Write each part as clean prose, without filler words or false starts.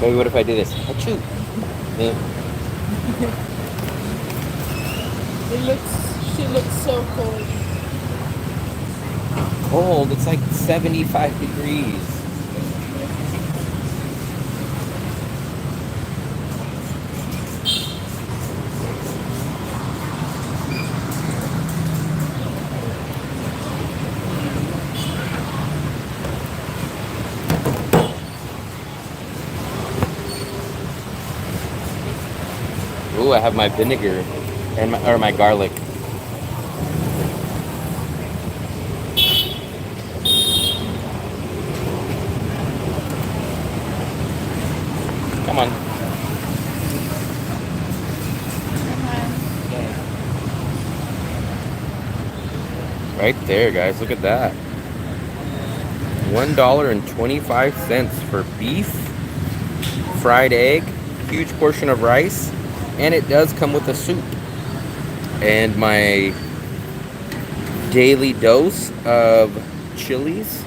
Maybe what if I do this? Achoo. Yeah. She looks so cold. Cold. It's like 75 degrees. Ooh, I have my vinegar and my garlic. Come on. Right there, guys. Look at that. $1.25 for beef, fried egg, huge portion of rice, and it does come with a soup. And my daily dose of chilies.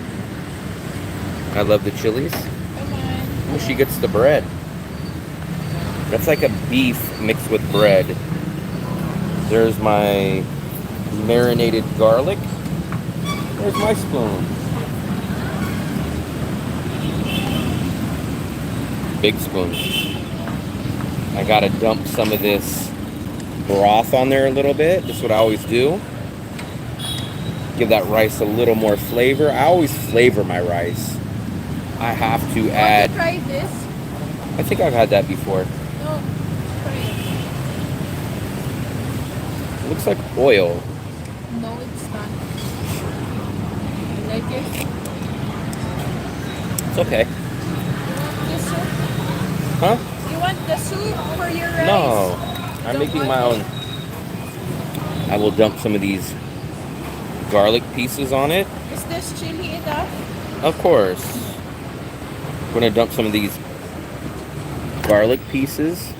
I love the chilies. Oh, she gets the bread. That's like a beef mixed with bread. There's my marinated garlic. There's my spoon. Big spoon. I gotta dump some of this broth on there a little bit. That's what I always do. Give that rice a little more flavor. I always flavor my rice. I have to add. Try this. I think I've had that before. No, try It looks like oil. it. No, it's not. You like it? It's okay. You want the soup? Huh? You want the soup for your rice? No. I'm Don't making want my it? own. I will dump some of these garlic pieces on it. Is this chili enough? Of course. We're gonna dump some of these garlic pieces.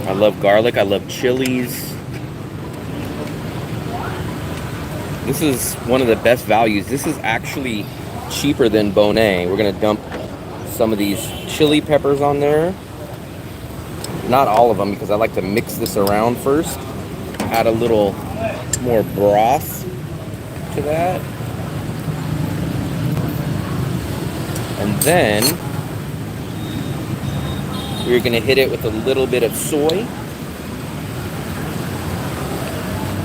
I love garlic. I love chilies. This is one of the best values. This is actually cheaper than Bonet. We're gonna dump some of these chili peppers on there. Not all of them, because I like to mix this around first. Add a little more broth to that. And then we're gonna hit it with a little bit of soy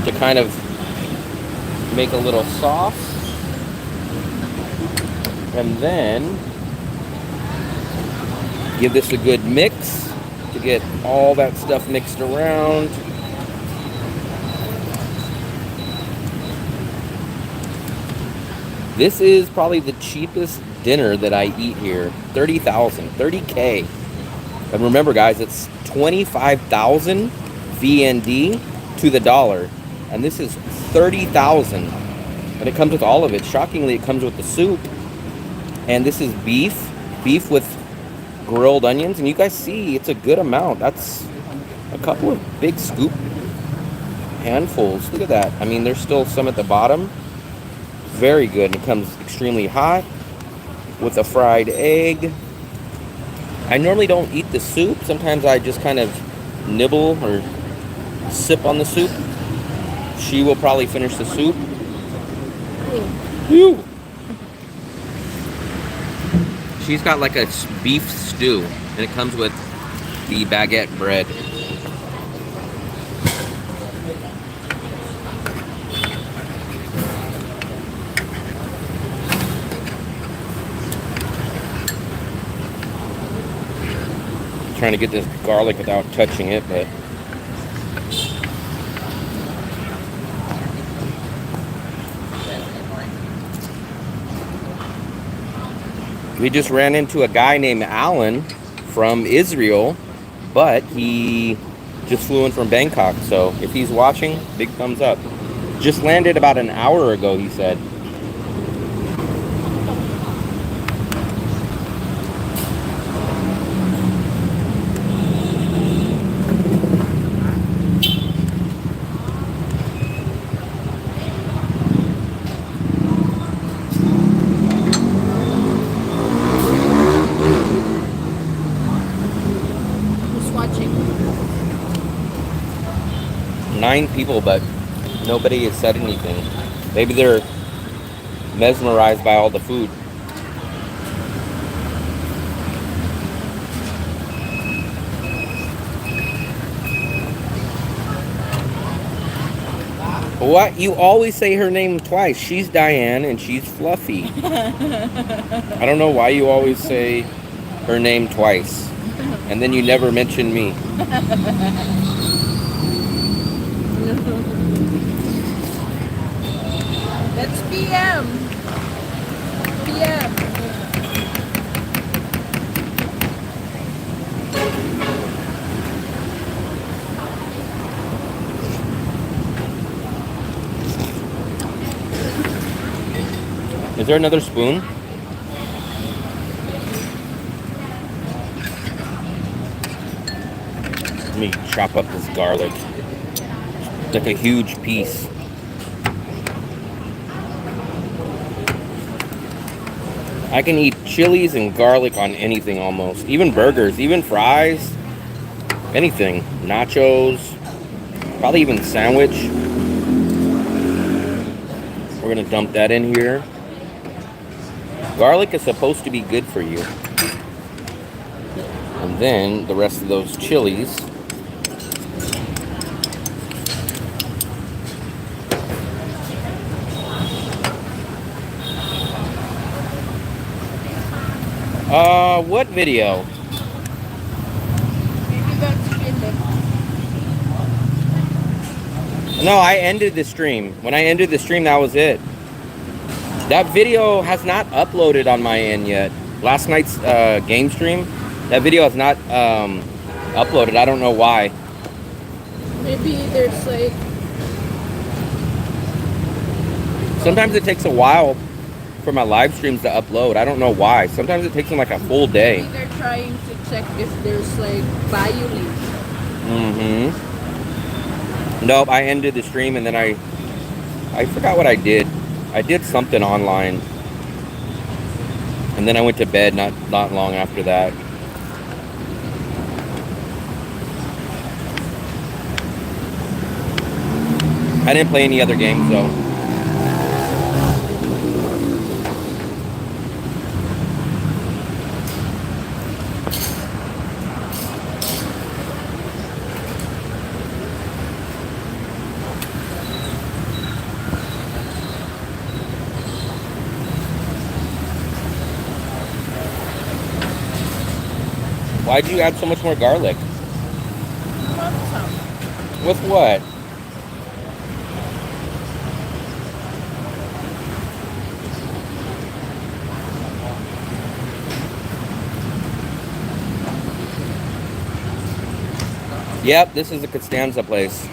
to kind of make a little sauce. And then give this a good mix to get all that stuff mixed around. This is probably the cheapest dinner that I eat here. 30,000, 30K. And remember, guys, it's 25,000 VND to the dollar. And this is 30,000. And it comes with all of it. Shockingly, it comes with the soup. And this is beef with grilled onions. And you guys see, it's a good amount. That's a couple of big scoop handfuls. Look at that. I mean, there's still some at the bottom. Very good. And it comes extremely hot with a fried egg. I normally don't eat the soup. Sometimes I just kind of nibble or sip on the soup. She will probably finish the soup. Whew. She's got like a beef stew, and it comes with the baguette bread. Trying to get this garlic without touching it, but we just ran into a guy named Alan from Israel, but he just flew in from Bangkok. So if he's watching, big thumbs up. Just landed about an hour ago, he said. 9 people, but nobody has said anything. Maybe they're mesmerized by all the food. What? You always say her name twice. She's Diane and she's Fluffy. I don't know why you always say her name twice. And then you never mention me. That's PM. PM. Is there another spoon? Let me chop up this garlic. It's like a huge piece. I can eat chilies and garlic on anything almost. Even burgers, even fries, anything. Nachos, probably even sandwich. We're gonna dump that in here. Garlic is supposed to be good for you. And then the rest of those chilies. What video? Maybe that's chicken. No, I ended the stream. When I ended the stream, that was it. That video has not uploaded on my end yet. Last night's game stream, that video has not uploaded. I don't know why. Maybe there's like... Sometimes it takes a while for my live streams to upload. I don't know why. Sometimes it takes them like a full day. Maybe they're trying to check if there's like violence. Nope, I ended the stream and then I forgot what I did. I did something online. And then I went to bed not long after that. I didn't play any other games though. Why'd you add so much more garlic? Want some? With what? Yep, this is a Costanza place.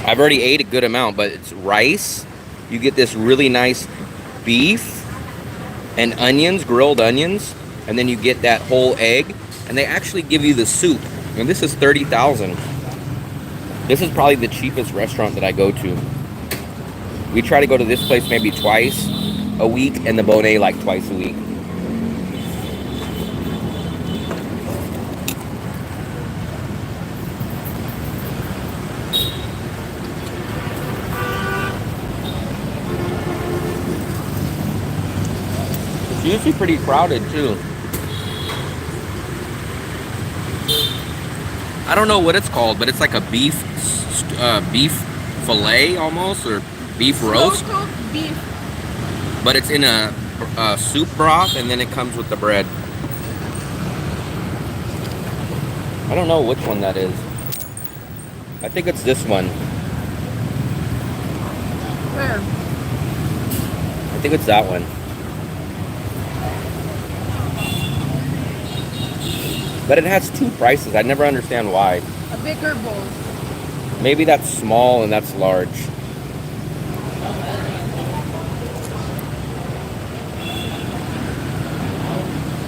I've already ate a good amount, but it's rice. You get this really nice beef and onions, grilled onions. And then you get that whole egg, and they actually give you the soup. And this is $30,000. This is probably the cheapest restaurant that I go to. We try to go to this place maybe twice a week, and the Bonet like twice a week. It's usually pretty crowded too. I don't know what it's called, but it's like a beef fillet almost, or beef roast. Smoked beef. But it's in a soup broth, and then it comes with the bread. I don't know which one that is. I think it's this one. Where? I think it's that one. But it has 2 prices. I never understand why. A bigger bowl. Maybe that's small and that's large.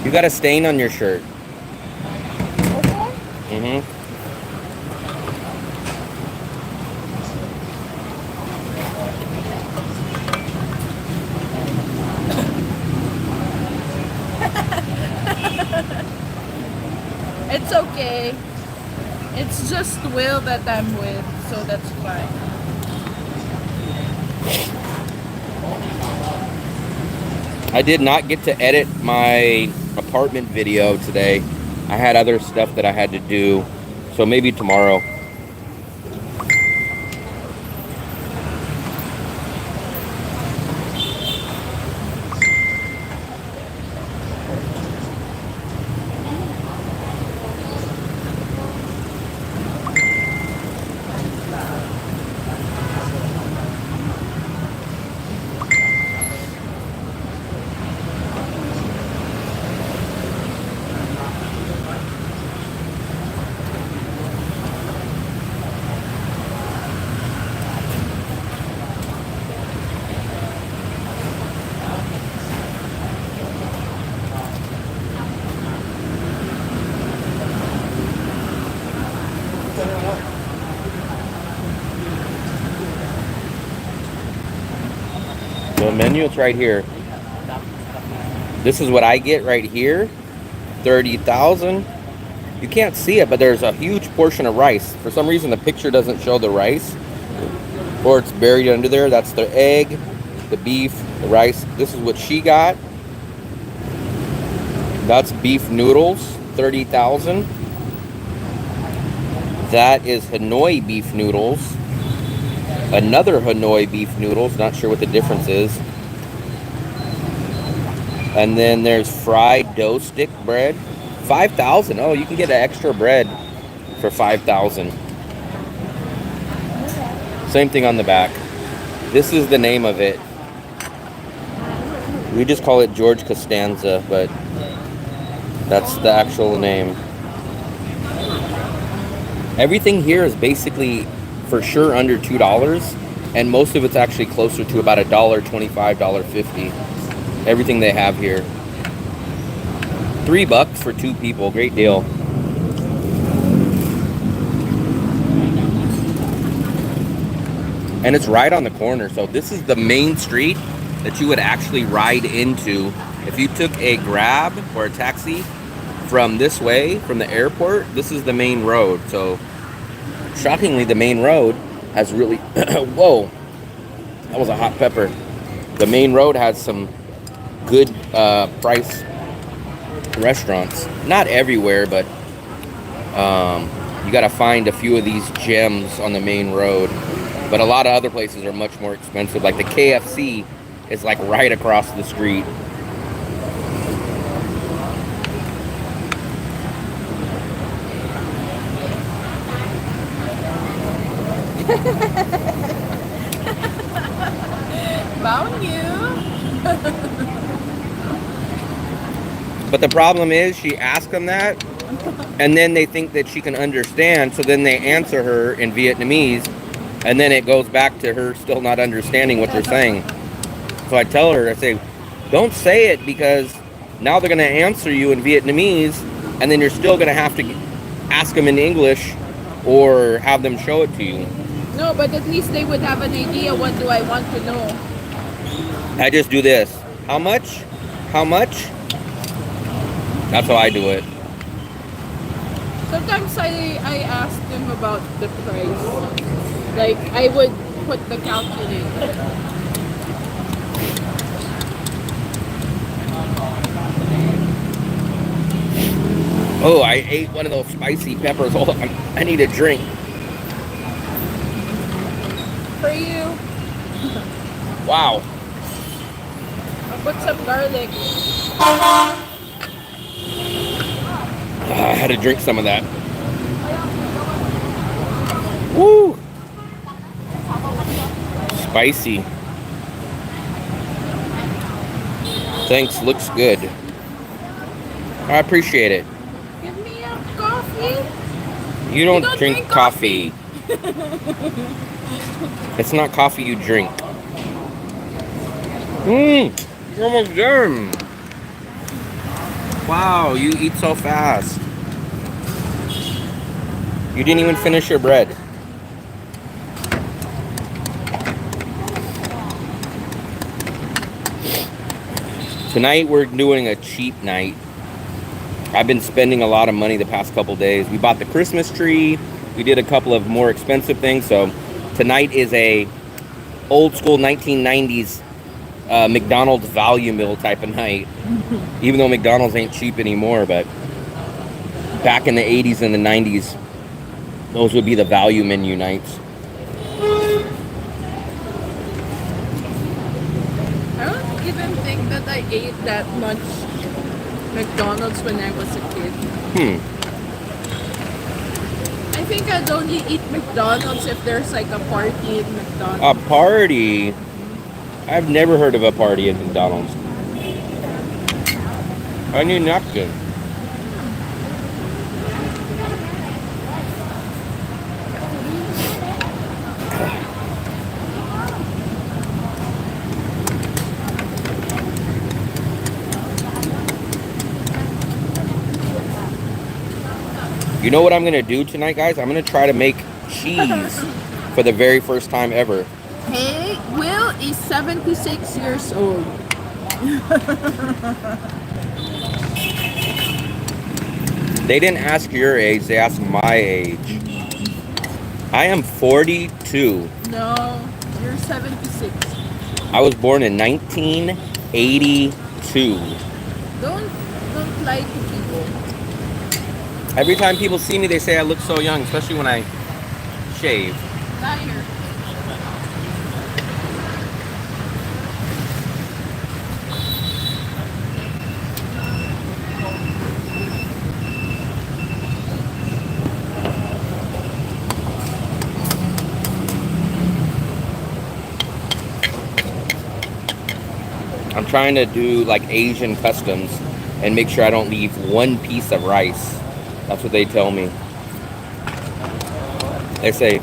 You got a stain on your shirt. Okay. It's okay. It's just Will that I'm with. so that's fine. I did not get to edit my apartment video today. I had other stuff that I had to do, so maybe tomorrow. The menu is right here. This is what I get right here. 30,000. You can't see it, but there's a huge portion of rice. For some reason, the picture doesn't show the rice, or it's buried under there. That's the egg, the beef, the rice. This is what she got. That's beef noodles, 30,000. That is Hanoi beef noodles. Another Hanoi beef noodles, not sure what the difference is. And then there's fried dough stick bread, 5,000. Oh, you can get an extra bread for 5,000. Same thing on the back. This is the name of it. We just call it George Costanza, but that's the actual name. Everything here is basically for sure under $2, and most of it's actually closer to about $1.25, $1.50. Everything they have here. $3 for 2 people, great deal. And it's right on the corner, so this is the main street that you would actually ride into if you took a Grab or a taxi from this way, from the airport. This is the main road. So shockingly, the main road has really whoa, that was a hot pepper. The main road has some good price restaurants. Not everywhere, but you got to find a few of these gems on the main road. But a lot of other places are much more expensive. Like the KFC is like right across the street. Found you. But the problem is she asked them that, and then they think that she can understand, so then they answer her in Vietnamese, and then it goes back to her still not understanding what they're saying. So I tell her, I say, don't say it, because now they're going to answer you in Vietnamese, and then you're still going to have to ask them in English or have them show it to you. No, but at least they would have an idea, what do I want to know. I just do this. How much? How much? That's how I do it. Sometimes I ask them about the price. Like, I would put the calculator. Oh, I ate one of those spicy peppers. Hold on, I need a drink. For you, Wow. I'll put some garlic. I had to drink some of that. Woo! Spicy. Thanks, looks good. I appreciate it. Give me a coffee. You don't drink coffee. It's not coffee you drink. You're almost done. Wow, you eat so fast. You didn't even finish your bread. Tonight we're doing a cheap night. I've been spending a lot of money the past couple days. We bought the Christmas tree. We did a couple of more expensive things. So tonight is a old school 1990s McDonald's value meal type of night. Even though McDonald's ain't cheap anymore, but back in the 80s and the 90s, those would be the value menu nights. I don't even think that I ate that much McDonald's when I was a kid. I think I'd only eat McDonald's if there's like a party at McDonald's. A party? I've never heard of a party at McDonald's. I need a napkin. You know what I'm gonna do tonight, guys? I'm gonna try to make cheese for the very first time ever. Hey, Will is 76 years old. They didn't ask your age, they asked my age. I am 42. No, you're 76. I was born in 1982. Don't lie to people. Every time people see me, they say I look so young, especially when I shave. Liar. I'm trying to do like Asian customs and make sure I don't leave one piece of rice. That's what they tell me. They say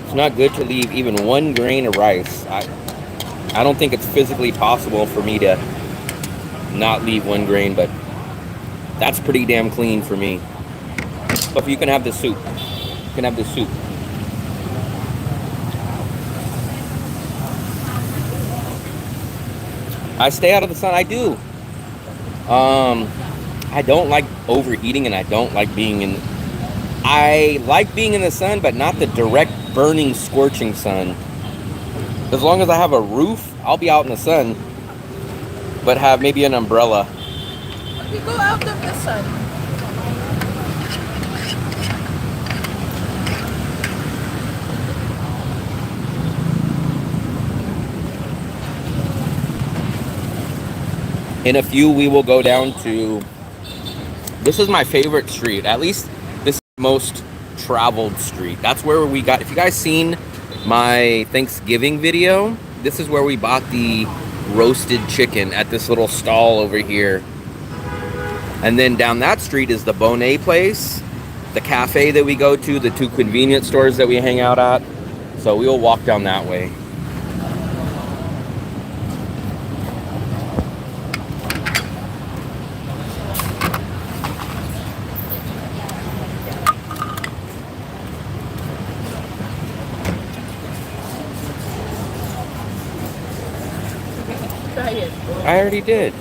it's not good to leave even one grain of rice. I don't think it's physically possible for me to not leave one grain, but that's pretty damn clean for me. But you can have the soup. You can have the soup. I stay out of the sun. I do. I don't like overheating, and I don't like being in. I like being in the sun, but not the direct burning, scorching sun. As long as I have a roof, I'll be out in the sun, but have maybe an umbrella. We go out of the sun. In a few, we will go down to. This is my favorite street. At least this is the most traveled street. That's where we got. If you guys seen my Thanksgiving video, this is where we bought the roasted chicken at this little stall over here. And then down that street is the Bonet place, the cafe that we go to, the two convenience stores that we hang out at. So we will walk down that way. Try it. I already did.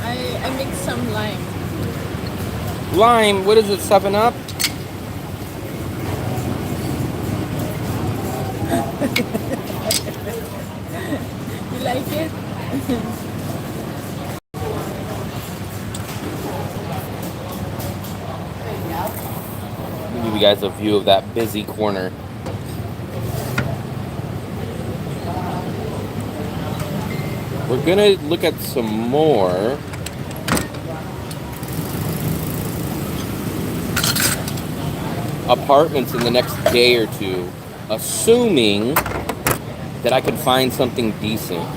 I mixed some lime. Lime, what is it, 7-Up? You like it? I'll give you guys a view of that busy corner. We're gonna look at some more. Apartments in the next day or two, assuming that I can find something decent.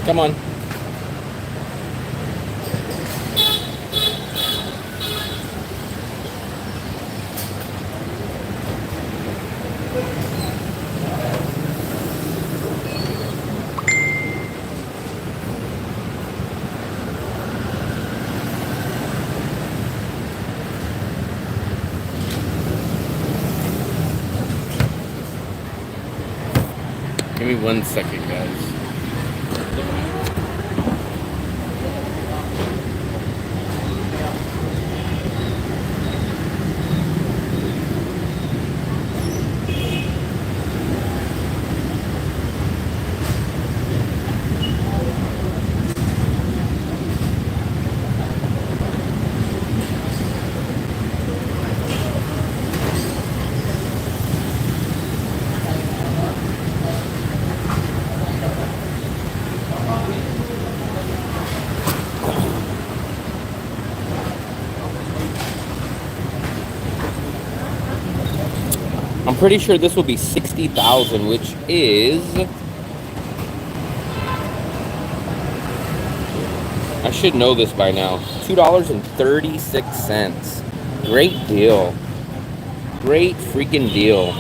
Come on. Give me 1 second, guys. I'm pretty sure this will be 60,000, which is, I should know this by now, $2.36. Great deal. Great freaking deal.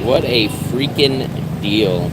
What a freaking deal.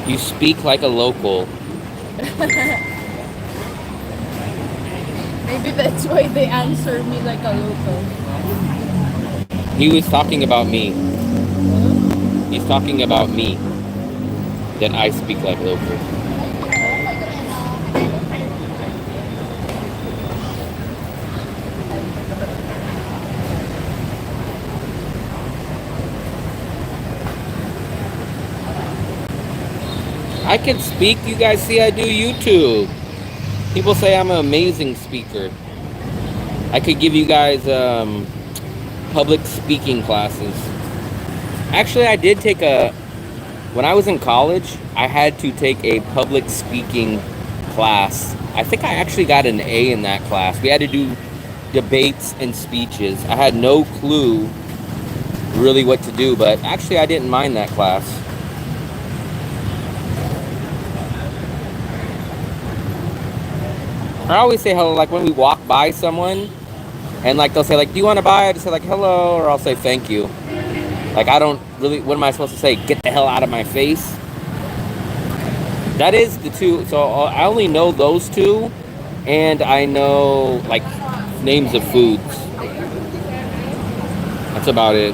You speak like a local. Maybe that's why they answer me like a local. He was talking about me. He's talking about me. That I speak like local. I can speak. You guys see I do YouTube. People say I'm an amazing speaker. I could give you guys public speaking classes. Actually, I did take when I was in college, I had to take a public speaking class. I think I actually got an A in that class. We had to do debates and speeches. I had no clue really what to do, but actually I didn't mind that class. I always say hello, like when we walk by someone and like they'll say like, do you want to buy? I just say like hello, or I'll say thank you. Like I don't really, what am I supposed to say? Get the hell out of my face? That is the two, so I only know those two, and I know like names of foods. That's about it.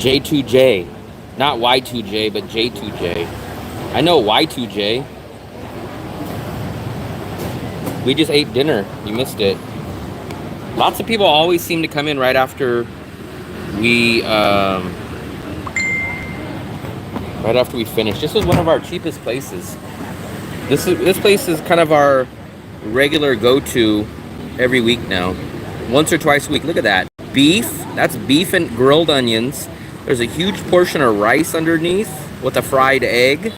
J2J. Not Y2J, but J2J. I know Y2J. We just ate dinner. You missed it. Lots of people always seem to come in right after we finish. This was one of our cheapest places. This place is kind of our regular go-to every week now. Once or twice a week. Look at that. Beef. That's beef and grilled onions. There's a huge portion of rice underneath with a fried egg.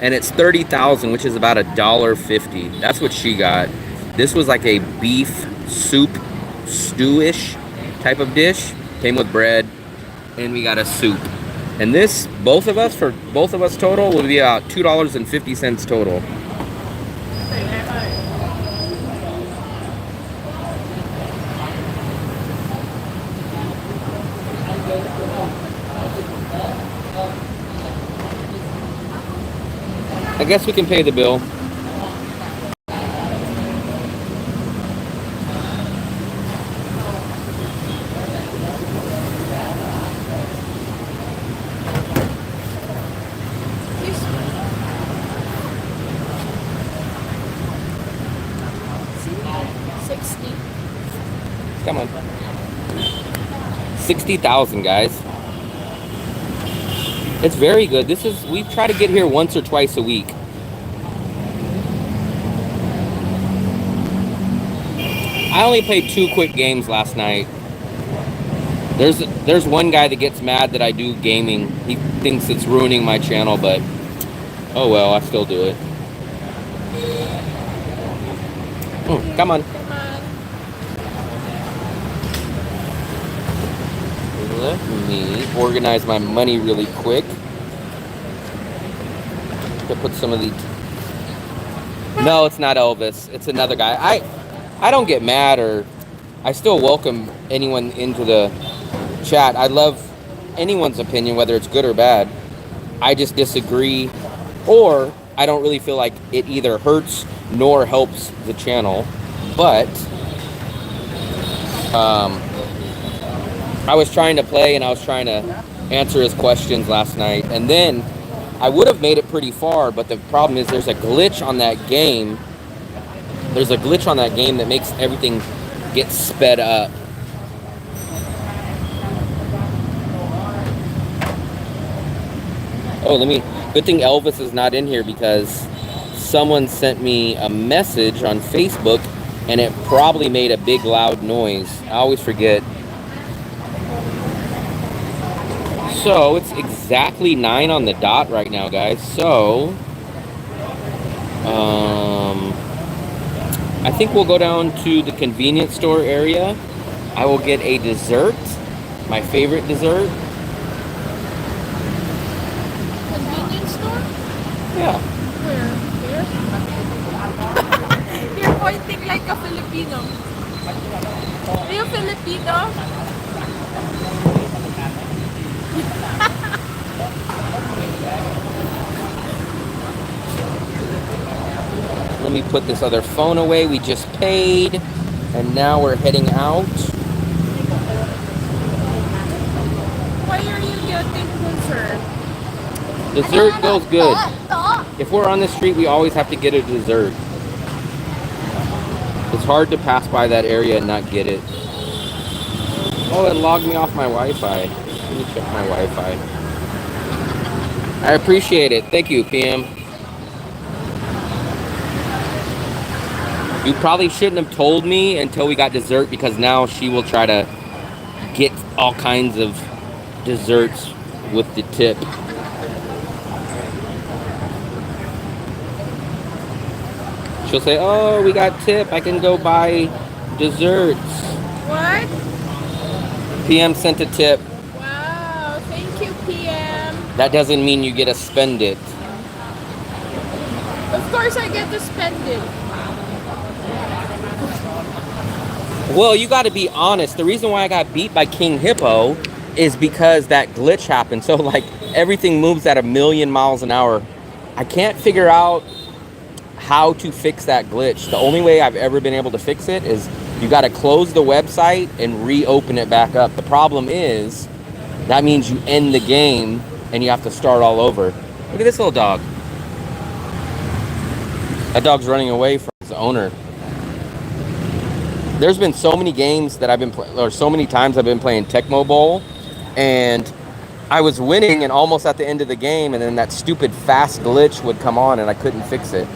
and it's 30,000, which is about $1.50. That's what she got. This was like a beef soup, stewish type of dish. Came with bread, and we got a soup. And this, for both of us total, would be about $2.50 total. I guess we can pay the bill. Come on. 60,000, guys. It's very good. We try to get here once or twice a week. I only played 2 quick games last night. There's one guy that gets mad that I do gaming. He thinks it's ruining my channel, but oh well, I still do it. Come on. Let me organize my money really quick to put some of the... No, it's not Elvis. It's another guy. I don't get mad, or I still welcome anyone into the chat. I love anyone's opinion, whether it's good or bad. I just disagree, or I don't really feel like it either hurts nor helps the channel. But I was trying to play, and I was trying to answer his questions last night, and then I would have made it pretty far, but the problem is there's a glitch on that game. There's a glitch on that game that makes everything get sped up. Oh, good thing Elvis is not in here, because someone sent me a message on Facebook, and it probably made a big loud noise. I always forget. So it's exactly 9 on the dot right now, guys. So I think we'll go down to the convenience store area. I will get a dessert, my favorite dessert. Convenience store? Yeah. Where? You're pointing like a Filipino. Are you Filipino? Let me put this other phone away. We just paid, and now we're heading out. Why are you getting dessert? Dessert goes good. If we're on the street, we always have to get a dessert. It's hard to pass by that area and not get it. Oh, it logged me off my Wi-Fi. Let me check my Wi-Fi. I appreciate it. Thank you, PM. You probably shouldn't have told me until we got dessert, because now she will try to get all kinds of desserts with the tip. She'll say, oh, we got tip. I can go buy desserts. What? PM sent a tip. Wow, thank you, PM. That doesn't mean you get to spend it. Of course I get to spend it. Well, you got to be honest. The reason why I got beat by King Hippo is because that glitch happened. So, like, everything moves at 1,000,000 miles an hour. I can't figure out how to fix that glitch. The only way I've ever been able to fix it is you got to close the website and reopen it back up. The problem is that means you end the game and you have to start all over. Look at this little dog. That dog's running away from its owner. There's been so many games that I've been playing, or so many times I've been playing Tecmo Bowl, and I was winning and almost at the end of the game, and then that stupid fast glitch would come on and I couldn't fix it.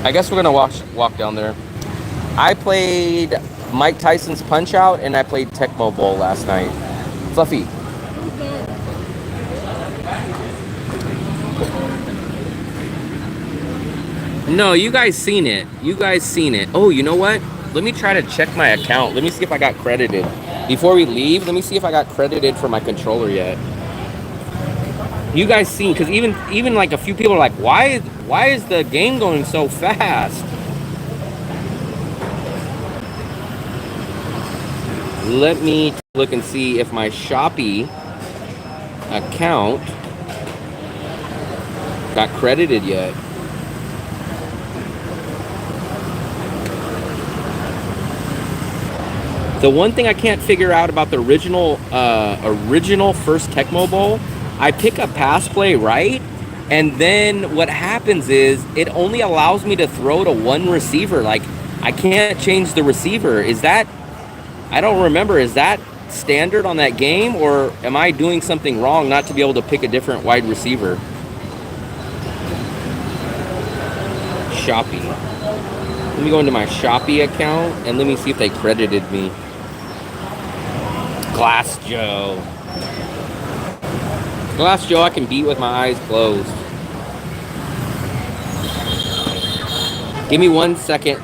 I guess we're gonna walk down there. I played Mike Tyson's Punch-Out, and I played Tecmo Bowl last night. Fluffy. No, you guys seen it. You guys seen it. Oh, you know what? Let me try to check my account. Let me see if I got credited. Before we leave, let me see if I got credited for my controller yet. You guys seen, because even like a few people are like, why is the game going so fast? Let me look and see if my Shopee account got credited yet. The one thing I can't figure out about the original first Tecmo Bowl, I pick a pass play right, and then what happens is it only allows me to throw to one receiver. Like, I can't change the receiver. Is that, I don't remember, is that standard on that game, or am I doing something wrong not to be able to pick a different wide receiver? Shopee. Let me go into my Shopee account and let me see if they credited me. Glass Joe. Glass Joe I can beat with my eyes closed. Give me 1 second.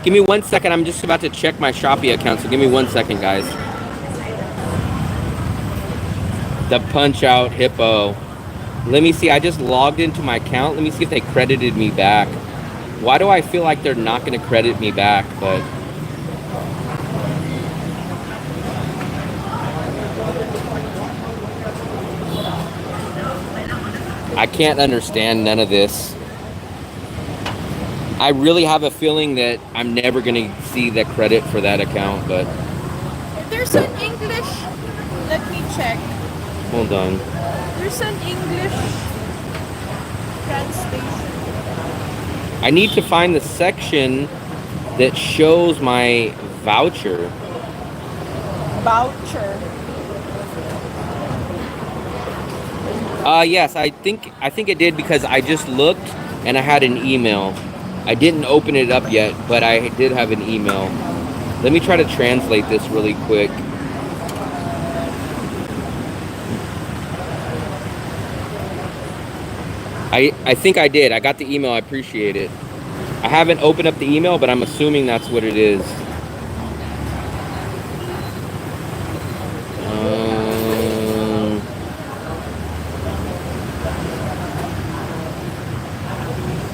Give me 1 second. I'm just about to check my Shopee account, so give me 1 second, guys. The Punch Out Hippo. Let me see. I just logged into my account. Let me see if they credited me back. Why do I feel like they're not going to credit me back? But I can't understand none of this. I really have a feeling that I'm never going to see the credit for that account, but If there's an English, let me check. hold on. There's an English translation. I need to find the section that shows my voucher. Voucher. Yes, I think it did, because I just looked and I had an email. I didn't open it up yet, but I did have an email. Let me try to translate this really quick. I think I did. I got the email. I appreciate it. I haven't opened up the email, but I'm assuming that's what it is.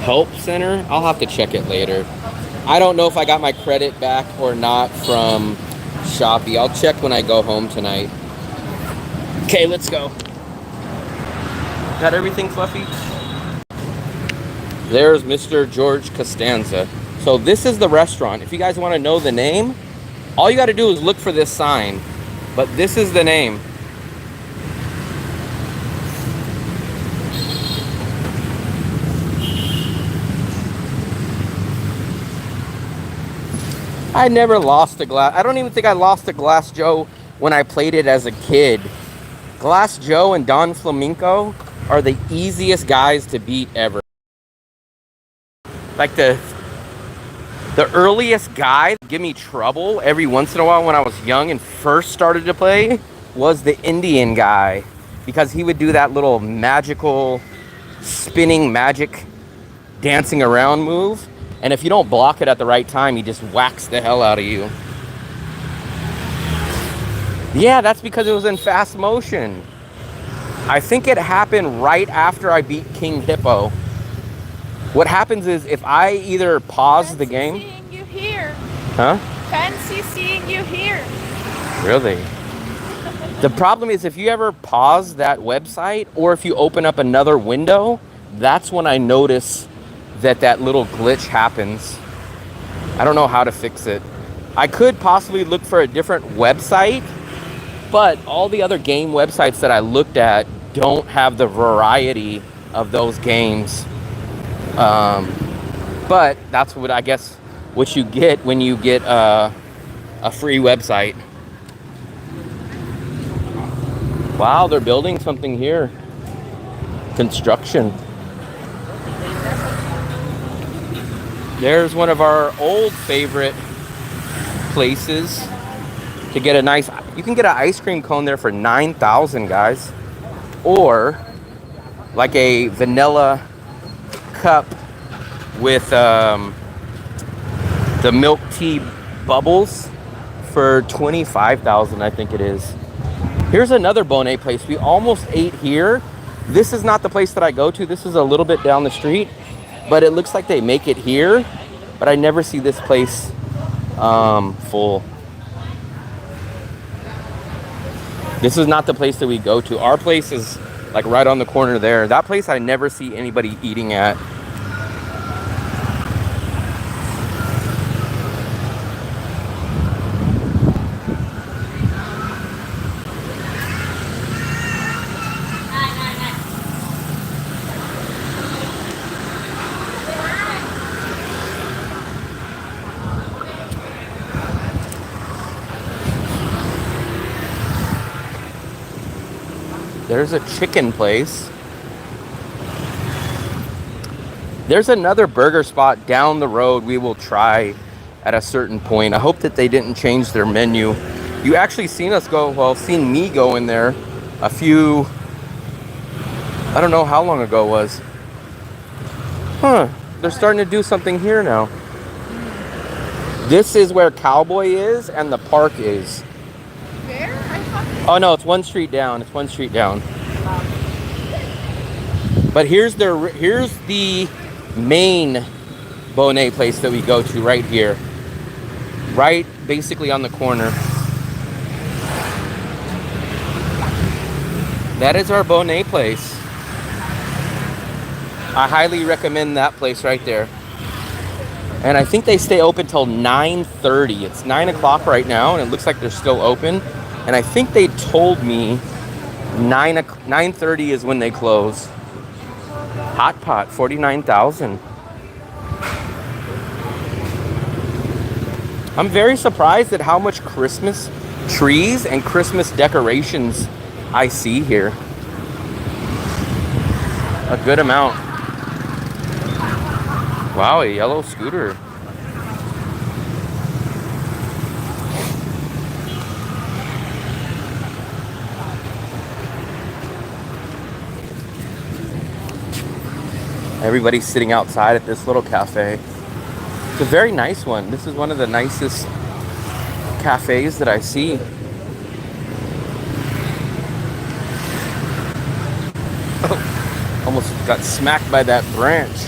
Help Center? I'll have to check it later. I don't know if I got my credit back or not from Shopee. I'll check when I go home tonight. Okay, let's go. Got everything, Fluffy? There's Mr. George Costanza. So this is the restaurant. If you guys want to know the name, all you got to do is look for this sign. But this is the name. I never lost a glass. I don't even think I lost a Glass Joe when I played it as a kid. Glass Joe and Don Flamenco are the easiest guys to beat ever. Like the earliest guy to give me trouble every once in a while when I was young and first started to play was the Indian guy, because he would do that little magical spinning magic dancing around move. And if you don't block it at the right time, he just whacks the hell out of you. Yeah, that's because it was in fast motion. I think it happened right after I beat King Hippo. What happens is if I either pause the game... Fancy seeing you here. Huh? Fancy seeing you here. Really? The problem is if you ever pause that website, or if you open up another window, that's when I notice that little glitch happens. I don't know how to fix it. I could possibly look for a different website, but all the other game websites that I looked at don't have the variety of those games. But that's what I guess what you get when you get a free website. Wow, they're building something here. Construction. There's one of our old favorite places to get a nice... You can get an ice cream cone there for $9,000, guys. Or like a vanilla cup with the milk tea bubbles for $25,000, I think it is. Here's another Bonet place. We almost ate here. This is not the place that I go to. This is a little bit down the street, but it looks like they make it here. But I never see this place full. This is not the place that we go to. Our place is like right on the corner there. That place I never see anybody eating at. There's a chicken place. There's another burger spot down the road we will try at a certain point. I hope that they didn't change their menu. You actually seen us go, well, seen me go in there a few, I don't know how long ago it was. They're starting to do something here now. This is where Cowboy is and the park is. Where? I thought. Oh no, it's one street down. It's one street down. But here's the main Bonet place that we go to right here. Right basically on the corner. That is our Bonet place. I highly recommend that place right there. And I think they stay open till 9:30. It's 9 o'clock right now, and it looks like they're still open. And I think they told me 9:30 is when they close. Hot pot, $49,000. I'm very surprised at how much Christmas trees and Christmas decorations I see here. A good amount. Wow, a yellow scooter. Everybody's sitting outside at this little cafe. It's a very nice one. This is one of the nicest cafes that I see. Oh, almost got smacked by that branch.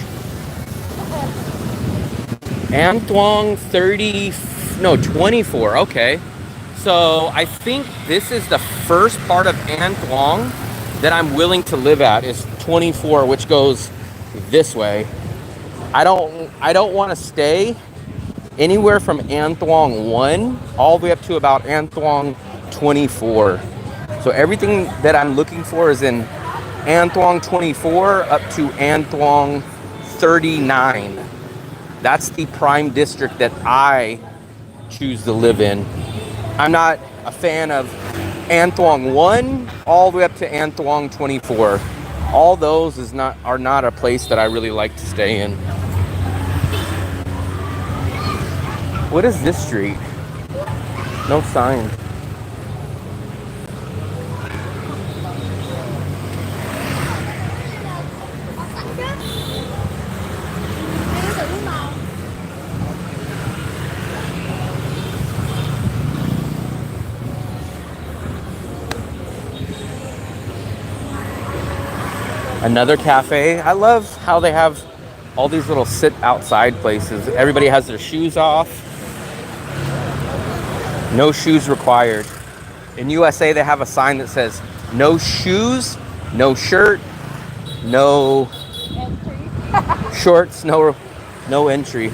Antoine 24. Okay. So I think this is the first part of Antoine that I'm willing to live at is 24, which goes this way. I don't want to stay anywhere from Antoine 1 all the way up to about Antoine 24. So everything that I'm looking for is in Antoine 24 up to Antoine 39. That's the prime district that I choose to live in. I'm not a fan of Antoine 1 all the way up to Antoine 24. All those are not a place that I really like to stay in. What is this street? No sign. Another cafe. I love how they have all these little sit outside places. Everybody has their shoes off. No shoes required. In USA, they have a sign that says no shoes, no shirt, no shorts, no entry.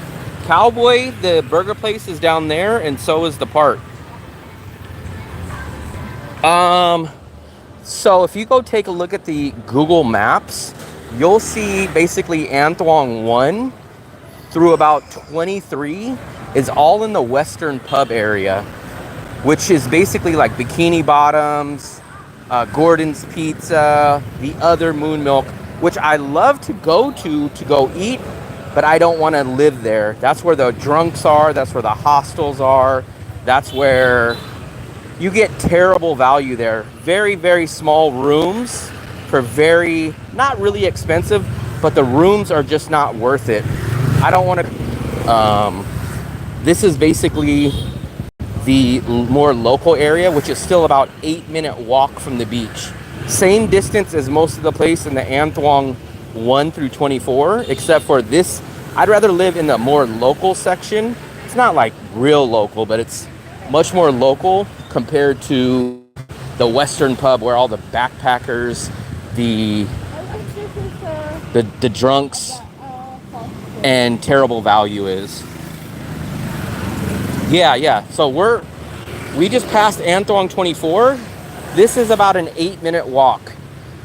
Cowboy, the burger place is down there, and so is the park. So if you go take a look at the Google Maps, you'll see basically Antoine 1 through about 23 is all in the Western Pub area, which is basically like Bikini Bottoms, Gordon's Pizza, the other Moon Milk, which I love to go go eat, but I don't want to live there. That's where the drunks are. That's where the hostels are. That's where you get terrible value there. Very, very small rooms for not really expensive, but the rooms are just not worth it. I don't want to. This is basically the more local area, which is still about 8-minute walk from the beach. Same distance as most of the place in the Anthuong 1 through 24, except for this. I'd rather live in the more local section. It's not like real local, but it's much more local compared to the Western pub where all the backpackers, the drunks, and terrible value is. Yeah. So we just passed Anthuong 24. This is about an 8-minute walk.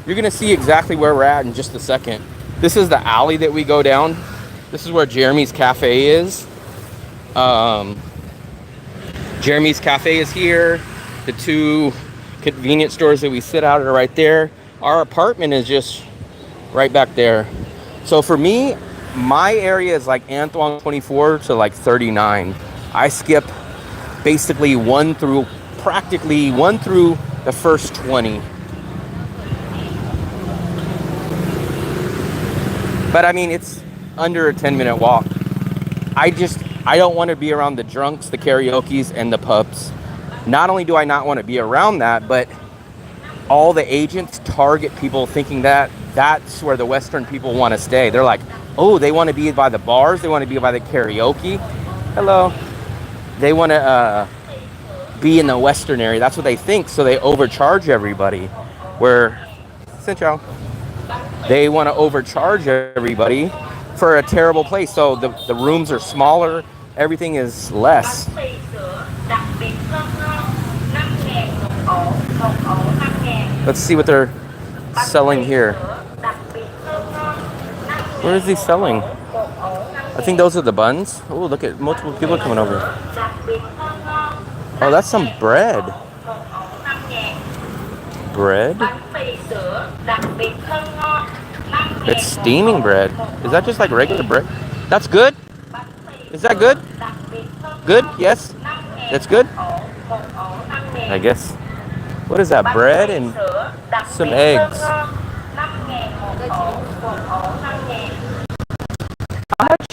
You're gonna see exactly where we're at in just a second. This is the alley that we go down. This is where Jeremy's Cafe is. Jeremy's Cafe is here. The 2 convenience stores that we sit out are right there. Our apartment is just right back there. So for me, my area is like Anthuong 24 to like 39. I skip basically practically 1 through the first 20. But I mean, it's under a 10-minute walk. I don't want to be around the drunks, the karaokes, and the pubs. Not only do I not want to be around that, but all the agents target people thinking that that's where the Western people want to stay. They're like, oh, they want to be by the bars, they want to be by the karaoke. Hello. They want to be in the Western area. That's what they think, so they overcharge everybody. They want to overcharge everybody for a terrible place. So the rooms are smaller, everything is less. Let's see what they're selling here. What is he selling? I think those are the buns. Oh, look at multiple people coming over. Oh, that's some bread. Bread? It's steaming bread. Is that just like regular bread? That's good? Is that good? Good? Yes? That's good? I guess. What is that? Bread and some eggs. How much?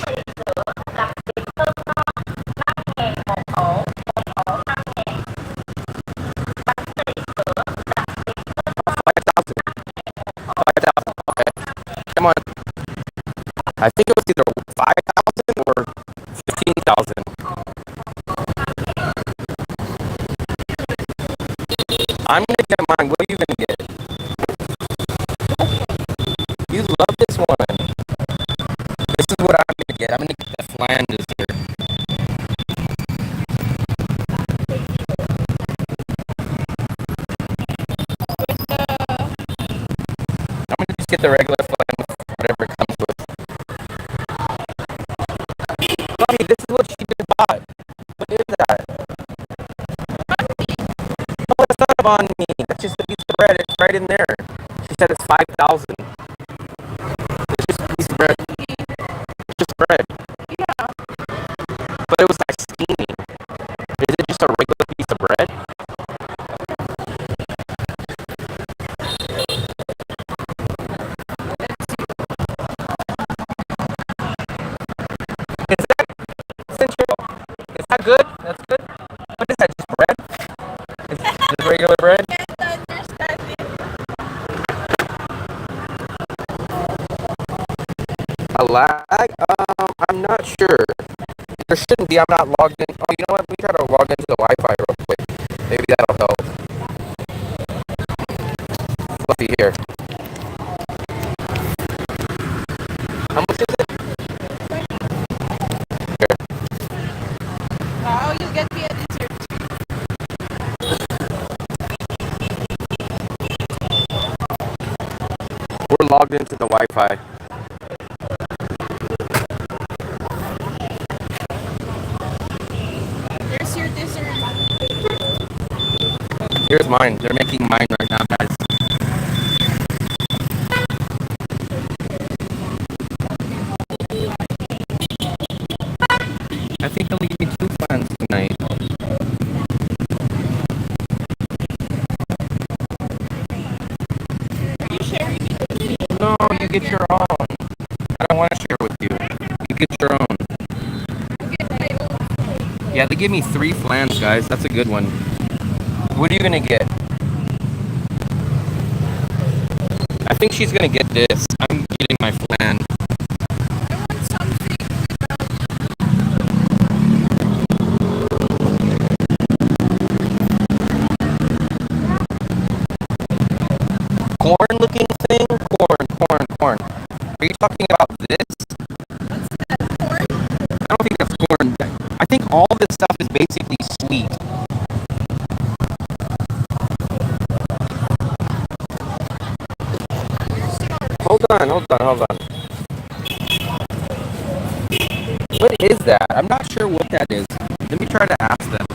Come on. I think it was either 5,000 or 15,000. I'm gonna get mine. What are you gonna get? You love this one. This is what I'm gonna get. I'm gonna get the flan dessert. I'm gonna just get the regular flan with whatever it comes with. Mommy, this is what she just bought. What is that? No, it's not a banh mi. That's just a piece of bread. It's right in there. She said it's 5,000. It's just a piece of bread. It's just bread. Yeah. But it was like steaming. Is it just a regular piece of bread? Is that central? Is that good? That's good? What is that? Just bread? Is it just regular bread? I can't understand it. A lag? I'm not sure. There shouldn't be. I'm not logged in. Oh, you know what? Let me try to log into the Wi-Fi real quick. Maybe that'll help. Fluffy here. How much is it? Here. Wow, you get me a dessert. We're logged into the Wi-Fi. There's your dessert. Here's mine. They're making mine right now, guys. I think they'll give me 2 flans tonight. Are you sharing it with me? No, you get your own. I don't want to share with you. You get your own. Yeah, they give me 3 flans, guys. That's a good one. What are you gonna get? I think she's gonna get this. I'm getting my flan. I want something. Corn looking thing? Corn. Are you talking about this? What's that? Corn? I don't think that's corn. I think all this stuff is basically sweet. Hold on. What is that? I'm not sure what that is. Let me try to ask them.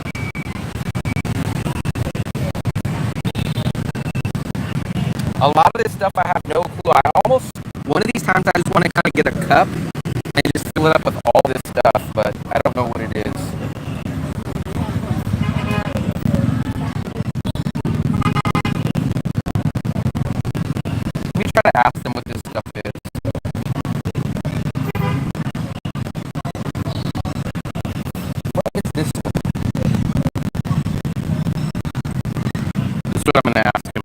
A lot of this stuff I have no clue. One of these times I just want to kind of get a cup and just fill it up with all this stuff, but I don't know what it is. Let me try to ask them what this stuff is. What is this one? This is what I'm going to ask him.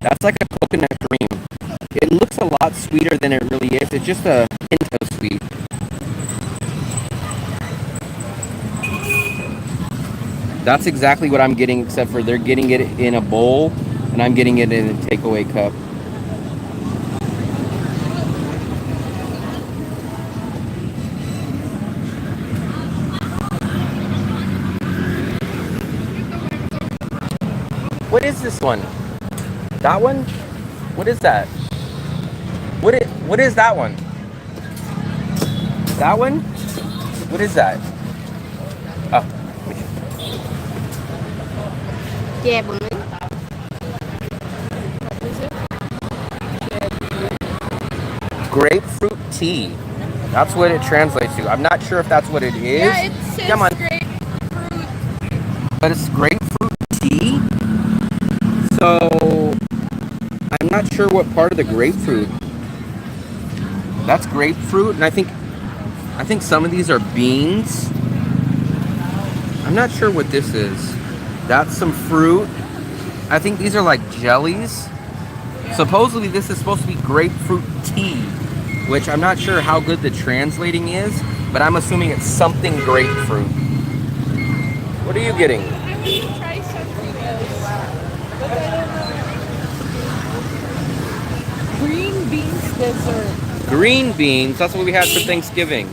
That's like a coconut cream. It looks a lot sweeter than it really is. It's just a hint of sweet. That's exactly what I'm getting, except for they're getting it in a bowl, and I'm getting it in a takeaway cup. What is this one? That one? What is that? What is that one? That one? What is that? Oh. Chè bưởi. Grapefruit tea. That's what it translates to. I'm not sure if that's what it is. Yeah, it says Come on. grapefruit. But it's grapefruit tea. So I'm not sure what part of the grapefruit. That's grapefruit, and I think some of these are beans. I'm not sure what this is. That's some fruit. I think these are like jellies. Yeah. Supposedly this is supposed to be grapefruit tea, which I'm not sure how good the translating is, but I'm assuming it's something grapefruit. What are you getting? I want to try something else. But I don't know. Green beans dessert. Green beans, that's what we had for Thanksgiving.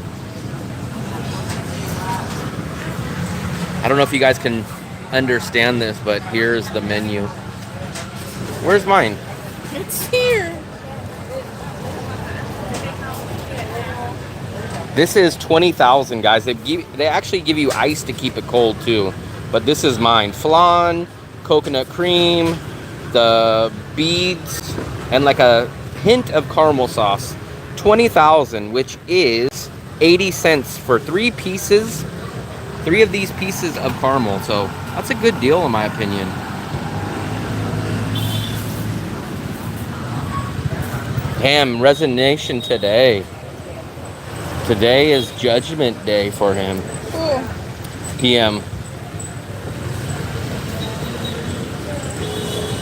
I don't know if you guys can understand this, but here's the menu. Where's mine? It's here. This is 20,000, guys. They actually give you ice to keep it cold too, but this is mine. Flan, coconut cream, the beads, and like a hint of caramel sauce. 20,000, which is 80 cents for 3 pieces. 3 of these pieces of caramel, so that's a good deal in my opinion. Damn, resignation today. Today is judgment day for him. Cool. PM.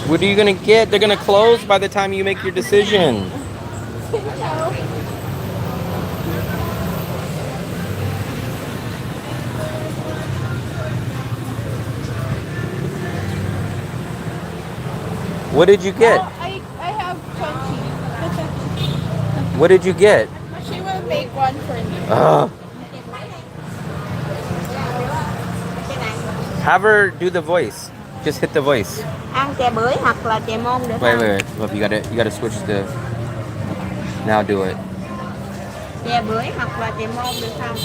What are you gonna get? They're gonna close by the time you make your decision. What did you get? Oh, I have 20. What did you get? She will make one for me. Have her do the voice. Just hit the voice. Ăn chè bưởi hoặc là chè môn được Wait, không? wait. Look, you gotta switch the. Now do it. Chè bưởi hoặc là chè môn được không?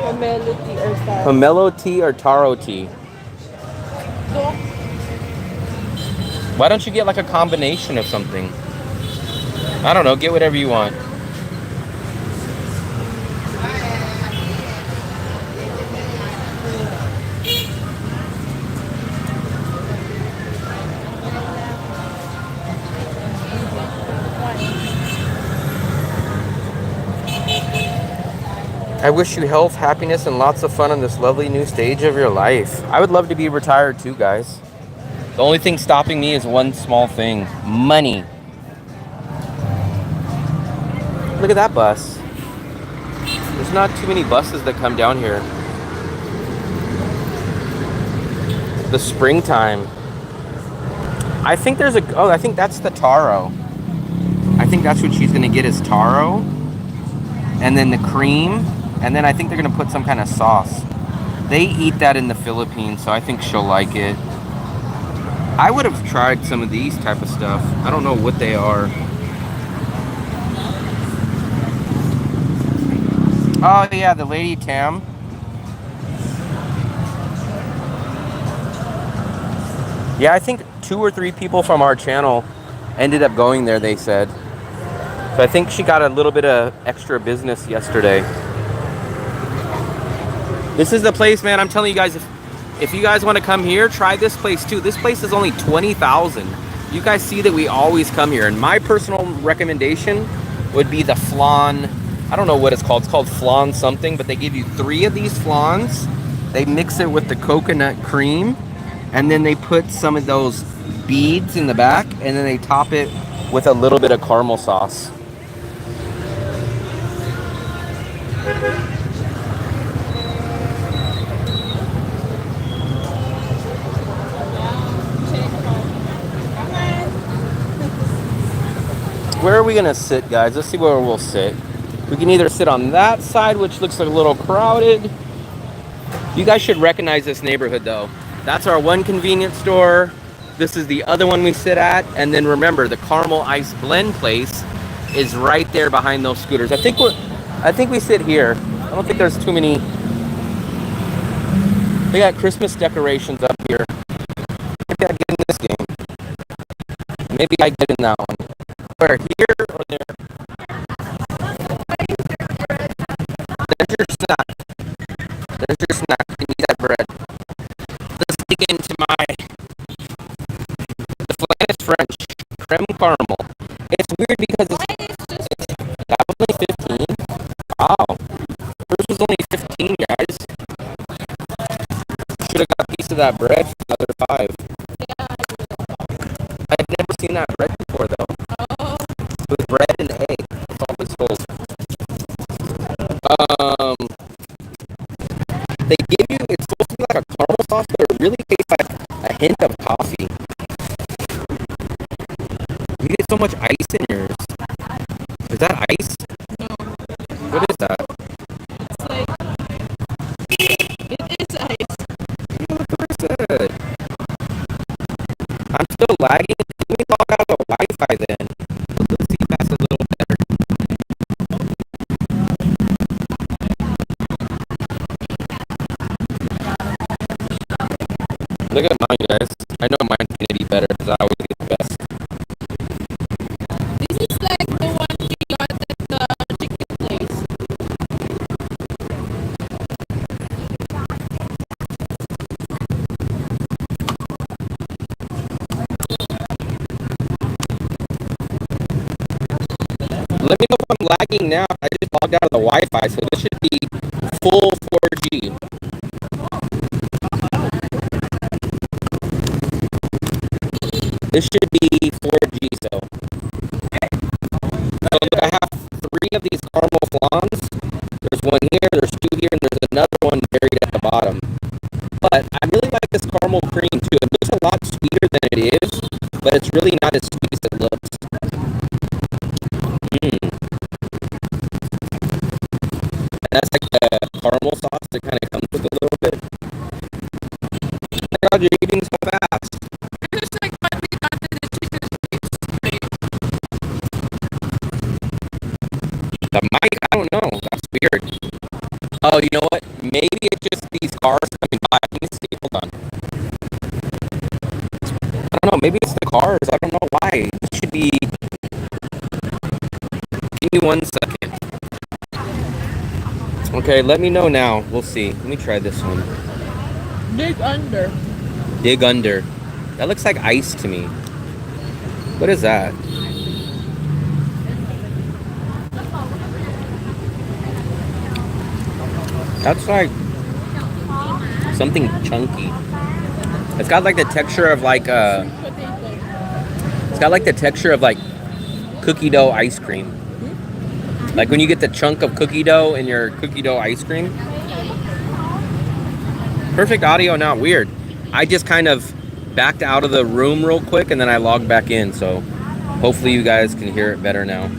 Pomelo tea or taro. Pomelo tea or taro tea? So, Why don't you get like a combination of something? I don't know. Get whatever you want. I wish you health, happiness, and lots of fun on this lovely new stage of your life. I would love to be retired too, guys. The only thing stopping me is one small thing: money. Look at that bus. There's not too many buses that come down here. The springtime. I think there's a, oh, I think that's the taro. I think that's what she's gonna get is taro. And then the cream. And then I think they're gonna put some kind of sauce. They eat that in the Philippines, so I think she'll like it. I would have tried some of these type of stuff. I don't know what they are. Oh yeah, the Lady Tam. Yeah, I think 2 or 3 people from our channel ended up going there, they said. So I think she got a little bit of extra business yesterday. This is the place, man. I'm telling you guys, if you guys want to come here, try this place too. This place is only 20,000. You guys see that we always come here. And my personal recommendation would be the flan. I don't know what it's called. It's called flan something, but they give you 3 of these flans. They mix it with the coconut cream, and then they put some of those beads in the back, and then they top it with a little bit of caramel sauce. Where are we gonna sit, guys? Let's see where we'll sit. We can either sit on that side, which looks like a little crowded. You guys should recognize this neighborhood though. That's our one convenience store. This is the other one we sit at. And then remember, the caramel ice blend place is right there behind those scooters. I think we sit here. I don't think there's too many. They got Christmas decorations up here. Maybe I get in this game. Maybe I get in that one. Where, here or there? There's your snack. There's your snack. You need that bread. Let's dig into the flan is French. Creme caramel. It's weird because that was only 15. Wow. Hers was only 15, guys. Should have got a piece of that bread for another 5. I've never seen that bread before though. With bread and egg. That's all this holds. They give you, it's supposed to be like a caramel sauce, but it really tastes like a hint of coffee. You get so much ice in yours. Is that ice? No. What is that? It's like, it is ice. Good. I'm still lagging. Let me log out of the Wi-Fi then. Let's see if that's a little better. Look at mine, guys. I know mine's gonna be better because I always get the best. This is like the one we got at the chicken place. Let me know if I'm lagging now. I just logged out of the Wi-Fi, so this should be full 4G. This should be 4G, so. So look, I have 3 of these caramel flans. There's one here, there's 2 here, and there's another one buried at the bottom. But I really like this caramel cream too. It looks a lot sweeter than it is, but it's really not as sweet as it looks. And that's like the caramel sauce that kind of comes with a little bit. Oh my God, you're eating so fast. This is like what we got at the chicken place. The mic, I don't know. That's weird. Oh, you know what? Maybe it's just these cars coming by. Let me see. Hold on. I don't know. Maybe it's the cars. I don't know why. It should be. Give me 1 second. Okay, let me know now. We'll see. Let me try this one. Dig under. Dig under. That looks like ice to me. What is that? That's like something chunky. It's got like the texture of like it's got like the texture of like cookie dough ice cream. Like when you get the chunk of cookie dough in your cookie dough ice cream. Perfect audio, not weird. I just kind of backed out of the room real quick and then I logged back in, so hopefully you guys can hear it better now.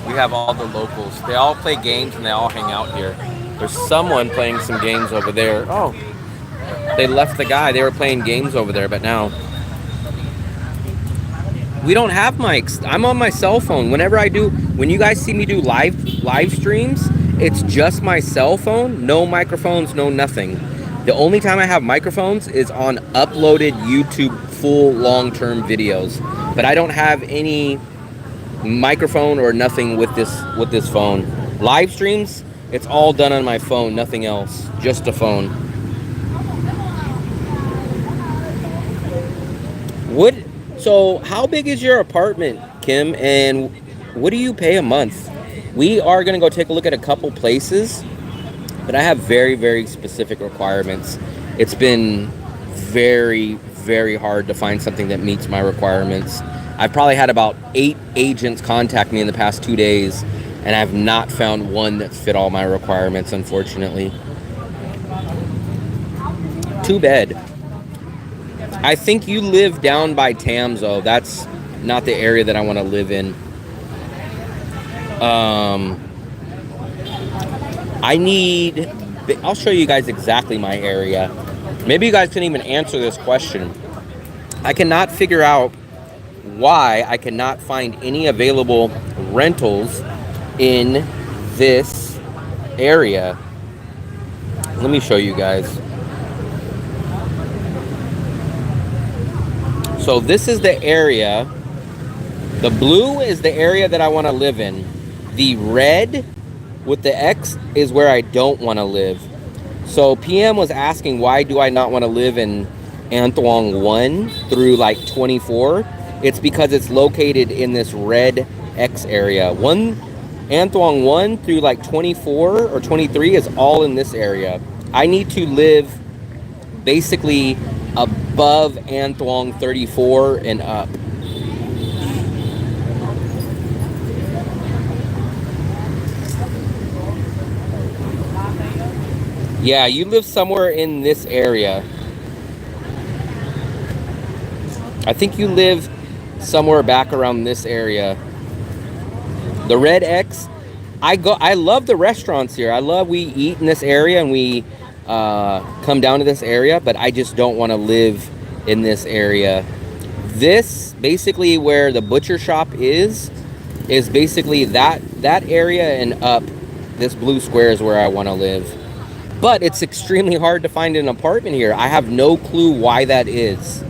We have all the locals. They all play games and they all hang out here. There's someone playing some games over there. Oh, they left the guy. They were playing games over there, but now we don't have mics. I'm on my cell phone. When you guys see me do live streams, it's just my cell phone, no microphones, no nothing. The only time I have microphones is on uploaded YouTube full long-term videos, but I don't have any microphone or nothing with this phone. Live streams, it's all done on my phone, nothing else, just a phone. So how big is your apartment, Kim, and what do you pay a month? We are gonna go take a look at a couple places, but I have very, very specific requirements. It's been very, very hard to find something that meets my requirements. I've probably had about 8 agents contact me in the past 2 days, and I've not found one that fit all my requirements, unfortunately. 2-bed. I think you live down by Tamzo. That's not the area that I want to live in. I'll show you guys exactly my area. Maybe you guys can even answer this question. I cannot figure out why I cannot find any available rentals in this area. Let me show you guys. So this is the area. The blue is the area that I want to live in. The red with the X is where I don't want to live. So PM was asking, why do I not want to live in Anthuong 1 through like 24? It's because it's located in this red X area. Anthuong 1 through like 24 or 23 is all in this area. I need to live basically above Anthuong 34 and up. Yeah, you live somewhere in this area. I think you live somewhere back around this area. The red X, I love the restaurants here. We eat in this area and we come down to this area, but I just don't want to live in this area. This, basically where the butcher shop is basically that area and up. This blue square is where I want to live. But it's extremely hard to find an apartment here. I have no clue why that is.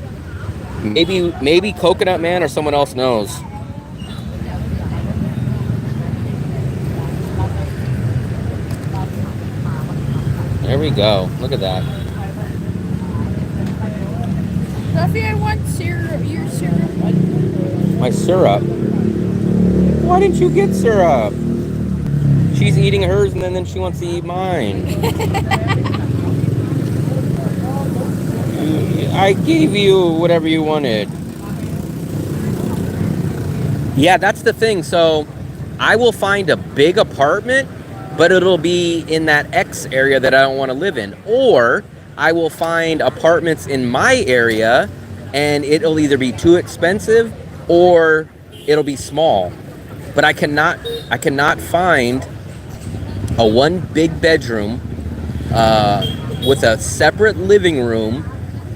Maybe Coconut Man or someone else knows. There we go. Look at that. Sophie, I want syrup. Your syrup. My syrup? Why didn't you get syrup? She's eating hers and then she wants to eat mine. I gave you whatever you wanted. Yeah, that's the thing. So I will find a big apartment, but it'll be in that X area that I don't want to live in. Or I will find apartments in my area and it'll either be too expensive or it'll be small. But I cannot find a 1 big bedroom with a separate living room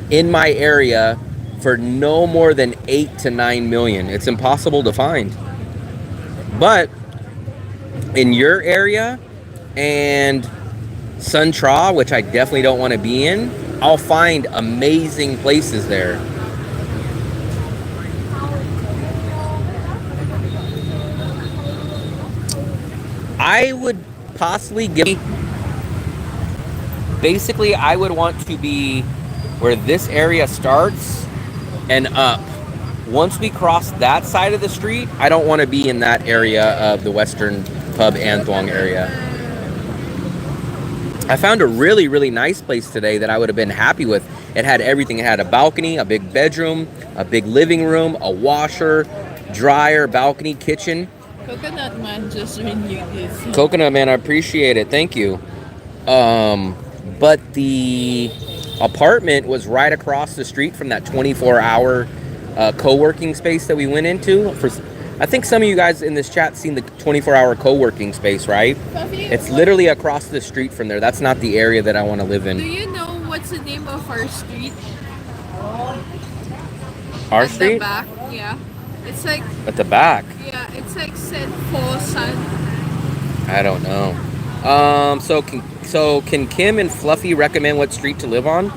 in my area for no more than 8 to 9 million. It's impossible to find. But in your area and Sun Tra, which I definitely don't want to be in, I'll find amazing places there. I would possibly give. Basically, I would want to be where this area starts and up. Once we cross that side of the street, I don't want to be in that area of the Western Pub An Thong area. I found a really, really nice place today that I would have been happy with. It had everything. It had a balcony, a big bedroom, a big living room, a washer, dryer, balcony, kitchen. Coconut Man just renewed his. Coconut Man, I appreciate it. Thank you. But the apartment was right across the street from that 24-hour co-working space that we went into. I think some of you guys in this chat seen the 24-hour co-working space, right? It's literally across the street from there. That's not the area that I want to live in. Do you know what's the name of our street? Our At street? the back, yeah. It's like, At the back? yeah, it's like Saint Paul San. I don't know. So can Kim and Fluffy recommend what street to live on?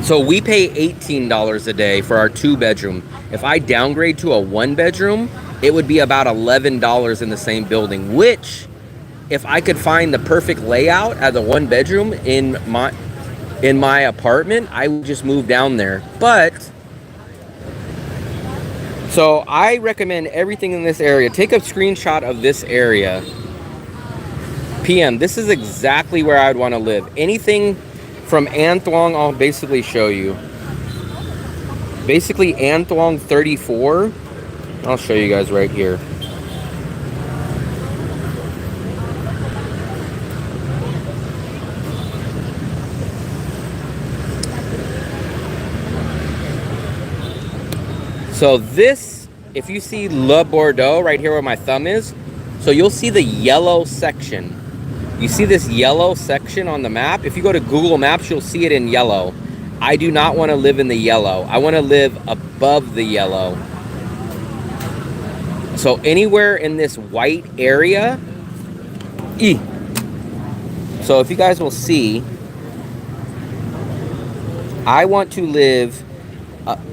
So we pay $18 a day for our 2-bedroom. If I downgrade to a 1-bedroom, it would be about $11 in the same building, which if I could find the perfect layout as a 1-bedroom in my apartment, I would just move down there. But so I recommend everything in this area. Take a screenshot of this area. PM, this is exactly where I'd want to live. Anything from An Thong, I'll basically show you. Basically, An Thong 34. I'll show you guys right here. So this, if you see Le Bordeaux right here where my thumb is, so you'll see the yellow section. You see this yellow section on the map? If you go to Google Maps, you'll see it in yellow. I do not want to live in the yellow. I want to live above the yellow. So anywhere in this white area. So if you guys will see, I want to live,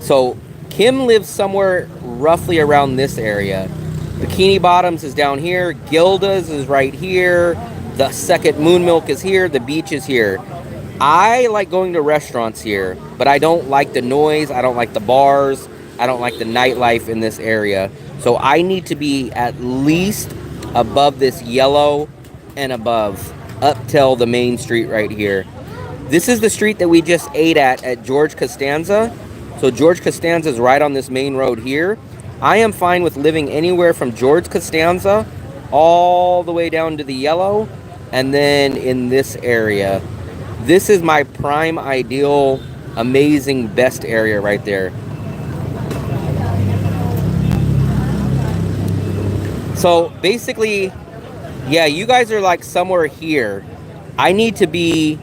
so Kim lives somewhere roughly around this area. Bikini Bottoms is down here. Gilda's is right here. The second Moon Milk is here. The beach is here. I like going to restaurants here, but I don't like the noise. I don't like the bars. I don't like the nightlife in this area. So I need to be at least above this yellow and above, up till the main street right here. This is the street that we just ate at George Costanza. So George Costanza is right on this main road here. I am fine with living anywhere from George Costanza all the way down to the yellow, and then in this area. This is my prime, ideal, amazing, best area right there. So basically, yeah, you guys are like somewhere here. I need to be,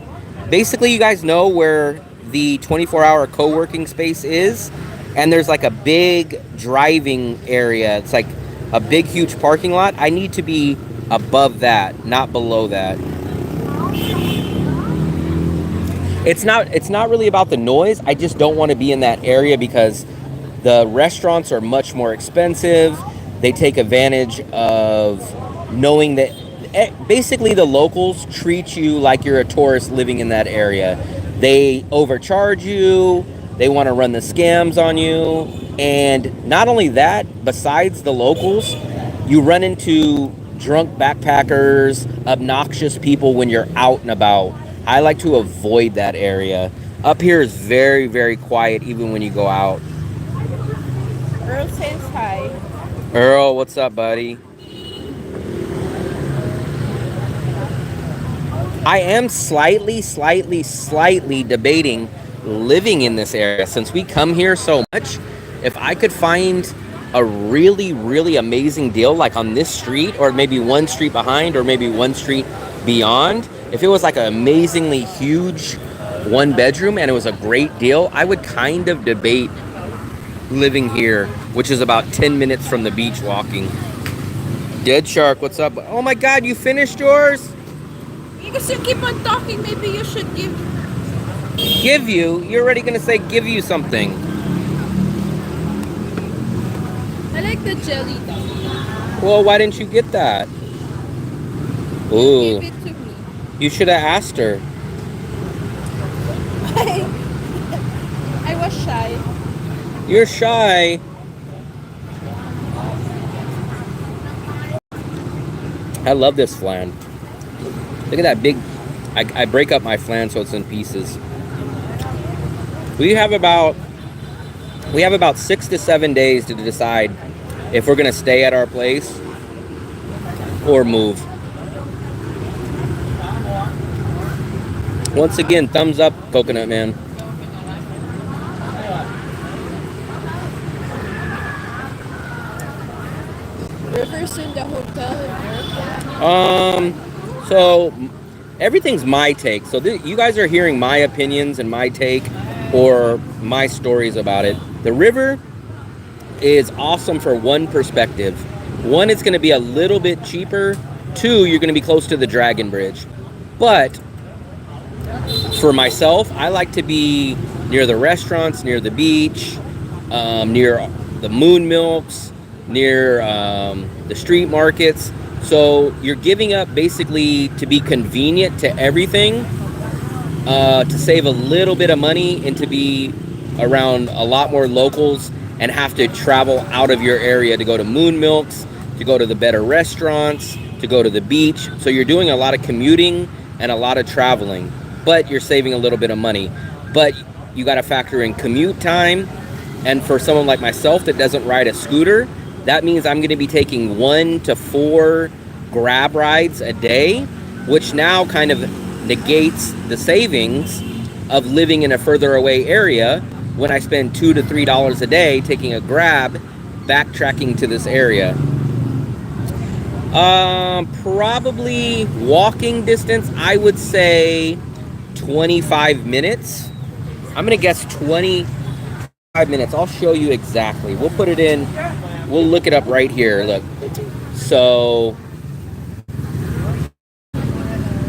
basically you guys know where the 24-hour co-working space is, and there's like a big driving area. It's like a big, huge parking lot. I need to be above that, not below that. It's not really about the noise. I just don't want to be in that area because the restaurants are much more expensive. They take advantage of knowing that basically the locals treat you like you're a tourist living in that area. They overcharge you. They want to run the scams on you. And not only that, besides the locals, you run into drunk backpackers, obnoxious people when you're out and about. I like to avoid that area. Up here is very, very quiet even when you go out. Earl says hi. Earl, what's up, buddy? I am slightly debating living in this area since we come here so much. If I could find a really, really amazing deal like on this street, or maybe one street behind, or maybe one street beyond, if it was like an amazingly huge 1-bedroom and it was a great deal, I would kind of debate living here, which is about 10 minutes from the beach walking. Dead Shark, what's up? Oh my God, you finished yours? Because you keep on talking, maybe you should give. Give you? You're already gonna say give you something. I like the jelly though. Well, why didn't you get that? Ooh, Give it to me. you should have asked her. I was shy. You're shy. I love this flan. Look at that big. I break up my flan so it's in pieces. We have about 6 to 7 days to decide if we're gonna stay at our place or move. Once again, thumbs up, Coconut Man. Rivers in the hotel and airport. So everything's my take. So you guys are hearing my opinions and my take or my stories about it. The river is awesome for one perspective. One, it's going to be a little bit cheaper. Two, you're going to be close to the Dragon Bridge. But for myself, I like to be near the restaurants, near the beach, near the moon milks, near the street markets. So you're giving up basically to be convenient to everything, to save a little bit of money and to be around a lot more locals and have to travel out of your area to go to moon milks, to go to the better restaurants, to go to the beach. So you're doing a lot of commuting and a lot of traveling, but you're saving a little bit of money. But you got to factor in commute time. And for someone like myself that doesn't ride a scooter, that means I'm going to be taking 1 to 4 Grab rides a day, which now kind of negates the savings of living in a further away area when I spend $2 to $3 a day taking a Grab backtracking to this area. Probably walking distance, I would say 25 minutes. I'm gonna guess 25 minutes. I'll show you exactly. We'll put it in, we'll look it up right here. Look, so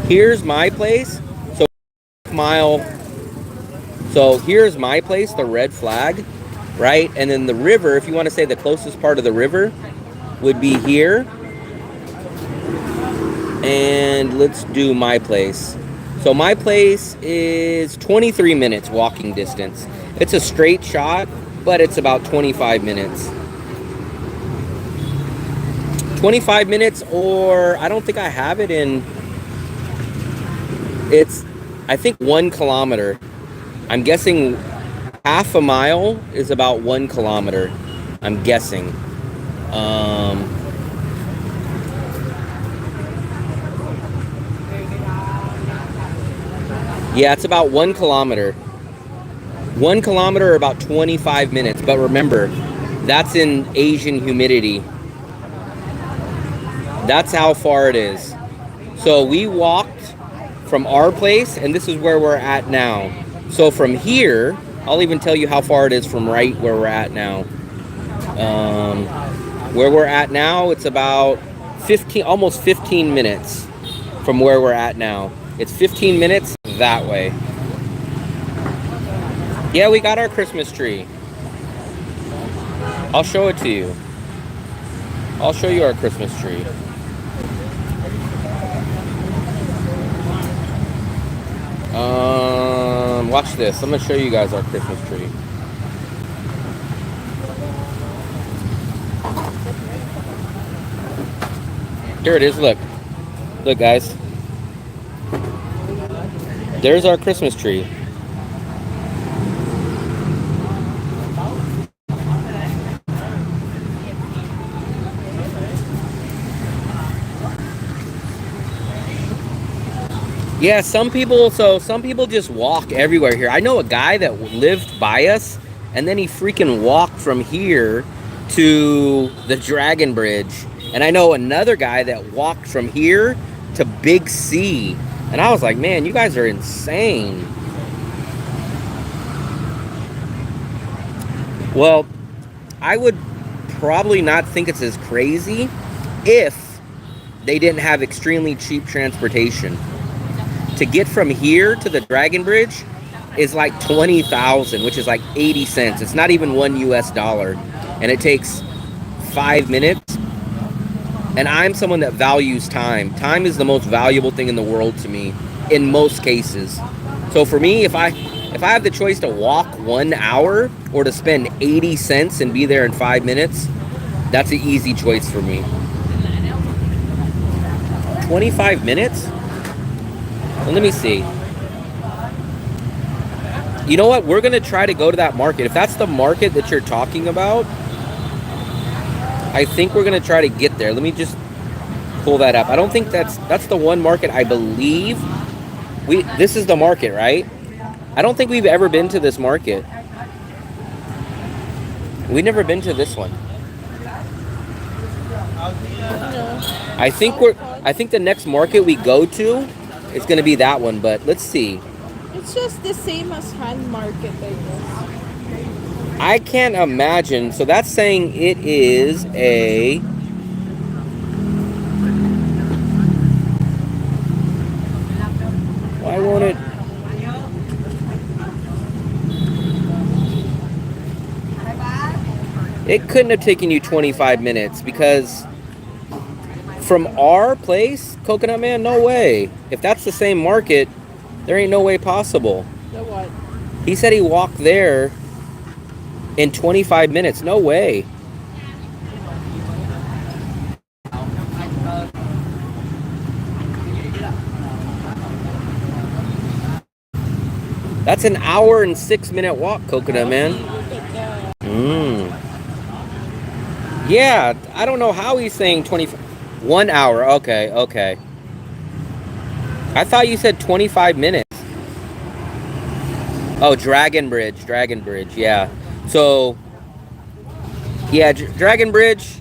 here's my place. So here's my place, the red flag, right? And then the river, if you want to say the closest part of the river, would be here. And let's do my place. So my place is 23 minutes walking distance. It's a straight shot, but it's about 25 minutes. 25 minutes, or I don't think I have it in, it's, I think 1 kilometer. I'm guessing half a mile is about 1 kilometer. I'm guessing. Yeah, it's about 1 kilometer. 1 kilometer, about 25 minutes. But remember, that's in Asian humidity. That's how far it is. So we walked from our place, and this is where we're at now. So from here, I'll even tell you how far it is from right where we're at now. Where we're at now, it's about 15, almost 15 minutes from where we're at now. It's 15 minutes that way. Yeah, we got our Christmas tree. I'll show it to you. I'll show you our Christmas tree. Watch this. I'm gonna show you guys our Christmas tree. Here it is. Look, look, guys. There's our Christmas tree. Yeah, some people just walk everywhere here. I know a guy that lived by us, and then he freaking walked from here to the Dragon Bridge. And I know another guy that walked from here to Big C. And I was like, man, you guys are insane. Well, I would probably not think it's as crazy if they didn't have extremely cheap transportation. To get from here to the Dragon Bridge is like $20,000, which is like 80 cents. It's not even $1 US. And it takes 5 minutes. And I'm someone that values time. Time is the most valuable thing in the world to me, in most cases. So for me, if I have the choice to walk 1 hour or to spend 80 cents and be there in 5 minutes, that's an easy choice for me. 25 minutes? Well, let me see. You know what? We're going to try to go to that market. If that's the market that you're talking about, I think we're going to try to get there. Let me just pull that up. I don't think that's the one market I believe. This is the market, right? I don't think we've ever been to this market. We've never been to this one. I think the next market we go to is going to be that one, but let's see. It's just the same as hand market, I guess. I can't imagine. So that's saying it is a... Why won't it... It couldn't have taken you 25 minutes because from our place, Coconut Man, no way. If that's the same market, there ain't no way possible. The what? He said he walked there in 25 minutes. No way. That's an hour and 6-minute walk, Coconut Man. Yeah, I don't know how he's saying 1 hour. Okay. I thought you said 25 minutes. Oh, Dragon Bridge, yeah. So, yeah, Dragon Bridge.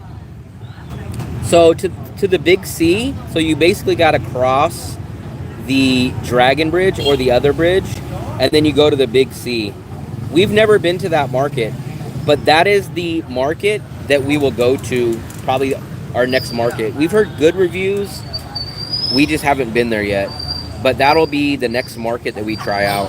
So, to the Big C, so you basically got to cross the Dragon Bridge or the other bridge, and then you go to the Big C. We've never been to that market, but that is the market that we will go to, probably our next market. We've heard good reviews. We just haven't been there yet. But that'll be the next market that we try out.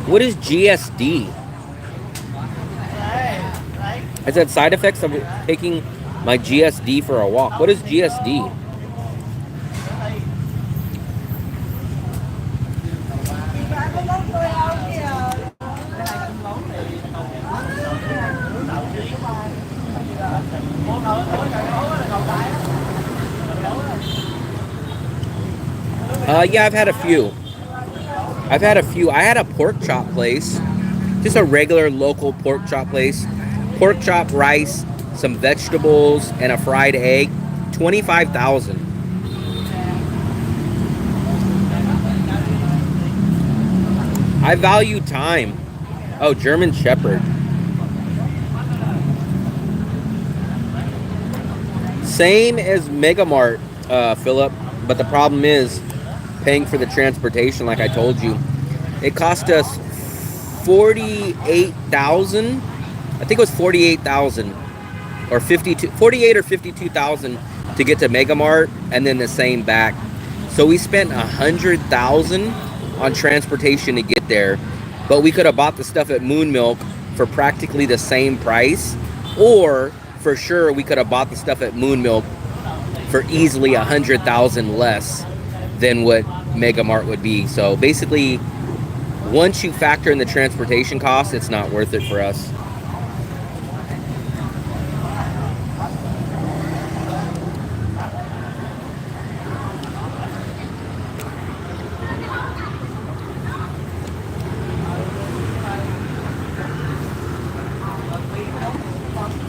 What is GSD? I said side effects of taking my GSD for a walk. What is GSD? Yeah, I've had a few. I had a pork chop place, just a regular local pork chop place. Pork chop, rice, some vegetables, and a fried egg. 25,000. I value time. Oh, German Shepherd. Same as Megamart, Philip, but the problem is paying for the transportation, like I told you. It cost us 48,000. I think it was 48,000 or 48 or 52,000 to get to Megamart and then the same back. So we spent 100,000 on transportation to get there, but we could have bought the stuff at Moon Milk for practically the same price, or for sure we could have bought the stuff at Moon Milk for easily 100,000 less than what Megamart would be. So basically, once you factor in the transportation costs, it's not worth it for us.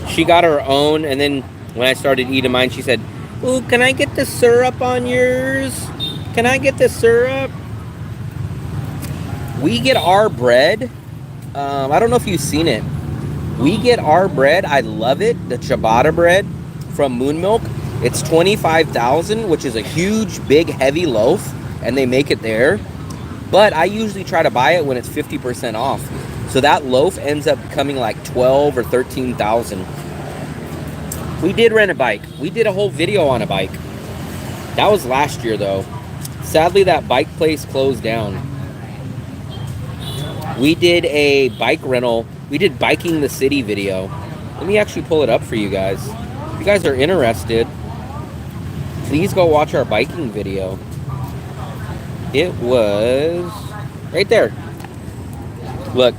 She got her own, and then when I started eating mine, she said, "Ooh, can I get the syrup on yours? Can I get the syrup?" We get our bread. I don't know if you've seen it. We get our bread. I love it. The ciabatta bread from Moon Milk. It's 25,000, which is a huge, big, heavy loaf, and they make it there. But I usually try to buy it when it's 50% off. So that loaf ends up coming like 12 or 13,000. We did rent a bike. We did a whole video on a bike. That was last year though. Sadly, that bike place closed down. We did a bike rental. We did biking the city video. Let me actually pull it up for you guys. If you guys are interested, please go watch our biking video. It was right there. Look,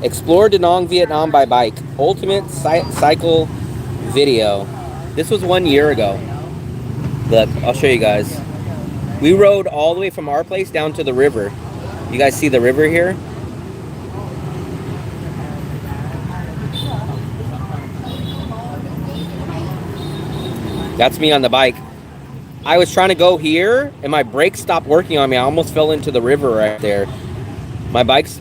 explore Da Nang, Vietnam by bike. Ultimate cycle video. This was 1 year ago. Look, I'll show you guys. We rode all the way from our place down to the river. You guys see the river here? That's me on the bike. I was trying to go here and my brakes stopped working on me. I almost fell into the river right there. My brakes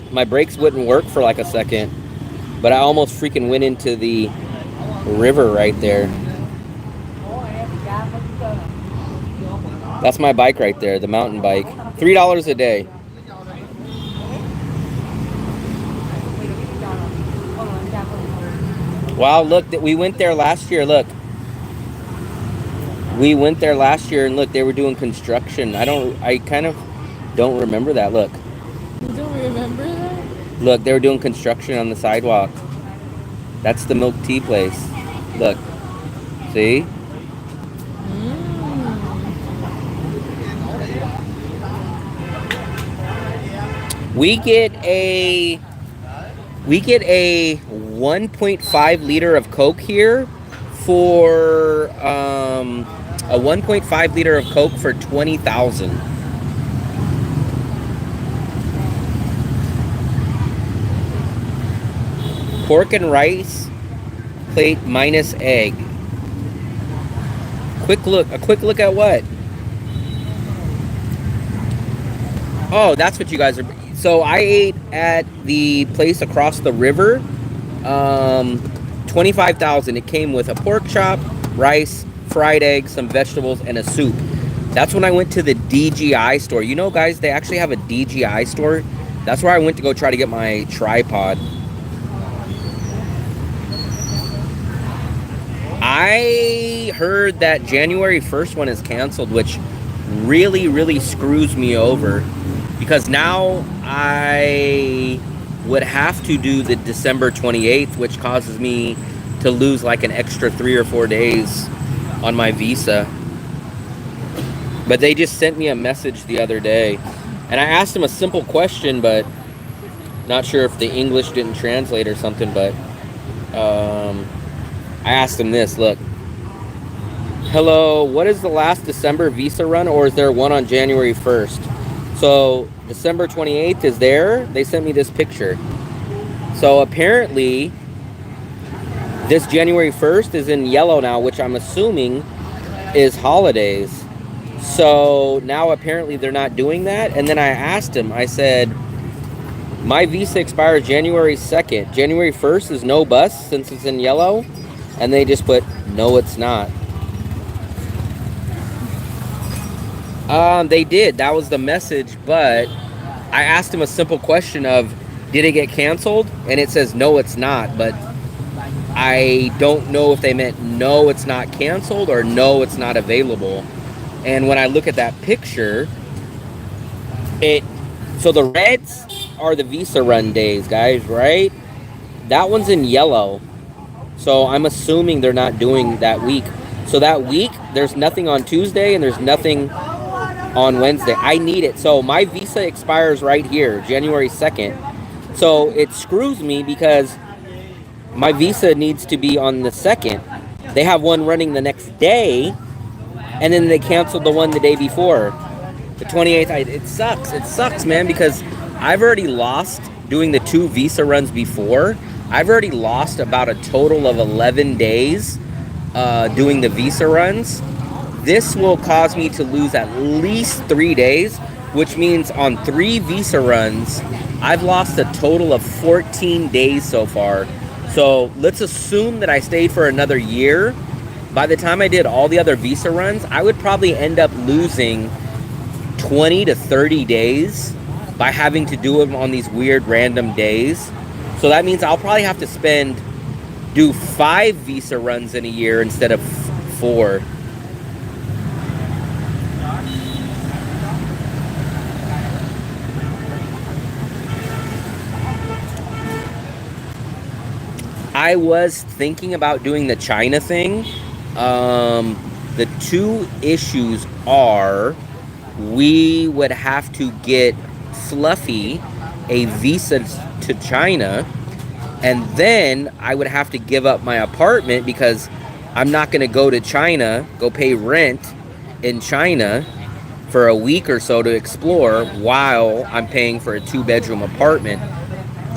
wouldn't work for like a second, but I almost freaking went into the river right there. That's my bike right there, the mountain bike. $3 a day. Wow, look, that we went there last year, look. We went there last year and look, they were doing construction. I kind of don't remember that, look. You don't remember that? Look, they were doing construction on the sidewalk. That's the milk tea place. Look. See? We get a 1.5 liter of Coke here for a 1.5 liter of Coke for 20,000. Pork and rice plate minus egg. A quick look at what? Oh, that's what you guys are. So I ate at the place across the river. 25,000. It came with a pork chop, rice, fried eggs, some vegetables, and a soup. That's when I went to the DGI store. You know, guys, they actually have a DGI store. That's where I went to go try to get my tripod. I heard that January 1st one is canceled, which really, really screws me over. Because now I would have to do the December 28th, which causes me to lose like an extra 3 or 4 days on my visa. But they just sent me a message the other day. And I asked them a simple question, but not sure if the English didn't translate or something, but I asked them this, look. Hello, what is the last December visa run, or is there one on January 1st? So December 28th is there. They sent me this picture. So apparently this January 1st is in yellow now, which I'm assuming is holidays. So now apparently they're not doing that. And then I asked him, I said, my visa expires January 2nd. January 1st is no bus since it's in yellow. And they just put, no, it's not. They did. That was the message. But I asked him a simple question of, did it get canceled? And it says, no, it's not. But I don't know if they meant, no, it's not canceled, or no, it's not available. And when I look at that picture, so the reds are the visa run days, guys, right? That one's in yellow. So I'm assuming they're not doing that week. So that week, there's nothing on Tuesday and there's nothing on Wednesday. I need it. So my visa expires right here, January 2nd. So it screws me because my visa needs to be on the 2nd. They have one running the next day, and then they canceled the one the day before. The 28th, it sucks. It sucks, man, because I've already lost doing the 2 visa runs before. I've already lost about a total of 11 days doing the visa runs. This will cause me to lose at least 3 days, which means on 3 visa runs, I've lost a total of 14 days so far. So let's assume that I stayed for another year. By the time I did all the other visa runs, I would probably end up losing 20 to 30 days by having to do them on these weird random days. So that means I'll probably have to do 5 visa runs in a year instead of 4. I was thinking about doing the China thing. The two issues are we would have to get Fluffy a visa to China, and then I would have to give up my apartment because I'm not going to go to China, go pay rent in China for a week or so to explore while I'm paying for a 2-bedroom apartment.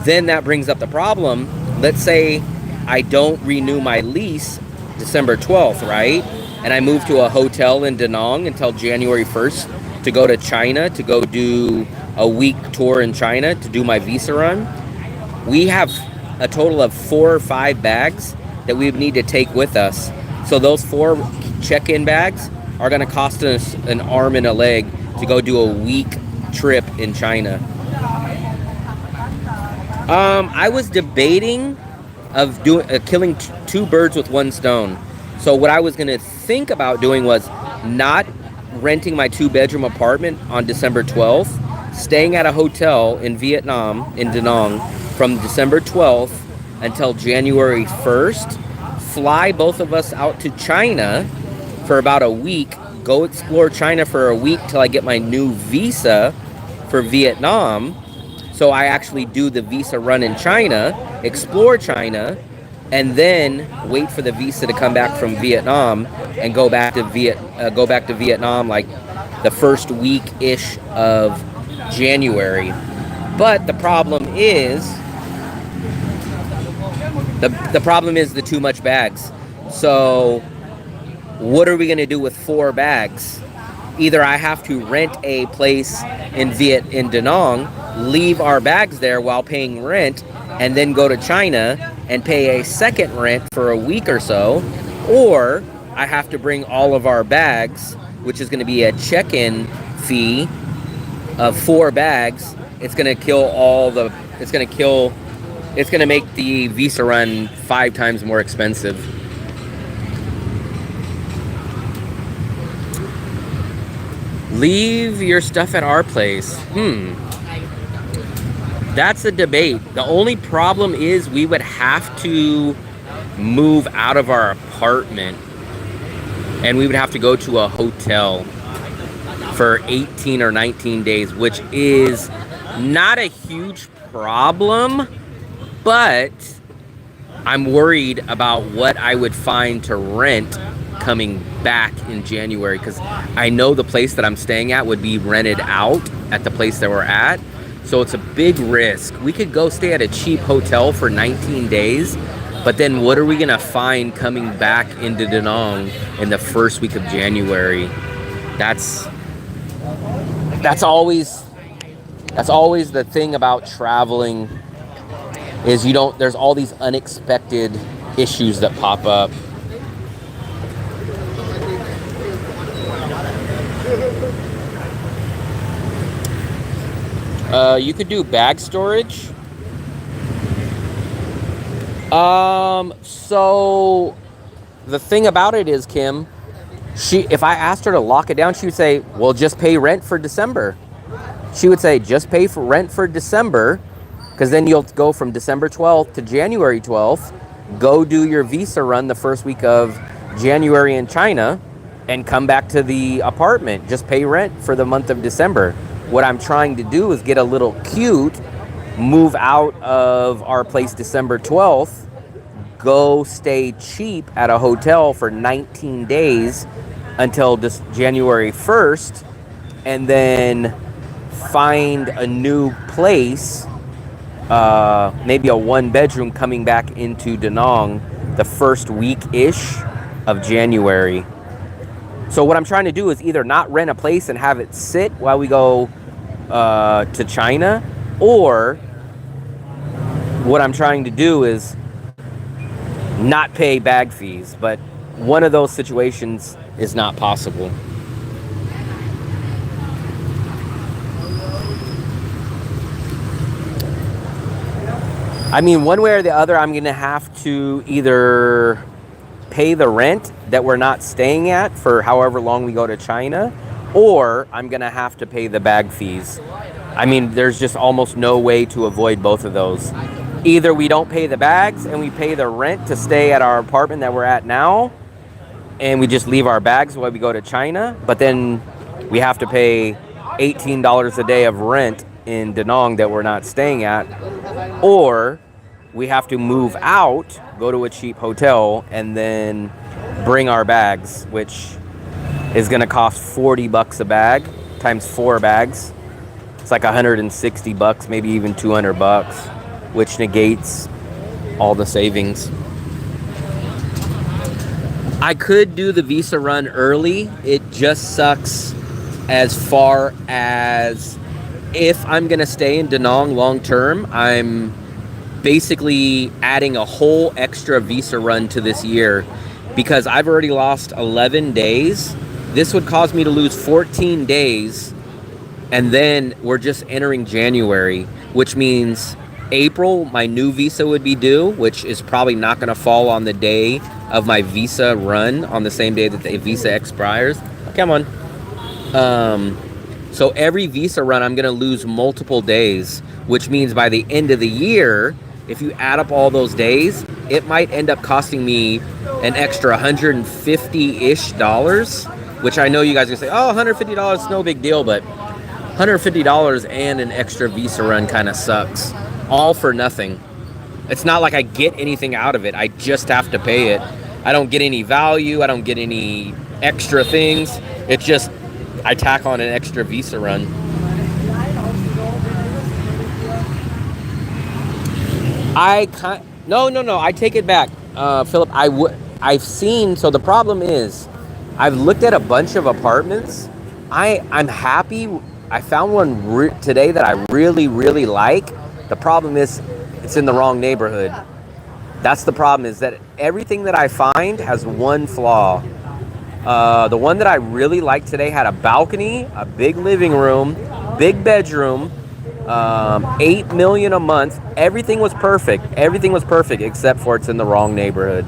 Then that brings up the problem. Let's say I don't renew my lease December 12th, right? And I move to a hotel in Da Nang until January 1st to go to China, to go do a week tour in China to do my visa run. We have a total of 4 or 5 bags that we would need to take with us. So those 4 check-in bags are going to cost us an arm and a leg to go do a week trip in China. I was debating of killing 2 birds with 1 stone. So what I was going to think about doing was not renting my 2-bedroom apartment on December 12th, staying at a hotel in Vietnam, in Da Nang, from December 12th until January 1st, fly both of us out to China for about a week, go explore China for a week till I get my new visa for Vietnam. So I actually do the visa run in China, explore China, and then wait for the visa to come back from Vietnam and go back to Vietnam like the first week-ish of January. But the problem is the too much bags. So what are we going to do with 4 bags? Either I have to rent a place in Da Nang, leave our bags there while paying rent, and then go to China and pay a second rent for a week or so, or I have to bring all of our bags, which is going to be a check-in fee of 4 bags. It's going to it's going to make the visa run 5 times more expensive. Leave your stuff at our place. That's a debate. The only problem is we would have to move out of our apartment and we would have to go to a hotel for 18 or 19 days, which is not a huge problem, but I'm worried about what I would find to rent coming back in January, because I know the place that I'm staying at would be rented out at the place that we're at. So it's a big risk. We could go stay at a cheap hotel for 19 days, but then what are we gonna find coming back into Da Nang in the first week of January? That's always the thing about traveling, is there's all these unexpected issues that pop up. You could do bag storage. So the thing about it is, Kim, if I asked her to lock it down, she would say, well, just pay rent for December. She would say, just pay for rent for December, because then you'll go from December 12th to January 12th, go do your visa run the first week of January in China, and come back to the apartment. Just pay rent for the month of December. What I'm trying to do is get a little cute, move out of our place December 12th, go stay cheap at a hotel for 19 days until January 1st, and then find a new place, maybe a 1-bedroom coming back into Da Nang the first week-ish of January. So what I'm trying to do is either not rent a place and have it sit while we go to China, or what I'm trying to do is not pay bag fees. But one of those situations is not possible. I mean, one way or the other, I'm going to have to either pay the rent that we're not staying at for however long we go to China, or I'm going to have to pay the bag fees. I mean, there's just almost no way to avoid both of those. either we don't pay the bags and we pay the rent to stay at our apartment that we're at now, and we just leave our bags while we go to China, but then we have to pay $18 a day of rent in Da Nang that we're not staying at, or we have to move out, go to a cheap hotel, and then bring our bags, which is going to cost $40 a bag times 4 bags. It's like $160, maybe even $200, which negates all the savings. I could do the visa run early. It just sucks as far as if I'm going to stay in Da Nang long term, I'm basically adding a whole extra visa run to this year because I've already lost 11 days. This would cause me to lose 14 days, and then we're just entering January, which means April, my new visa would be due, which is probably not going to fall on the day of my visa run, on the same day that the visa expires. Come on. So every visa run, I'm going to lose multiple days, which means by the end of the year, if you add up all those days, it might end up costing me an extra $150-ish, which I know you guys are going to say, oh, $150 is no big deal, but $150 and an extra visa run kind of sucks. All for nothing. It's not like I get anything out of it. I just have to pay it. I don't get any value. I don't get any extra things. It's just I tack on an extra visa run. No. I take it back, Philip. I've seen. So the problem is, I've looked at a bunch of apartments. I'm happy. I found one today that I really, really like. The problem is, it's in the wrong neighborhood. That's the problem, is that everything that I find has one flaw. The one that I really liked today had a balcony, a big living room, big bedroom, $8 million a month. Everything was perfect. Everything was perfect except for it's in the wrong neighborhood.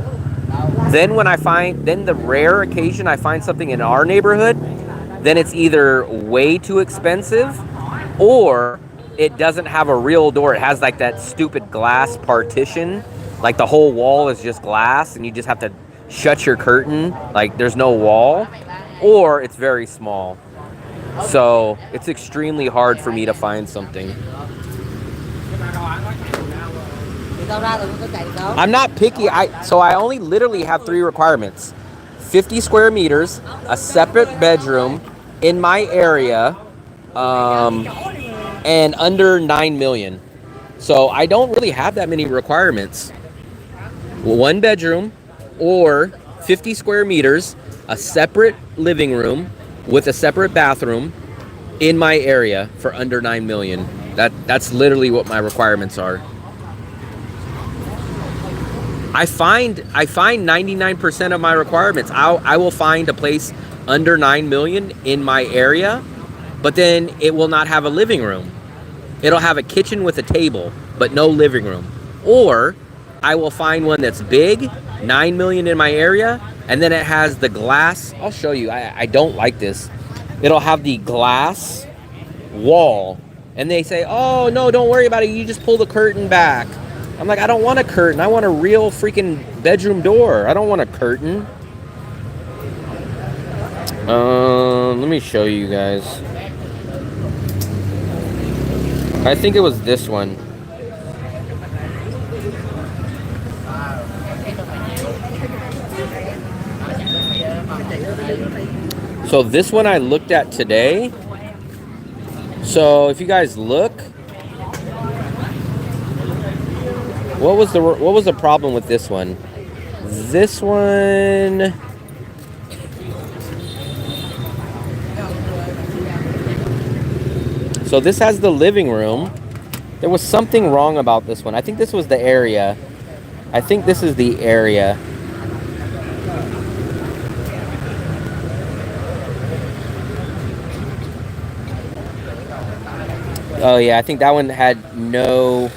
Then the rare occasion I find something in our neighborhood, then it's either way too expensive or it doesn't have a real door. It has like that stupid glass partition. Like the whole wall is just glass and you just have to shut your curtain. Like there's no wall. Or it's very small. So it's extremely hard for me to find something. I'm not picky. So I only literally have 3 requirements. 50 square meters, a separate bedroom in my area, and under 9 million. So I don't really have that many requirements. 1 bedroom or 50 square meters, a separate living room with a separate bathroom in my area for under 9 million. That's literally what my requirements are. I find 99% of my requirements. I will find a place under 9 million in my area, but then it will not have a living room. It'll have a kitchen with a table, but no living room. Or I will find one that's big, 9 million in my area, and then it has the glass. I'll show you. I don't like this. It'll have the glass wall, and they say, oh, no, don't worry about it. You just pull the curtain back. I'm like, I don't want a curtain. I want a real freaking bedroom door. I don't want a curtain. Let me show you guys. I think it was this one. So this one I looked at today. So if you guys look, what was the problem with this one? This one, so this has the living room. There was something wrong about this one. I think this was the area. I think this is the area. Oh yeah, I think that one had no.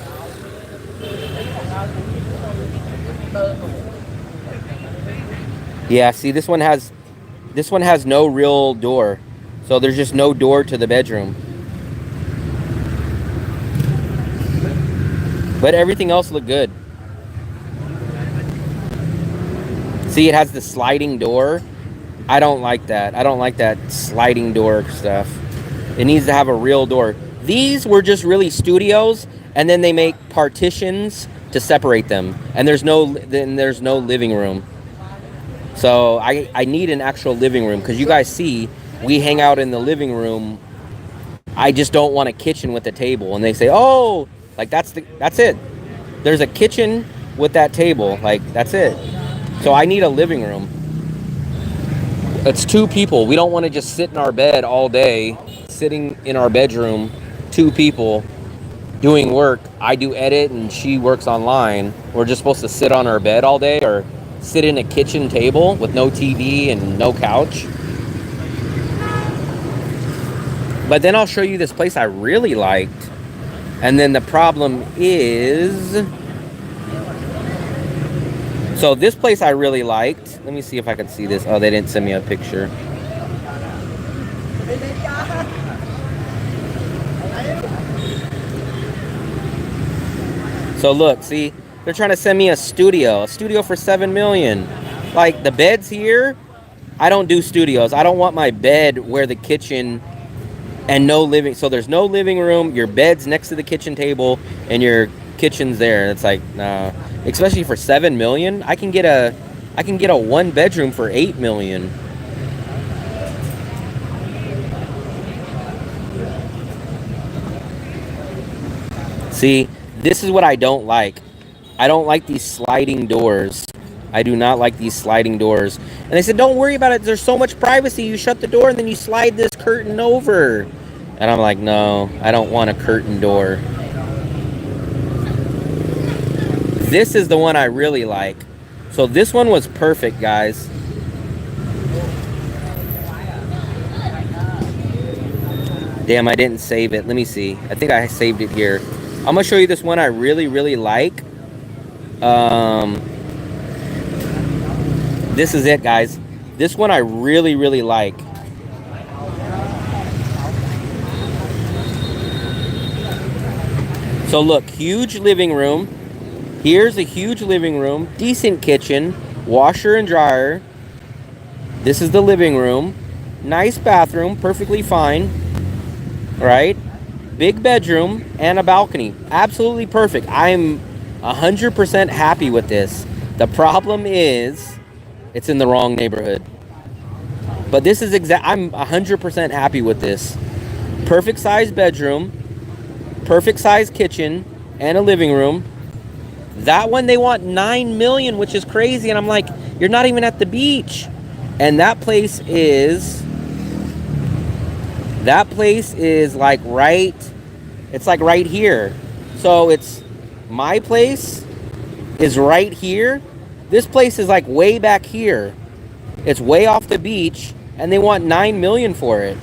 Yeah, see, this one has no real door. So there's just no door to the bedroom. But everything else looked good. See, it has the sliding door. I don't like that. I don't like that sliding door stuff. It needs to have a real door. These were just really studios, and then they make partitions to separate them. And there's no living room. So I need an actual living room, because you guys see, we hang out in the living room. I just don't want a kitchen with a table. And they say, oh, like that's it. There's a kitchen with that table. Like, that's it. So I need a living room. It's 2 people. We don't want to just sit in our bed all day, sitting in our bedroom, 2 people doing work. I do edit and she works online. We're just supposed to sit on our bed all day, or sit in a kitchen table with no TV and no couch. But then I'll show you this place I really liked. And then the problem is... So this place I really liked. Let me see if I can see this. Oh, they didn't send me a picture. So look, see, they're trying to send me a studio for $7 million. Like, the beds here, I don't do studios. I don't want my bed where the kitchen and no living. So there's no living room. Your bed's next to the kitchen table, and your kitchen's there. It's like, nah. Especially for $7 million, I can get a 1 bedroom for $8 million. See, this is what I don't like. I don't like these sliding doors. I do not like these sliding doors. And they said, don't worry about it. There's so much privacy. You shut the door and then you slide this curtain over. And I'm like, no, I don't want a curtain door. This is the one I really like. So this one was perfect, guys. Damn, I didn't save it. Let me see. I think I saved it here. I'm going to show you this one I really, really like. This is it, guys. This one I really, really like. So look, huge living room. Here's a huge living room, decent kitchen, washer and dryer. This is the living room. Nice bathroom, perfectly fine. Right? Big bedroom and a balcony. Absolutely perfect. I'm 100% happy with this. The problem is, it's in the wrong neighborhood. But this is I'm 100% happy with this. Perfect size bedroom, perfect size kitchen, and a living room. That one, they want $9 million, which is crazy. And I'm like, you're not even at the beach. And that place is like it's like right here. So it's, my place is right here. This place is like way back here. It's way off the beach, and they want $9 million for it.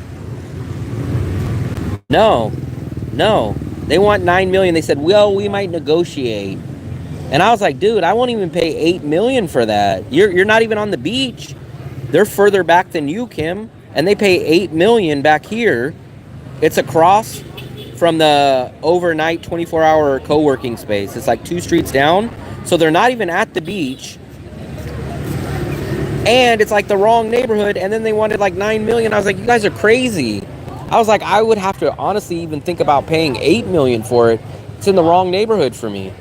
No, they want $9 million. They said, well, we might negotiate. And I was like, dude, I won't even pay $8 million for that. You're not even on the beach. They're further back than you, Kim. And they pay $8 million back here. It's across from the overnight 24-hour co-working space. It's like 2 streets down. So they're not even at the beach. And it's like the wrong neighborhood. And then they wanted like $9 million. I was like, you guys are crazy. I was like, I would have to honestly even think about paying $8 million for it. It's in the wrong neighborhood for me.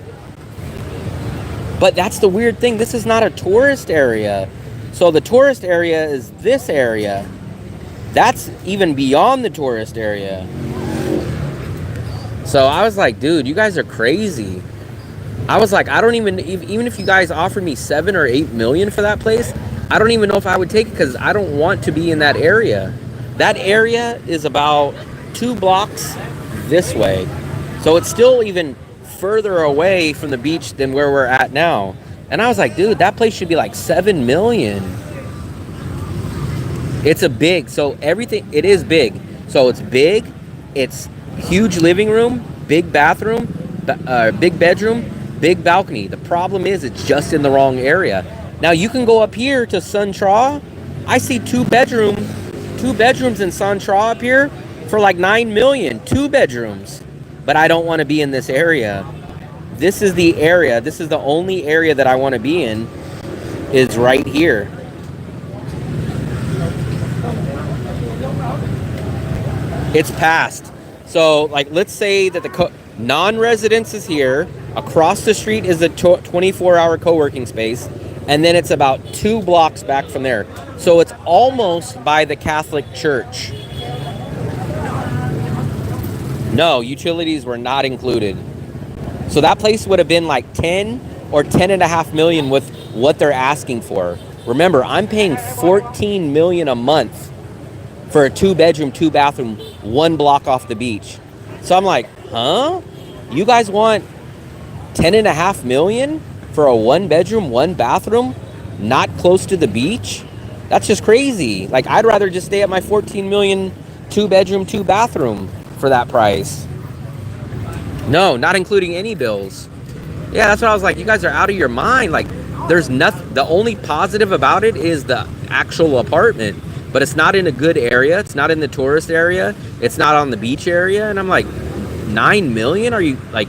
But that's the weird thing. This is not a tourist area. So the tourist area is this area. That's even beyond the tourist area. So I was like, dude, you guys are crazy. I was like, I don't even if you guys offered me 7 or 8 million for that place, I don't even know if I would take it, because I don't want to be in that area. That area is about 2 blocks this way. So it's still even further away from the beach than where we're at now. And I was like, dude, that place should be like 7 million. It's a big, so everything, it is big. So it's big, it's huge living room, big bathroom, big bedroom, big balcony. The problem is, it's just in the wrong area. Now you can go up here to Sun Tra. I see 2 bedrooms in Sun Tra up here for like 9 million, 2 bedrooms. But I don't want to be in this area. this is the area. This is the only area that I want to be in, is right here. It's past. So, like, let's say that the non-residence is here. Across the street is a 24-hour co-working space. And then it's about 2 blocks back from there. So it's almost by the Catholic Church. No, utilities were not included. So that place would have been like 10 or 10.5 million with what they're asking for. Remember, I'm paying 14 million a month for a 2-bedroom, 2-bathroom, 1 block off the beach. So I'm like, huh? You guys want 10.5 million for a 1-bedroom, 1-bathroom, not close to the beach? That's just crazy. Like, I'd rather just stay at my 14 million 2-bedroom, 2-bathroom for that price. No, not including any bills. Yeah, that's what I was like. You guys are out of your mind. Like, there's nothing. The only positive about it is the actual apartment, but it's not in a good area. It's not in the tourist area. It's not on the beach area. And I'm like, 9 million? Are you like,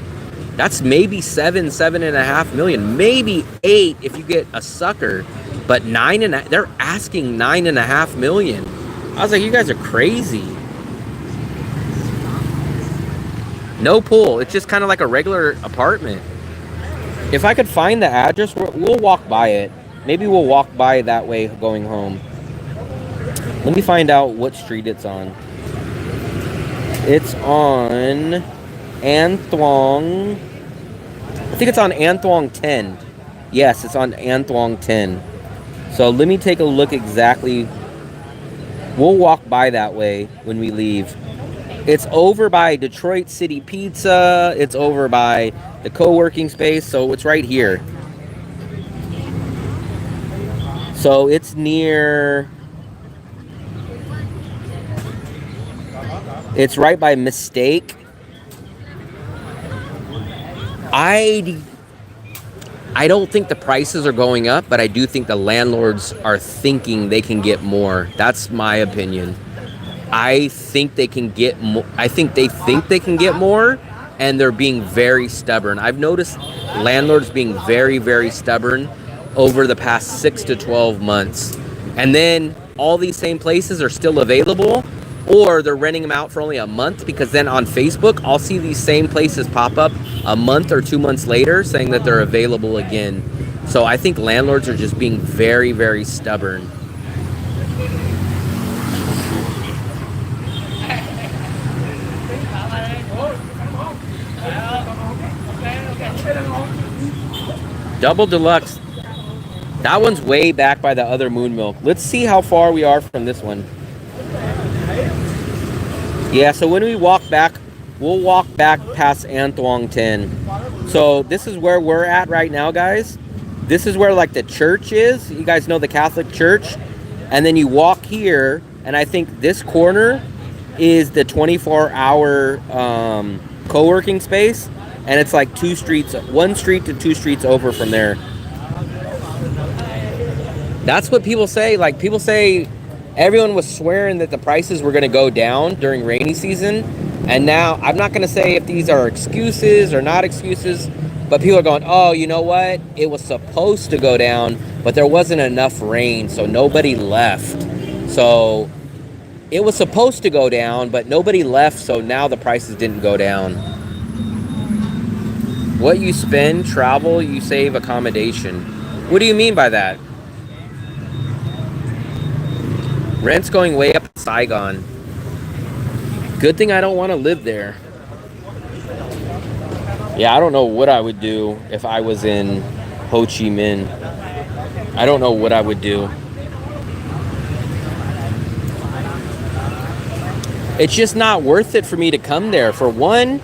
that's maybe 7.5 million, maybe 8 if you get a sucker, but they're asking 9.5 million. I was like, you guys are crazy. No pool. It's just kind of like a regular apartment. If I could find the address, we'll walk by it. Maybe we'll walk by that way going home. Let me find out what street it's on. It's on Anthuong. I think it's on Anthuong 10. Yes, it's on Anthuong 10. So let me take a look exactly. We'll walk by that way when we leave. It's over by Detroit City Pizza. It's over by the co-working space. So it's right here. So it's near... It's right by Mistake. I don't think the prices are going up, but I do think the landlords are thinking they can get more. That's my opinion. I think they can get more. I think they can get more, and they're being very stubborn. I've noticed landlords being very, very stubborn over the past 6 to 12 months. And then all these same places are still available, or they're renting them out for only a month, because then on Facebook, I'll see these same places pop up a month or 2 months later saying that they're available again. So I think landlords are just being very, very stubborn. Double deluxe. That one's way back by the other moon milk. Let's see how far we are from this one. Yeah, so when we walk back, we'll walk back past Anthuong 10. So this is where we're at right now, guys. This is where like the church is. You guys know the Catholic Church. And then you walk here, and I think this corner is the 24-hour co-working space. And it's like 2 streets, 1 street to 2 streets over from there. That's what people say. Like, people say everyone was swearing that the prices were going to go down during rainy season. And now, I'm not going to say if these are excuses or not excuses, but people are going, oh, you know what? It was supposed to go down, but there wasn't enough rain, so nobody left. So it was supposed to go down, but nobody left, so now the prices didn't go down. What you spend, travel, you save accommodation. What do you mean by that? Rent's going way up in Saigon. Good thing I don't want to live there. Yeah, I don't know what I would do if I was in Ho Chi Minh. I don't know what I would do. It's just not worth it for me to come there. For one,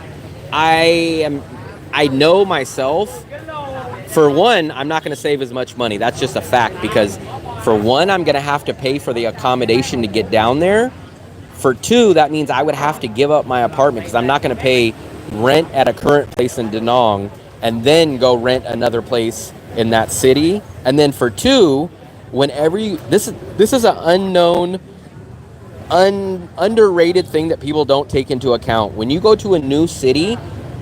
I know myself. For one, I'm not going to save as much money. That's just a fact, because for one, I'm going to have to pay for the accommodation to get down there. For two, that means I would have to give up my apartment, because I'm not going to pay rent at a current place in Da Nang and then go rent another place in that city. And then for two, whenever you, this is an unknown, underrated thing that people don't take into account. When you go to a new city,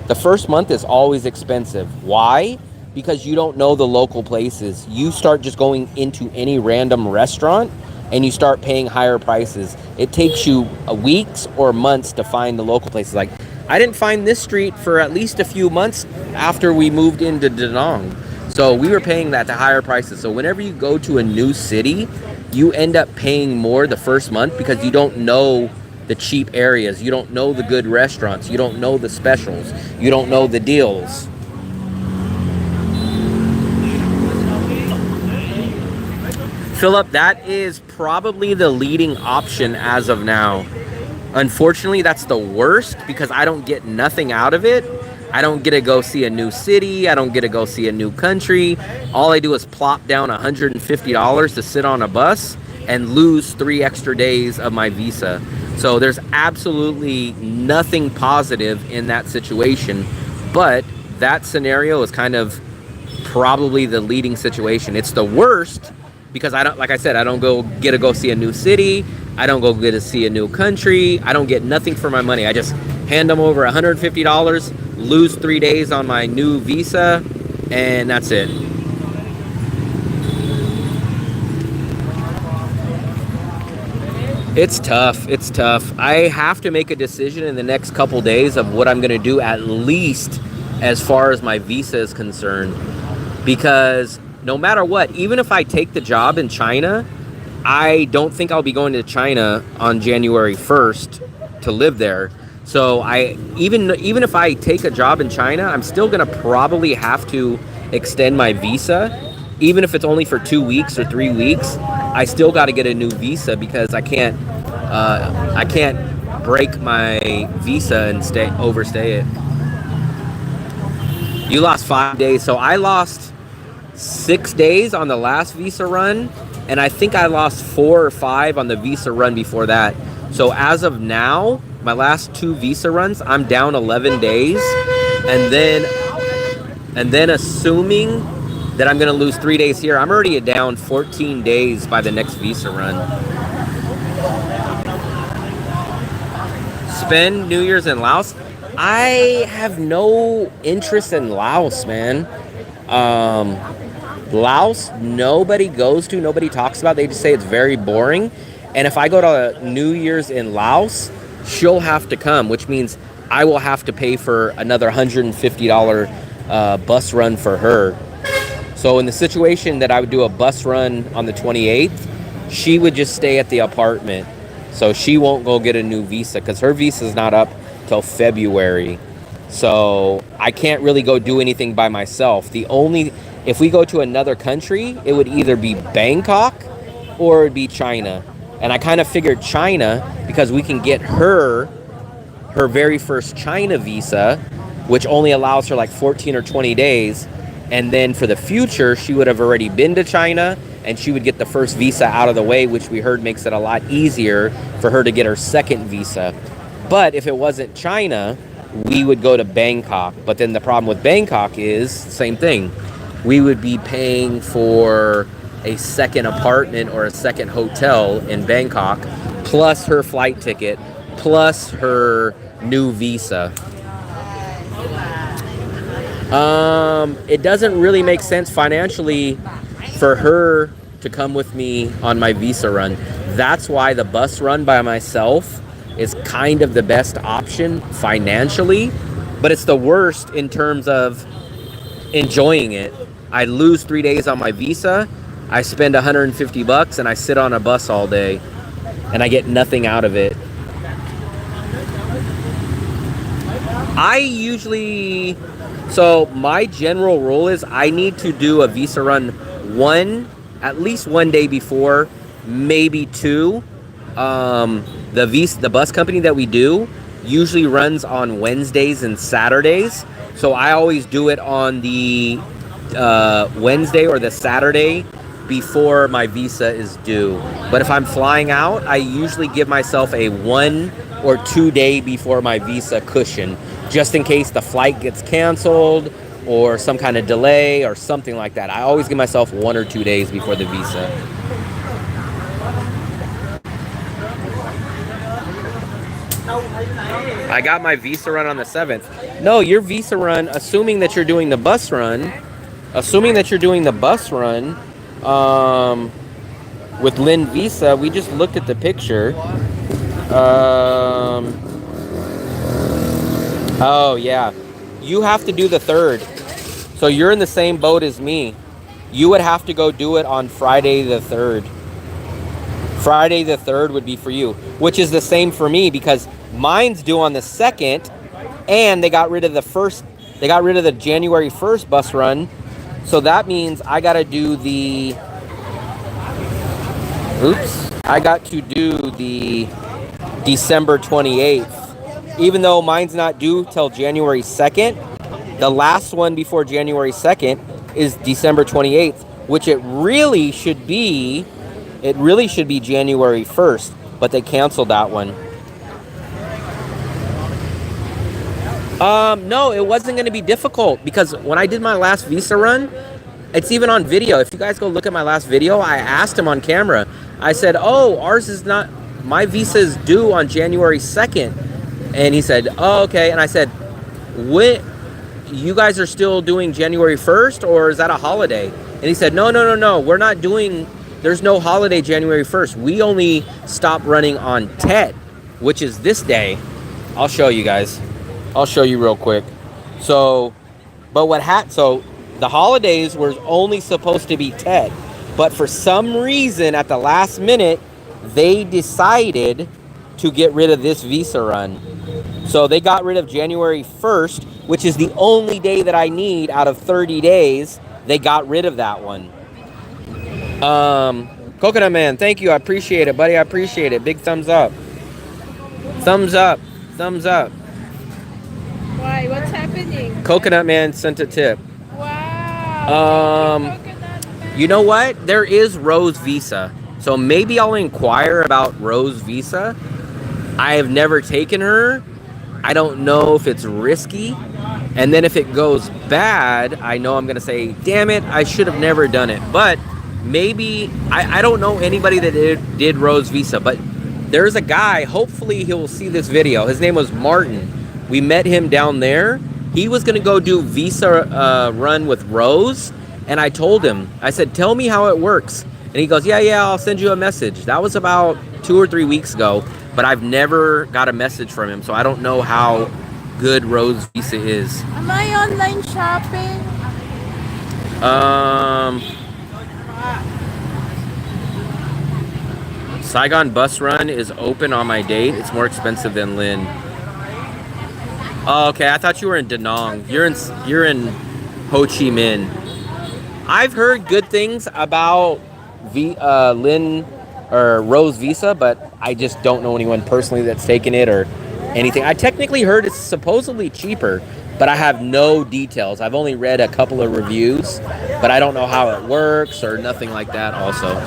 The first month is always expensive. Why? Because you don't know the local places. You start just going into any random restaurant and you start paying higher prices. It takes you weeks or months to find the local places. Like, I didn't find this street for at least a few months after we moved into Da Nang. So we were paying that to higher prices. So whenever you go to a new city, you end up paying more the first month because you don't know the cheap areas. You don't know the good restaurants. You don't know the specials. You don't know the deals. Philip, that is probably the leading option as of now. Unfortunately, that's the worst because I don't get nothing out of it. I don't get to go see a new city. I don't get to go see a new country. All I do is plop down $150 to sit on a bus and lose 3 extra days of my visa. So there's absolutely nothing positive in that situation. But that scenario is kind of probably the leading situation. It's the worst because I don't, like I said, I don't get to go see a new city. I don't get to see a new country. I don't get nothing for my money. I just hand them over $150, lose 3 days on my new visa, and that's it. It's tough. It's tough. I have to make a decision in the next couple days of what I'm going to do, at least as far as my visa is concerned. Because no matter what, even if I take the job in China, I don't think I'll be going to China on January 1st to live there. So even if I take a job in China, I'm still going to probably have to extend my visa. Even if it's only for 2 weeks or 3 weeks, I still got to get a new visa because I can't break my visa and overstay it. You lost 5 days, so I lost 6 days on the last visa run, and I think I lost 4 or 5 on the visa run before that. So as of now, my last 2 visa runs, I'm down 11 days, and then assuming that I'm going to lose 3 days here, I'm already down 14 days by the next visa run. Spend New Year's in Laos? I have no interest in Laos, man. Laos, nobody goes to, nobody talks about. They just say it's very boring. And if I go to New Year's in Laos, she'll have to come, which means I will have to pay for another $150 bus run for her. So in the situation that I would do a bus run on the 28th, she would just stay at the apartment. So she won't go get a new visa because her visa is not up till February. So I can't really go do anything by myself. If we go to another country, it would either be Bangkok or it would be China. And I kind of figured China because we can get her very first China visa, which only allows her like 14 or 20 days. And then for the future, she would have already been to China and she would get the first visa out of the way, which we heard makes it a lot easier for her to get her second visa. But if it wasn't China, we would go to Bangkok. But then the problem with Bangkok is same thing. We would be paying for a second apartment or a second hotel in Bangkok, plus her flight ticket, plus her new visa. It doesn't really make sense financially for her to come with me on my visa run. That's why the bus run by myself is kind of the best option financially, but it's the worst in terms of enjoying it. I lose 3 days on my visa, I spend $150 and I sit on a bus all day and I get nothing out of it. So my general rule is I need to do a visa run at least one day before, maybe 2. The bus company that we do usually runs on Wednesdays and Saturdays. So I always do it on the Wednesday or the Saturday before my visa is due. But if I'm flying out, I usually give myself a 1 or 2 day before my visa cushion, just in case the flight gets canceled or some kind of delay or something like that. I always give myself 1 or 2 days before the visa. I got my visa run on the 7th. No, your visa run, assuming that you're doing the bus run, with Lynn Visa, we just looked at the picture. Oh, yeah. You have to do the 3rd. So you're in the same boat as me. You would have to go do it on Friday the 3rd. Friday the 3rd would be for you, which is the same for me because mine's due on the 2nd and they got rid of the January 1st bus run. So that means I got to do the December 28th. Even though mine's not due till January 2nd, the last one before January 2nd is December 28th, which it really should be January 1st, but they canceled that one. No, it wasn't going to be difficult because when I did my last visa run, it's even on video. If you guys go look at my last video, I asked him on camera. I said, "Oh, my visa is due on January 2nd." And he said, "Oh, okay." And I said, "What? You guys are still doing January 1st or is that a holiday?" And he said, No, we're not doing, there's no holiday January 1st. We only stop running on Tet, which is this day. I'll show you guys. I'll show you real quick. So the holidays were only supposed to be Tet, but for some reason at the last minute, they decided to get rid of this visa run. So they got rid of January 1st, which is the only day that I need out of 30 days. They got rid of that one. Coconut Man, thank you. I appreciate it, buddy. I appreciate it. Big thumbs up. Thumbs up. Thumbs up. Why? What's happening? Coconut Man sent a tip. Wow. You know what? There is Rose Visa. So maybe I'll inquire about Rose Visa. I have never taken her. I don't know if it's risky. And then if it goes bad, I know I'm going to say, damn it, I should have never done it. But maybe, I don't know anybody that did Rose Visa. But there's a guy, hopefully he'll see this video. His name was Martin. We met him down there. He was going to go do Visa run with Rose. And I told him, I said, tell me how it works. And he goes, yeah, I'll send you a message. That was about 2 or 3 weeks ago. But I've never got a message from him. So I don't know how good Rose Visa is. Am I online shopping? Saigon bus run is open on my date. It's more expensive than Lynn. Oh, okay. I thought you were in Da Nang. You're in Ho Chi Minh. I've heard good things about Lynn or Rose Visa, but I just don't know anyone personally that's taken it or anything. I technically heard it's supposedly cheaper, but I have no details. I've only read a couple of reviews, but I don't know how it works or nothing like that also.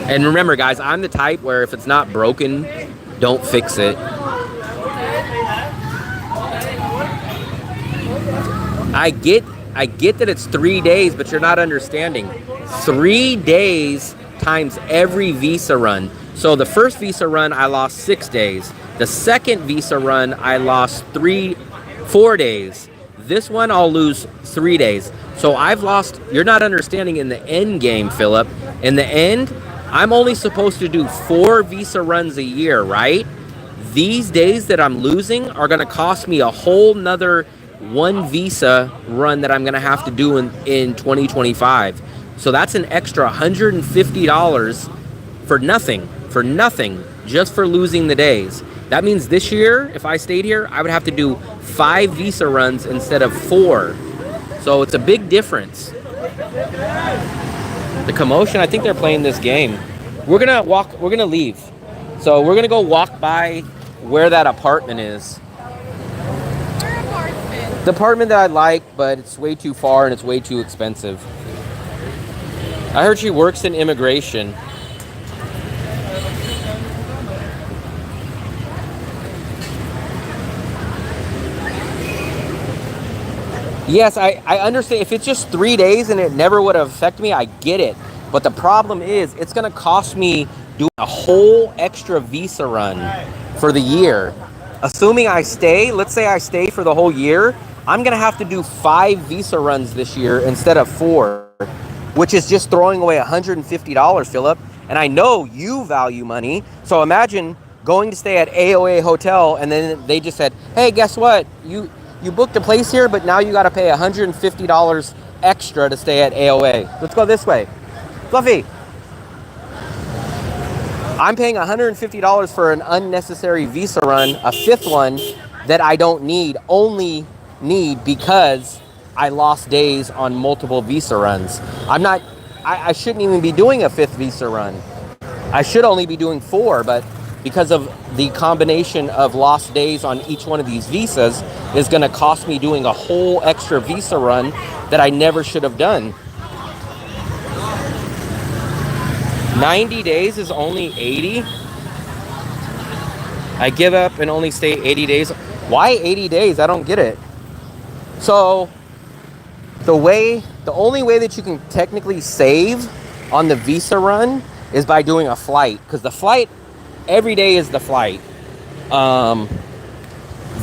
And remember, guys, I'm the type where if it's not broken, don't fix it. I get that it's 3 days, but you're not understanding. 3 days times every visa run. So the first visa run, I lost 6 days. The second visa run, I lost 4 days. This one, I'll lose 3 days. So I've lost, you're not understanding in the end game, Philip. In the end, I'm only supposed to do 4 visa runs a year, right? These days that I'm losing are going to cost me a whole nother 1 visa run that I'm going to have to do in 2025. So that's an extra $150 for nothing, just for losing the days. That means this year, if I stayed here, I would have to do 5 visa runs instead of 4. So it's a big difference. The commotion, I think they're playing this game. We're gonna leave. So we're gonna go walk by where that apartment is. The apartment that I like, but it's way too far and it's way too expensive. I heard she works in immigration. Yes, I understand. If it's just 3 days and it never would have affected me, I get it. But the problem is, it's going to cost me doing a whole extra visa run for the year. Assuming I stay, let's say I stay for the whole year, I'm going to have to do 5 visa runs this year instead of 4, which is just throwing away $150, Philip. And I know you value money. So imagine going to stay at AOA Hotel and then they just said, hey, guess what? You booked a place here, but now you got to pay $150 extra to stay at AOA. Let's go this way. Fluffy. I'm paying $150 for an unnecessary visa run, a 5th one that I don't need, only need because I lost days on multiple visa runs. I shouldn't even be doing a 5th visa run. I should only be doing 4, but because of the combination of lost days on each one of these visas is going to cost me doing a whole extra visa run that I never should have done. 90 days is only 80. I give up and only stay 80 days. Why 80 days? I don't get it. So the only way that you can technically save on the visa run is by doing a flight, because the flight every day is the flight.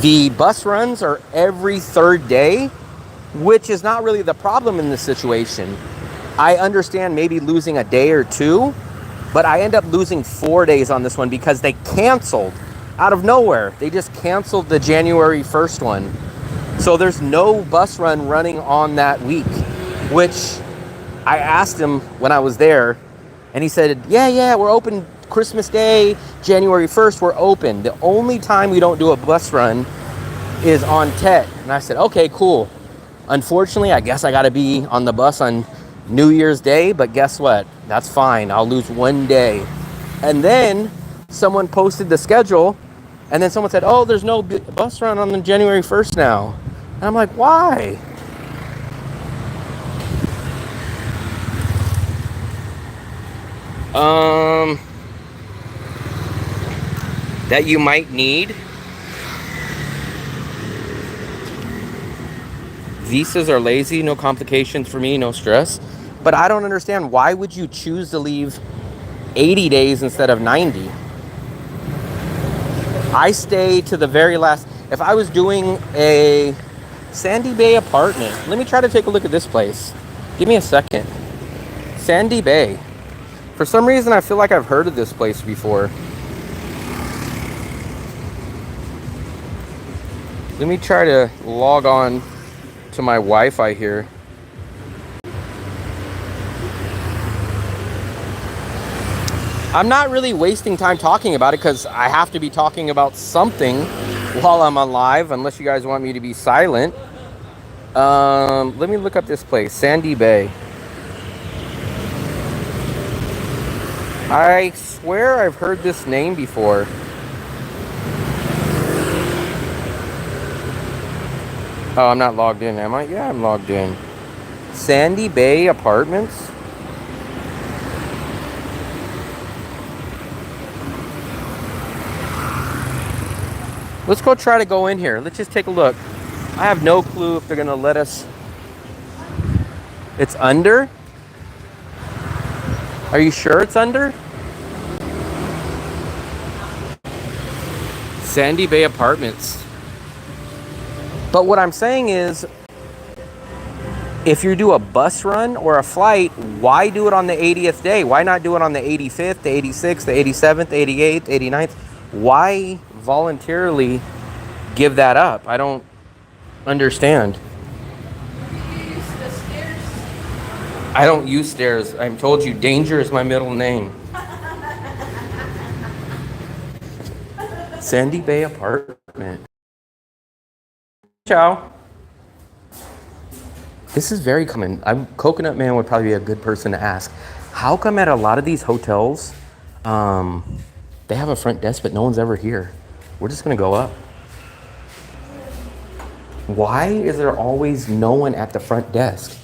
The bus runs are every 3rd day, which is not really the problem in this situation. I understand maybe losing a day or 2, but I end up losing 4 days on this one because they canceled out of nowhere. They just canceled the January 1st one. So there's no bus run running on that week, which I asked him when I was there, and he said, yeah, we're open Christmas Day, January 1st, we're open. The only time we don't do a bus run is on Tet. And I said, okay, cool. Unfortunately, I guess I got to be on the bus on New Year's Day, but guess what? That's fine. I'll lose 1 day. And then someone posted the schedule, and then someone said, oh, there's no bus run on the January 1st now. And I'm like, why? That you might need. Visas are lazy, no complications for me, no stress. But I don't understand, why would you choose to leave 80 days instead of 90? I stay to the very last. If I was doing a Sandy Bay apartment, let me try to take a look at this place. Give me a second. Sandy Bay. For some reason, I feel like I've heard of this place before. Let me try to log on to my Wi-Fi here. I'm not really wasting time talking about it because I have to be talking about something while I'm on live, unless you guys want me to be silent. Let me look up this place, Sandy Bay. I swear I've heard this name before. Oh, I'm not logged in, am I? Yeah, I'm logged in. Sandy Bay Apartments. Let's go try to go in here. Let's just take a look. I have no clue if they're gonna let us. It's under? Are you sure it's under? Sandy Bay Apartments. But what I'm saying is, if you do a bus run or a flight, why do it on the 80th day? Why not do it on the 85th, the 86th, the 87th, the 88th, 89th? Why voluntarily give that up? I don't understand. Use the stairs. I don't use stairs. I told you, Danger is my middle name. Sandy Bay Apartment. Ciao. This is very common. Coconut Man would probably be a good person to ask. How come at a lot of these hotels, they have a front desk, but no one's ever here? We're just gonna go up. Why is there always no one at the front desk?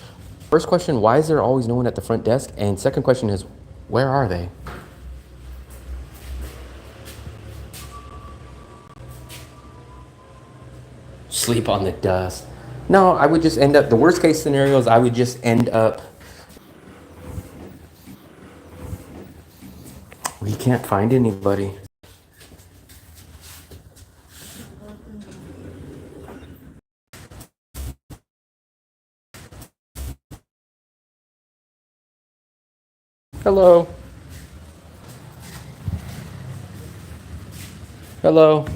First question, why is there always no one at the front desk? And second question is, where are they? Sleep on the dust. No, I would just end up, the worst case scenario is I would just end up, we can can't find anybody. Hello. Hello.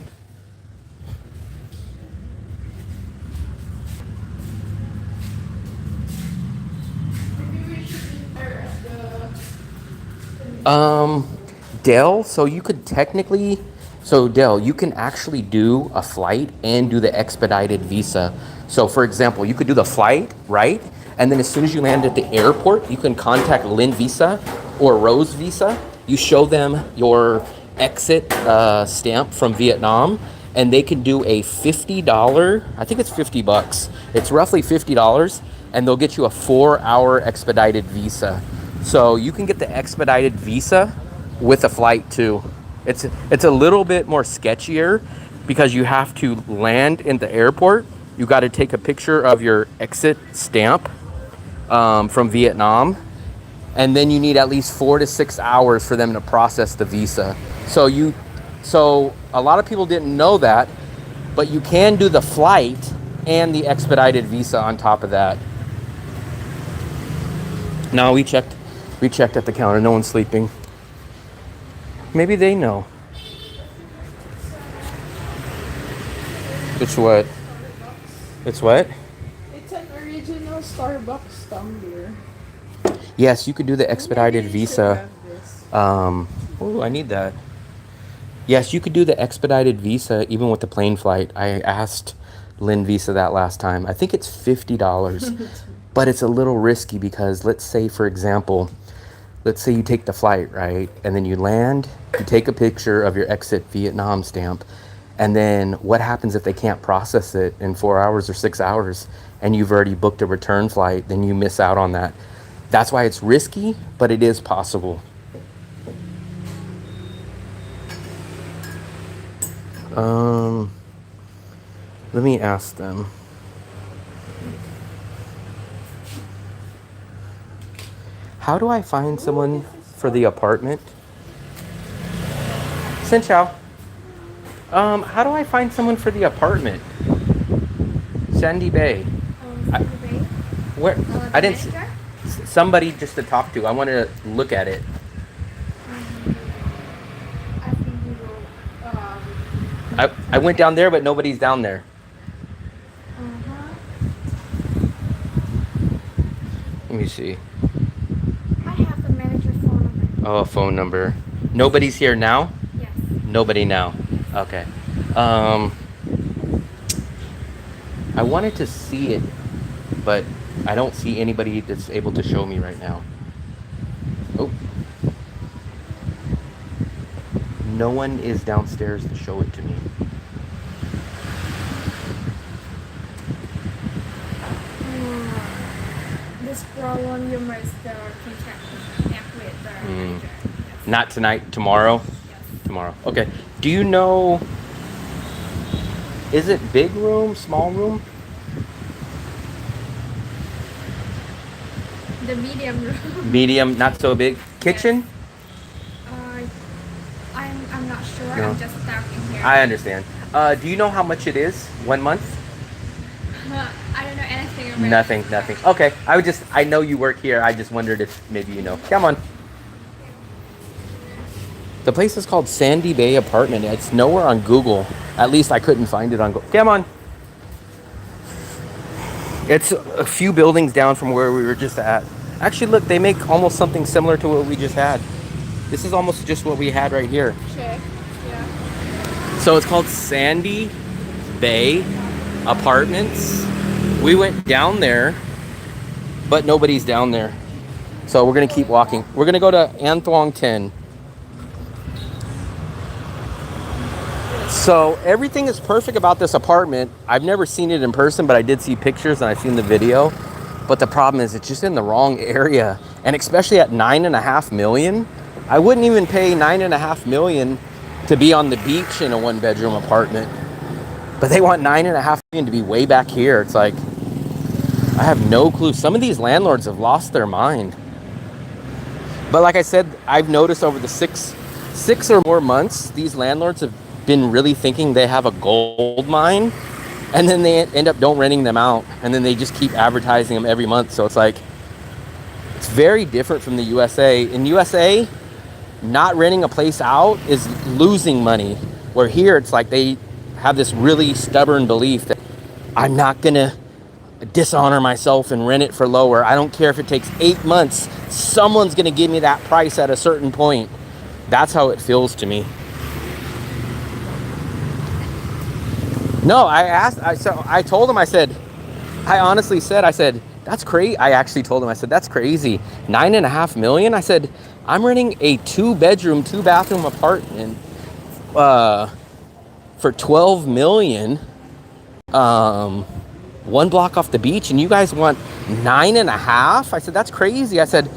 Dell, so you could technically, so Dell, you can actually do a flight and do the expedited visa. So for example, you could do the flight, right? And then as soon as you land at the airport, you can contact Lynn Visa or Rose Visa. You show them your exit stamp from Vietnam, and they can do a $50, I think it's $50. It's roughly $50, and they'll get you a 4-hour expedited visa. So you can get the expedited visa with a flight too. It's a little bit more sketchier because you have to land in the airport. You got to take a picture of your exit stamp from Vietnam, and then you need at least 4 to 6 hours for them to process the visa. So a lot of people didn't know that, but you can do the flight and the expedited visa on top of that. No, we checked at the counter. No one's sleeping. Maybe they know. It's what? It's what? It's an original Starbucks tumbler. Yes, you could do the expedited Maybe you should visa. have this. Oh, I need that. Yes, you could do the expedited visa even with the plane flight. I asked Lynn Visa that last time. I think it's $50, but it's a little risky because let's say, for example, let's say you take the flight, right? And then you land, you take a picture of your exit Vietnam stamp, and then what happens if they can't process it in 4 hours or 6 hours and you've already booked a return flight? Then you miss out on that. That's why it's risky, but it is possible. Let me ask them. How do I find someone for the apartment? Xin chào. How do I find someone for the apartment? Sandy Bay. Where? I didn't. Somebody just to talk to. I want to look at it. I went down there, but nobody's down there. Let me see. I have the manager's phone number. Oh, a phone number. Nobody's here now? Yes. Nobody now. Okay. I wanted to see it, but I don't see anybody that's able to show me right now. Oh. No one is downstairs to show it to me. This problem you must contact with the manager. Yes. Not tonight, tomorrow? Yes. Tomorrow. Okay. Do you know, is it big room, small room? The medium room. Medium, not so big. Kitchen? I'm not sure. No. I'm just starting here. I understand. Do you know how much it is? 1 month? I don't know anything about Nothing. Okay. I know you work here. I just wondered if maybe you know. Come on. The place is called Sandy Bay Apartment. It's nowhere on Google. At least I couldn't find it on Google. Come on. It's a few buildings down from where we were just at. Actually, look, they make almost something similar to what we just had. This is almost just what we had right here. Check. Yeah. So it's called Sandy Bay Apartments. We went down there, but nobody's down there. So we're going to keep walking. We're going to go to An Thuong 10. So everything is perfect about this apartment. I've never seen it in person, but I did see pictures and I've seen the video. But the problem is it's just in the wrong area. And especially at $9.5 million, I wouldn't even pay $9.5 million to be on the beach in a 1-bedroom apartment. But they want $9.5 million to be way back here. It's like, I have no clue. Some of these landlords have lost their mind. But like I said, I've noticed over the 6 or more months, these landlords have been really thinking they have a gold mine, and then they end up don't renting them out, and then they just keep advertising them every month. So it's like, it's very different from the USA. In USA, not renting a place out is losing money, where here it's like they have this really stubborn belief that I'm not gonna dishonor myself and rent it for lower. I don't care if it takes 8 months, someone's gonna give me that price at a certain point. That's how it feels to me. No, I told him, I honestly said, that's crazy. I actually told him, I said, that's crazy. 9.5 million. I said, I'm renting a 2-bedroom, 2-bathroom apartment for 12 million, 1 block off the beach, and you guys want 9.5. I said, that's crazy. I said,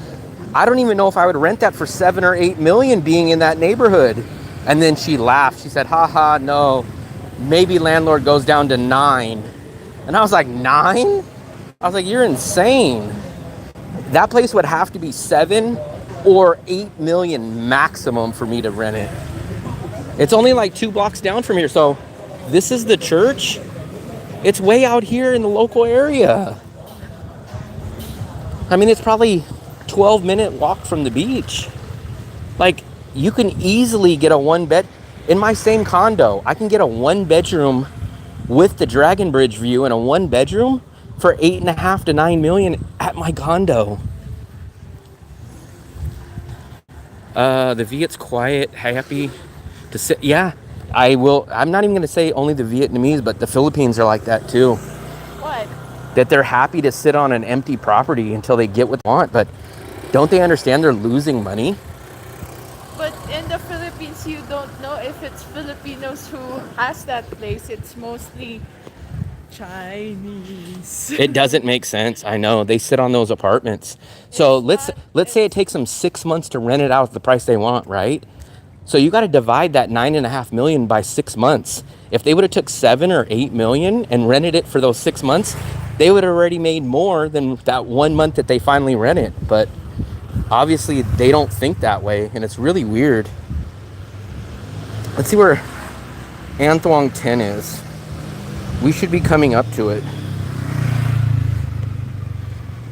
I don't even know if I would rent that for 7 or 8 million being in that neighborhood. And then she laughed. She said, haha, no, maybe Landlord goes down to 9. And I was like, 9? I was like, you're insane. That place would have to be 7 or 8 million maximum for me to rent it. It's only like 2 blocks down from here. So this is the church. It's way out here in the local area. I mean, it's probably 12-minute walk from the beach. Like, you can easily get a 1-bed in my same condo. I can get a 1-bedroom with the Dragon Bridge view and a 1-bedroom for 8.5 to 9 million at my condo. The Viet's quiet, happy to sit. Yeah, I will. I'm not even going to say only the Vietnamese, but the Philippines are like that too. What? That they're happy to sit on an empty property until they get what they want, but don't they understand they're losing money? But in the Philippines, you don't know if it's Filipinos who has that place. It's mostly Chinese. It doesn't make sense. I know they sit on those apartments. So let's say it takes them 6 months to rent it out at the price they want, right? So you got to divide that 9.5 million by 6 months. If they would have took 7 or 8 million and rented it for those 6 months, they would have already made more than that 1 month that they finally rent it. But obviously they don't think that way, and it's really weird. Let's see where An Thuong 10 is. We should be coming up to it.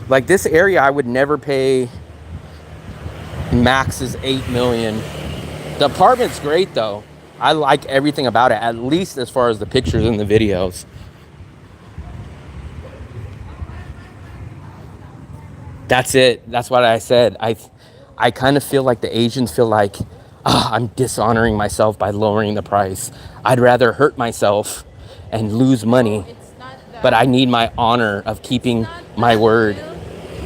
Like, this area I would never pay. Max is 8 million. The apartment's great though. I like everything about it, at least as far as the pictures and the videos. That's it. That's what I said. I kind of feel like the Asians feel like, I'm dishonoring myself by lowering the price. I'd rather hurt myself and lose money, but I need my honor of keeping my word.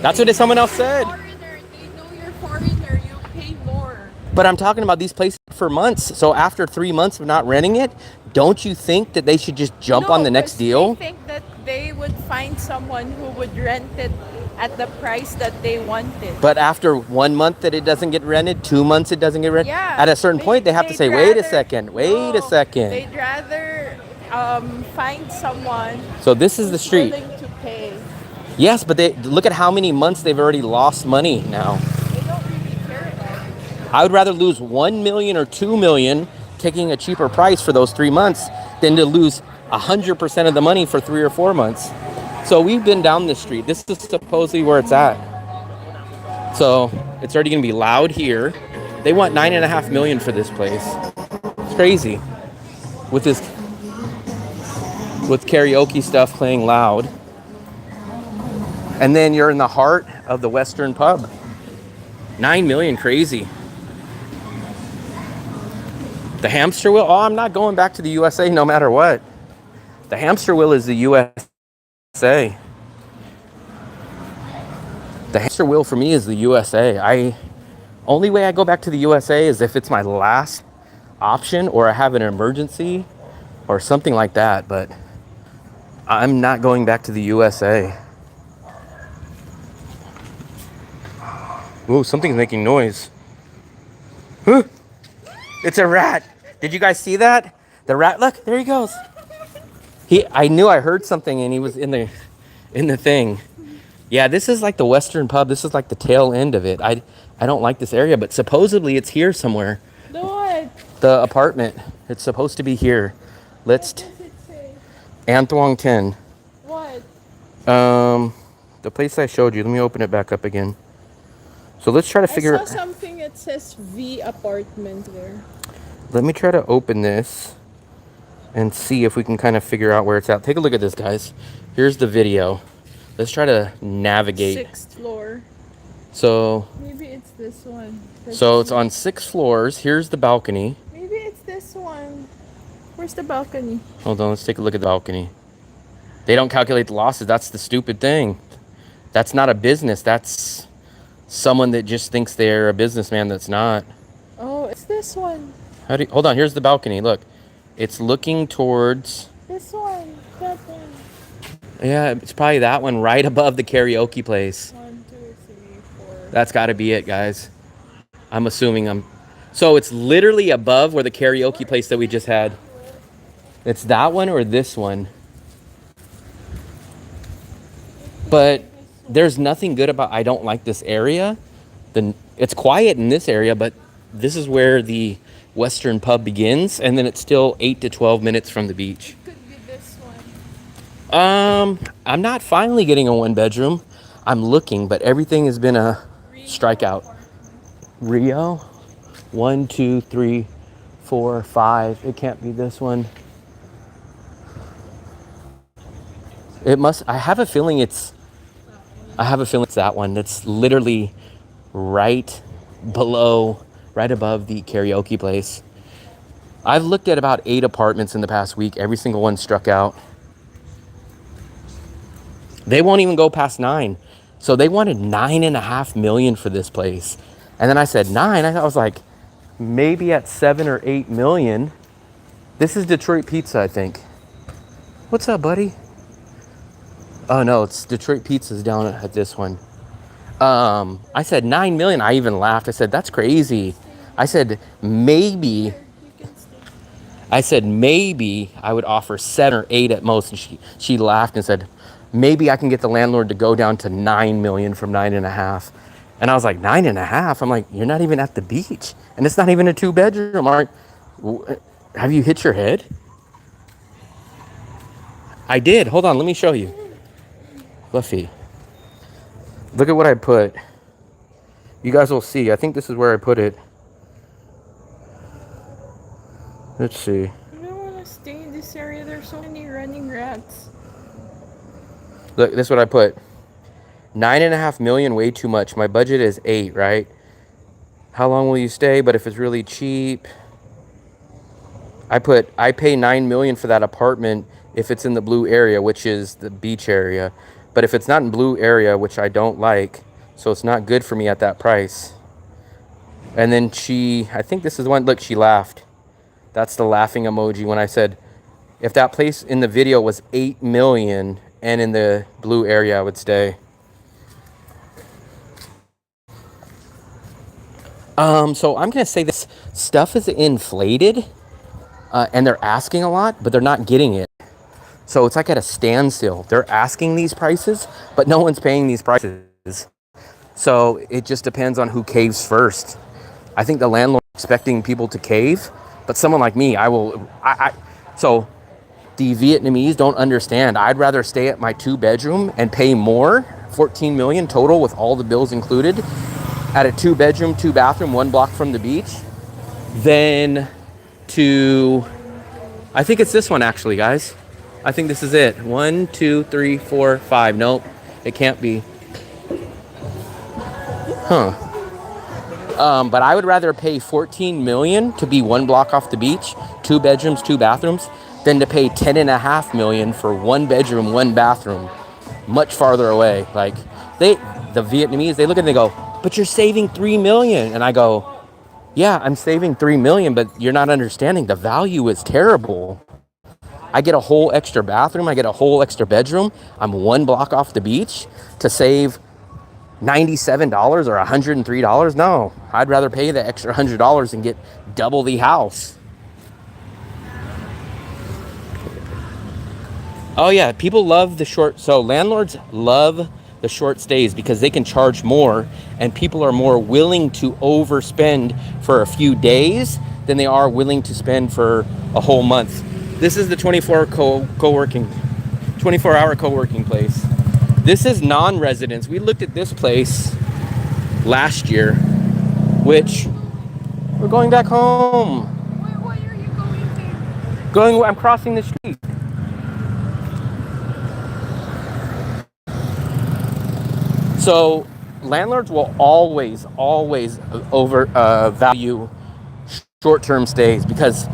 That's what someone else said. Foreigner, they know you're foreigner. You pay more. But I'm talking about these places for months. So after 3 months of not renting it, don't you think that they should just jump on the next deal? I think that they would find someone who would rent it at the price that they wanted. But after 1 month that it doesn't get rented, 2 months it doesn't get rented, Yeah, at a certain point they have to say, wait a second. They'd rather find someone. So this is the who's street. willing to pay. Yes, but they look at how many months they've already lost money now. They don't really care about it. I would rather lose 1 million or 2 million taking a cheaper price for those 3 months than to lose 100% of the money for 3 or 4 months. So we've been down this street. This is supposedly where it's at. So it's already going to be loud here. They want 9.5 million for this place. It's crazy. With karaoke stuff playing loud. And then you're in the heart of the Western pub. 9 million, crazy. The hamster wheel, I'm not going back to the USA no matter what. The hamster wheel is the USA. The hamster wheel for me is the USA. Only way I go back to the USA is if it's my last option or I have an emergency or something like that, but I'm not going back to the USA. Whoa, something's making noise. Huh? It's a rat. Did you guys see that? The rat, look, there he goes. I knew I heard something and he was in the thing. Yeah, this is like the Western pub. This is like the tail end of it. I don't like this area, but supposedly it's here somewhere. No, The apartment. It's supposed to be here. Let's What does it say? Anthuong 10. What? The place I showed you. Let me open it back up again. So let's try to I figure saw it. something that says V apartment there. Let me try to open this and see if we can kind of figure out where it's at. Take a look at this, guys. Here's the video. Let's try to navigate. 6th floor. So Maybe it's this one. it's on 6 floors. Here's the balcony. Maybe it's this one. Where's the balcony? Hold on, let's take a look at the balcony. They don't calculate the losses. That's the stupid thing. That's not a business. That's someone that just thinks they're a businessman that's not. Oh, it's this one. Hold on, here's the balcony. Look. It's looking towards... This one. That one. Yeah, it's probably that one right above the karaoke place. 1, 2, 3, 4. That's got to be it, guys. I'm assuming So it's literally above where the karaoke place that we just had. It's that one or this one. But there's nothing good about... I don't like this area. It's quiet in this area, but this is where the Western pub begins, and then it's still 8 to 12 minutes from the beach. It could be this one. I'm not finally getting a 1-bedroom. I'm looking, but everything has been a strikeout. Rio, 1, 2, 3, 4, 5. It can't be this one. It must. I have a feeling it's that one. That's literally right below, right above the karaoke place. I've looked at about 8 apartments in the past week. Every single one struck out. They won't even go past 9. So they wanted $9.5 million for this place. And then I said 9. I was like, maybe at 7 or 8 million. This is Detroit Pizza, I think. What's up, buddy? Oh no, it's Detroit Pizza's down at this one. I said 9 million. I even laughed. I said, that's crazy. I said, maybe I would offer 7 or 8 at most. And she laughed and said, maybe I can get the landlord to go down to 9 million from 9.5. And I was like, 9.5? I'm like, you're not even at the beach. And it's not even a 2-bedroom. Have you hit your head? I did. Hold on, let me show you. Fluffy. Look at what I put. You guys will see. I think this is where I put it. Let's see. I don't want to stay in this area. There's so many running rats. Look, this is what I put. 9.5 million, way too much. My budget is 8, right? How long will you stay? But if it's really cheap, I pay 9 million for that apartment if it's in the blue area, which is the beach area. But if it's not in blue area, which I don't like, so it's not good for me at that price. And then I think this is the one, look, she laughed. That's the laughing emoji when I said, if that place in the video was 8 million and in the blue area, I would stay. So I'm going to say this stuff is inflated and they're asking a lot, but they're not getting it. So it's like at a standstill. They're asking these prices, but no one's paying these prices. So it just depends on who caves first. I think the landlord is expecting people to cave, but someone like me, so the Vietnamese don't understand. I'd rather stay at my 2-bedroom and pay more, 14 million total with all the bills included, at a 2-bedroom, 2-bathroom, 1 block from the beach, than to, I think it's this one actually, guys. I think this is it. 1, 2, 3, 4, 5. Nope, it can't be. But I would rather pay 14 million to be 1 block off the beach, 2 bedrooms, 2 bathrooms, than to pay 10.5 million for 1 bedroom, 1 bathroom, much farther away. Like the Vietnamese, they look at it and they go, but you're saving 3 million. And I go, yeah, I'm saving 3 million, but you're not understanding. The value is terrible. I get a whole extra bathroom. I get a whole extra bedroom. I'm 1 block off the beach to save $97 or $103. No, I'd rather pay the extra $100 and get double the house. Oh yeah, people love the short. So landlords love the short stays because they can charge more and people are more willing to overspend for a few days than they are willing to spend for a whole month. This is the 24-hour co-working place. This is non-residents. We looked at this place last year, which we're going back home. Why are you going there? I'm crossing the street. So landlords will always value short-term stays, because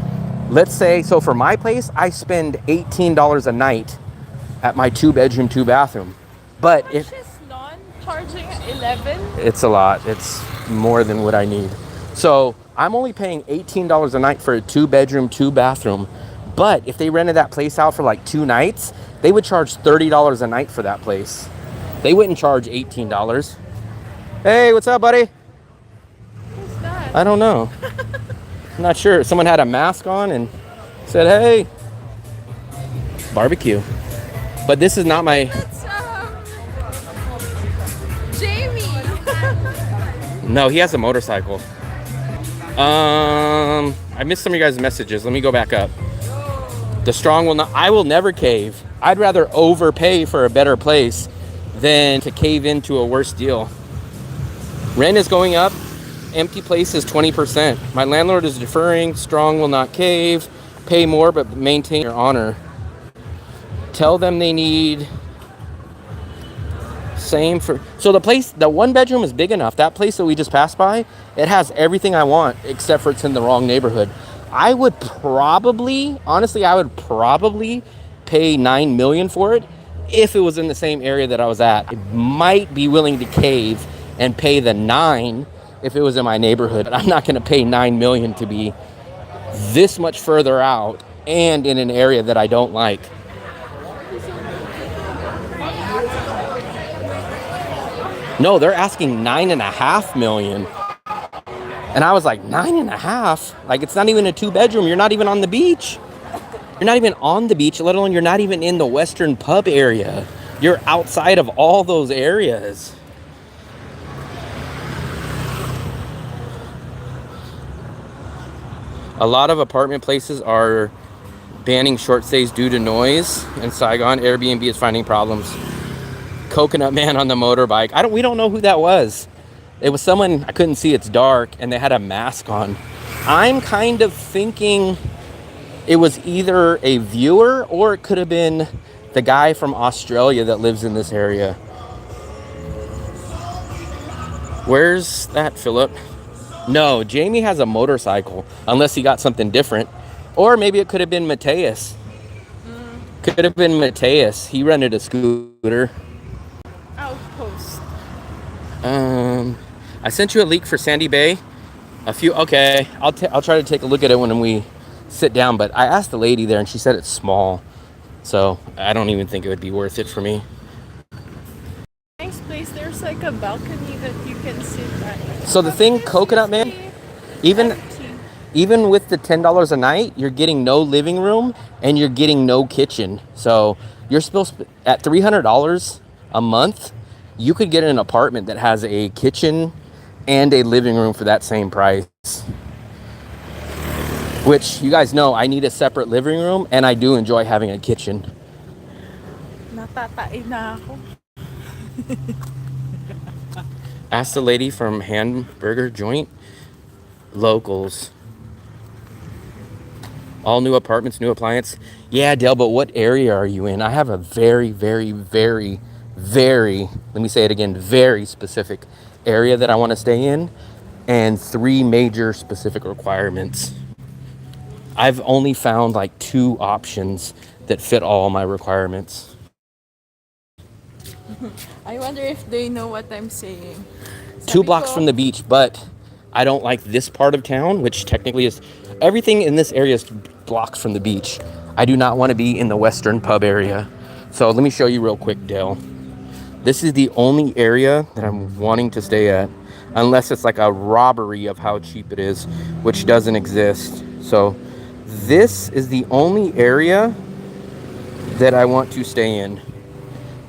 let's say, so for my place, I spend $18 a night at my 2-bedroom, 2-bathroom. But How much is non-charging at 11? it's a lot. It's more than what I need. So I'm only paying $18 a night for a 2-bedroom, 2-bathroom. But if they rented that place out for like 2 nights, they would charge $30 a night for that place. They wouldn't charge $18. Hey, what's up, buddy? Who's that? I don't know. I'm not sure. Someone had a mask on and said, hey, barbecue. But this is not my... That's Jamie. No, he has a motorcycle. I missed some of you guys' messages. Let me go back up. The strong will not... I will never cave. I'd rather overpay for a better place than to cave into a worse deal. Rent is going up. Empty place is 20%. My landlord is deferring. Strong will not cave. Pay more, but maintain your honor. Tell them they need... Same for... So the place, the 1-bedroom is big enough. That place that we just passed by, it has everything I want, except for it's in the wrong neighborhood. I would probably, honestly, pay $9 million for it if it was in the same area that I was at. I might be willing to cave and pay the 9 if it was in my neighborhood, but I'm not going to pay $9 million to be this much further out and in an area that I don't like. No, they're asking $9.5 million. And I was like, 9.5? Like, it's not even a 2-bedroom. You're not even on the beach. You're not even on the beach, let alone you're not even in the Western Pub area. You're outside of all those areas. A lot of apartment places are banning short stays due to noise. In Saigon, Airbnb is finding problems. Coconut man on the motorbike. We don't know who that was. It was someone, I couldn't see, it's dark, and they had a mask on. I'm kind of thinking it was either a viewer or it could have been the guy from Australia that lives in this area. Where's that, Philip? No, Jamie has a motorcycle, unless he got something different. Or maybe it could have been Mateus. Could have been Mateus. He rented a scooter. Outpost. I sent you a leak for Sandy Bay. Okay, I'll try to take a look at it when we sit down, but I asked the lady there and she said it's small. So I don't even think it would be worth it for me. Nice place. There's like a balcony that you can sit at. So the thing, Coconut Man, even with the $10 a night, you're getting no living room and you're getting no kitchen. So you're supposed to, at $300 a month, you could get an apartment that has a kitchen and a living room for that same price. Which, you guys know, I need a separate living room and I do enjoy having a kitchen. Natatain na ako. Ask the lady from Hamburger Joint. Locals. All new apartments, new appliance. Yeah, Dale, but what area are you in? I have a very, very, very, very, let me say it again, very specific area that I want to stay in, and 3 major specific requirements. I've only found like 2 options that fit all my requirements. I wonder if they know what I'm saying. 2 blocks from the beach, but I don't like this part of town, which technically is, everything in this area is blocks from the beach. I do not want to be in the Western Pub area. So let me show you real quick, Dale. This is the only area that I'm wanting to stay at, unless it's like a robbery of how cheap it is, which doesn't exist. So this is the only area that I want to stay in.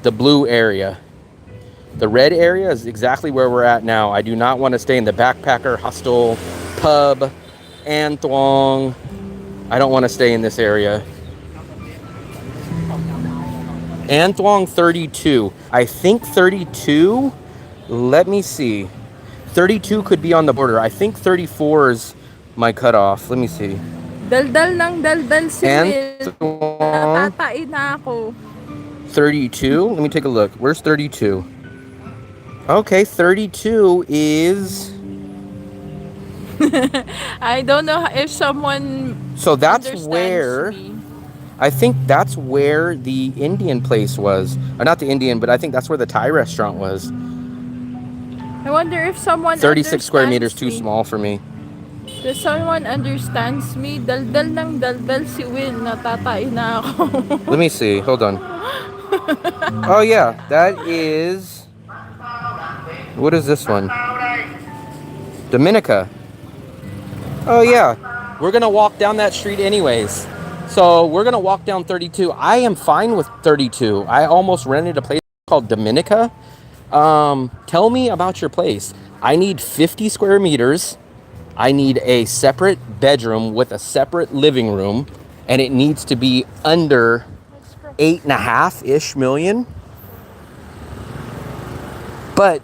The blue area. The red area is exactly where we're at now. I do not want to stay in the backpacker hostel pub An Thuong. I don't want to stay in this area. An Thuong 32. I think 32. Let me see. 32 could be on the border. I think 34 is my cutoff. Let me see. Daldal ng daldal si An Will. Thuong Natatain na ako. 32. Let me take a look. Where's 32? Okay, 32 is... I don't know if someone So that's understands where... me. I think that's where the Indian place was. Or not the Indian, but I think that's where the Thai restaurant was. I wonder if someone 36 square meters understands too me. small for me. Does someone understands me? Daldal ng daldal si Will. Natatain na ako. Let me see. Hold on. Oh yeah, that is... What is this one? Dominica. Oh yeah. We're gonna walk down that street anyways. So we're gonna walk down 32. I am fine with 32. I almost rented a place called Dominica. Tell me about your place. I need 50 square meters. I need a separate bedroom with a separate living room, and it needs to be under 8.5-ish million. But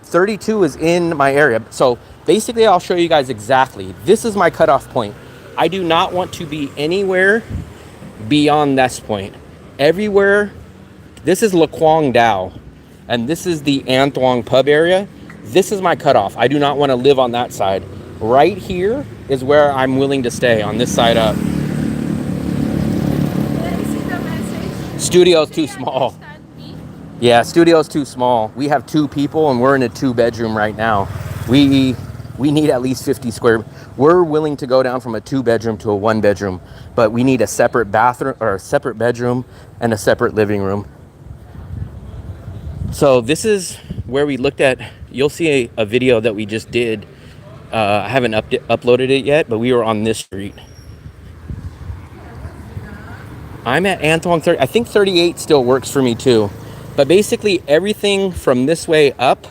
32 is in my area. So basically, I'll show you guys exactly. This is my cutoff point. I do not want to be anywhere beyond this point. Everywhere. This is La Quang Dao, and this is the An Thuong pub area. This is my cutoff. I do not want to live on that side. Right here is where I'm willing to stay, on this side up. Can I see the message? Studio's too small. Understand me? Yeah, studio's too small. We have 2 people and we're in a 2-bedroom right now. We need at least 50 square. We're willing to go down from a 2-bedroom to a 1-bedroom, but we need a separate bathroom or a separate bedroom and a separate living room. So this is where we looked at. You'll see a video that we just did. I haven't uploaded it yet, but we were on this street. I'm at An Thuong 30. I think 38 still works for me too. But basically everything from this way up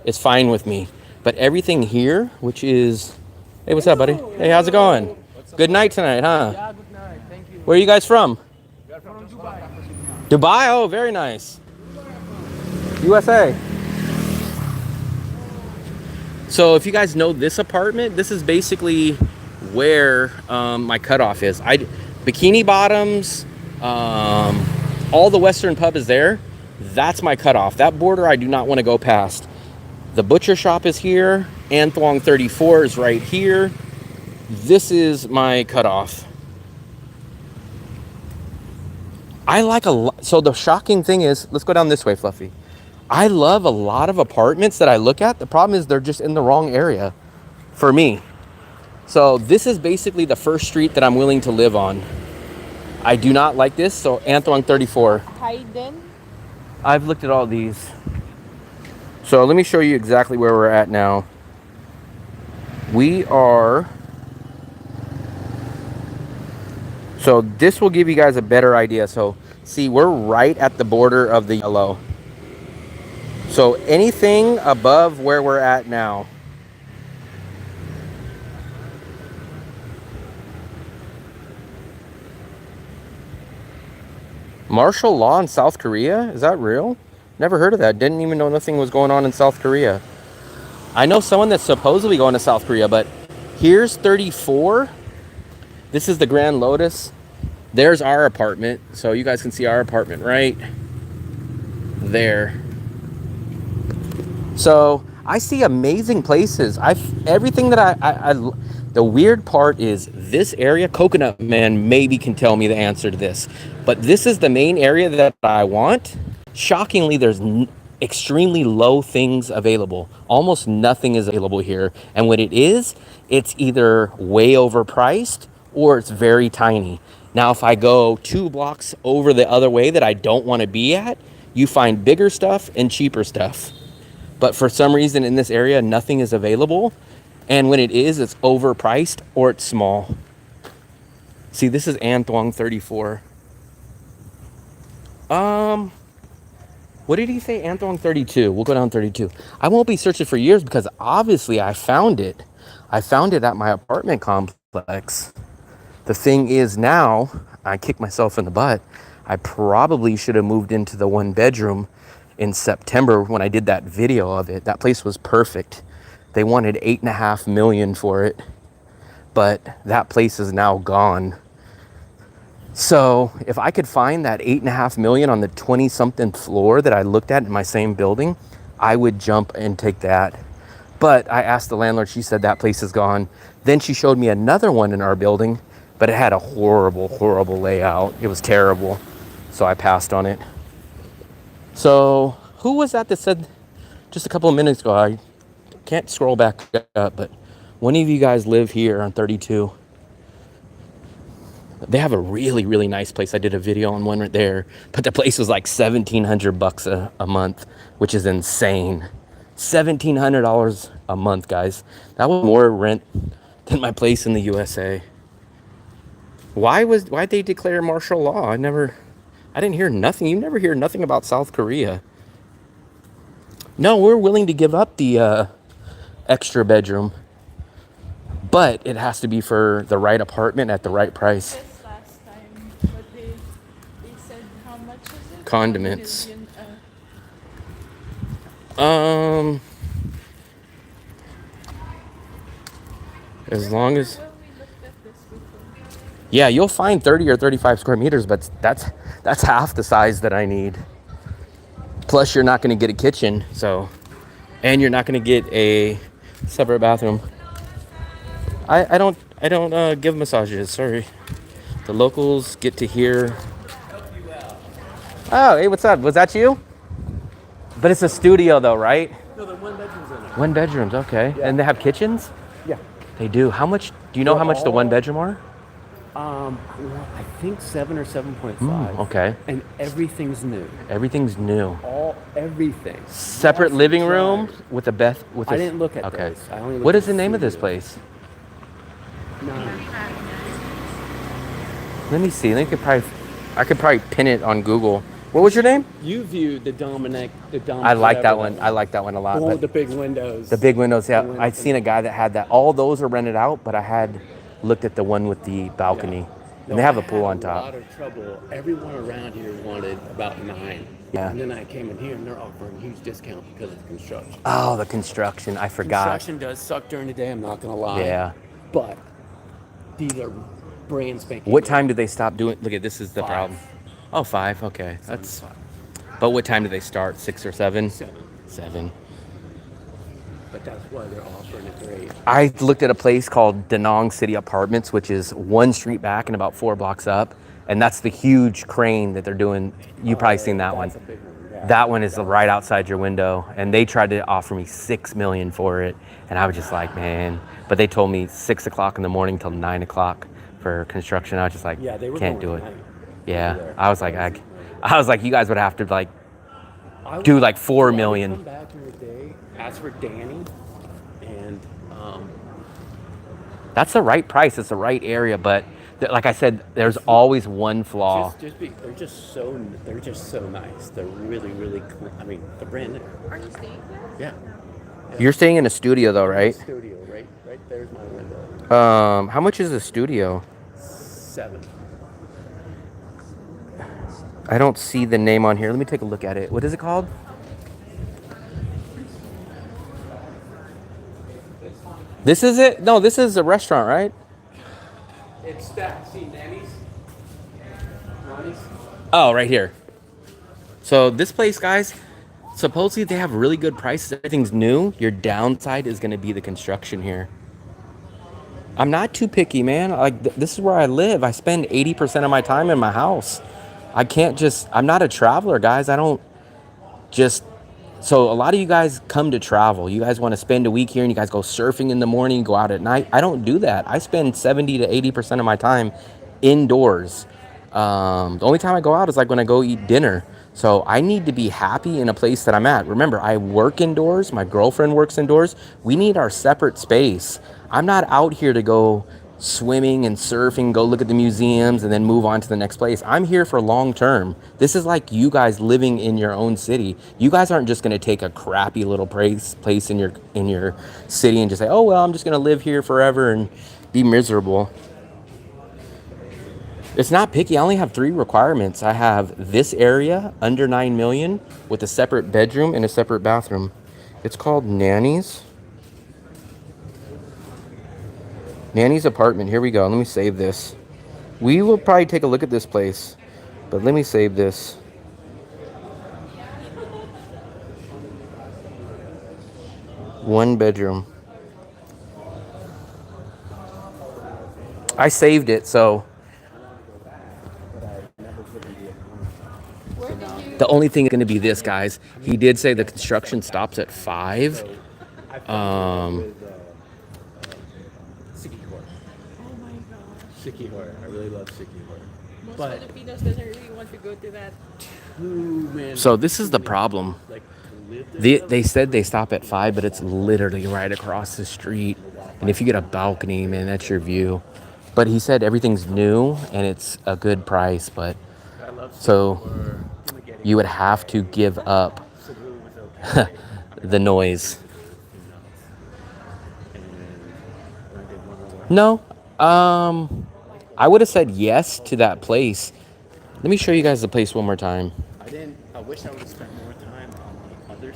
is fine with me. But everything here, which is... Hey, what's up, buddy? Hey, how's it going? Good night tonight, huh? Yeah, good night. Thank you. Where are you guys from? We are from Dubai. Dubai? Oh, very nice. USA. So if you guys know this apartment, this is basically where my cutoff is. Bikini Bottoms, all the Western pub is there. That's my cutoff. That border I do not want to go past. The butcher shop is here. An Thuong 34 is right here. This is my cutoff. I like a lot. So the shocking thing is, let's go down this way, Fluffy. I love a lot of apartments that I look at. The problem is they're just in the wrong area for me. So this is basically the first street that I'm willing to live on. I do not like this. So An Thuong 34. Hayden. I've looked at all these. So let me show you exactly where we're at now. We are... So this will give you guys a better idea. So see, we're right at the border of the yellow. So anything above where we're at now. Martial law in South Korea? Is that real? Never heard of that. Didn't even know nothing was going on in South Korea. I know someone that's supposedly going to South Korea, but here's 34. This is the Grand Lotus. There's our apartment. So you guys can see our apartment right there. So I see amazing places. Everything that the weird part is this area. Coconut Man maybe can tell me the answer to this, but this is the main area that I want. Shockingly, there's extremely low things available. Almost nothing is available here, and when it is, it's either way overpriced or it's very tiny. Now, if I go 2 blocks over the other way that I don't want to be at, you find bigger stuff and cheaper stuff. But for some reason in this area, nothing is available. And when it is, it's overpriced or it's small. See, this is An Thuong 34. What did he say? An Thuong 32. We'll go down 32. I won't be searching for years because obviously I found it. I found it at my apartment complex. The thing is now, I kicked myself in the butt. I probably should have moved into the 1 bedroom in September when I did that video of it. That place was perfect. They wanted $8.5 million for it, but that place is now gone. So if I could find that $8.5 million on the 20-something floor that I looked at in my same building, I would jump and take that. But I asked the landlord, she said that place is gone. Then she showed me another one in our building, but it had a horrible, horrible layout. It was terrible. So I passed on it. So who was that said just a couple of minutes ago? I can't scroll back up, but one of you guys live here on 32. They have a really, really nice place. I did a video on one right there, but the place was like $1,700 a month, which is insane. $1,700 a month, guys. That was more rent than my place in the USA. Why'd they declare martial law? I didn't hear nothing. You never hear nothing about South Korea. No, we're willing to give up the extra bedroom, but it has to be for the right apartment at the right price. This last time, but they said how much is it? Condiments. As long as, Well, we looked at this before. yeah, you'll find 30 or 35 square meters, but that's half the size that I need. Plus, you're not going to get a kitchen, and you're not going to get a separate bathroom. I don't give massages. Sorry, the locals get to hear. Oh, hey, what's up? Was that you? But it's a studio, though, right? No, the 1 bedroom's in it. 1 bedrooms, okay. Yeah. And they have kitchens? Yeah. They do. How much? Do you know how much the 1 bedroom are? Well, I think 7 or 7.5. Okay. And everything's new. Everything's new. Everything. Separate Washer, living room dryer. with a bath. I didn't look at Okay. those. I only looked What is at the name of this studio. place? No. Let me see. I could probably pin it on Google. What was your name? You viewed the Dominic. I like that one. I like that one a lot. The one But with the big windows. the big windows, yeah. The windows. I'd seen a guy that had that. All those are rented out, but I had looked at the one with the balcony. And they have a pool on A top. lot of trouble. Everyone around here wanted about 9. Yeah. And then I came in here and they're offering huge discount because of the construction. Oh, the construction. I forgot. Construction does suck during the day, I'm not gonna lie. Yeah. But these are brand spanking. What time do they stop doing? Look at this is the 5. problem. Oh, 5. Okay. 7 That's. to 5. But what time do they start? 6 or 7? 7. 7. But that's why they're offering it great. I looked at a place called Danong City Apartments, which is 1 street back and about 4 blocks up. And that's the huge crane that they're doing. You've probably seen that one. That's a big one. Yeah. That one is right outside your window. And they tried to offer me $6 million for it. And I was just like, man. But they told me 6 o'clock in the morning till 9 o'clock for construction. I was just like, Yeah, they were can't do going it. at night. Yeah. There. I was like, you guys would have to like I would- do like 4 I would million. Come back in the day, ask for Danny, and That's the right price. It's the right area. But like I said, there's always one flaw. they're just so nice. They're really, really cool. I mean, they're brand new. Are you staying there? Yeah. You're staying in a studio though, right? Studio, right there's my window. How much is a studio? 7. I don't see the name on here. Let me take a look at it. What is it called? This is it? No, this is a restaurant, right? It's that. See, Nanny's. Oh, right here. So this place, guys, supposedly they have really good prices. Everything's new. Your downside is going to be the construction here. I'm not too picky, man. Like this is where I live. I spend 80% of my time in my house. I'm not a traveler, guys. I don't just, so a lot of you guys come to travel. You guys want to spend a week here and you guys go surfing in the morning, go out at night. I don't do that. I spend 70 to 80% of my time indoors. The only time I go out is like when I go eat dinner. So I need to be happy in a place that I'm at. Remember, I work indoors. My girlfriend works indoors. We need our separate space. I'm not out here to go swimming and surfing, go look at the museums, and then move on to the next place. I'm here for long term. This is like you guys living in your own city. You guys aren't just going to take a crappy little place in your city and just say, oh well, I'm just going to live here forever and be miserable. It's not picky. I only have 3 requirements. I have this area under 9 million with a separate bedroom and a separate bathroom. It's called Nanny's apartment. Here we go. Let me save this. We will probably take a look at this place, but let me save this. One bedroom. I saved it, so the only thing is going to be this, guys. He did say the construction stops at 5. Sikihor. I really love Sikihor. Most But Filipinos doesn't really want to go to that. So this is the problem. They said they stop at 5, but it's literally right across the street. And if you get a balcony, man, that's your view. But he said everything's new and it's a good price. But so you would have to give up the noise. No, I would have said yes to that place. Let me show you guys the place one more time. I wish I would have spent more time on the other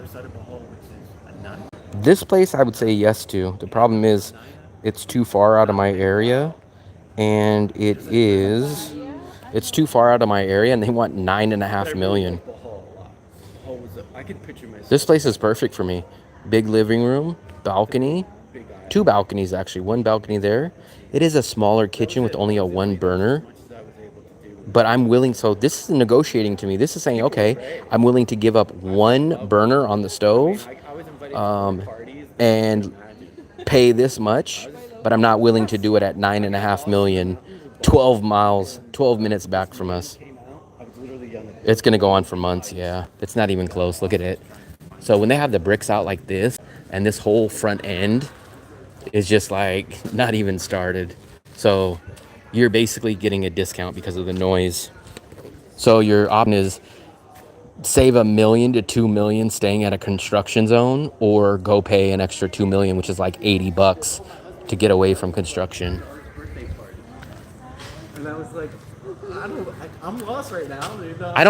side of the hole, which is a nut. This place I would say yes to. The problem is it's too far out of my area, and it's too far out of my area, and they want 9.5 million. I could picture myself. This place is perfect for me. Big living room, balcony, 2 balconies actually, 1 balcony there. It is a smaller kitchen with only a 1 burner. But I'm willing, so this is negotiating to me. This is saying, okay, I'm willing to give up 1 burner on the stove and pay this much, but I'm not willing to do it at 9.5 million, 12 miles, 12 minutes back from us. It's going to go on for months, yeah. It's not even close. Look at it. So when they have the bricks out like this, and this whole front end is just like not even started. So you're basically getting a discount because of the noise. So your option is save $1 million to $2 million staying at a construction zone, or go pay an extra $2 million, which is like $80 to get away from construction. And I was like, I'm lost right now. I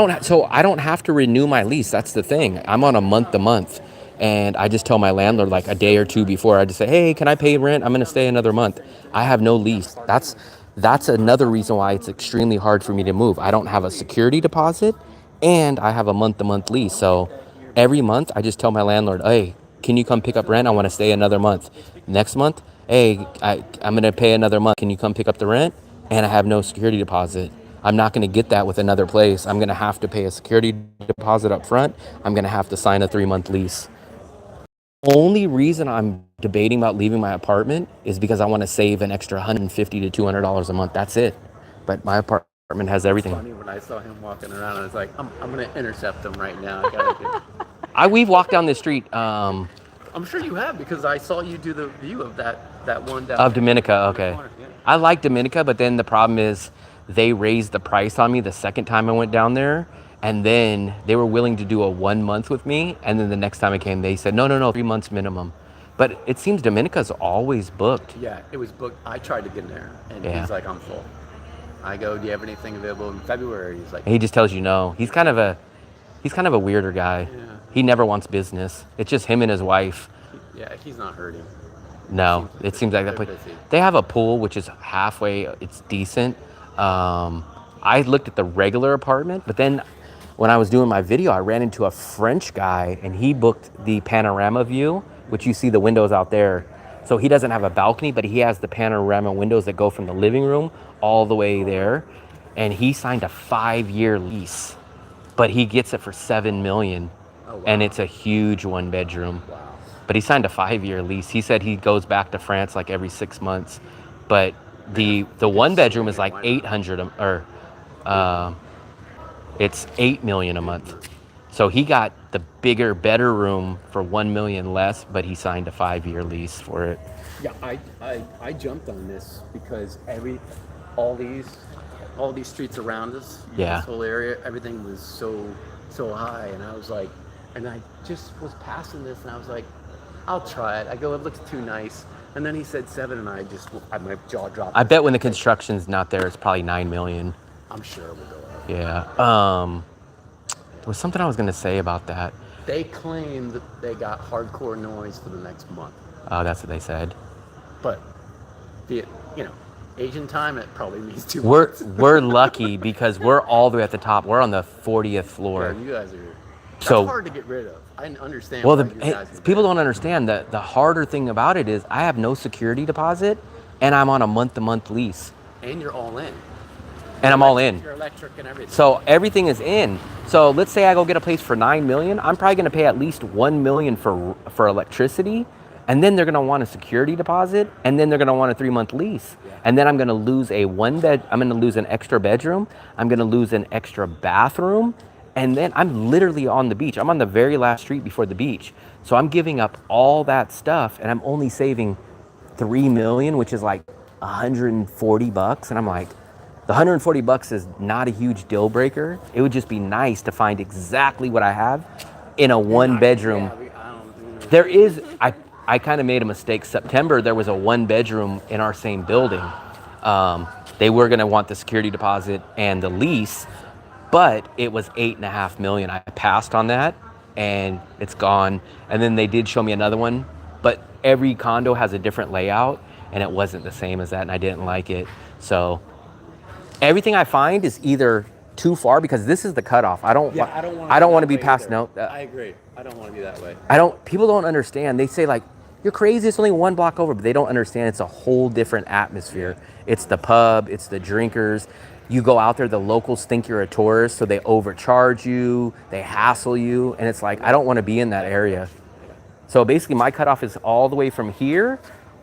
don't have to renew my lease. That's the thing. I'm on a month to month, and I just tell my landlord like a day or 2 before. I just say, hey, can I pay rent? I'm going to stay another month. I have no lease. That's another reason why it's extremely hard for me to move. I don't have a security deposit, and I have a month to month lease. So every month I just tell my landlord, hey, can you come pick up rent? I want to stay another month. Next month, hey, I'm going to pay another month. Can you come pick up the rent? And I have no security deposit. I'm not going to get that with another place. I'm going to have to pay a security deposit up front. I'm going to have to sign a 3-month lease. Only reason I'm debating about leaving my apartment is because I want to save an extra $150 to $200 a month. That's it. But my apartment has everything. Funny when I saw him walking around, I was like, I'm gonna intercept him right now. We've walked down the street. I'm sure you have, because I saw you do the view of that one down Of Dominica, okay. Yeah. I like Dominica, but then the problem is they raised the price on me the second time I went down there. And then they were willing to do a 1 month with me. And then the next time I came, they said, no, 3 months minimum. But it seems Dominica's always booked. Yeah, it was booked. I tried to get in there, and Yeah. he's like, I'm full. I go, do you have anything available in February? He's like, He just tells you no. He's kind of a weirder guy. Yeah. He never wants business. It's just him and his wife. yeah, he's not hurting. No, it seems like that They're place. busy. They have a pool, which is halfway. It's decent. I looked at the regular apartment, but then when I was doing my video, I ran into a French guy, and he booked the panorama view, which you see the windows out there. So he doesn't have a balcony, but he has the panorama windows that go from the living room all the way there. And he signed a 5-year lease, but he gets it for $7 million. Oh, wow. And it's a huge 1-bedroom. Wow. But he signed a 5-year lease. He said he goes back to France like every 6 months. But the 1-bedroom is like 800 or it's $8 million a month. So he got the bigger, better room for $1 million less, but he signed a 5-year lease for it. Yeah, I jumped on this because all these streets around us, Yeah. this whole area, everything was so high, and I was like, and I just was passing this, and I was like, I'll try it. I go, it looks too nice, and then he said 7, and my jaw dropped. I bet when the construction's not there, it's probably 9 million. I'm sure it will go up. Yeah. There was something I was gonna say about that. They claim that they got hardcore noise for the next month, Oh, that's what they said. but Asian time, it probably means 2 We're months. we're lucky because we're all the way at the top. We're on the 40th floor. Yeah, you guys are. That's So- hard to get rid of. I understand. Well, why you guys are people there. don't understand that the harder thing about it is I have no security deposit, and I'm on a month-to-month lease, And you're all in. and I'm all in. Your electric and everything. So everything is in. So let's say I go get a place for 9 million. I'm probably going to pay at least 1 million for electricity, and then they're going to want a security deposit, and then they're going to want a 3-month lease, and then I'm going to lose I'm going to lose an extra bedroom. I'm going to lose an extra bathroom, and then I'm literally on the beach. I'm on the very last street before the beach, so I'm giving up all that stuff, and I'm only saving 3 million, which is like $140, and I'm like, the $140 is not a huge deal breaker. It would just be nice to find exactly what I have in a 1-bedroom. I don't. There is, I kind of made a mistake. September, there was a 1-bedroom in our same building. They were going to want the security deposit and the lease, but it was 8.5 million. I passed on that, and it's gone. And then they did show me another one, but every condo has a different layout, and it wasn't the same as that, and I didn't like it. So everything I find is either too far, because this is the cutoff. I don't want to be past. No, I agree. I don't want to be that way. People don't understand. They say like, you're crazy, it's only 1 block over, but they don't understand it's a whole different atmosphere. It's the pub, it's the drinkers. You go out there, the locals think you're a tourist, so they overcharge you, they hassle you, and it's like, I don't want to be in that area. So basically my cutoff is all the way from here,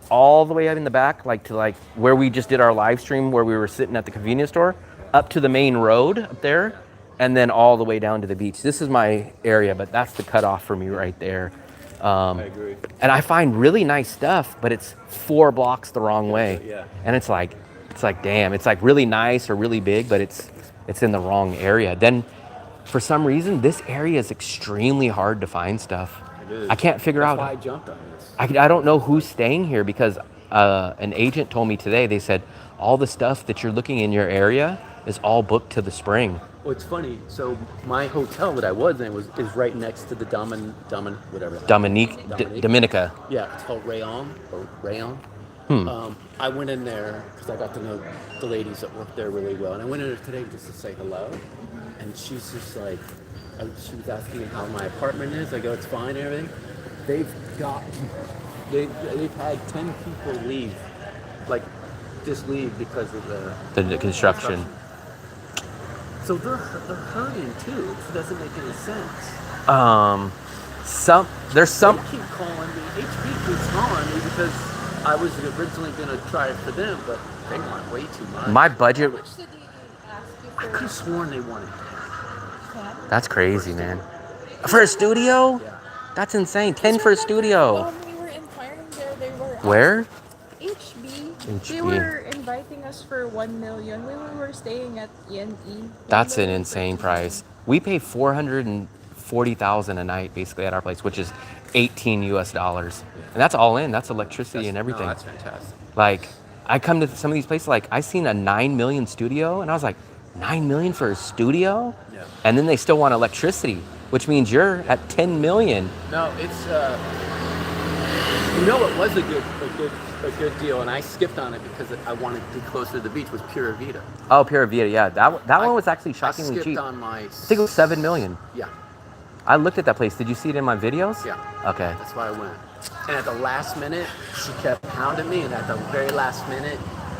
all the way up in the back, like to like where we just did our live stream, where we were sitting at the convenience store, up to the main road up there, and then all the way down to the beach. This is my area, but that's the cutoff for me right there. I agree. And I find really nice stuff, but it's 4 blocks the wrong way. Yeah. And it's like, damn, it's like really nice or really big, but it's in the wrong area. Then for some reason, this area is extremely hard to find stuff. It is. I can't figure That's out. why I jumped on this. I don't know who's staying here, because an agent told me today, they said, all the stuff that you're looking in your area is all booked to the spring. Well, it's funny. So my hotel that I was in is right next to the whatever. Dominica. Yeah, it's called Rayon or Rayon. I went in there because I got to know the ladies that work there really well, and I went in there today just to say hello. And she's just like, she was asking me how my apartment is. I go, it's fine and everything. They've had 10 people leave, like just leave because of The construction. So they're hurting too. It doesn't make any sense. There's some. They keep calling me. HP keeps calling me because I was originally going to try it for them, but they want way too much. My budget. How much did they ask you I for? could have sworn they wanted 10. That's crazy, man. For a studio? Yeah. That's insane. 10 for a studio. When we were inquiring there, they were Where? HB. HB. They were inviting us for 1 million. We were staying at ENE. That's an insane price. We pay $440,000 a night basically at our place, which is $18 US. And that's all in. That's electricity and everything. No, that's fantastic. Like, I come to some of these places, like I seen a 9 million studio, and I was like, 9 million for a studio? Yeah. And then they still want electricity, which means you're at 10 million. No, it's it was a good deal, and I skipped on it because I wanted to be closer to the beach. Was Pura Vida. Oh, Pura Vida, yeah. That one was actually shockingly I skipped cheap. on my. I think it was 7 million. Yeah. I looked at that place. Did you see it in my videos? Yeah. Okay. That's why I went. And at the last minute, she kept pounding me, and at the very last minute,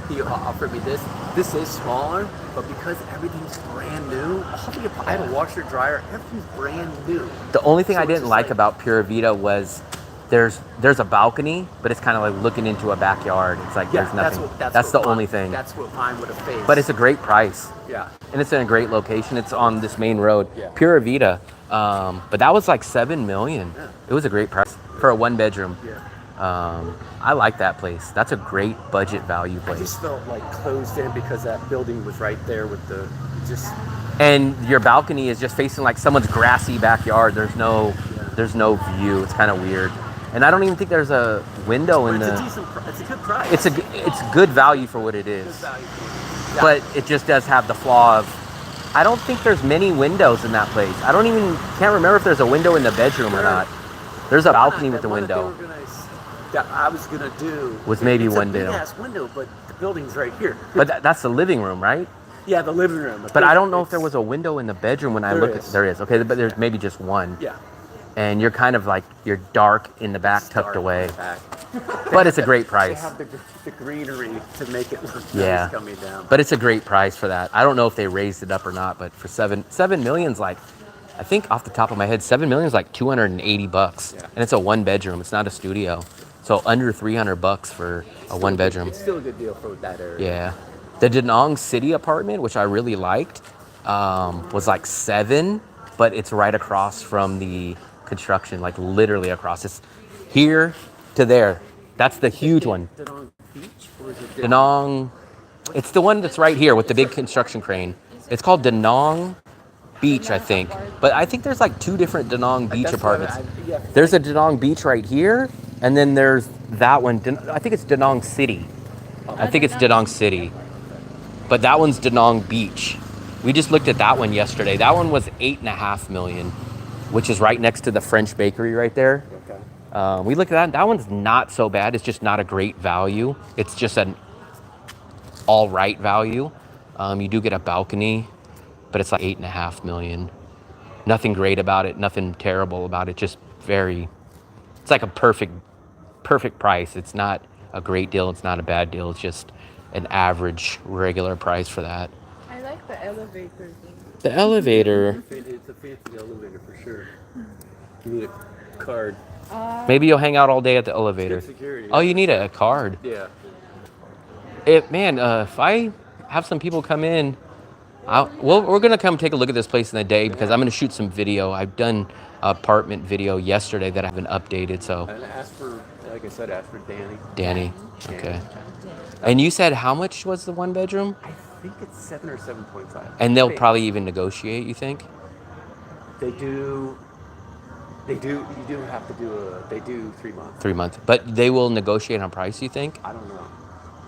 he offered me this. This is smaller, but because everything's brand new, I have a washer dryer. Everything's brand new. The only thing So I it's didn't just like about Pura Vida was there's a balcony, but it's kind of like looking into a backyard. It's like there's nothing. That's the only thing. That's what mine would have faced. But it's a great price. Yeah. And it's in a great location. It's on this main road. Yeah. Pura Vida. But that was like 7 million. Yeah. It was a great price for a 1-bedroom. Yeah. I like that place. That's a great budget value I place. just felt like closed in because that building was right there with the just. And your balcony is just facing like someone's grassy backyard. There's no view. It's kind of weird. And I don't even think there's a window in It's the. a decent. It's a good price. It's good value for what it Good is. value. But it just does have the flaw of. I don't think there's many windows in that place. Can't remember if there's a window in the bedroom or not. There's a balcony with a window. That I was gonna do Was maybe it's one a big window. ass window, but the building's right here. But that's the living room, right? Yeah, the living room. But I don't know if there was a window in the bedroom when I There looked. is. There is. Okay, but there's maybe just one. Yeah. And you're kind of like you're dark in the back, tucked Dark away. in the back. But it's a great They price. have the greenery to make it look Yeah. nice coming down. But it's a great price for that. I don't know if they raised it up or not, but for $7 million's like, I think off the top of my head, $7 million's like $280, Yeah. and it's a one bedroom. It's not a studio, so under $300 for a one bedroom. It's still a good deal for that area. Yeah, the Danong City apartment, which I really liked, was like $7, but it's right across from the construction, like literally across. It's here to there. That's the huge one. Danong Beach or is it Danong, it's the one that's right here with the big construction crane. It's called Danong Beach, I think. But I think there's like 2 different Danong Beach That's what apartments. yeah. There's a Danong Beach right here, and then there's that one. I think it's Danong City. I think it's Danong City. But that one's Danong Beach. We just looked at that one yesterday. That one was $8.5 million, which is right next to the French bakery right there. Okay. We looked at that. That one's not so bad. It's just not a great value. It's just an all right value. You do get a balcony, but it's like $8.5 million. Nothing great about it. Nothing terrible about it. Just it's like a perfect price. It's not a great deal. It's not a bad deal. It's just an average, regular price for that. I like the elevator thing. The elevator. It's a fancy elevator for sure. You need a card. Maybe you'll hang out all day at the elevator. Good security. Oh, you need a card. Yeah. If I have some people come in, we're gonna come take a look at this place in the day because I'm gonna shoot some video. I've done apartment video yesterday that I haven't updated. So And ask for, like I said, ask for Danny. Danny, okay. And you said how much was the one bedroom? I think it's 7 or 7.5. And they'll Hey, probably even negotiate. You think? They do. You do have to do they do 3 months. 3 months, but they will negotiate on price. You think? I don't know.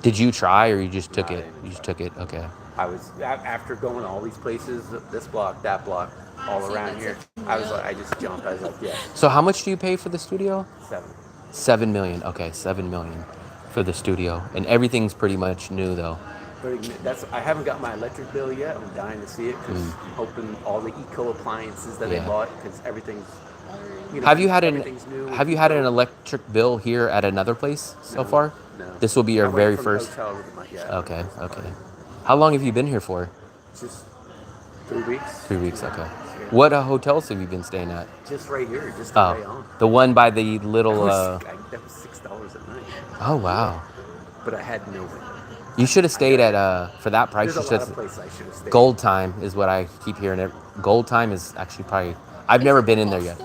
Did you try or you just took No, I it? didn't You just try. took it. Okay. I was after going to all these places, this block, that block, all around here. I was like, I just jumped. I was like, yeah, So how much do you pay for the studio? 7. 7 million. Okay, 7 million for the studio, and everything's pretty much new though. But I haven't got my electric bill yet. I'm dying to see it because I'm hoping all the eco appliances that Yeah. I bought because everything's. Have you had everything's new. an electric bill here at another place so far? No. This will be your I went very from the first. hotel room, yeah. Okay. How long have you been here for? Just 3 weeks. 3 weeks. Okay. What hotels have you been staying at? Just right here, just right Oh, on. the one by the little. That was $6 a night, Oh wow. but I had no way. You should have stayed at for that price. There's You a lot should. of places I should have stayed. Gold Time is what I keep hearing. Gold Time is actually probably. I've never been in there yet.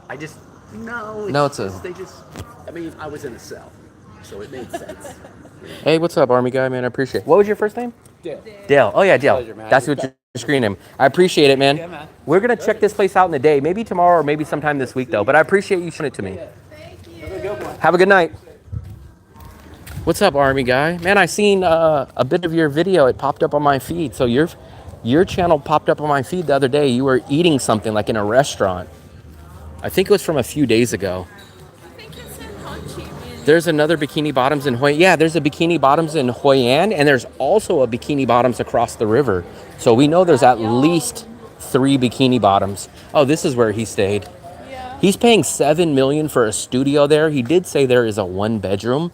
I just no. No, it's a- just, they just. I mean, I was in a cell, so it made sense. Hey, what's up, Army guy, man? I appreciate it. What was your first name? Dale. Dale. Oh yeah, Dale. Pleasure, man. That's what your screen name. I appreciate it, man. Yeah, man. We're gonna check this place out in the day, maybe tomorrow or maybe sometime this week though. But I appreciate you showing it to me. Have a good night. What's up, Army guy? Man, I seen a bit of your video. It popped up on my feed. So your channel popped up on my feed the other day. You were eating something like in a restaurant. I think it was from a few days ago. I think it's in Ho Chi Minh. There's another Bikini Bottoms in Hoi. Yeah, there's a Bikini Bottoms in Hoi An, and there's also a Bikini Bottoms across the river. So we know there's at least 3 Bikini Bottoms. Oh, this is where he stayed. Yeah. He's paying $7 million for a studio there. He did say there is a 1 bedroom.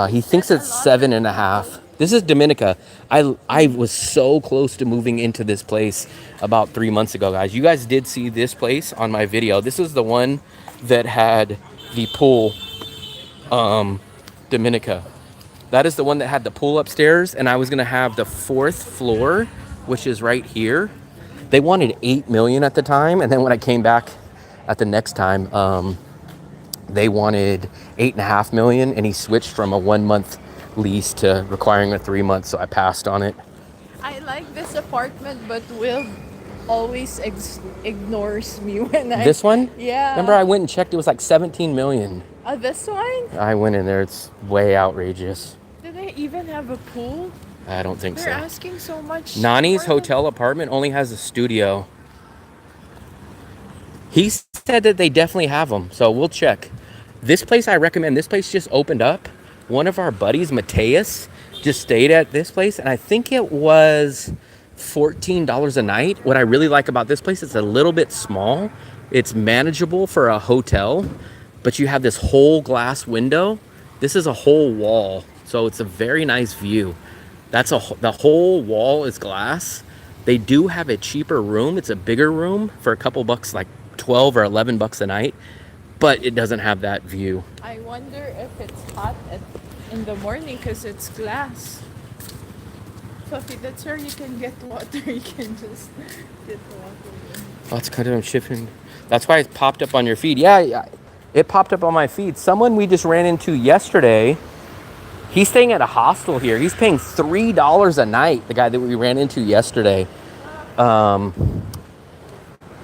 He thinks it's 7.5. This is Dominica. I was so close to moving into this place about 3 months ago, guys. You guys did see this place on my video. This is the one that had the pool, Dominica. That is the one that had the pool upstairs, and I was gonna have the 4th floor, which is right here. They wanted $8 million at the time, and then when I came back at the next time, They wanted 8.5 million, and he switched from a 1 month lease to requiring a 3 month. So I passed on it. I like this apartment, but Will always ignores me when I. This one? Yeah. Remember, I went and checked. It was like 17 million. This one? I went in there. It's way outrageous. Do they even have a pool? I don't think They're so. asking so much. Nani's more than- hotel apartment only has a studio. He said that they definitely have them, so we'll check. This place I recommend. This place just opened up. One of our buddies, Mateus, just stayed at this place, and I think it was $14 a night. What I really like about this place, it's a little bit small. It's manageable for a hotel, but you have this whole glass window. This is a whole wall, so it's a very nice view. The whole wall is glass. They do have a cheaper room. It's a bigger room for a couple bucks, like 12 or 11 bucks a night, but it doesn't have that view. I wonder if it's hot in the morning because it's glass. Sophie, that's where you can get water. You can just get water. That's kind of shipping. That's why it popped up on your feed. Yeah, it popped up on my feed. Someone we just ran into yesterday, he's staying at a hostel here. He's paying $3 a night, the guy that we ran into yesterday.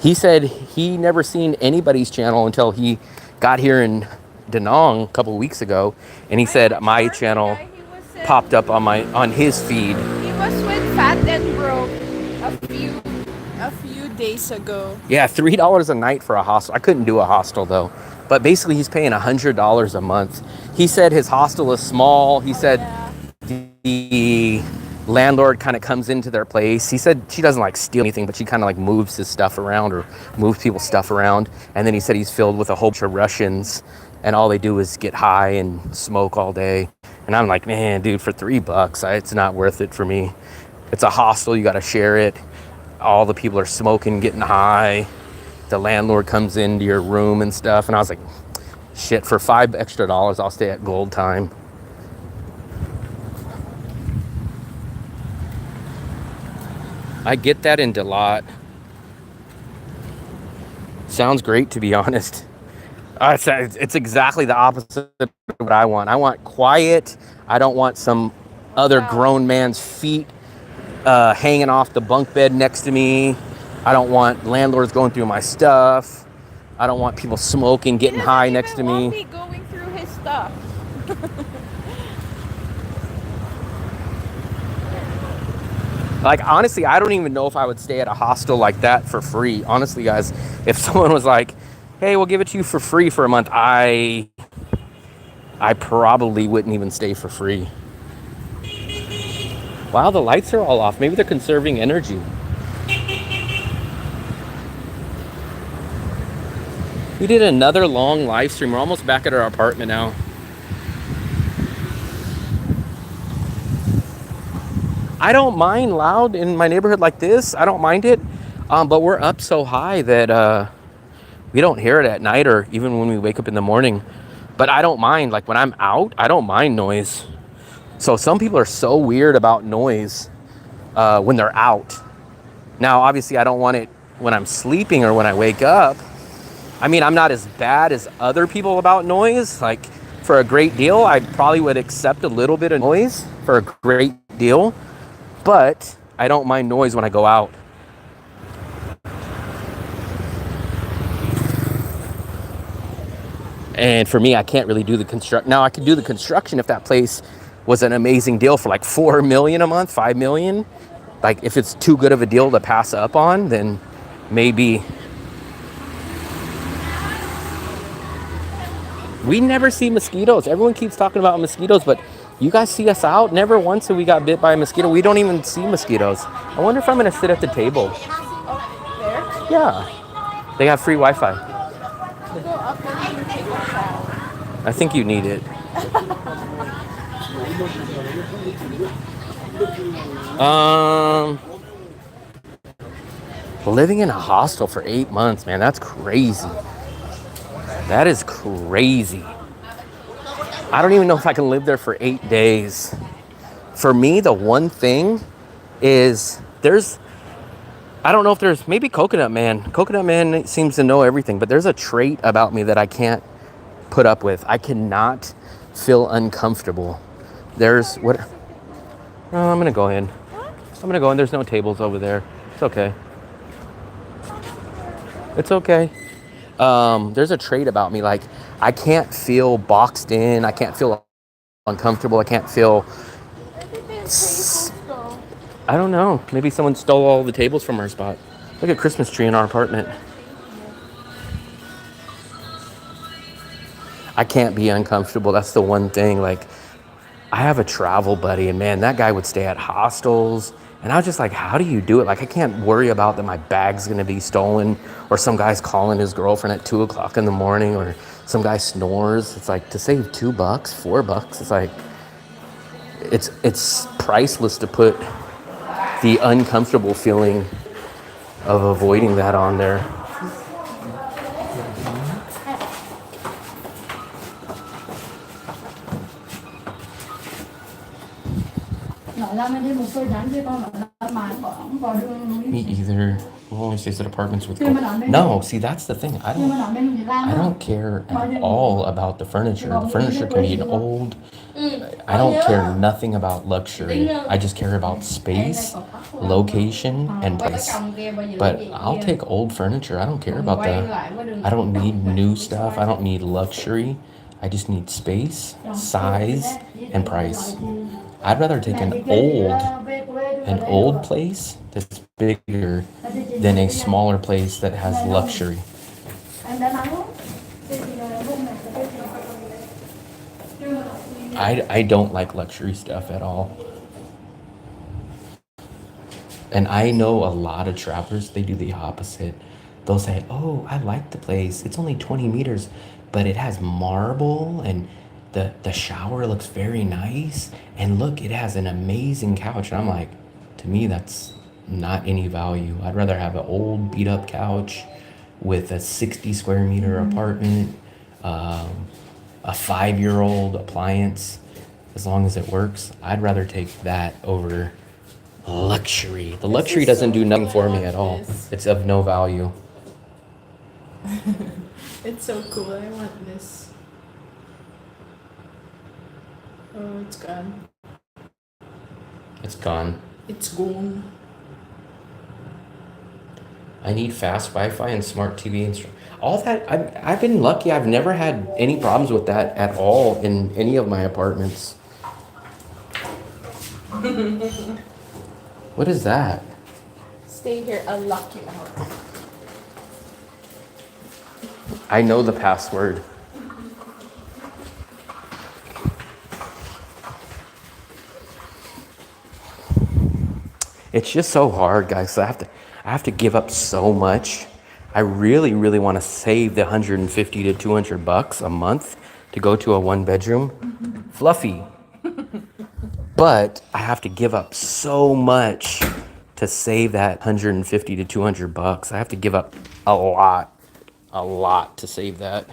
He said he never seen anybody's channel until he got here in Da Nang a couple weeks ago, and he said my channel popped up on his feed. He was with Fat and Broke a few days ago. Yeah, $3 a night for a hostel. I couldn't do a hostel though, but basically he's paying $100 a month. He said his hostel is small. He said the landlord kind of comes into their place. He said she doesn't like steal anything, but she kind of like moves his stuff around or moves people's stuff around. And then he said he's filled with a whole bunch of Russians, and all they do is get high and smoke all day. And I'm like, man, dude, for $3, it's not worth it for me. It's a hostel, you got to share it. All the people are smoking, getting high. The landlord comes into your room and stuff. And I was like, shit, for $5 extra, I'll stay at Gold Time. I get that in Delot. Sounds great, to be honest. It's exactly the opposite of what I want. I want quiet. I don't want some other grown man's feet hanging off the bunk bed next to me. I don't want landlords going through my stuff. I don't want people smoking, getting high next to me. He going through his stuff. Like, honestly, I don't even know if I would stay at a hostel like that for free. Honestly, guys, if someone was like, hey, we'll give it to you for free for a month, I probably wouldn't even stay for free. Wow, the lights are all off. Maybe they're conserving energy. We did another long live stream. We're almost back at our apartment now. I don't mind loud in my neighborhood like this. I don't mind it. But we're up so high that we don't hear it at night or even when we wake up in the morning. But I don't mind. Like when I'm out, I don't mind noise. So some people are so weird about noise when they're out. Now, obviously, I don't want it when I'm sleeping or when I wake up. I mean, I'm not as bad as other people about noise. Like for a great deal, I probably would accept a little bit of noise for a great deal. But I don't mind noise when I go out. And for me, I can't really do the construction. Now, I could do the construction if that place was an amazing deal for like $4 million a month, $5 million. Like if it's too good of a deal to pass up on, then maybe. We never see mosquitoes. Everyone keeps talking about mosquitoes, but you guys see us out? Never once have we got bit by a mosquito. We don't even see mosquitoes. I wonder if I'm going to sit at the table. Oh, Yeah. They have free Wi-Fi. there? Go up and take a shower. I think you need it. Living in a hostel for 8 months, man, that's crazy. That is crazy. I don't even know if I can live there for 8 days. For me, the one thing is I don't know if maybe Coconut Man. Coconut Man seems to know everything, but there's a trait about me that I can't put up with. I cannot feel uncomfortable. There's what? Oh, I'm gonna go in. I'm gonna go in. There's no tables over there. It's okay. It's okay. There's a trait about me. Like, I can't feel boxed in. I can't feel uncomfortable. I can't feel. Where did the tables go? I don't know. Maybe someone stole all the tables from our spot. Look at Christmas tree in our apartment. I can't be uncomfortable. That's the one thing. Like, I have a travel buddy, and man, that guy would stay at hostels. And I was just like, how do you do it? Like, I can't worry about that my bag's gonna be stolen, or some guy's calling his girlfriend at 2 o'clock in the morning, or some guy snores. It's like, to save $2, $4, it's like, it's priceless to put the uncomfortable feeling of avoiding that on there. Me either. Who only stays at apartments with gold? No, see, that's the thing. I don't care at all about the furniture. The furniture can be an old. I don't care nothing about luxury. I just care about space, location, and price. But I'll take old furniture. I don't care about that. I don't need new stuff. I don't need luxury. I just need space, size, and price. I'd rather take an old place that's bigger than a smaller place that has luxury. I don't like luxury stuff at all. And I know a lot of travelers, they do the opposite. They'll say, oh, I like the place. It's only 20 meters, but it has marble and the shower looks very nice. And look, it has an amazing couch. And I'm like, to me, that's not any value. I'd rather have an old beat up couch with a 60 square meter apartment, a 5-year-old appliance, as long as it works. I'd rather take that over luxury. The luxury doesn't do nothing for me at all. It's of no value. It's so cool. I want this. Oh, it's gone. It's gone. It's gone. I need fast Wi-Fi and smart TV and all that. I've been lucky. I've never had any problems with that at all in any of my apartments. What is that? Stay here. I'll lock you out. I know the password. It's just so hard, guys. I have to give up so much. I really, really want to save the $150 to $200 a month to go to a 1-bedroom. Fluffy. But I have to give up so much to save that $150 to $200. I have to give up a lot to save that.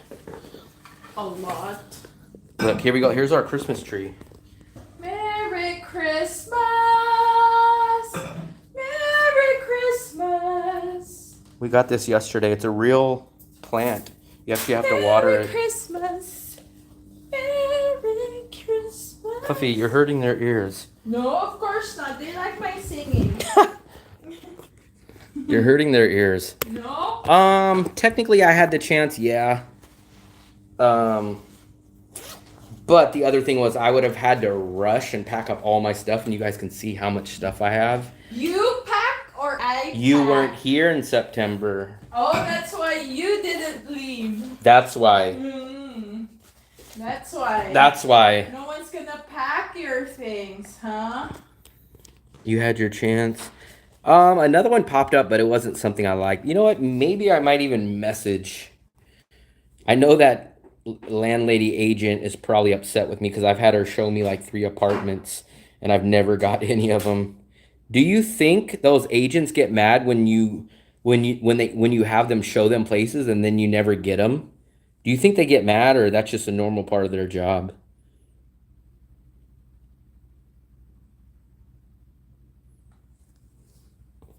A lot. Look, here we go. Here's our Christmas tree. Merry Christmas! Merry Christmas! We got this yesterday. It's a real plant. You actually have to water Merry it. Christmas! Merry Christmas! Fluffy, you're hurting their ears. No, of course not. They like my singing. You're hurting their ears. No? Technically I had the chance, yeah. But the other thing was I would have had to rush and pack up all my stuff, and you guys can see how much stuff I have. You pack or I You pack? weren't here in September. Oh, that's why you didn't leave. That's why. That's why. That's why. No one's gonna pack your things, huh? You had your chance. Another one popped up, but it wasn't something I liked. You know what? Maybe I might even message. I know that landlady agent is probably upset with me because I've had her show me like 3 apartments and I've never got any of them. Do you think those agents get mad when you have them show them places and then you never get them? Do you think they get mad, or that's just a normal part of their job?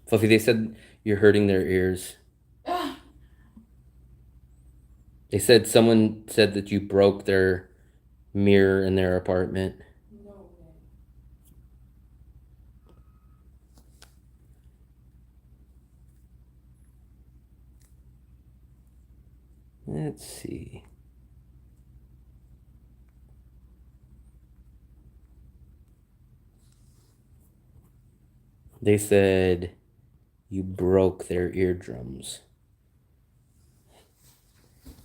Fluffy, they said you're hurting their ears. They said someone said that you broke their mirror in their apartment. No way. Let's see. They said you broke their eardrums.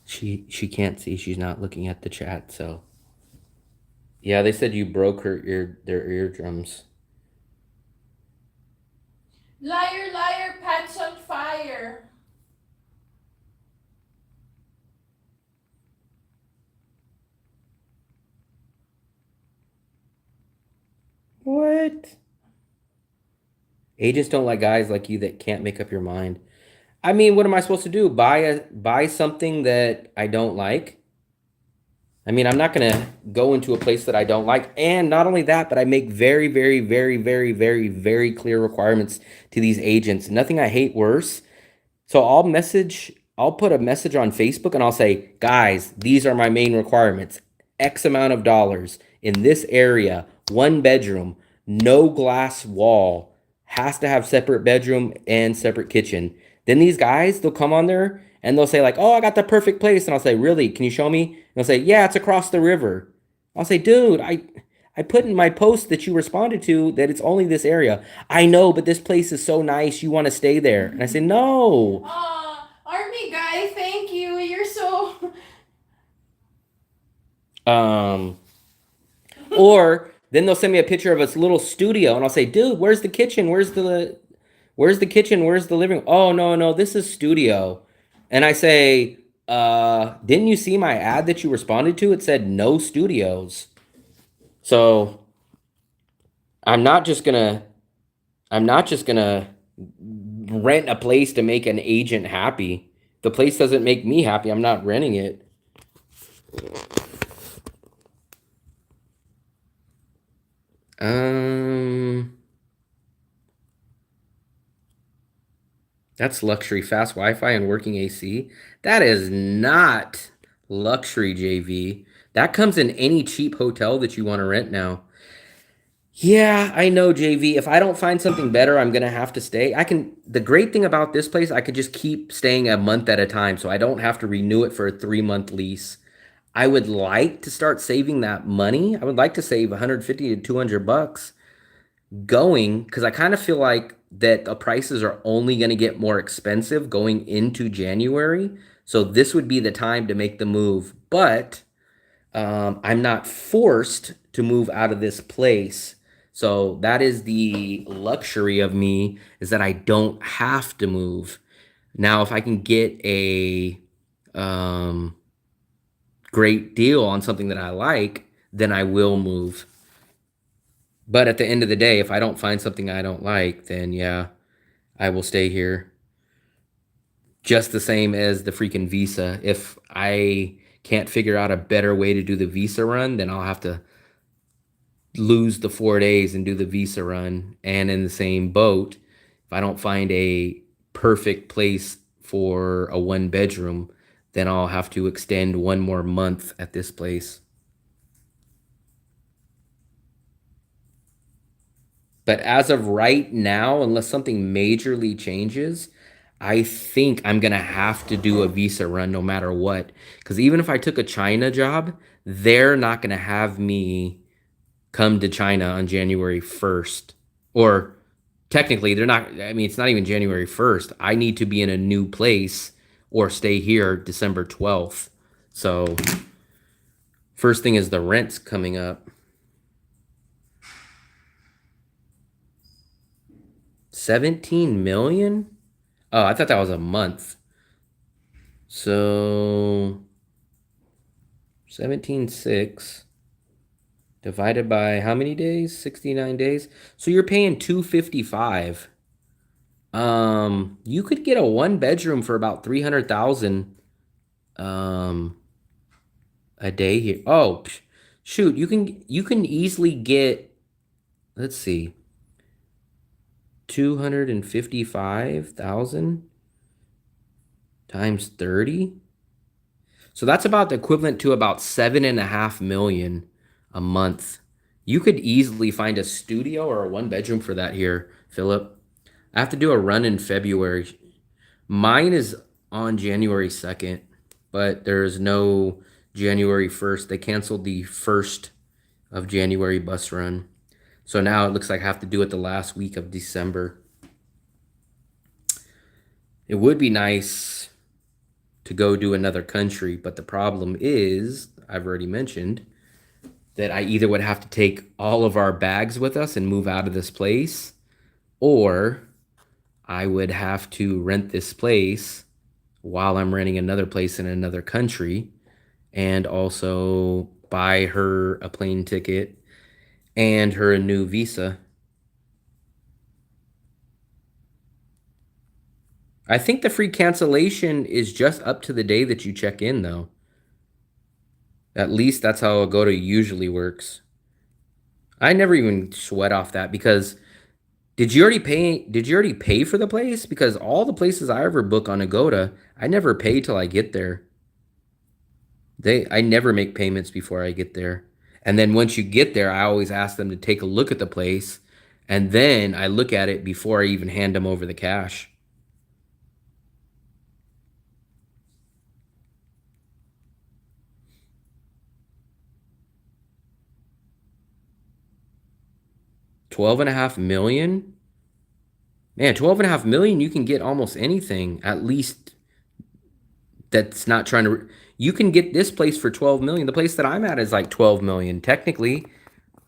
She can't see. She's not looking at the chat, so yeah, they said you broke their eardrums. Liar, liar, pants on fire. What? Agents don't like guys like you that can't make up your mind. I mean, what am I supposed to do? Buy something that I don't like? I mean, I'm not gonna go into a place that I don't like. And not only that, but I make very, very, very, very, very, very clear requirements to these agents. Nothing I hate worse. So I'll put a message on Facebook and I'll say, guys, these are my main requirements. X amount of dollars in this area, 1 bedroom, no glass wall, has to have separate bedroom and separate kitchen. Then these guys, they'll come on there and they'll say like, oh, I got the perfect place. And I'll say, really? Can you show me? And they'll say, yeah, it's across the river. I'll say, dude, I put in my post that you responded to that it's only this area. I know, but this place is so nice. You want to stay there. And I say, no. Army guy, thank you. You're so. Or then they'll send me a picture of a little studio and I'll say, dude, where's the kitchen? Where's the kitchen? Where's the living room? Oh, no, no, this is studio. And I say, didn't you see my ad that you responded to? It said no studios. So I'm not just gonna rent a place to make an agent happy. If the place doesn't make me happy, I'm not renting it. That's luxury. Fast Wi-Fi and working AC. That is not luxury, JV. That comes in any cheap hotel that you want to rent now. Yeah, I know, JV. If I don't find something better, I'm gonna have to stay. The great thing about this place, I could just keep staying a month at a time, so I don't have to renew it for a 3-month lease. I would like to start saving that money. I would like to save 150 to 200 bucks going because I kind of feel like that the prices are only going to get more expensive going into January. So this would be the time to make the move. But I'm not forced to move out of this place. So that is the luxury of me is that I don't have to move. Now, if I can get a great deal on something that I like, then I will move. But at the end of the day, if I don't find something I don't like, then yeah, I will stay here. Just the same as the freaking visa. If I can't figure out a better way to do the visa run, then I'll have to lose the 4 days and do the visa run. And in the same boat, if I don't find a perfect place for a 1 bedroom, then I'll have to extend 1 more month at this place. But as of right now, unless something majorly changes, I think I'm going to have to do a visa run no matter what. Because even if I took a China job, they're not going to have me come to China on January 1st. Or technically, they're not, I mean, it's not even January 1st. I need to be in a new place or stay here December 12th. So, first thing is the rent's coming up. 17 million? Oh, I thought that was a month. So 17.6 divided by how many days? 69 days. So you're paying 255. You could get a 1 bedroom for about 300,000 a day here. Oh, shoot, you can easily get, let's see, 255,000 times 30. So that's about the equivalent to about 7.5 million a month. You could easily find a studio or a 1 bedroom for that here, Philip. I have to do a run in February. Mine is on January 2nd, but there's no January 1st. They canceled the 1st of January bus run. So now it looks like I have to do it the last week of December. It would be nice to go do another country, but the problem is, I've already mentioned, that I either would have to take all of our bags with us and move out of this place, or I would have to rent this place while I'm renting another place in another country, and also buy her a plane ticket and her a new visa. I think the free cancellation is just up to the day that you check in, though. At least that's how Agoda usually works. I never even sweat off that because did you already pay for the place? Because all the places I ever book on Agoda, I never pay till I get there. I never make payments before I get there. And then once you get there, I always ask them to take a look at the place, and then I look at it before I even hand them over the cash. $12.5 million? Man, $12.5 million, you can get almost anything, at least that's not trying to. You can get this place for 12 million. The place that I'm at is like 12 million technically,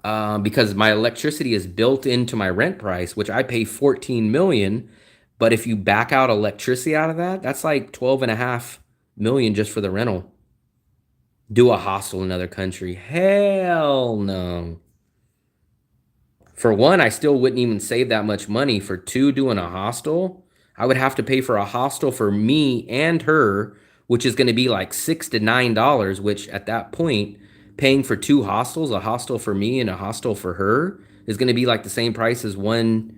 because my electricity is built into my rent price, which I pay 14 million. But if you back out electricity out of that, that's like 12.5 million just for the rental. Do a hostel in another country? Hell no. For one, I still wouldn't even save that much money. For two, doing a hostel, I would have to pay for a hostel for me and her, which is going to be like $6 to $9, which at that point, paying for two hostels, a hostel for me and a hostel for her, is going to be like the same price as one.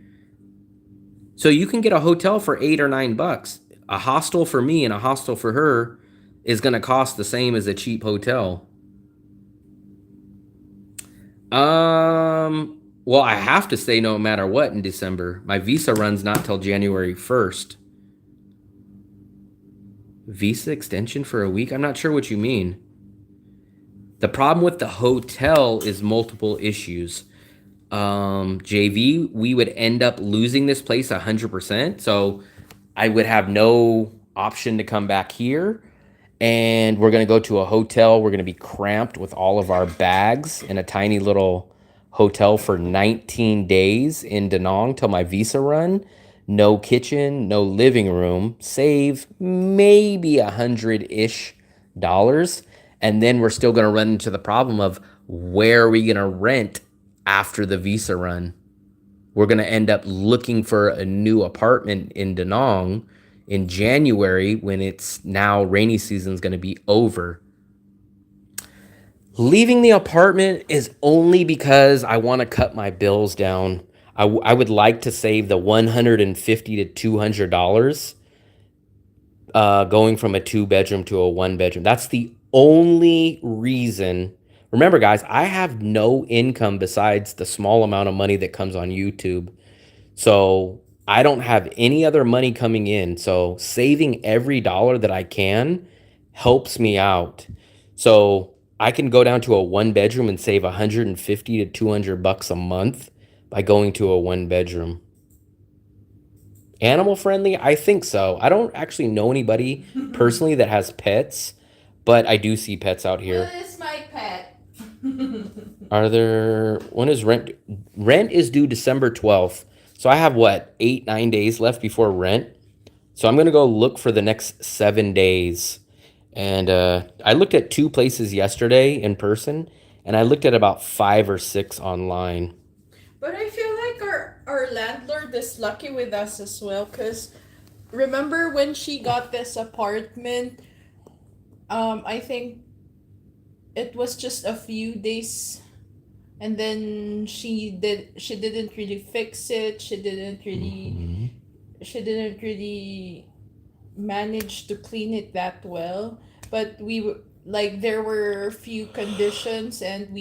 So you can get a hotel for $8 or $9. A hostel for me and a hostel for her is going to cost the same as a cheap hotel. Well, I have to stay no matter what in December. My visa runs not till January 1st. Visa extension for a week? I'm not sure what you mean. The problem with the hotel is multiple issues. JV, we would end up losing this place 100%. So I would have no option to come back here. And we're going to go to a hotel. We're going to be cramped with all of our bags in a tiny little hotel for 19 days in Da Nang till my visa run. No kitchen, no living room. Save maybe $100-ish. And then we're still going to run into the problem of where are we going to rent after the visa run? We're going to end up looking for a new apartment in Da Nang in January when it's now rainy season is going to be over. Leaving the apartment is only because I want to cut my bills down. I would like to save the $150 to $200 going from a 2-bedroom to a 1-bedroom. That's the only reason. Remember, guys, I have no income besides the small amount of money that comes on YouTube. So I don't have any other money coming in. So saving every dollar that I can helps me out. So I can go down to a 1-bedroom and save $150 to $200 a month by going to a 1-bedroom. Animal friendly? I think so. I don't actually know anybody personally that has pets, but I do see pets out here. What is my pet? When is rent? Rent is due December 12th. So I have 8-9 days left before rent. So I'm going to go look for the next 7 days. And I looked at 2 places yesterday in person, and I looked at about 5 or 6 online. But I feel like our landlord is lucky with us as well, because remember when she got this apartment, I think it was just a few days, and then she didn't really fix it. She didn't really manage to clean it that well. but like there were a few conditions, and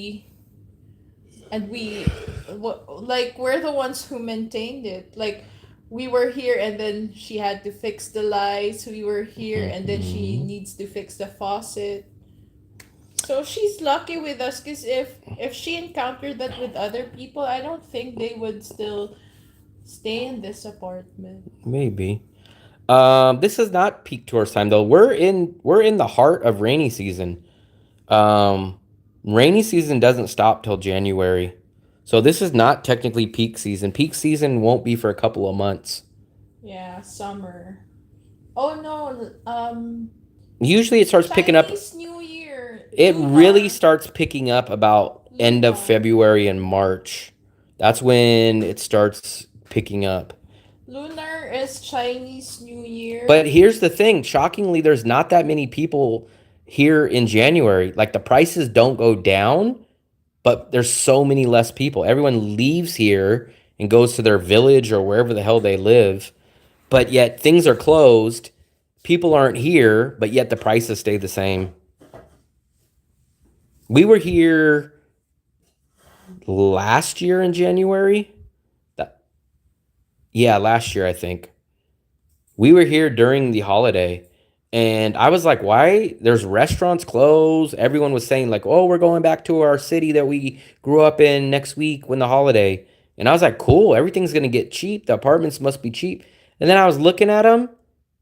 like we're the ones who maintained it. Like we were here, and then she had to fix the lights. We were here, and then she needs to fix the faucet. So she's lucky with us, because if she encountered that with other people, I don't think they would still stay in this apartment. Maybe. This is not peak tourist time though. We're in the heart of rainy season. Um, Rainy season doesn't stop till January. So this is not technically peak season. Peak season won't be for a couple of months. Yeah, summer. Oh no, Usually it starts picking up. Chinese New Year. It Lunar. really starts picking up about end of Lunar. February and March. That's when it starts picking up. Lunar is Chinese New Year. But here's the thing, shockingly, there's not that many people here in January. Like the prices don't go down, but there's so many less people. Everyone leaves here and goes to their village or wherever the hell they live. But yet things are closed. People aren't here, but yet the prices stay the same. We were here last year in January. Yeah, last year, I think. We were here during the holiday, and I was like, why? There's restaurants closed. Everyone was saying, like, oh, we're going back to our city that we grew up in next week when the holiday. And I was like, cool, everything's going to get cheap. The apartments must be cheap. And then I was looking at them,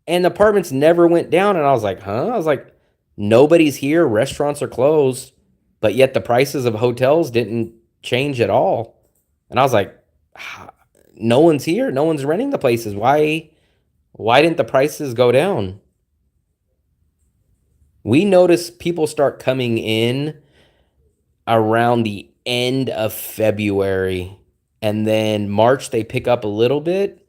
and the apartments never went down. And I was like, huh? I was like, nobody's here. Restaurants are closed, but yet the prices of hotels didn't change at all. And I was like, no one's here. No one's renting the places. Why didn't the prices go down? We noticed people start coming in around the end of February, and then March they pick up a little bit,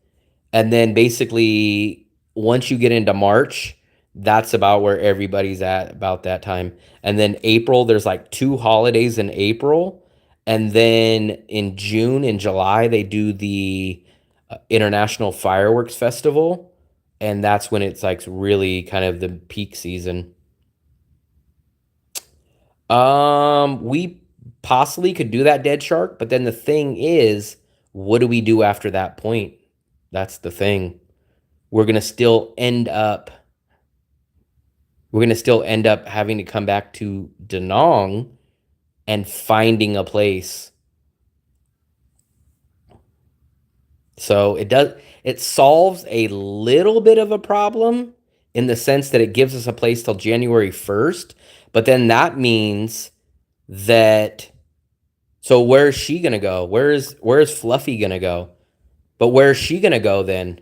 and then basically once you get into March, that's about where everybody's at about that time. And then April, there's like 2 holidays in April, and then in June and July they do the International Fireworks Festival, and that's when it's like really kind of the peak season. We possibly could do that, Dead Shark, but then the thing is, what do we do after that point? That's the thing. We're gonna still end up having to come back to Danong and finding a place. So it solves a little bit of a problem in the sense that it gives us a place till January 1st, but then that means that, so where is she going to go? Where is Fluffy going to go? But where is she going to go then?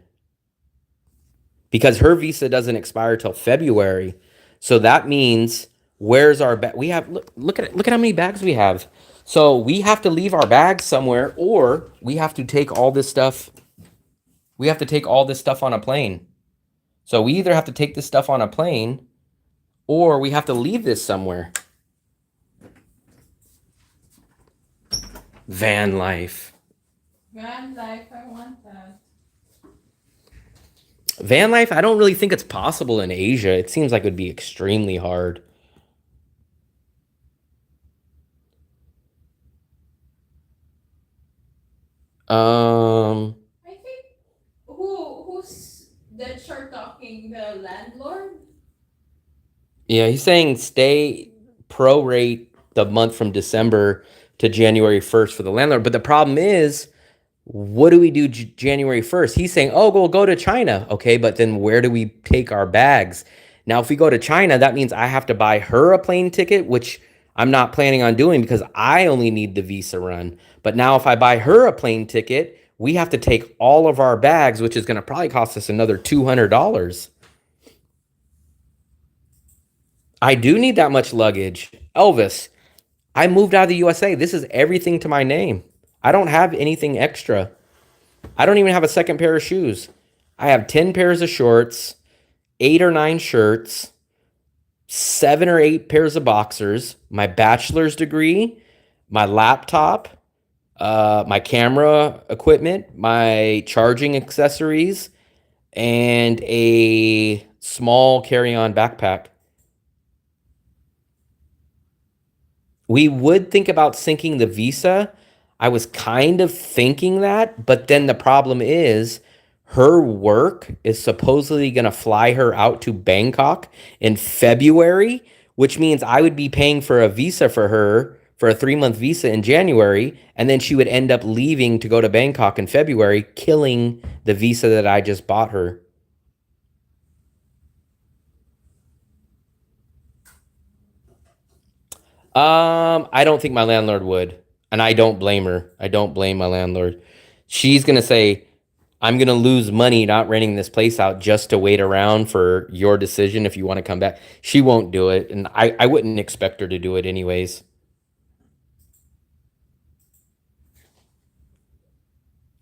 Because her visa doesn't expire till February. So that means where's our bag? We have look at how many bags we have. So we have to leave our bags somewhere, or we have to take all this stuff. We have to take all this stuff on a plane. So we either have to take this stuff on a plane, or we have to leave this somewhere. Van life. Van life, I want that. Van life, I don't really think it's possible in Asia. It seems like it would be extremely hard. I think who's that shark talking? The landlord? Yeah, he's saying stay prorate the month from December to January 1st for the landlord. But the problem is, what do we do January 1st? He's saying, oh, we'll go to China. Okay, but then where do we take our bags? Now, if we go to China, that means I have to buy her a plane ticket, which I'm not planning on doing because I only need the visa run. But now if I buy her a plane ticket, we have to take all of our bags, which is going to probably cost us another $200. I do need that much luggage. Elvis, I moved out of the USA. This is everything to my name. I don't have anything extra. I don't even have a second pair of shoes. I have 10 pairs of shorts, 8 or 9 shirts, 7 or 8 pairs of boxers, my bachelor's degree, my laptop, my camera equipment, my charging accessories, and a small carry-on backpack. We would think about syncing the visa. I was kind of thinking that, but then the problem is her work is supposedly going to fly her out to Bangkok in February, which means I would be paying for a visa for her for a 3-month visa in January, and then she would end up leaving to go to Bangkok in February, killing the visa that I just bought her. I don't think my landlord would. And I don't blame her. I don't blame my landlord. She's going to say, I'm going to lose money not renting this place out just to wait around for your decision if you want to come back. She won't do it. And I wouldn't expect her to do it anyways.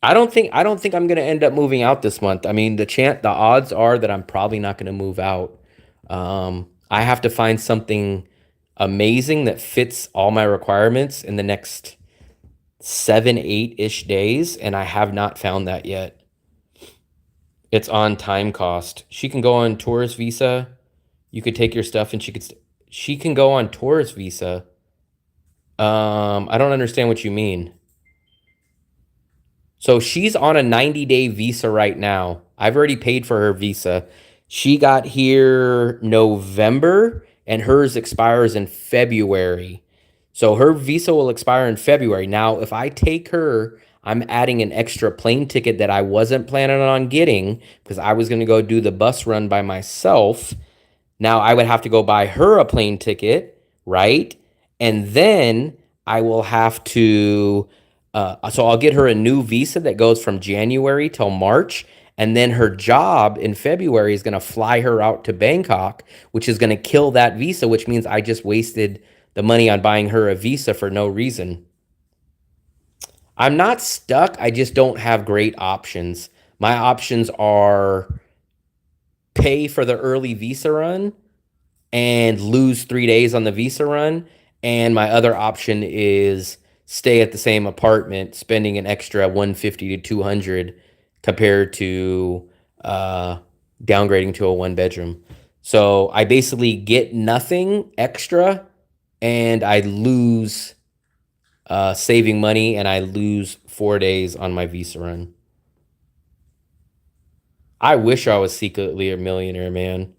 I don't think I'm going to end up moving out this month. I mean, the odds are that I'm probably not going to move out. I have to find something amazing that fits all my requirements in the next 7, 8-ish days, and I have not found that yet. It's on time cost. She can go on tourist visa. You could take your stuff, and she can go on tourist visa. I don't understand what you mean. So she's on a 90-day visa right now. I've already paid for her visa. She got here November and hers expires in February. So her visa will expire in February. Now, if I take her, I'm adding an extra plane ticket that I wasn't planning on getting because I was going to go do the bus run by myself. Now I would have to go buy her a plane ticket, right? And then I will have to, so I'll get her a new visa that goes from January till March. And then her job in February is going to fly her out to Bangkok, which is going to kill that visa, which means I just wasted the money on buying her a visa for no reason. I'm not stuck. I just don't have great options. My options are pay for the early visa run and lose 3 days on the visa run. And my other option is stay at the same apartment, spending an extra 150 to 200 compared to downgrading to a 1 bedroom. So I basically get nothing extra and I lose saving money and I lose 4 days on my visa run. I wish I was secretly a millionaire, man.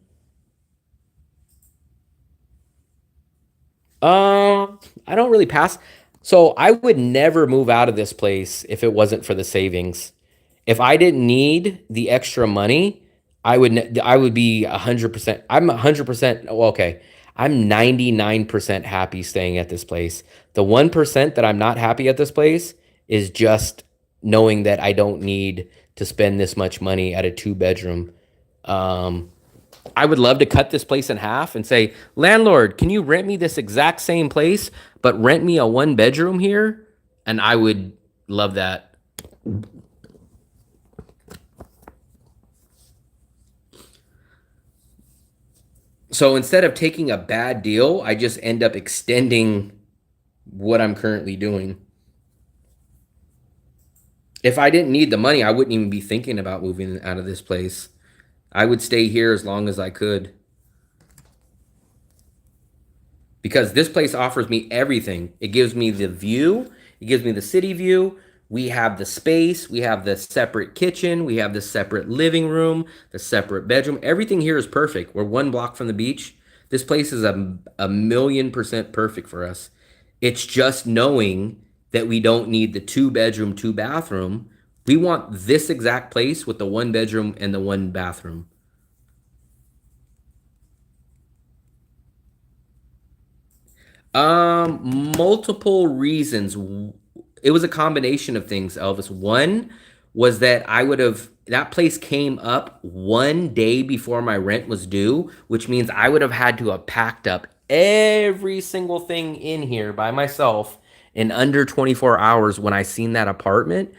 I don't really pass. So I would never move out of this place if it wasn't for the savings. If I didn't need the extra money, I would be 100%. I'm 100%. Well, okay. I'm 99% happy staying at this place. The 1% that I'm not happy at this place is just knowing that I don't need to spend this much money at a 2 bedroom. I would love to cut this place in half and say, landlord, can you rent me this exact same place, but rent me a 1 bedroom here? And I would love that. So instead of taking a bad deal, I just end up extending what I'm currently doing. If I didn't need the money, I wouldn't even be thinking about moving out of this place. I would stay here as long as I could. Because this place offers me everything. It gives me the view. It gives me the city view. We have the space. We have the separate kitchen. We have the separate living room, the separate bedroom. Everything here is perfect. We're 1 block from the beach. This place is a 1,000,000% perfect for us. It's just knowing that we don't need the 2 bedroom, 2 bathroom. We want this exact place with the 1 bedroom and the 1 bathroom. Multiple reasons. It was a combination of things, Elvis. One was that that place came up 1 day before my rent was due, which means I would have had to have packed up every single thing in here by myself in under 24 hours when I seen that apartment.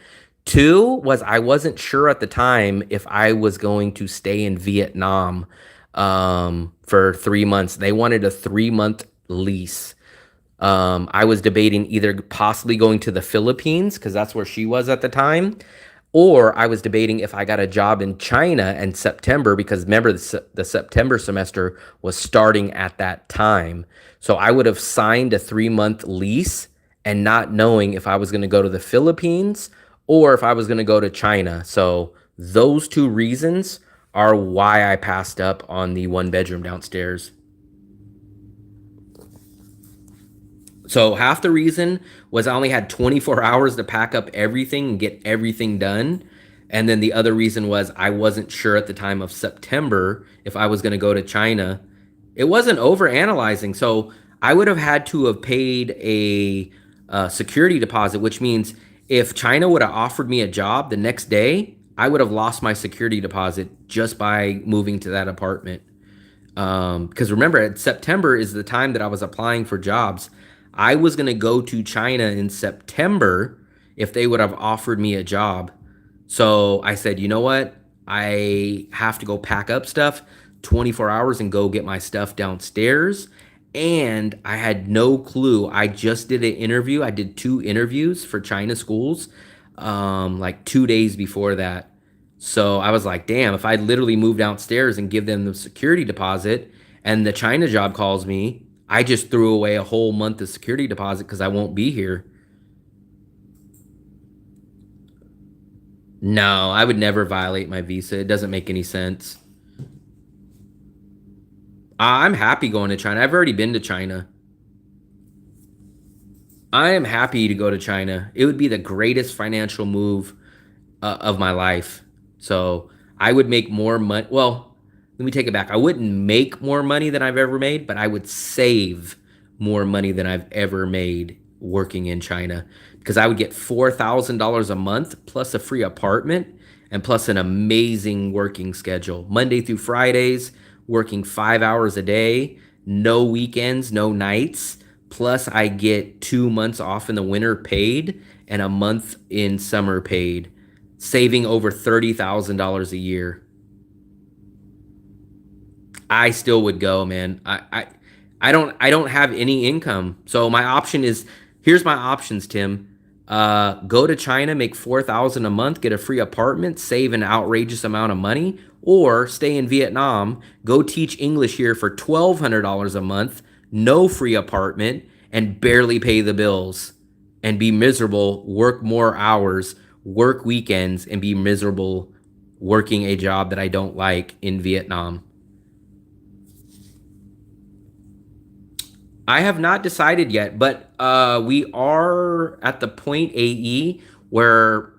Two was I wasn't sure at the time if I was going to stay in Vietnam for 3 months. They wanted a 3-month lease. I was debating either possibly going to the Philippines because that's where she was at the time, Or I was debating if I got a job in China in September, because remember the September semester was starting at that time. So I would have signed a 3-month lease and not knowing if I was going to go to the Philippines or if I was going to go to China. So those two reasons are why I passed up on the 1 bedroom downstairs. So half the reason was I only had 24 hours to pack up everything and get everything done. And then the other reason was I wasn't sure at the time of September if I was going to go to China. It wasn't over analyzing. So I would have had to have paid a security deposit, which means if China would have offered me a job the next day, I would have lost my security deposit just by moving to that apartment. Because remember, September is the time that I was applying for jobs. I was going to go to China in September if they would have offered me a job. So I said, you know what? I have to go pack up stuff 24 hours and go get my stuff downstairs. And I had no clue. I just did an interview. I did 2 interviews for China schools like 2 days before that. So I was like, damn, if I literally move downstairs and give them the security deposit and the China job calls me, I just threw away a whole month of security deposit because I won't be here. No, I would never violate my visa. It doesn't make any sense. I'm happy going to China. I've already been to China. I am happy to go to China. It would be the greatest financial move of my life. So I would make more money. Well, let me take it back. I wouldn't make more money than I've ever made, but I would save more money than I've ever made working in China, because I would get $4,000 a month plus a free apartment and plus an amazing working schedule. Monday through Fridays, working 5 hours a day, no weekends, no nights. Plus I get 2 months off in the winter paid and a month in summer paid, saving over $30,000 a year. I still would go, man. I don't have any income. So my option is, here's my options, Tim. Go to China, make $4,000 a month, get a free apartment, save an outrageous amount of money, or stay in Vietnam, go teach English here for $1,200 a month, no free apartment, and barely pay the bills, and be miserable, work more hours, work weekends, and be miserable working a job that I don't like in Vietnam. I have not decided yet, but we are at the point, AE, where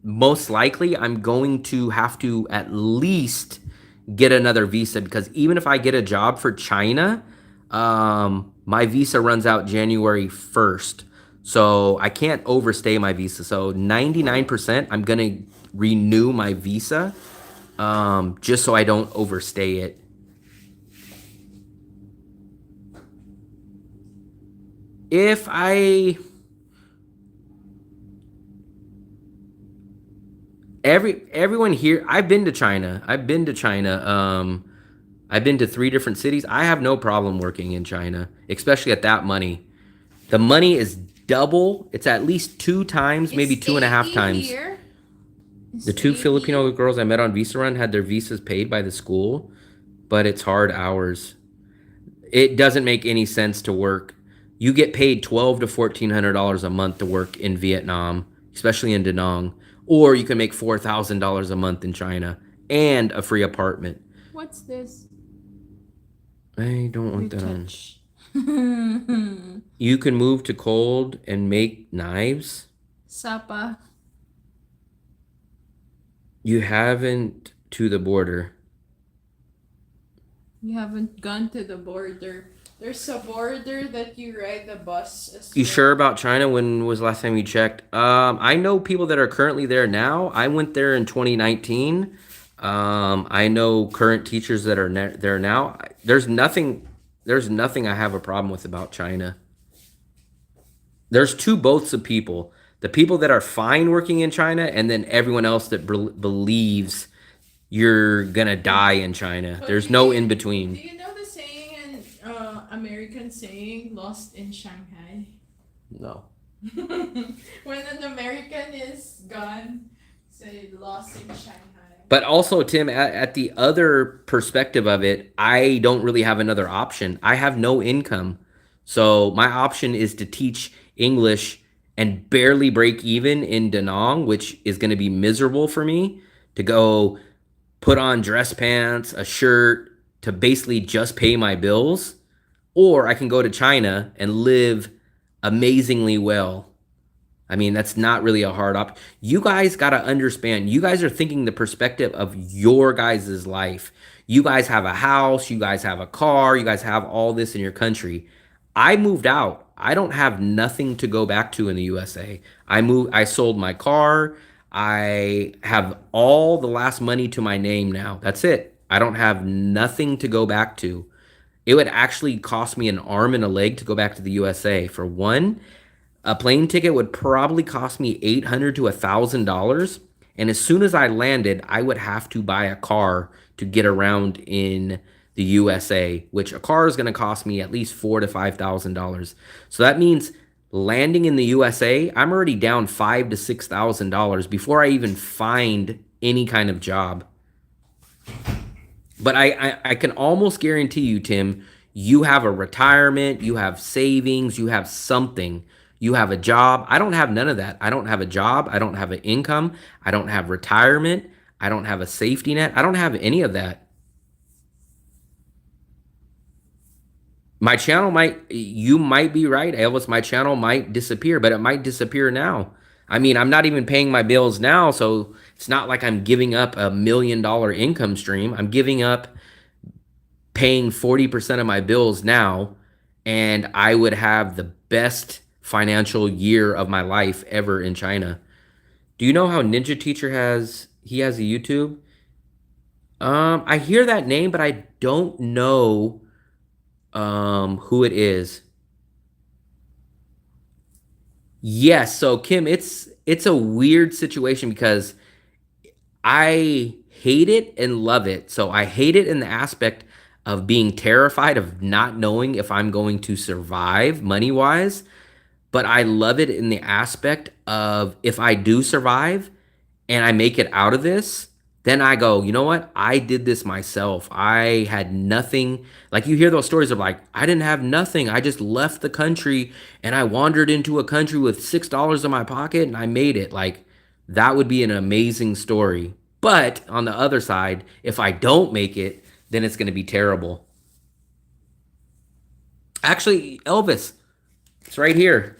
most likely I'm going to have to at least get another visa, because even if I get a job for China, my visa runs out January 1st. So I can't overstay my visa. So 99% I'm going to renew my visa just so I don't overstay it. If everyone here, I've been to China. I've been to 3 different cities. I have no problem working in China, especially at that money. The money is double. It's at least 2 times, maybe 2.5 times. The 2 Filipino girls I met on Visa Run had their visas paid by the school, but it's hard hours. It doesn't make any sense to work. You get paid $1,200 to $1,400 a month to work in Vietnam, especially in Da Nang. Or you can make $4,000 a month in China and a free apartment. What's this? I don't want that on. You can move to cold and make knives. Sapa. You haven't to the border. You haven't gone to the border. There's a border that you ride the bus as You well. sure about China? When was the last time you checked? I know people that are currently there now. I went there in 2019. I know current teachers that are there now. There's nothing I have a problem with about China. There's 2 boats of people. The people that are fine working in China, and then everyone else that believes you're gonna die in China. But There's do no you- in between. Do you know the saying, American saying, lost in Shanghai? No. When an American is gone So lost in Shanghai. But also, Tim, at the other perspective of it, I don't really have another option. I have no income. So my option is to teach English and barely break even in Da Nang, which is going to be miserable for me to go put on dress pants, a shirt to basically just pay my bills. Or I can go to China and live amazingly well. I mean, that's not really a hard op. You guys got to understand, you guys are thinking the perspective of your guys' life. You guys have a house, you guys have a car, you guys have all this in your country. I moved out. I don't have nothing to go back to in the USA. I sold my car. I have all the last money to my name now. That's it. I don't have nothing to go back to. It would actually cost me an arm and a leg to go back to the USA. For one, a plane ticket would probably cost me $800 to $1,000. And as soon as I landed, I would have to buy a car to get around in the USA, which a car is going to cost me at least $4,000 to $5,000. So that means landing in the USA, I'm already down $5,000 to $6,000 before I even find any kind of job. But I can almost guarantee you, Tim, you have a retirement, you have savings, you have something. You have a job. I don't have none of that. I don't have a job. I don't have an income. I don't have retirement. I don't have a safety net. I don't have any of that. My channel you might be right, Elvis. My channel might disappear, but it might disappear now. I mean, I'm not even paying my bills now, so it's not like I'm giving up $1 million income stream. I'm giving up paying 40% of my bills now, and I would have the best financial year of my life ever in China. Do you know how Ninja Teacher has a YouTube? I hear that name, but I don't know who it is. Yes, so Kim, it's a weird situation because I hate it and love it. So I hate it in the aspect of being terrified of not knowing if I'm going to survive money-wise. But I love it in the aspect of if I do survive and I make it out of this, then I go, you know what? I did this myself. I had nothing. Like you hear those stories of like, I didn't have nothing. I just left the country and I wandered into a country with $6 in my pocket and I made it. Like that would be an amazing story. But on the other side, if I don't make it, then it's going to be terrible. Actually, Elvis, it's right here.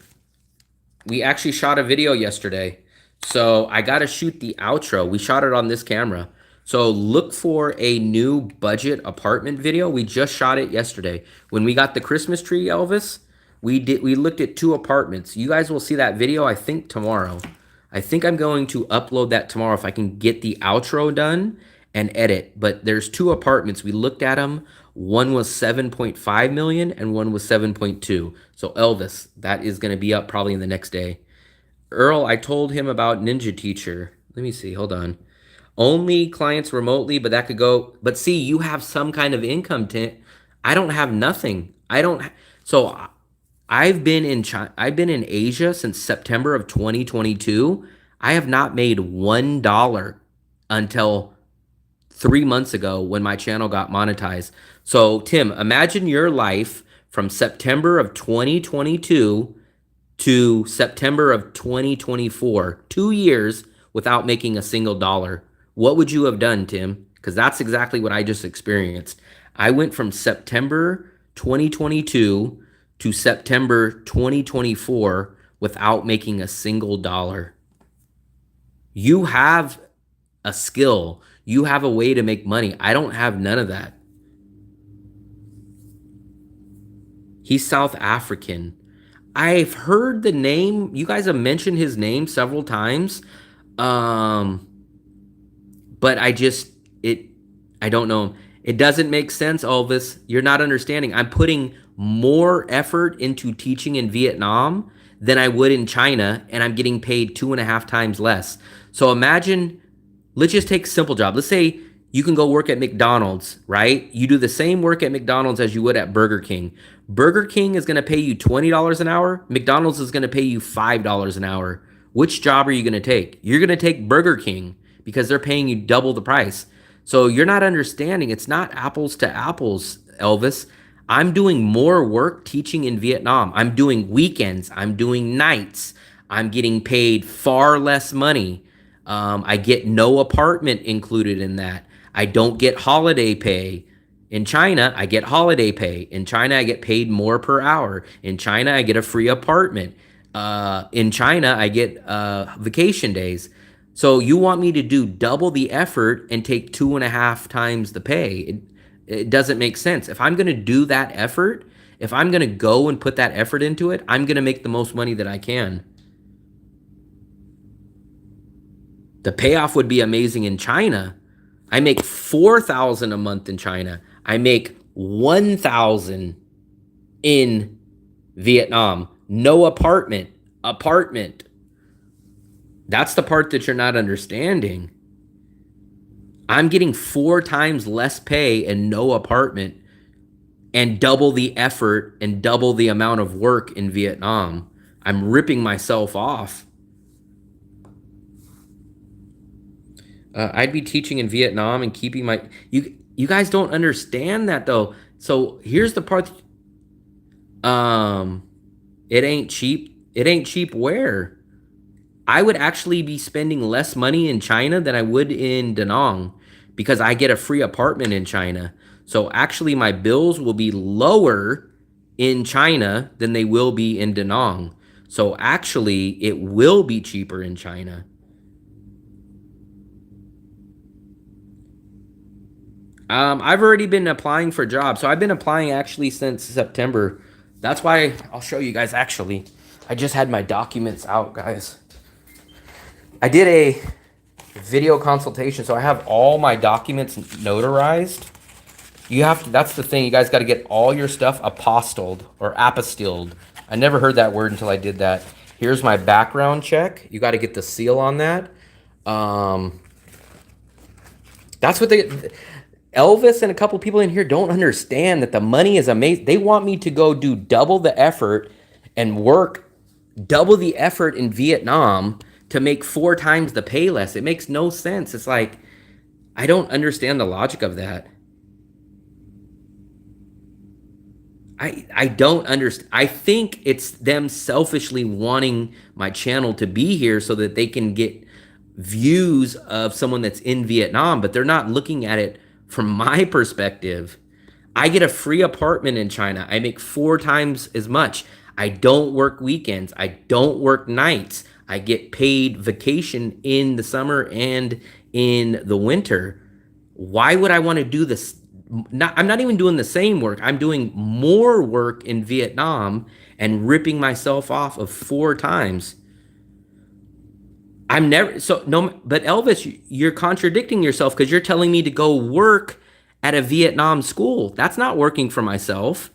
We actually shot a video yesterday. So I got to shoot the outro. We shot it on this camera. So look for a new budget apartment video. We just shot it yesterday. When we got the Christmas tree, Elvis, we looked at 2 apartments. You guys will see that video, I think, tomorrow. I think I'm going to upload that tomorrow if I can get the outro done and edit. But there's 2 apartments. We looked at them. One was 7.5 million and one was 7.2. So Elvis, that is going to be up probably in the next day. Earl, I told him about Ninja Teacher. Let me see. Hold on. Only clients remotely, but that could go. But see, you have some kind of income. I don't have nothing. So I've been in China. I've been in Asia since September of 2022. I have not made $1 until 3 months ago when my channel got monetized. So Tim, imagine your life from September of 2022 to September of 2024, 2 years without making a single dollar. What would you have done, Tim? Because that's exactly what I just experienced. I went from September 2022 to September 2024 without making a single dollar. You have a skill. You have a way to make money. I don't have none of that. He's South African. I've heard the name. You guys have mentioned his name several times. But I don't know him. It doesn't make sense, Elvis. You're not understanding. I'm putting more effort into teaching in Vietnam than I would in China, and I'm getting paid 2.5 times less. So imagine, let's just take a simple job. Let's say you can go work at McDonald's, right? You do the same work at McDonald's as you would at Burger King. Burger King is going to pay you $20 an hour. McDonald's is going to pay you $5 an hour. Which job are you going to take? You're going to take Burger King because they're paying you double the price. So you're not understanding. It's not apples to apples, Elvis. I'm doing more work teaching in Vietnam. I'm doing weekends. I'm doing nights. I'm getting paid far less money. I get no apartment included in that. I don't get holiday pay. In China, I get holiday pay. In China, I get paid more per hour. In China, I get a free apartment. In China, I get vacation days. So you want me to do double the effort and take 2.5 times the pay? It doesn't make sense. If I'm going to do that effort, if I'm going to go and put that effort into it, I'm going to make the most money that I can. The payoff would be amazing in China. I make $4,000 a month in China. I make $1,000 in Vietnam. No apartment. That's the part that you're not understanding. I'm getting 4 times less pay and no apartment and double the effort and double the amount of work in Vietnam. I'm ripping myself off. I'd be teaching in Vietnam and keeping my... You guys don't understand that, though. So here's the part... It ain't cheap. It ain't cheap where? I would actually be spending less money in China than I would in Da Nang because I get a free apartment in China. So actually my bills will be lower in China than they will be in Da Nang. So actually it will be cheaper in China. I've already been applying for jobs. So I've been applying actually since September. That's why I'll show you guys actually. I just had my documents out, guys. I did a video consultation, so I have all my documents notarized. You have to, that's the thing, you guys got to get all your stuff apostilled or apostilled. I never heard that word until I did that. Here's my background check. You got to get the seal on that. That's what they... Elvis and a couple people in here don't understand that the money is amazing. They want me to go do double the effort and work double the effort in Vietnam to make 4 times the pay less. It makes no sense. It's like, I don't understand the logic of that. I don't understand. I think it's them selfishly wanting my channel to be here so that they can get views of someone that's in Vietnam, but they're not looking at it from my perspective. I get a free apartment in China. I make 4 times as much. I don't work weekends. I don't work nights. I get paid vacation in the summer and in the winter. Why would I want to do this? I'm not even doing the same work. I'm doing more work in Vietnam and ripping myself off of 4 times. I'm never, so no, but Elvis, you're contradicting yourself because you're telling me to go work at a Vietnam school. That's not working for myself.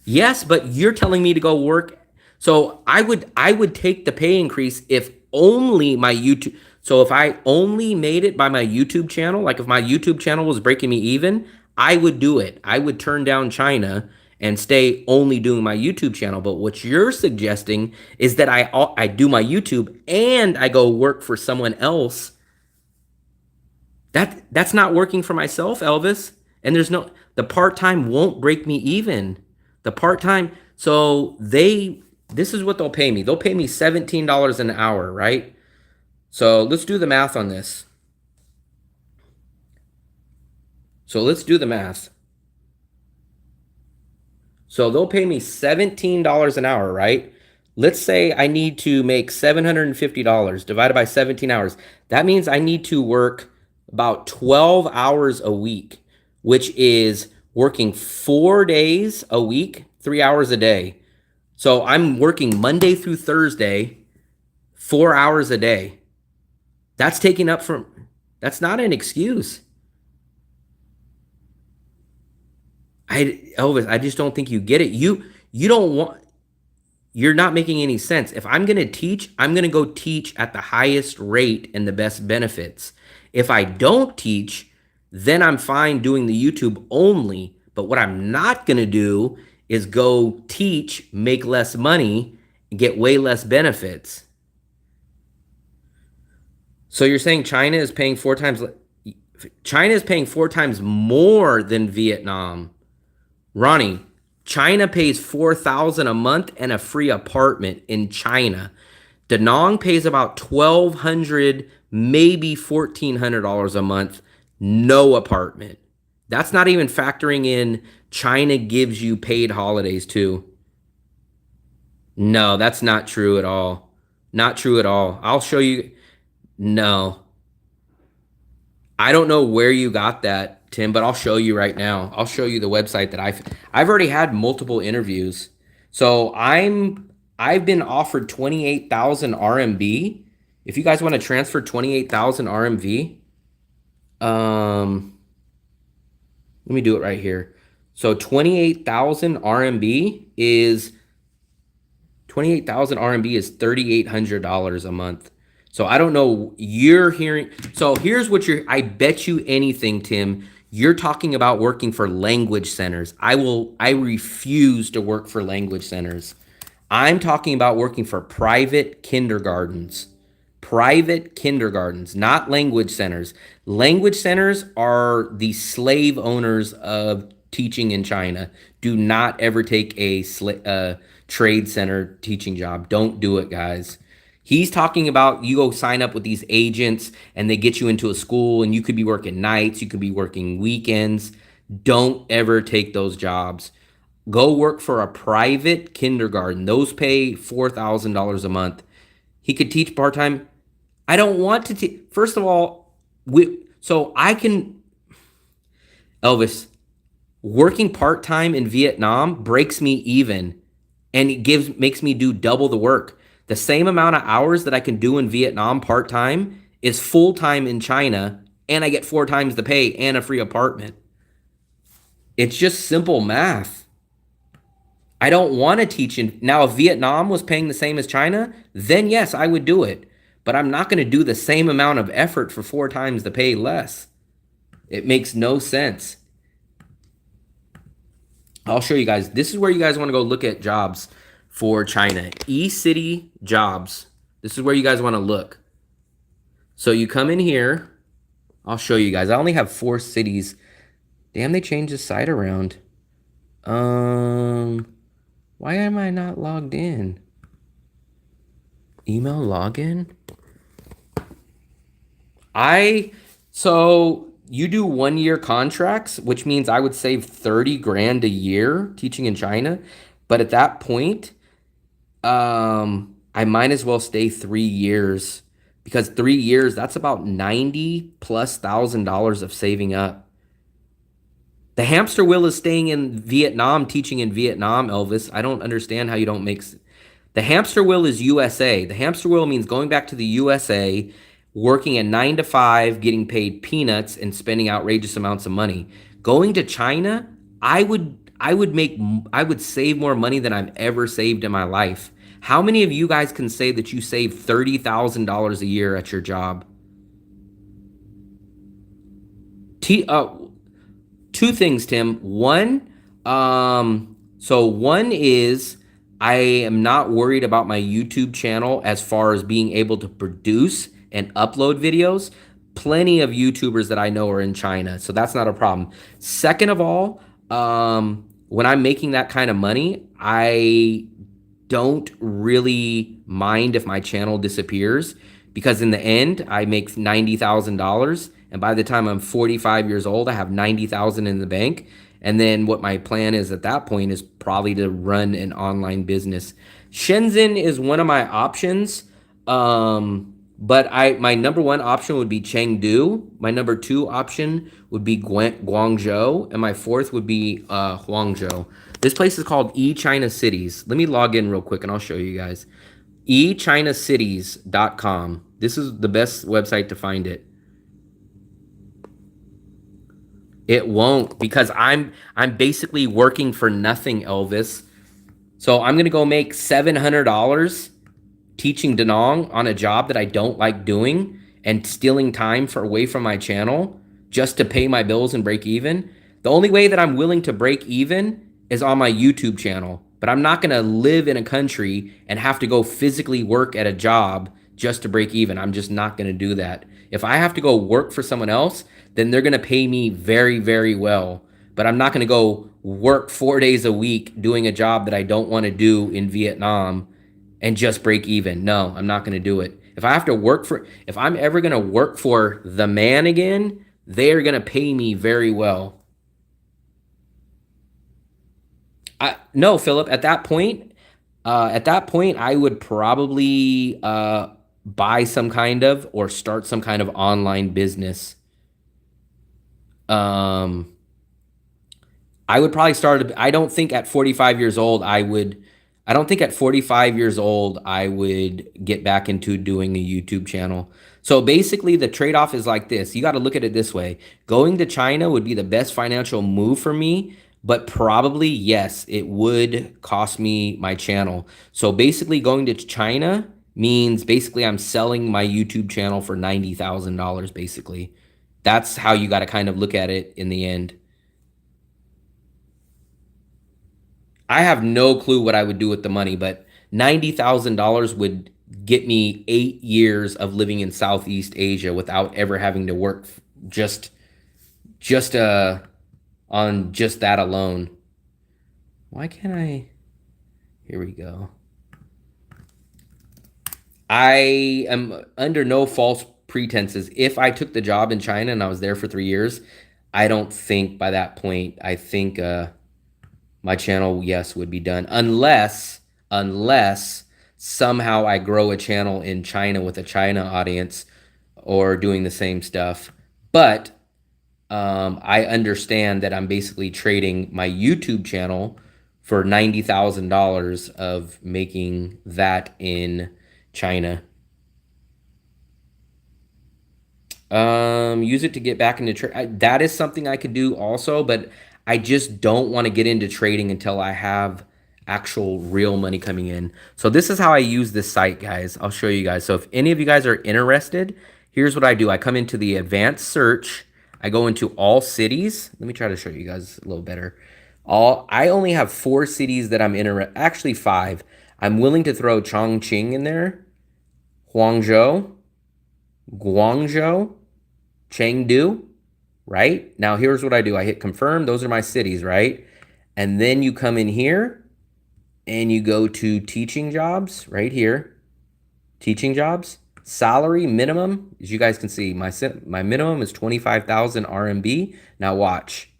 Yes, but you're telling me to go work. So I would take the pay increase if only my YouTube. So if I only made it by my YouTube channel, like if my YouTube channel was breaking me even, I would do it. I would turn down China and stay only doing my YouTube channel. But what you're suggesting is that I do my YouTube and I go work for someone else. That's not working for myself, Elvis. And the part-time won't break me even. The part-time, so this is what they'll pay me. They'll pay me $17 an hour, right? So let's do the math on this. So let's do the math. So they'll pay me $17 an hour, right? Let's say I need to make $750 divided by 17 hours. That means I need to work about 12 hours a week, which is working 4 days a week, 3 hours a day. So I'm working Monday through Thursday, 4 hours a day. That's taking up from, that's not an excuse. Elvis, I just don't think you get it. You're not making any sense. If I'm going to teach, I'm going to go teach at the highest rate and the best benefits. If I don't teach, then I'm fine doing the YouTube only. But what I'm not going to do is go teach, make less money, get way less benefits. So you're saying China is paying 4 times more than Vietnam. Ronnie, China pays $4,000 a month and a free apartment in China. Da Nang pays about $1,200, maybe $1,400 a month, no apartment. That's not even factoring in China gives you paid holidays too. No, that's not true at all. Not true at all. I'll show you. No. I don't know where you got that, Tim, but I'll show you right now. I'll show you the website that I've already had multiple interviews. So I've been offered 28,000 RMB. If you guys want to transfer 28,000 RMB, let me do it right here. So 28,000 RMB is $3,800 a month. So I don't know, you're hearing, so here's what I bet you anything, Tim, you're talking about working for language centers. I refuse to work for language centers. I'm talking about working for private kindergartens. Private kindergartens, not language centers. Language centers are the slave owners of teaching in China. Do not ever take a trade center teaching job. Don't do it, guys. He's talking about you go sign up with these agents and they get you into a school and you could be working nights, you could be working weekends. Don't ever take those jobs. Go work for a private kindergarten. Those pay $4,000 a month. He could teach part-time. I don't want to teach. First of all, Elvis, working part-time in Vietnam breaks me even and it makes me do double the work. The same amount of hours that I can do in Vietnam part-time is full-time in China, and I get 4 times the pay and a free apartment. It's just simple math. I don't want to teach in... Now, if Vietnam was paying the same as China, then yes, I would do it. But I'm not going to do the same amount of effort for 4 times the pay less. It makes no sense. I'll show you guys. This is where you guys want to go look at jobs for China. E-City jobs. This is where you guys want to look. So you come in here. I'll show you guys. I only have 4 cities. Damn, they changed the site around. Why am I not logged in? Email login? So you do 1-year contracts, which means I would save 30 grand a year teaching in China. But at that point, I might as well stay 3 years because 3 years, that's about $90,000+ of saving up. The hamster wheel is staying in Vietnam, teaching in Vietnam, Elvis. I don't understand how you don't make... The hamster wheel is USA. The hamster wheel means going back to the USA, working a 9 to 5, getting paid peanuts and spending outrageous amounts of money. Going to China, I would save more money than I've ever saved in my life. How many of you guys can say that you save $30,000 a year at your job? 2 things, Tim. One is I am not worried about my YouTube channel as far as being able to produce and upload videos. Plenty of YouTubers that I know are in China, so that's not a problem. Second of all, when I'm making that kind of money, I don't really mind if my channel disappears because in the end, I make $90,000. And by the time I'm 45 years old, I have $90,000 in the bank. And then what my plan is at that point is probably to run an online business. Shenzhen is one of my options. But my number 1 option would be Chengdu. My number 2 option would be Guangzhou. And my 4th would be Huangzhou. This place is called eChina Cities. Let me log in real quick and I'll show you guys. eChinacities.com. This is the best website to find it. It won't because I'm basically working for nothing, Elvis. So I'm going to go make $700 teaching Da Nang on a job that I don't like doing and stealing time away from my channel just to pay my bills and break even. The only way that I'm willing to break even is on my YouTube channel. But I'm not going to live in a country and have to go physically work at a job just to break even. I'm just not going to do that. If I have to go work for someone else, then they're going to pay me very, very well. But I'm not going to go work 4 days a week doing a job that I don't want to do in Vietnam and just break even. No, I'm not going to do it. If I'm ever going to work for the man again, they're going to pay me very well. No, Philip, at that point, I would probably buy some kind of or start some kind of online business. Um, I would probably start. I don't think at 45 years old I would. I don't think at 45 years old I would get back into doing a YouTube channel. So basically, the trade-off is like this. You got to look at it this way. Going to China would be the best financial move for me, but probably, yes, it would cost me my channel. So basically, going to China means basically I'm selling my YouTube channel for $90,000, basically. That's how you got to kind of look at it in the end. I have no clue what I would do with the money, but $90,000 would get me 8 years of living in Southeast Asia without ever having to work just just on just that alone. Why can't I? Here we go. I am under no false pretenses. If I took the job in China and I was there for 3 years, I don't think by that point, I think my channel, yes, would be done. Unless somehow I grow a channel in China with a China audience or doing the same stuff. But I understand that I'm basically trading my YouTube channel for $90,000 of making that in China. Use it to get back into trade. That is something I could do also, but I just don't want to get into trading until I have actual real money coming in. So this is how I use this site, guys. I'll show you guys. So if any of you guys are interested, here's what I do. I come into the advanced search. I go into all cities. Let me try to show you guys a little better. I only have 4 cities that I'm interested, actually 5. I'm willing to throw Chongqing in there, Guangzhou, Chengdu, right? Now here's what I do. I hit confirm. Those are my cities, right? And then you come in here and you go to teaching jobs right here. Teaching jobs. Salary minimum, as you guys can see, my minimum is 25,000 RMB. Now watch.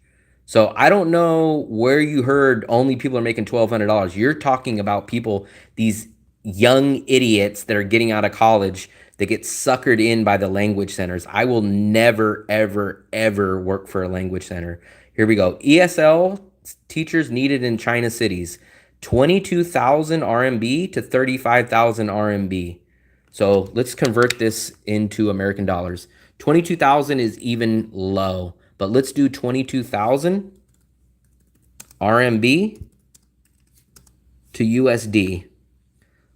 So I don't know where you heard only people are making $1,200. You're talking about people, these young idiots that are getting out of college that get suckered in by the language centers. I will never, ever, ever work for a language center. Here we go. ESL teachers needed in China cities. 22,000 RMB to 35,000 RMB. So let's convert this into American dollars. 22,000 is even low, but let's do 22,000 RMB to USD.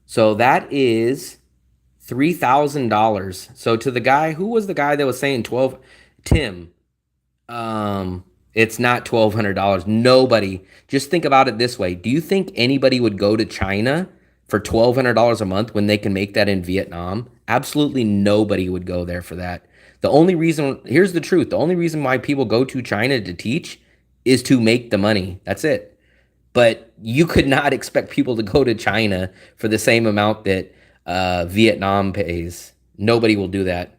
So that is $3,000. So to the guy, who was the guy that was saying 12? Tim. It's not $1,200. Nobody. Just think about it this way. Do you think anybody would go to China for $1,200 a month when they can make that in Vietnam? Absolutely nobody would go there for that. The only reason, here's the truth, the only reason why people go to China to teach is to make the money. That's it. But you could not expect people to go to China for the same amount that Vietnam pays. Nobody will do that.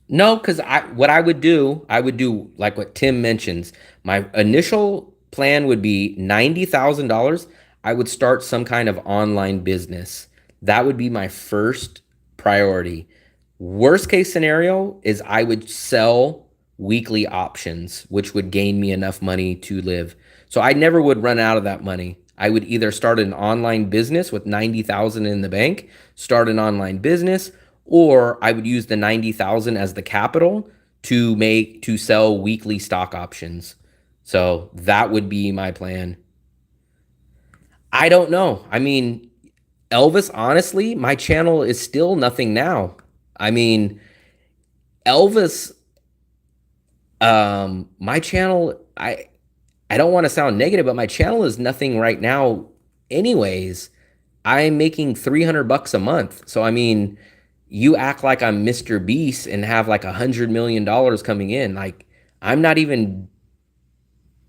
No, because what I would do like what Tim mentions. My initial plan would be $90,000. I would start some kind of online business. That would be my first priority. Worst case scenario is I would sell weekly options, which would gain me enough money to live. So I never would run out of that money. I would either start an online business with 90,000 in the bank, start an online business, or I would use the 90,000 as the capital to sell weekly stock options. So that would be my plan. I don't know. I mean, Elvis, honestly, my channel is still nothing now. I mean, Elvis, my channel, I don't want to sound negative, but my channel is nothing right now anyways. I'm making $300 a month. So I mean, you act like I'm Mr. Beast and have like $100 million coming in. Like I'm not even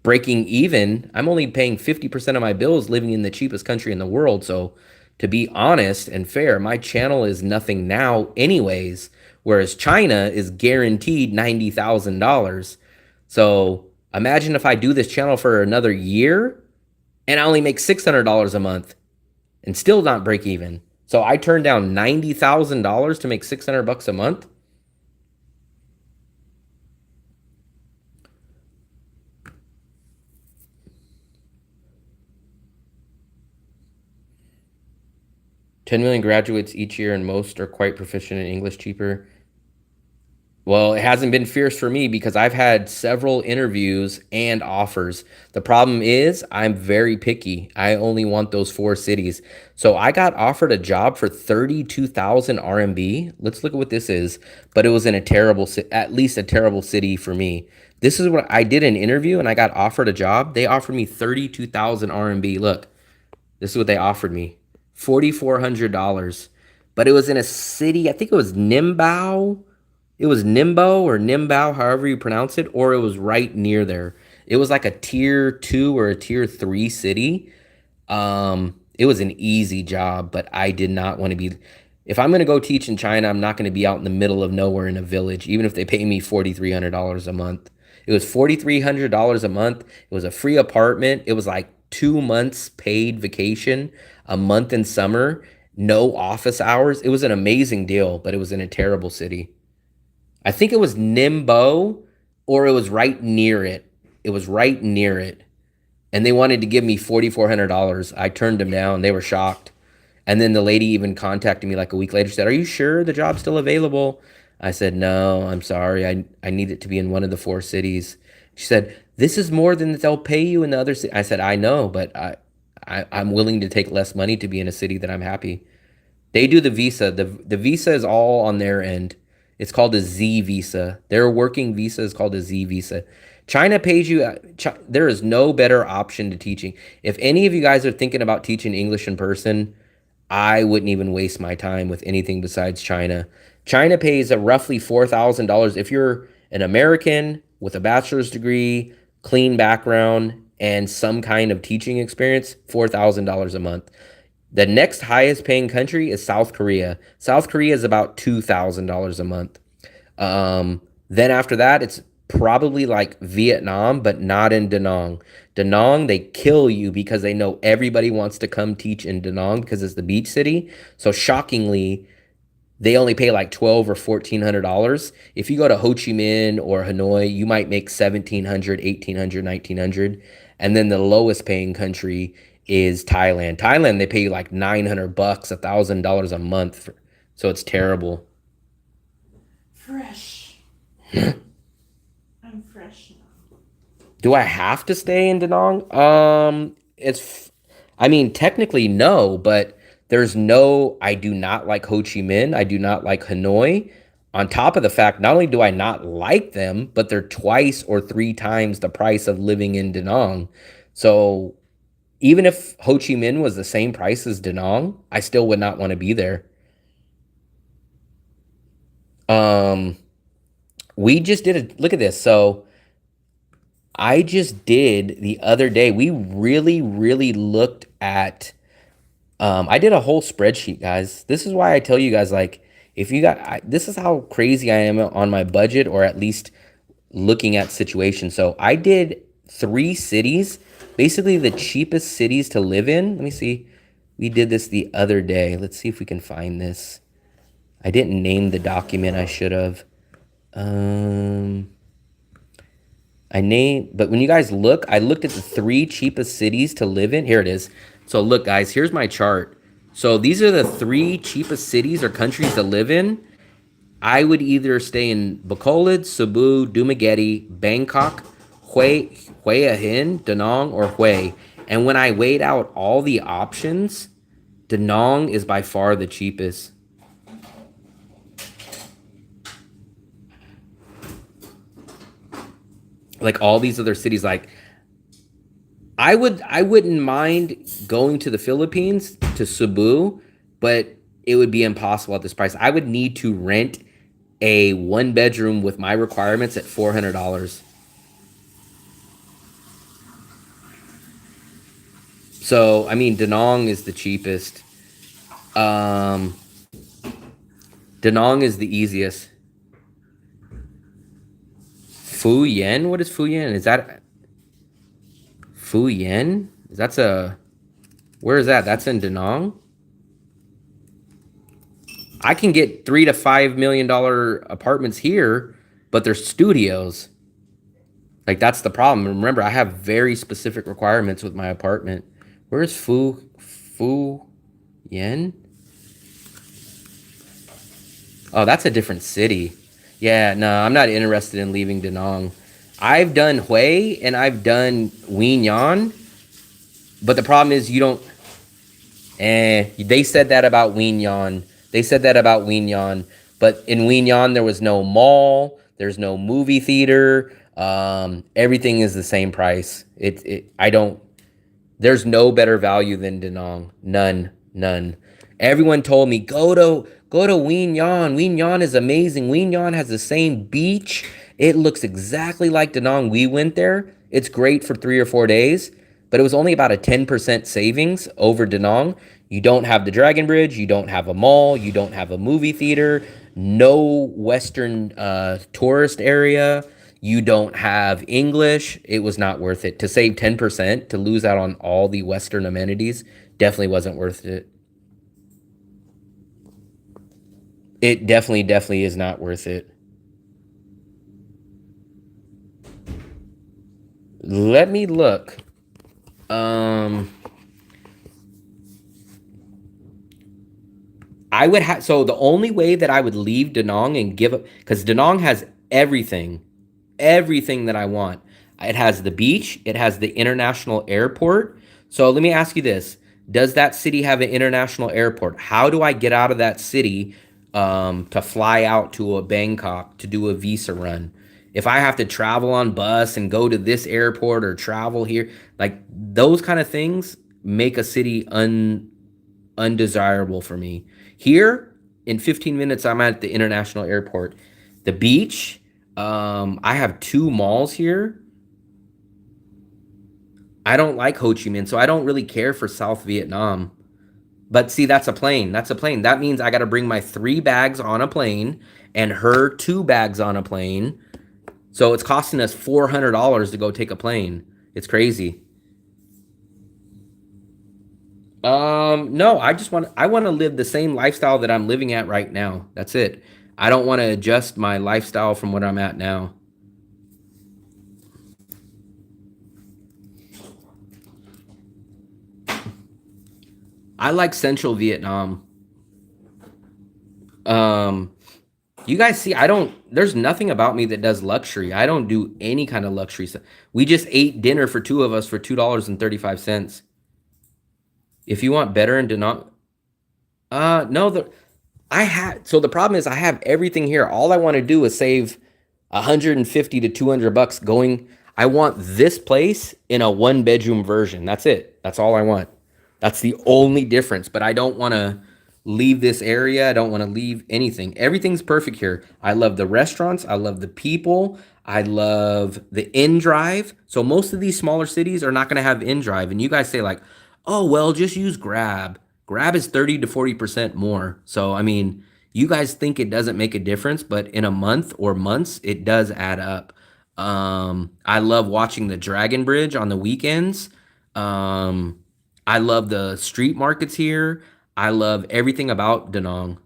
breaking even. I'm only paying 50% of my bills living in the cheapest country in the world. So to be honest and fair, my channel is nothing now anyways, whereas China is guaranteed $90,000. So imagine if I do this channel for another year and I only make $600 a month and still not break even. So I turned down $90,000 to make $600 a month. $10 million graduates each year, and most are quite proficient in English cheaper. Well, it hasn't been fierce for me because I've had several interviews and offers. The problem is I'm very picky. I only want those 4 cities. So I got offered a job for 32,000 RMB. Let's look at what this is. But it was in a terrible, at least a terrible city for me. This is what I did an interview and I got offered a job. They offered me 32,000 RMB. Look, this is what they offered me. $4,400. But it was in a city, I think it was Nimbao. It was Nimbo or Nimbao, however you pronounce it, or it was right near there. It was like a tier 2 or a tier 3 city. It was an easy job, but I did not want to be. If I'm going to go teach in China, I'm not going to be out in the middle of nowhere in a village, even if they pay me $4,300 a month. It was $4,300 a month. It was a free apartment. It was like 2 months paid vacation, a month in summer, no office hours. It was an amazing deal, but it was in a terrible city. I think it was Nimbo or it was right near it. It was right near it. And they wanted to give me $4,400. I turned them down. They were shocked. And then the lady even contacted me like a week later. She said, "Are you sure the job's still available?" I said, "No, I'm sorry. I need it to be in one of the 4 cities." She said, "This is more than they'll pay you in the other city." I said, "I know, but I'm willing to take less money to be in a city that I'm happy." They do the visa. The visa is all on their end. It's called a Z visa. Their working visa is called a Z visa. China pays you. There is no better option to teaching. If any of you guys are thinking about teaching English in person, I wouldn't even waste my time with anything besides China. China pays a roughly $4,000 if you're an American with a bachelor's degree, clean background, and some kind of teaching experience, $4,000 a month. The next highest paying country is South Korea. South Korea is about $2,000 a month. Then after that, it's probably like Vietnam, but not in Da Nang. Da Nang, they kill you because they know everybody wants to come teach in Da Nang because it's the beach city. So shockingly, they only pay like $1,200 or $1,400. If you go to Ho Chi Minh or Hanoi, you might make $1,700, $1,800, $1,900. And then the lowest paying country is Thailand. Thailand, they pay you like $900, $1,000 a month. So it's terrible. Fresh. I'm fresh now. Do I have to stay in Da Nang? I mean, technically no, but I do not like Ho Chi Minh. I do not like Hanoi. On top of the fact, not only do I not like them, but they're twice or 3 times the price of living in Da Nang. So even if Ho Chi Minh was the same price as Da Nang, I still would not want to be there. We just did look at this. So I just did the other day, we really looked at, I did a whole spreadsheet, guys. This is why I tell you guys, like, if you got, this is how crazy I am on my budget, or at least looking at situations. So I did 3 cities, basically the cheapest cities to live in. Let me see. We did this the other day. Let's see if we can find this. I didn't name the document. I should have. But when you guys look, I looked at the 3 cheapest cities to live in. Here it is. So look, guys, here's my chart. So these are the 3 cheapest cities or countries to live in. I would either stay in Bacolod, Cebu, Dumaguete, Bangkok, Hue Hin, Da Nang, or Hue. And when I weighed out all the options, Da Nang is by far the cheapest. Like all these other cities, like I wouldn't mind going to the Philippines to Cebu, but it would be impossible at this price. I would need to rent a one bedroom with my requirements at $400. So I mean, Danong is the cheapest. Um, Danong is the easiest. Fu Yen? What is Fu Yen? Is that Fu Yen? That's a where is that? That's in Danong. I can get $3 to $5 million apartments here, but they're studios. Like that's the problem. Remember, I have very specific requirements with my apartment. Where's Fu Yen? Oh, that's a different city. Yeah, no, I'm not interested in leaving Danong. I've done Hue and I've done Wein, but the problem is you don't. They said that about Wein. They said that about Wein, but in Wein there was no mall. There's no movie theater. Everything is the same price. I don't. There's no better value than Danong. None. Everyone told me go to Wein. Wein is amazing. Wein has the same beach. It looks exactly like Danong. We went there. It's great for 3 or 4 days, but it was only about a 10% savings over Danong. You don't have the Dragon Bridge. You don't have a mall. You don't have a movie theater. No Western tourist area. You don't have English. It was not worth it. To save 10%, to lose out on all the Western amenities, definitely wasn't worth it. It definitely is not worth it. Let me look. I would have, so the only way that I would leave Danong and give up, because Danong has everything that I want. It has the beach, it has the international airport. So let me ask you this. Does that city have an international airport? How do I get out of that city to fly out to a Bangkok to do a visa run? If I have to travel on bus and go to this airport or travel here, like those kind of things make a city undesirable for me. Here, in 15 minutes, I'm at the international airport. The beach, I have 2 malls here. I don't like Ho Chi Minh, so I don't really care for South Vietnam. But see, that's a plane. That's a plane. That means I got to bring my 3 bags on a plane and her 2 bags on a plane. So it's costing us $400 to go take a plane. It's crazy. No, I want to live the same lifestyle that I'm living at right now. That's it. I don't want to adjust my lifestyle from what I'm at now. I like Central Vietnam. You guys see, there's nothing about me that does luxury. I don't do any kind of luxury stuff. We just ate dinner for 2 of us for $2.35. If you want better and do not, no, so the problem is I have everything here. All I want to do is save 150 to 200 bucks going. I want this place in a 1-bedroom version. That's it. That's all I want. That's the only difference, but I don't want to leave this area. I don't want to leave anything. Everything's perfect here. I love the restaurants. I love the people. I love the in-drive. So most of these smaller cities are not going to have in-drive. And you guys say like, oh, well, just use Grab. Grab is 30 to 40% more. So, I mean, you guys think it doesn't make a difference, but in a month or months, it does add up. I love watching the Dragon Bridge on the weekends. I love the street markets here. I love everything about Danong.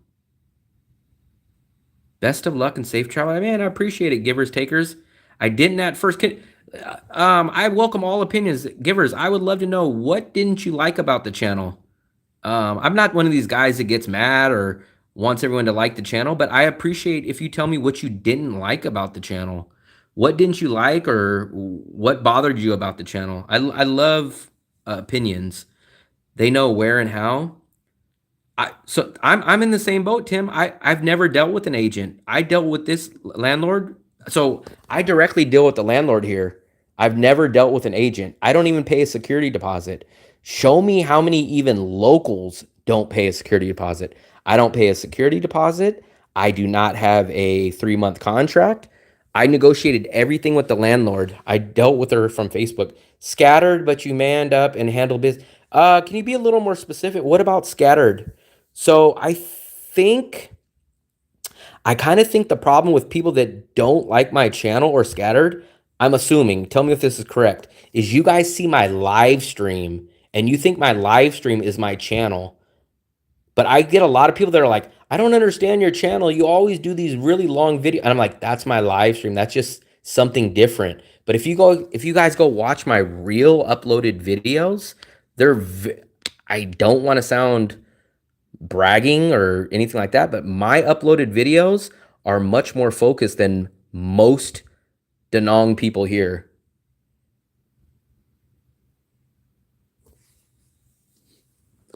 Best of luck and safe travel. Man, I appreciate it, givers, takers. I didn't at first. I welcome all opinions. Givers, I would love to know, what didn't you like about the channel? I'm not one of these guys that gets mad or wants everyone to like the channel, but I appreciate if you tell me what you didn't like about the channel. What didn't you like, or what bothered you about the channel? I love opinions. They know where and how. So I'm in the same boat, Tim. I've never dealt with an agent. I dealt with this landlord. So I directly deal with the landlord here. I've never dealt with an agent. I don't even pay a security deposit. Show me how many even locals don't pay a security deposit. I don't pay a security deposit. I do not have a 3-month contract. I negotiated everything with the landlord. I dealt with her from Facebook. Scattered, but you manned up and handled business. Can you be a little more specific? What about scattered? So I kind of think the problem with people that don't like my channel or scattered, I'm assuming, tell me if this is correct, is you guys see my live stream and you think my live stream is my channel. But I get a lot of people that are like, I don't understand your channel. You always do these really long videos. And I'm like, that's my live stream. That's just something different. But if you guys go watch my real uploaded videos, I don't want to sound bragging or anything like that, but my uploaded videos are much more focused than most Danong people here.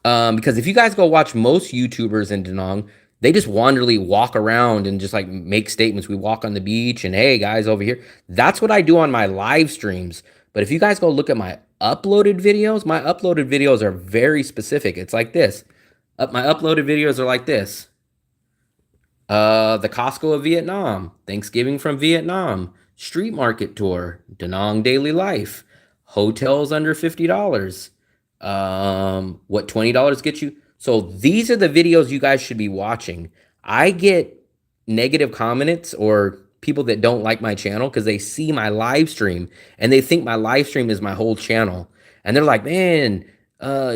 Because if you guys go watch most YouTubers in Danong, they just wanderly walk around and just like make statements. We walk on the beach and hey guys over here. That's what I do on my live streams. But if you guys go look at my uploaded videos are very specific. It's like this. My uploaded videos are like this. The Costco of Vietnam, Thanksgiving from Vietnam, street market tour, Danong daily life, hotels under $50. What $20 gets you? So these are the videos you guys should be watching. I get negative comments or people that don't like my channel because they see my live stream and they think my live stream is my whole channel. And they're like, man,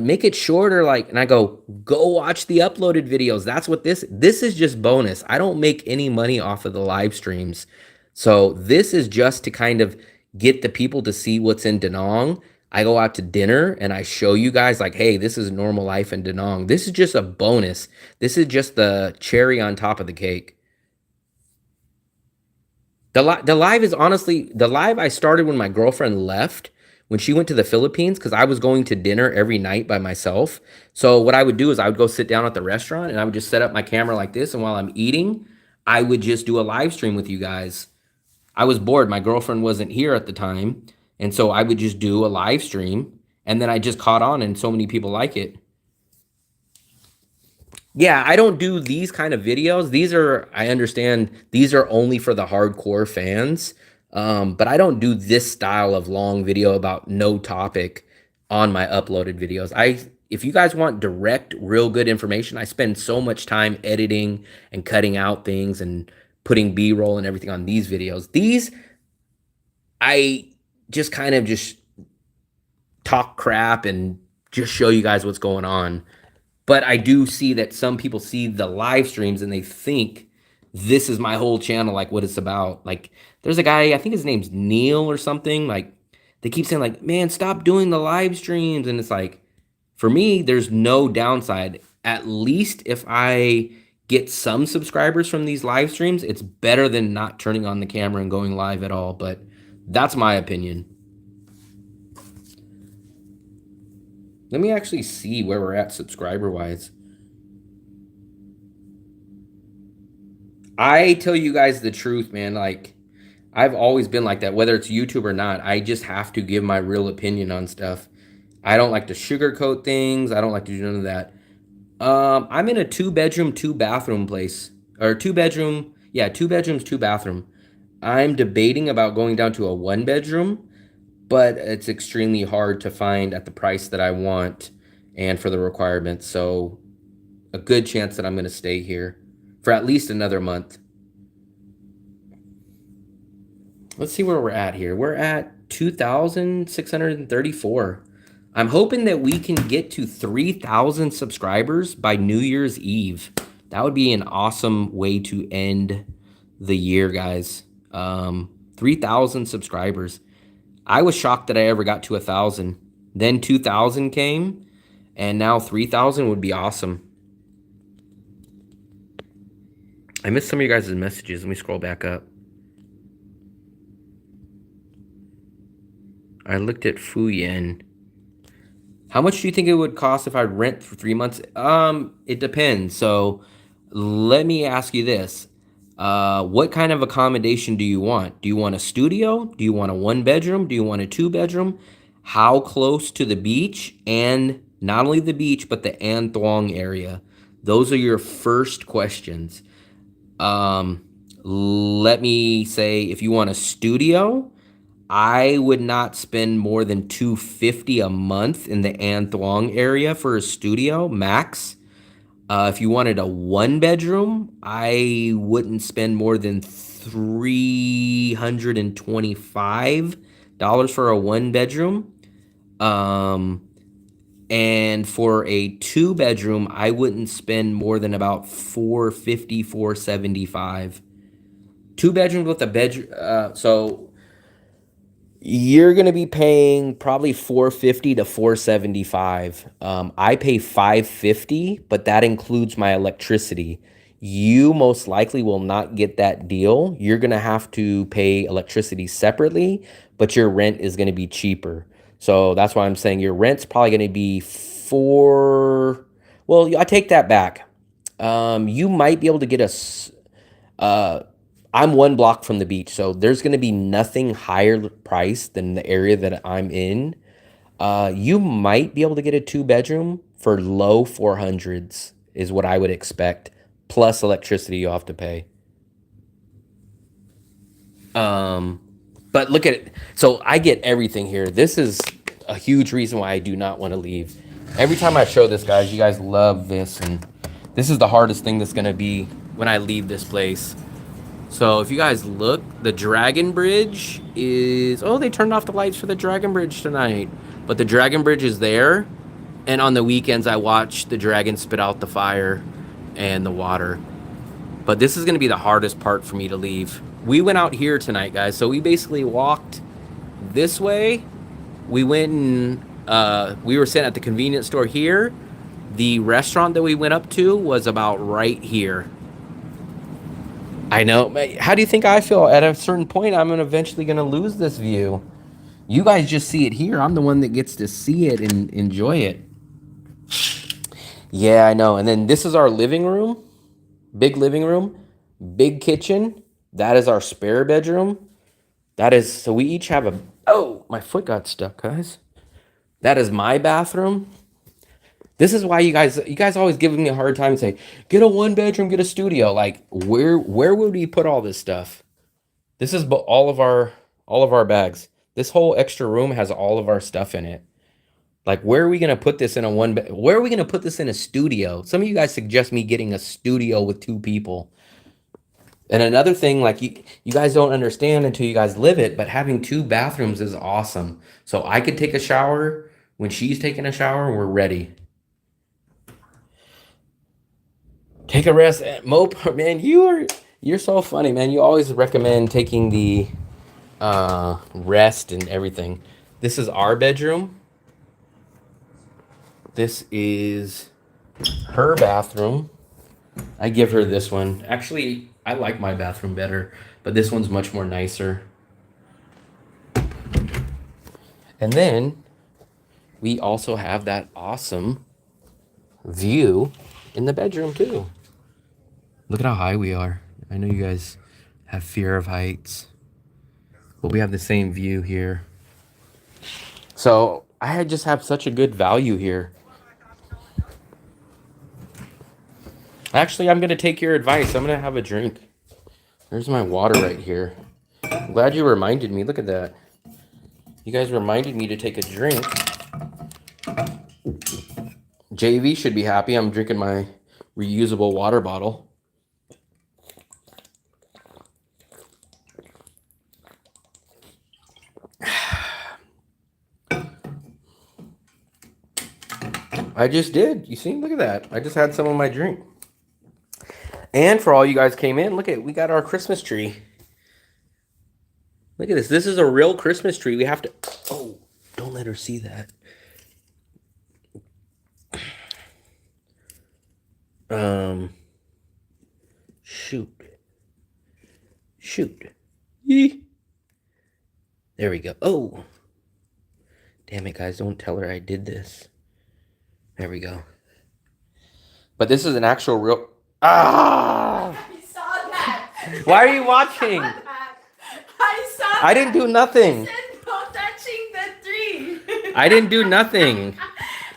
make it shorter. Like, and I go watch the uploaded videos. That's what this is just bonus. I don't make any money off of the live streams. So this is just to kind of get the people to see what's in Danong. I go out to dinner and I show you guys like, hey, this is normal life in Danong. This is just a bonus. This is just the cherry on top of the cake. The live is honestly, the live I started when my girlfriend left, when she went to the Philippines, because I was going to dinner every night by myself. So what I would do is I would go sit down at the restaurant and I would just set up my camera like this. And while I'm eating, I would just do a live stream with you guys. I was bored. My girlfriend wasn't here at the time. And so I would just do a live stream and then I just caught on and so many people like it. Yeah, I don't do these kind of videos. I understand these are only for the hardcore fans. But I don't do this style of long video about no topic on my uploaded videos. If you guys want direct, real good information, I spend so much time editing and cutting out things and putting B-roll and everything on these videos. I just kind of just talk crap and just show you guys what's going on. But I do see that some people see the live streams and they think this is my whole channel, like what it's about. Like there's a guy, I think his name's Neil or something. Like they keep saying like, man, stop doing the live streams. And it's like, for me, there's no downside. At least if I get some subscribers from these live streams, it's better than not turning on the camera and going live at all. But that's my opinion. Let me actually see where we're at subscriber-wise. I tell you guys the truth, man. Like, I've always been like that, whether it's YouTube or not. I just have to give my real opinion on stuff. I don't like to sugarcoat things. I don't like to do none of that. I'm in a 2-bedroom, 2-bathroom place. Or 2-bedroom, yeah, 2 bedrooms, 2-bathroom. I'm debating about going down to a 1-bedroom, but it's extremely hard to find at the price that I want and for the requirements. So a good chance that I'm going to stay here for at least another month. Let's see where we're at here. We're at 2,634. I'm hoping that we can get to 3,000 subscribers by New Year's Eve. That would be an awesome way to end the year, guys. 3,000 subscribers. I was shocked that I ever got to 1,000. Then 2,000 came, and now 3,000 would be awesome. I missed some of you guys' messages. Let me scroll back up. I looked at Fuyan. How much do you think it would cost if I rent for 3 months? It depends. So let me ask you this. What kind of accommodation do you want? Do you want a studio? Do you want a 1 bedroom? Do you want a 2 bedroom? How close to the beach? And not only the beach, but the An Thuong area. Those are your first questions. Let me say, if you want a studio, I would not spend more than $250 a month in the An Thuong area for a studio, max. If you wanted a 1 bedroom, I wouldn't spend more than $325 for a 1 bedroom. And for a 2 bedroom, I wouldn't spend more than about 450, 475. 2 bedrooms with a bedroom. So you're gonna be paying probably 450 to 475. I pay 550, but that includes my electricity. You most likely will not get that deal. You're gonna have to pay electricity separately, but your rent is gonna be cheaper. So that's why I'm saying your rent's probably gonna be four. Well, I take that back. You might be able to get I'm 1 block from the beach, so there's going to be nothing higher price than the area that I'm in. You might be able to get a 2 bedroom for low 400s is what I would expect, plus electricity you'll have to pay. But look at it. So I get everything here. This is a huge reason why I do not want to leave. Every time I show this, guys, you guys love this, and this is the hardest thing that's going to be when I leave this place. So if you guys look, the Dragon Bridge is... Oh, they turned off the lights for the Dragon Bridge tonight. But the Dragon Bridge is there. And on the weekends, I watch the dragon spit out the fire and the water. But this is going to be the hardest part for me to leave. We went out here tonight, guys. So we basically walked this way. We went and we were sitting at the convenience store here. The restaurant that we went up to was about right here. I know. How do you think I feel? At a certain point, I'm eventually going to lose this view. You guys just see it here. I'm the one that gets to see it and enjoy it. Yeah, I know. And then this is our living room. Big living room. Big kitchen. That is our spare bedroom. That is... So we each have a... Oh, my foot got stuck, guys. That is my bathroom. This is why you guys always give me a hard time and say, get a 1 bedroom, get a studio. Like, where would we put all this stuff? This is all of our bags. This whole extra room has all of our stuff in it. Like, where are we gonna put this in where are we gonna put this in a studio? Some of you guys suggest me getting a studio with 2 people. And another thing, like you guys don't understand until you guys live it, but having 2 bathrooms is awesome. So I could take a shower when she's taking a shower, we're ready. Take a rest. Mope, man, you're so funny, man. You always recommend taking the rest and everything. This is our bedroom. This is her bathroom. I give her this one. Actually, I like my bathroom better, but this one's much more nicer. And then we also have that awesome view in the bedroom too. Look at how high we are. I know you guys have fear of heights, but we have the same view here. So I just have such a good value here. Actually, I'm gonna take your advice. I'm gonna have a drink. There's my water right here. I'm glad you reminded me. Look at that. You guys reminded me to take a drink. JV should be happy. I'm drinking my reusable water bottle. I just did. You see? Look at that. I just had some of my drink. And for all you guys came in, look at, we got our Christmas tree. Look at this. This is a real Christmas tree. We have to... Oh, don't let her see that. Shoot. Yee. There we go. Oh. Damn it, guys. Don't tell her I did this. There we go. But this is an actual real... Ah! I saw that. Why are you watching? I saw. I didn't do nothing. Said no touching the tree. I didn't do nothing.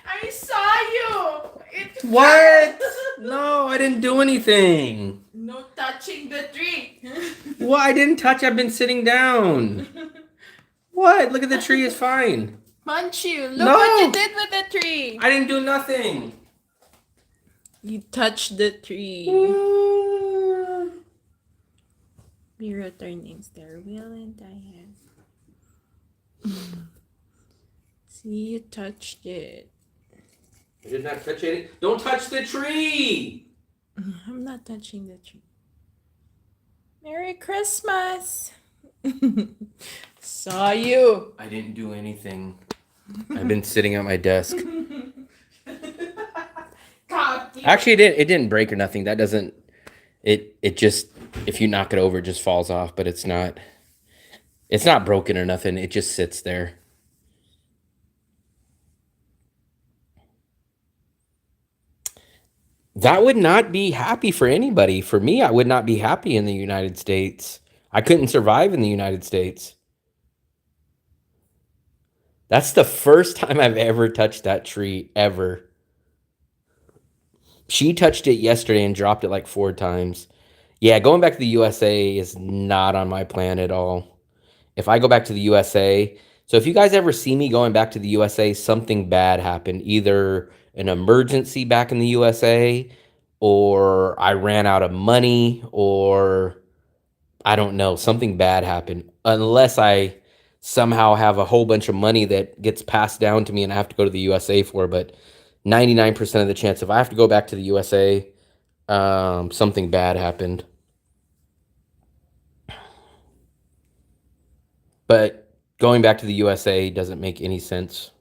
I saw you. It What? No, I didn't do anything. No touching the tree. Well, I didn't touch. I've been sitting down. What? Look at the tree. It's fine. Manchu, look No. what you did with the tree. I didn't do nothing. You touched the tree. We wrote their names there, Will and Diane. See, you touched it. I did not touch it. Don't touch the tree. I'm not touching the tree. Merry Christmas. Saw you. I didn't do anything. I've been sitting at my desk. Actually, it didn't break or nothing. That doesn't. It just, if you knock it over, it just falls off. But it's not. It's not broken or nothing. It just sits there. That would not be happy for anybody. For me, I would not be happy in the United States. I couldn't survive in the United States. That's the first time I've ever touched that tree, ever. She touched it yesterday and dropped it like 4 times. Yeah, going back to the USA is not on my plan at all. If I go back to the USA, so if you guys ever see me going back to the USA, something bad happened. Either an emergency back in the USA, or I ran out of money, or I don't know, something bad happened. Unless I somehow have a whole bunch of money that gets passed down to me and I have to go to the USA for. But 99% of the chance, if I have to go back to the USA, something bad happened. But going back to the USA doesn't make any sense.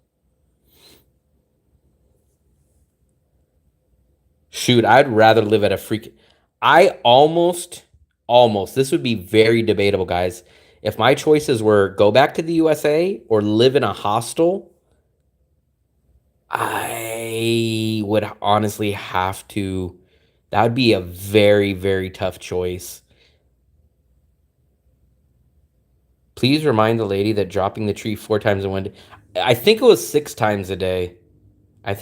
Shoot, I'd rather live at a freak. I almost, this would be very debatable, guys. If my choices were go back to the USA or live in a hostel, I would honestly have to. That would be a very, very tough choice. Please remind the lady that dropping the tree 4 times in one day. I think it was 6 times a day. I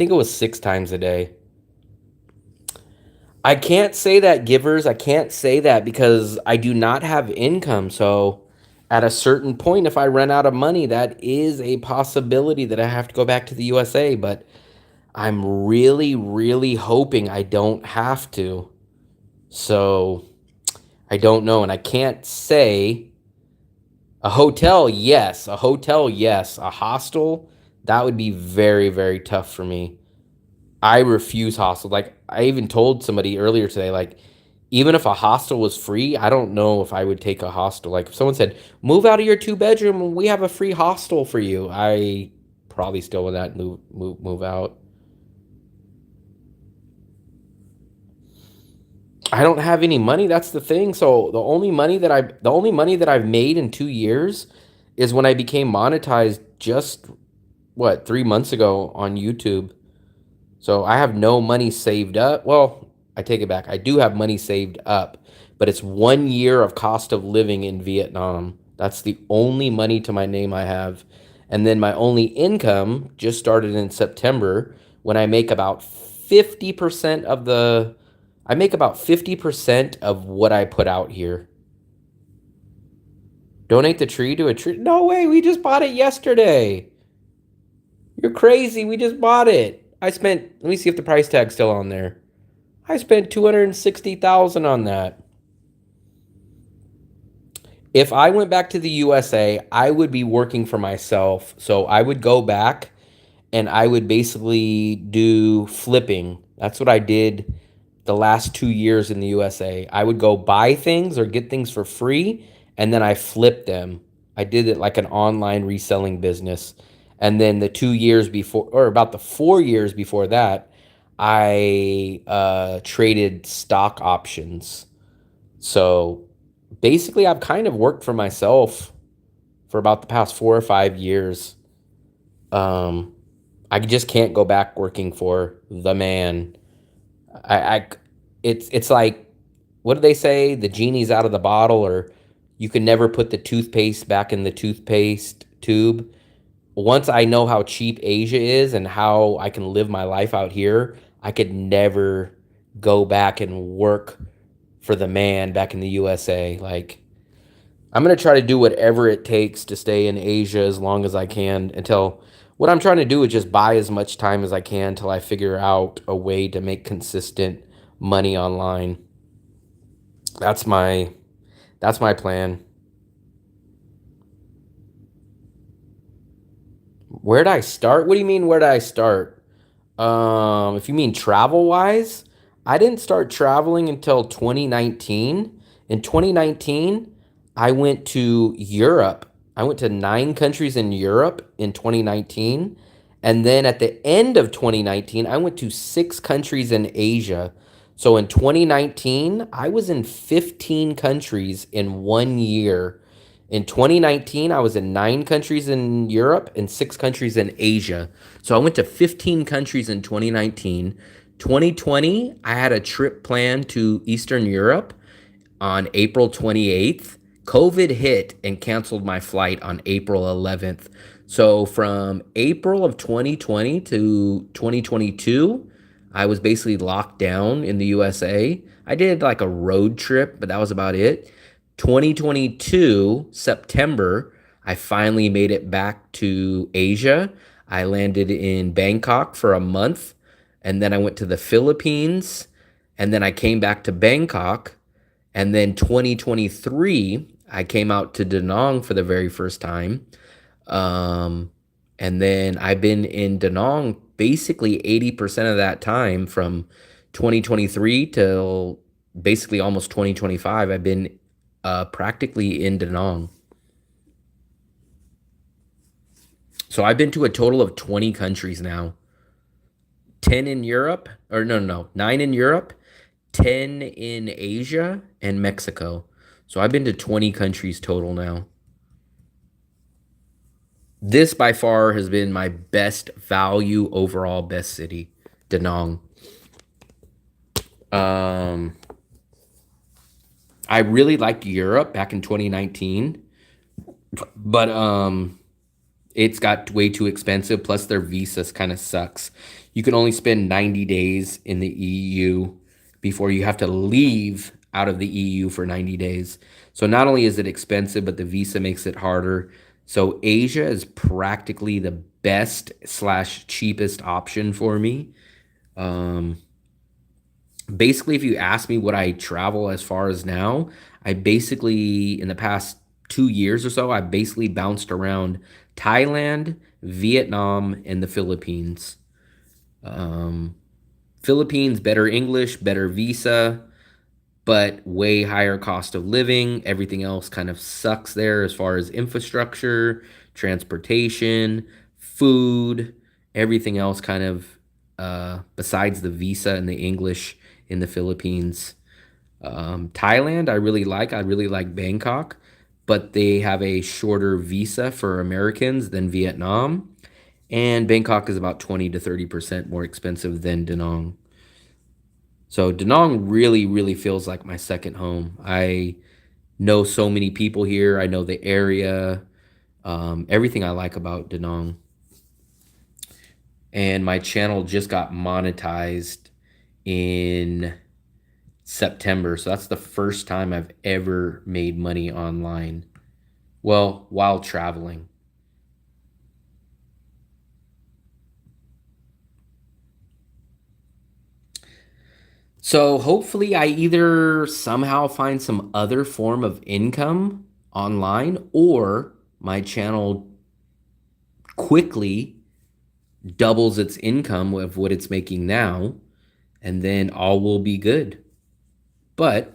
can't say that, givers. I can't say that because I do not have income. So at a certain point, if I run out of money, that is a possibility that I have to go back to the USA. But I'm really, really hoping I don't have to. So I don't know. And I can't say a hotel, yes. A hotel, yes. A hostel, that would be very, very tough for me. I refuse hostel. Like, I even told somebody earlier today, like, even if a hostel was free, I don't know if I would take a hostel. Like, if someone said, move out of your 2-bedroom and we have a free hostel for you, I probably still would not move out. I don't have any money. That's the thing. So the only money that I've made in 2 years is when I became monetized just 3 months ago on YouTube. So I have no money saved up. Well, I take it back. I do have money saved up, but it's 1 year of cost of living in Vietnam. That's the only money to my name I have. And then my only income just started in September when I make about 50% of what I put out here. Donate the tree to a tree. No way. We just bought it yesterday. You're crazy. We just bought it. Let me see if the price tag's still on there. I spent $260,000 on that. If I went back to the USA, I would be working for myself. So I would go back and I would basically do flipping. That's what I did the last 2 years in the USA. I would go buy things or get things for free, and then I flipped them. I did it like an online reselling business. And then the 2 years before, or about the 4 years before that, I traded stock options. So basically, I've kind of worked for myself for about the past 4 or 5 years. I just can't go back working for the man. It's like what do they say? The genie's out of the bottle, or you can never put the toothpaste back in the toothpaste tube. Once I know how cheap Asia is and how I can live my life out here, I could never go back and work for the man back in the USA. Like, I'm going to try to do whatever it takes to stay in Asia as long as I can until what I'm trying to do is just buy as much time as I can until I figure out a way to make consistent money online. That's my plan. Where'd I start? What do you mean, where'd I start? If you mean travel wise, I didn't start traveling until 2019. In 2019, I went to Europe. I went to 9 countries in Europe in 2019. And then at the end of 2019, I went to 6 countries in Asia. So in 2019, I was in 15 countries in 1 year. In 2019, I was in 9 countries in Europe and 6 countries in Asia. So I went to 15 countries in 2019. 2020, I had a trip planned to Eastern Europe on April 28th. COVID hit and canceled my flight on April 11th. So from April of 2020 to 2022, I was basically locked down in the USA. I did like a road trip, but that was about it. 2022, September, I finally made it back to Asia. I landed in Bangkok for a month, and then I went to the Philippines, and then I came back to Bangkok, and then 2023, I came out to Da Nang for the very first time. And then I've been in Da Nang basically 80% of that time from 2023 till basically almost 2025. I've been practically in Da Nang. So I've been to a total of 20 countries now. 10 in Europe, or no, 9 in Europe, 10 in Asia, and Mexico. So I've been to 20 countries total now. This by far has been my best value overall, best city, Da Nang. I really liked Europe back in 2019, but it's got way too expensive. Plus, their visas kind of sucks. You can only spend 90 days in the EU before you have to leave out of the EU for 90 days. So not only is it expensive, but the visa makes it harder. So Asia is practically the best / cheapest option for me. Basically, if you ask me what I travel as far as now, I basically, in the past 2 years or so, I basically bounced around Thailand, Vietnam, and the Philippines. Philippines, better English, better visa, but way higher cost of living. Everything else kind of sucks there as far as infrastructure, transportation, food, everything else kind of besides the visa and the English in the Philippines. Thailand, I really like. I really like Bangkok, but they have a shorter visa for Americans than Vietnam. And Bangkok is about 20 to 30% more expensive than Da Nang. So Da Nang really, really feels like my second home. I know so many people here. I know the area, everything I like about Da Nang. And my channel just got monetized in September. So that's the first time I've ever made money online. Well, while traveling. So hopefully I either somehow find some other form of income online, or my channel quickly doubles its income of what it's making now, and then all will be good. But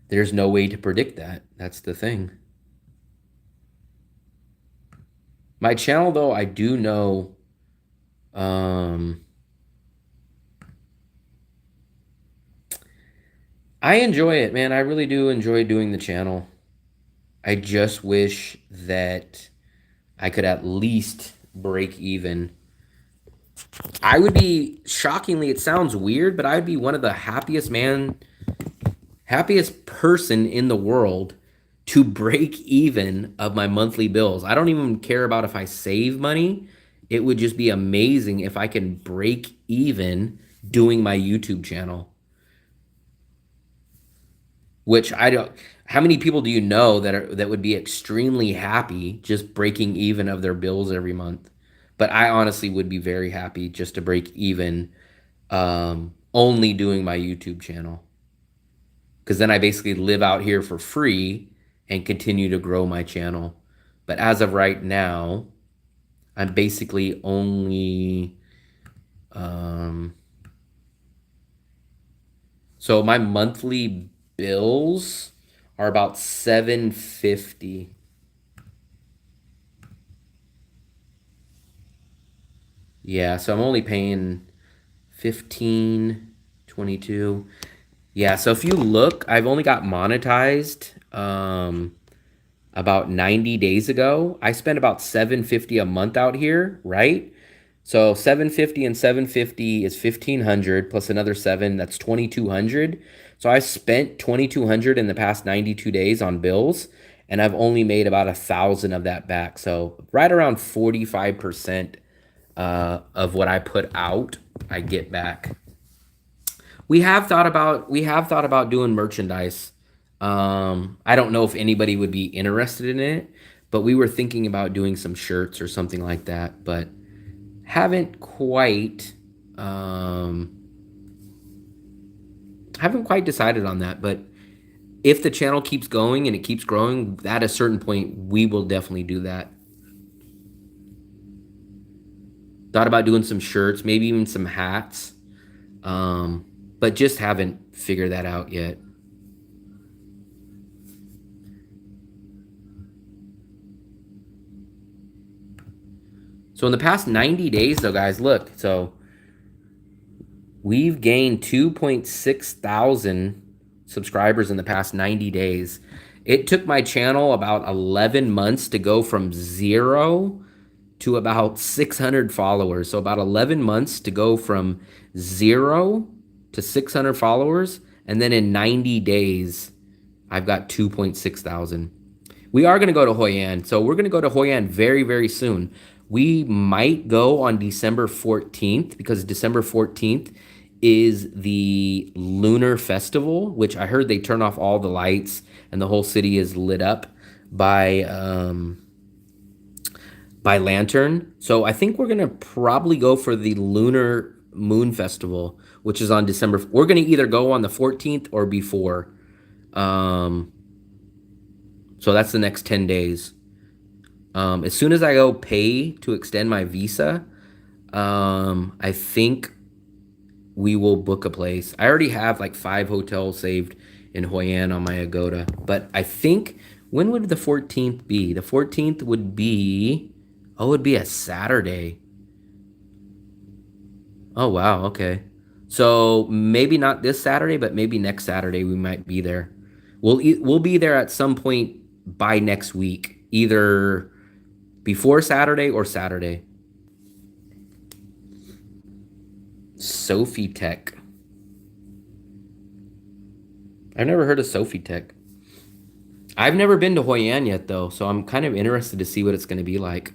there's no way to predict that. That's the thing. My channel, though, I do know I enjoy it, man. I really do enjoy doing the channel. I just wish that I could at least break even. I would be, shockingly, it sounds weird, but I would be one of the happiest man happiest person in the world to break even of my monthly bills. I don't even care about if I save money. It would just be amazing if I can break even doing my YouTube channel. Which I don't, how many people do you know that would be extremely happy just breaking even of their bills every month? But I honestly would be very happy just to break even only doing my YouTube channel. Because then I basically live out here for free and continue to grow my channel. But as of right now, I'm basically only so my monthly bills are about $750. Yeah, so I'm only paying 15, 22. Yeah, so if you look, I've only got monetized about 90 days ago. I spent about 750 a month out here, right? So 750 and 750 is 1500 plus another 7, that's 2200. So I spent 2200 in the past 92 days on bills, and I've only made about 1,000 of that back. So right around 45% of what I put out, I get back. We have thought about doing merchandise. I don't know if anybody would be interested in it, but we were thinking about doing some shirts or something like that, but um, haven't quite decided on that. But if the channel keeps going and it keeps growing, at a certain point, we will definitely do that. Thought about doing some shirts, maybe even some hats, but just haven't figured that out yet. So in the past 90 days, though, guys, look. So we've gained 2.6 thousand subscribers in the past 90 days. It took my channel about 11 months to go from 0 to about 600 followers. So about 11 months to go from 0 to 600 followers. And then in 90 days, I've got 2.6 thousand. We are going to go to Hoi An. So we're going to go to Hoi An very, very soon. We might go on December 14th because December 14th is the Lunar Festival, which I heard they turn off all the lights and the whole city is lit up by lantern. So I think we're going to probably go for the Lunar Moon Festival, which is on December. We're going to either go on the 14th or before. So that's the next 10 days. As soon as I go pay to extend my visa, I think we will book a place. I already have like 5 hotels saved in Hoi An on my Agoda. But I think, when would the 14th be? The 14th would be, oh, it would be a Saturday. Oh, wow, okay. So maybe not this Saturday, but maybe next Saturday we might be there. We'll be there at some point by next week, either before Saturday or Saturday. Sophie Tech. I've never heard of Sophie Tech. I've never been to Hoi An yet, though, so I'm kind of interested to see what it's going to be like.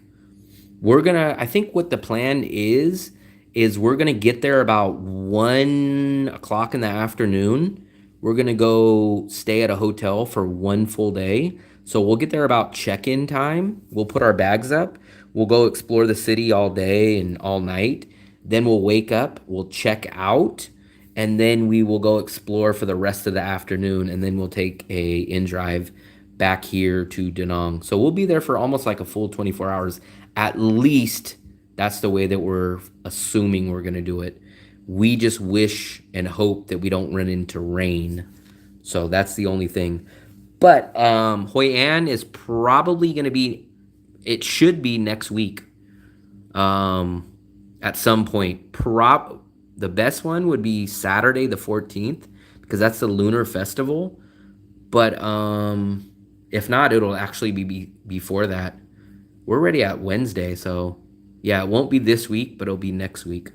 I think what the plan is we're going to get there about 1 o'clock in the afternoon. We're going to go stay at a hotel for 1 full day. So we'll get there about check-in time. We'll put our bags up. We'll go explore the city all day and all night. Then we'll wake up. We'll check out. And then we will go explore for the rest of the afternoon. And then we'll take a in-drive back here to Da Nang. So we'll be there for almost like a full 24 hours. At least that's the way that we're assuming we're going to do it. We just wish and hope that we don't run into rain. So that's the only thing. But Hoi An is probably going to be, it should be next week at some point. The best one would be Saturday the 14th because that's the Lunar Festival. But if not, it'll actually be before that. We're already at Wednesday, so yeah, it won't be this week, but it'll be next week.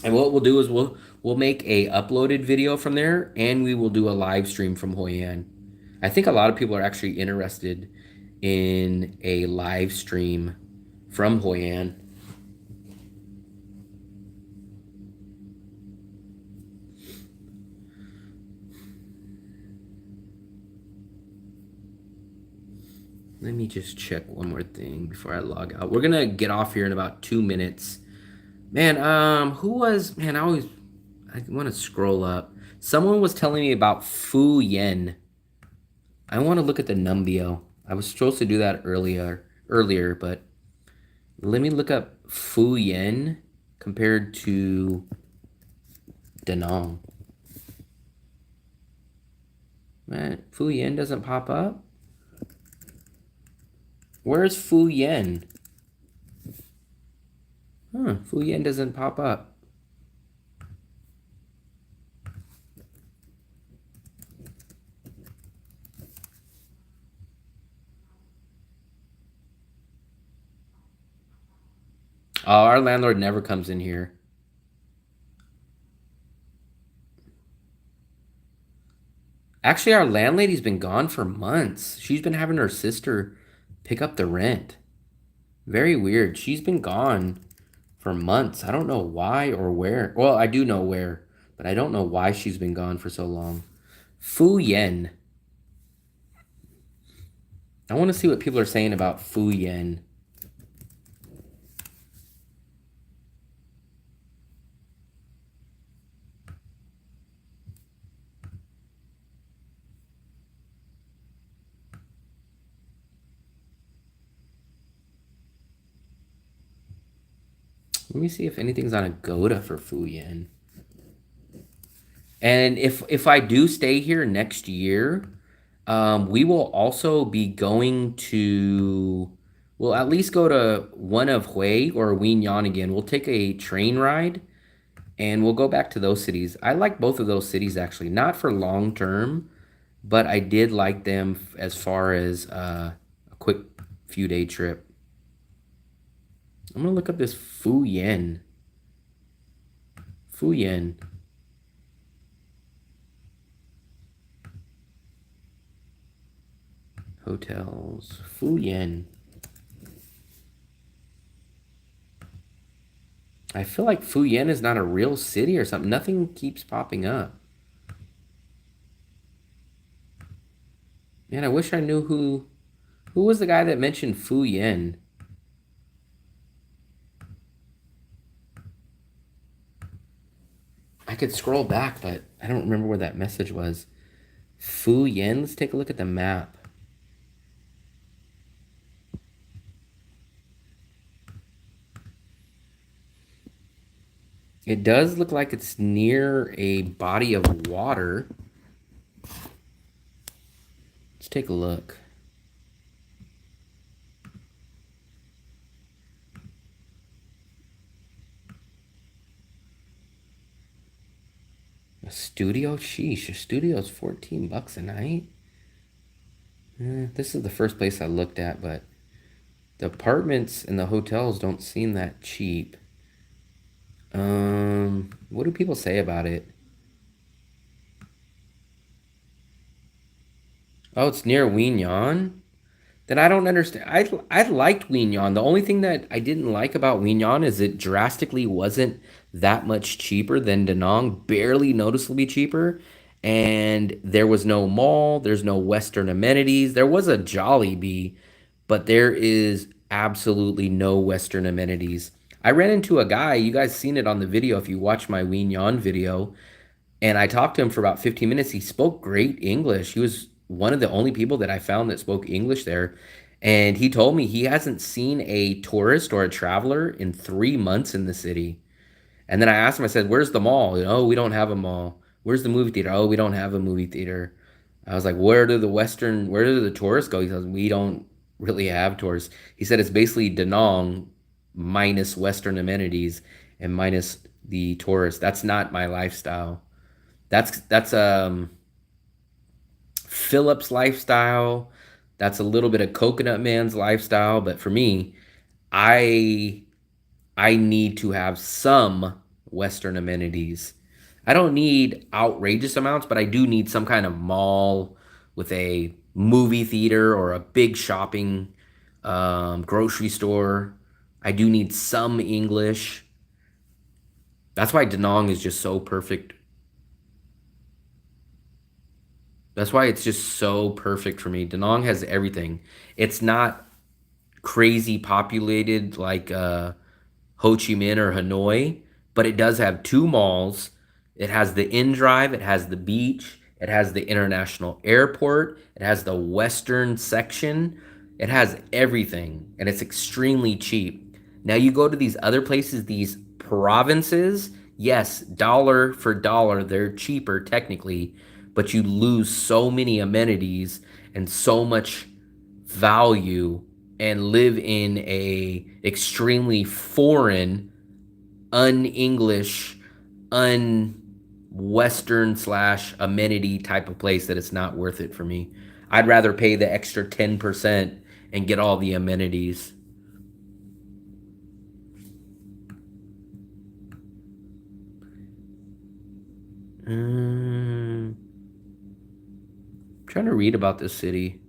And what we'll do is we'll we'll make a uploaded video from there, and we will do a live stream from Hoi An. I think a lot of people are actually interested in a live stream from Hoi An. Let me just check one more thing before I log out. We're gonna get off here in about 2 minutes. Man, who was, man, I want to scroll up. Someone was telling me about Fu Yen. I want to look at the Numbio. I was supposed to do that earlier, but let me look up Fu Yen compared to Da Nang. Man, Fu Yen doesn't pop up. Where's Fu Yen? Fu Yen doesn't pop up. Oh, our landlord never comes in here. Actually, our landlady's been gone for months. She's been having her sister pick up the rent. Very weird. She's been gone for months. I don't know why or where. Well, I do know where, but I don't know why she's been gone for so long. Fu Yen. I want to see what people are saying about Fu Yen. Let me see if anything's on Agoda for Fu Yen. And if I do stay here next year, we will also be going to, we'll at least go to one of Hue or Winyan again. We'll take a train ride and we'll go back to those cities. I like both of those cities actually, not for long term, but I did like them as far as a quick few day trip. I'm gonna look up this Fu Yen. Fu Yen. Hotels. Fu Yen. I feel like Fu Yen is not a real city or something. Nothing keeps popping up. Man, I wish I knew who was the guy that mentioned Fu Yen. I could scroll back, but I don't remember where that message was. Fu Yen? Let's take a look at the map. It does look like it's near a body of water. Let's take a look. A studio? Sheesh, a studio is $14 a night. This is the first place I looked at, but the apartments and the hotels don't seem that cheap. What do people say about it? Oh, it's near Winyan? Then I don't understand. I liked Winyan. The only thing that I didn't like about Winyan is it drastically wasn't that much cheaper than Da Nang, barely noticeably cheaper. And there was no mall, there's no Western amenities. There was a Jollibee, but there is absolutely no Western amenities. I ran into a guy, you guys seen it on the video if you watch my Winyan video, and I talked to him for about 15 minutes. He spoke great English. He was one of the only people that I found that spoke English there. And he told me he hasn't seen a tourist or a traveler in 3 months in the city. And then I asked him, I said, where's the mall? Oh, we don't have a mall. Where's the movie theater? Oh, we don't have a movie theater. I was like, where do the tourists go? He says, we don't really have tourists. He said it's basically Da Nang minus Western amenities and minus the tourists. That's not my lifestyle. That's Philip's lifestyle. That's a little bit of Coconut Man's lifestyle. But for me, I need to have some Western amenities. I don't need outrageous amounts, but I do need some kind of mall with a movie theater or a big shopping grocery store. I do need some English. That's why Danong is just so perfect. That's why it's just so perfect for me. Danong has everything. It's not crazy populated like Ho Chi Minh or Hanoi, but it does have two malls. It has the in drive, it has the beach, it has the international airport, it has the western section, it has everything, and it's extremely cheap. Now you go to these other places, these provinces, yes, dollar for dollar, they're cheaper technically, but you lose so many amenities and so much value and live in a extremely foreign, un-English, un-Western slash amenity type of place that it's not worth it for me. I'd rather pay the extra 10% and get all the amenities. Trying to read about this city.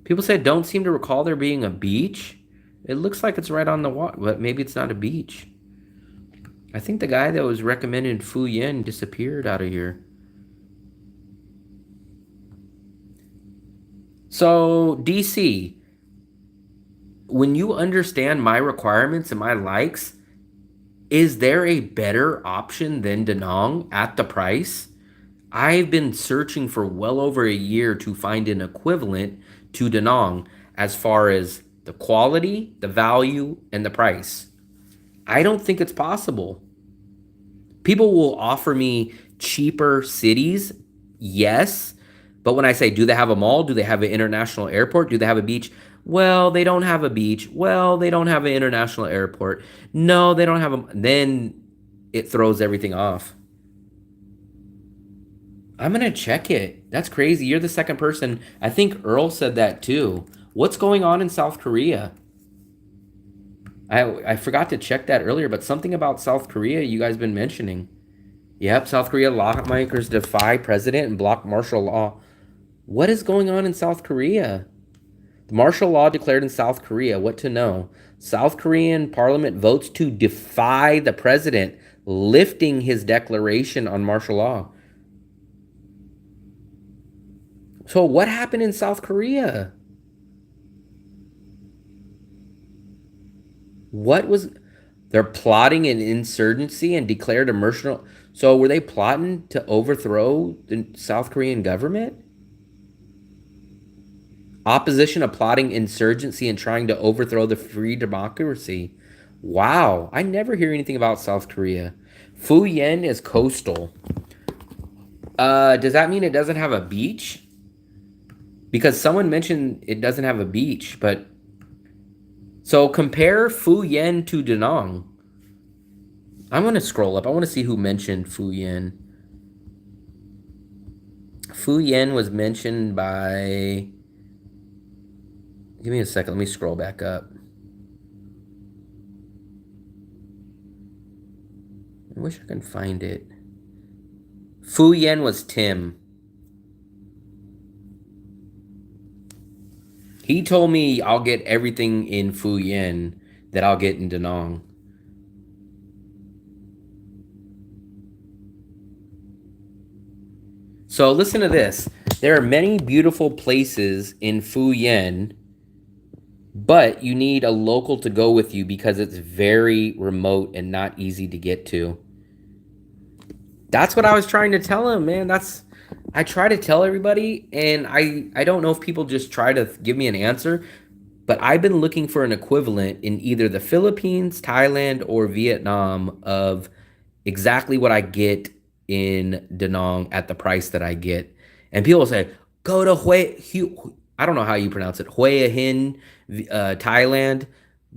People said don't seem to recall there being a beach. It looks like it's right on the water, but maybe it's not a beach. I think the guy that was recommending Phu Yen disappeared out of here. So, DC, when you understand my requirements and my likes, is there a better option than Danong at the price? I've been searching for well over a year to find an equivalent to Danong as far as the quality, the value, and the price. I don't think it's possible. People will offer me cheaper cities, yes, but when I say, do they have a mall? Do they have an international airport? Do they have a beach? Well, they don't have a beach. Well, they don't have an international airport. No, they don't have a... Then it throws everything off. I'm going to check it. That's crazy. You're the second person. I think Earl said that too. What's going on in South Korea? I forgot to check that earlier, but something about South Korea you guys been mentioning. Yep, South Korea lawmakers defy president and block martial law. What is going on in South Korea? The martial law declared in South Korea. What to know? South Korean parliament votes to defy the president, lifting his declaration on martial law. So what happened in South Korea? What was... They're plotting an insurgency and declared a martial... So were they plotting to overthrow the South Korean government? Opposition of plotting insurgency and trying to overthrow the free democracy. Wow, I never hear anything about South Korea. Phu Yen is coastal. Does that mean it doesn't have a beach? Because someone mentioned it doesn't have a beach, but... So compare Phu Yen to Danong. I'm going to scroll up. I want to see who mentioned Phu Yen. Phu Yen was mentioned by... Give me a second. Let me scroll back up. I wish I can find it. Phu Yen was Tim. He told me I'll get everything in Phu Yen that I'll get in Danong. So listen to this. There are many beautiful places in Phu Yen, but you need a local to go with you because it's very remote and not easy to get to. That's what I was trying to tell him, man. I try to tell everybody, and I don't know if people just try to give me an answer, but I've been looking for an equivalent in either the Philippines, Thailand, or Vietnam of exactly what I get in Danong at the price that I get. And people say, go to I don't know how you pronounce it, Hue Hin, Thailand.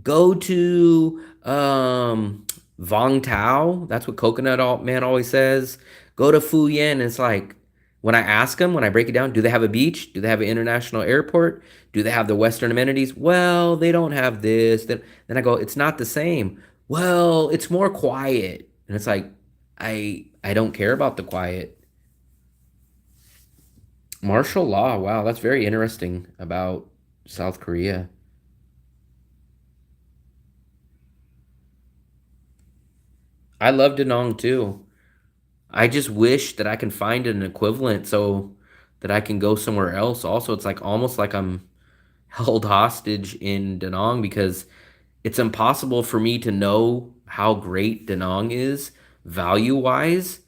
Go to Vong Tao. That's what Coconut Man always says. Go to Phu Yen. And it's like, when I ask them, when I break it down, do they have a beach? Do they have an international airport? Do they have the Western amenities? Well, they don't have this. Then I go, it's not the same. Well, it's more quiet. And it's like, I don't care about the quiet. Martial law. Wow, that's very interesting about South Korea. I love Danong too. I just wish that I can find an equivalent so that I can go somewhere else. Also, it's like almost like I'm held hostage in Danong because it's impossible for me to know how great Danong is value wise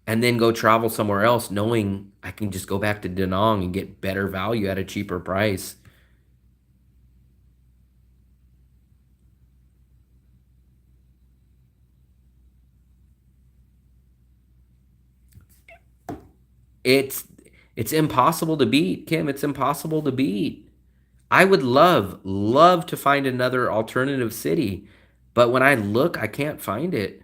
and then go travel somewhere else knowing I can just go back to Danong and get better value at a cheaper price. It's it's impossible to beat, Kim. It's impossible to beat. I would love to find another alternative city, but when I look, I can't find it.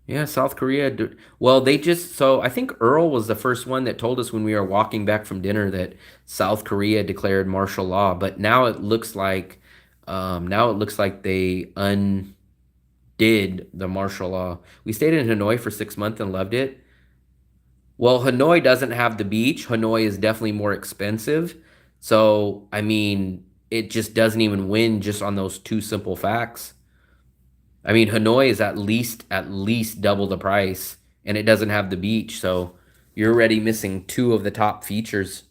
Yeah, South Korea. Well, they just so I think Earl was the first one that told us when we were walking back from dinner that South Korea declared martial law, but now it looks like they undid the martial law. We stayed in Hanoi for 6 months and loved it. Well, Hanoi doesn't have the beach. Hanoi is definitely more expensive. So, I mean, it just doesn't even win just on those two simple facts. I mean, Hanoi is at least double the price and it doesn't have the beach. So, you're already missing two of the top features.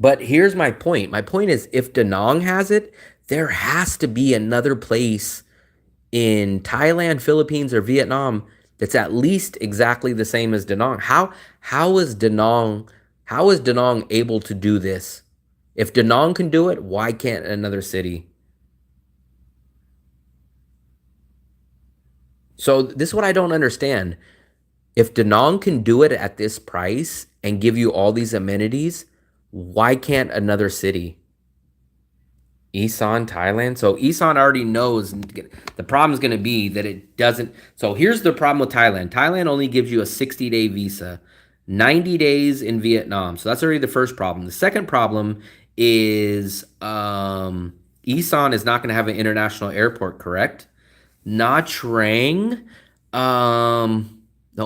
But here's my point. My point is if Da Nang has it, there has to be another place in Thailand, Philippines, or Vietnam that's at least exactly the same as Da Nang. How is Da Nang how is Da Nang able to do this? If Da Nang can do it, why can't another city? So this is what I don't understand. If Da Nang can do it at this price and give you all these amenities, why can't another city? Isan, Thailand. So Isan already knows the problem is going to be that it doesn't. So here's the problem with Thailand. Thailand only gives you a 60-day visa, 90 days in Vietnam. So that's already the first problem. The second problem is Isan is not going to have an international airport, correct? Nha Trang. The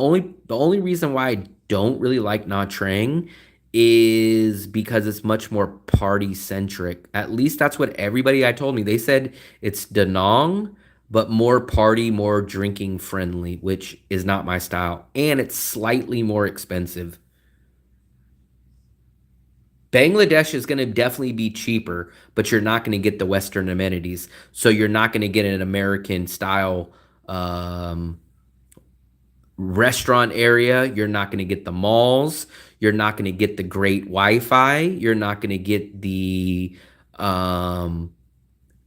only reason why I don't really like Nha Trang is because it's much more party centric. At least that's what everybody I told me. They said it's Da Nang, but more party, more drinking friendly, which is not my style. And it's slightly more expensive. Bangladesh is going to definitely be cheaper, but you're not going to get the Western amenities. So you're not going to get an American style um, restaurant area. You're not going to get the malls. You're not going to get the great Wi-Fi. You're not going to get the um,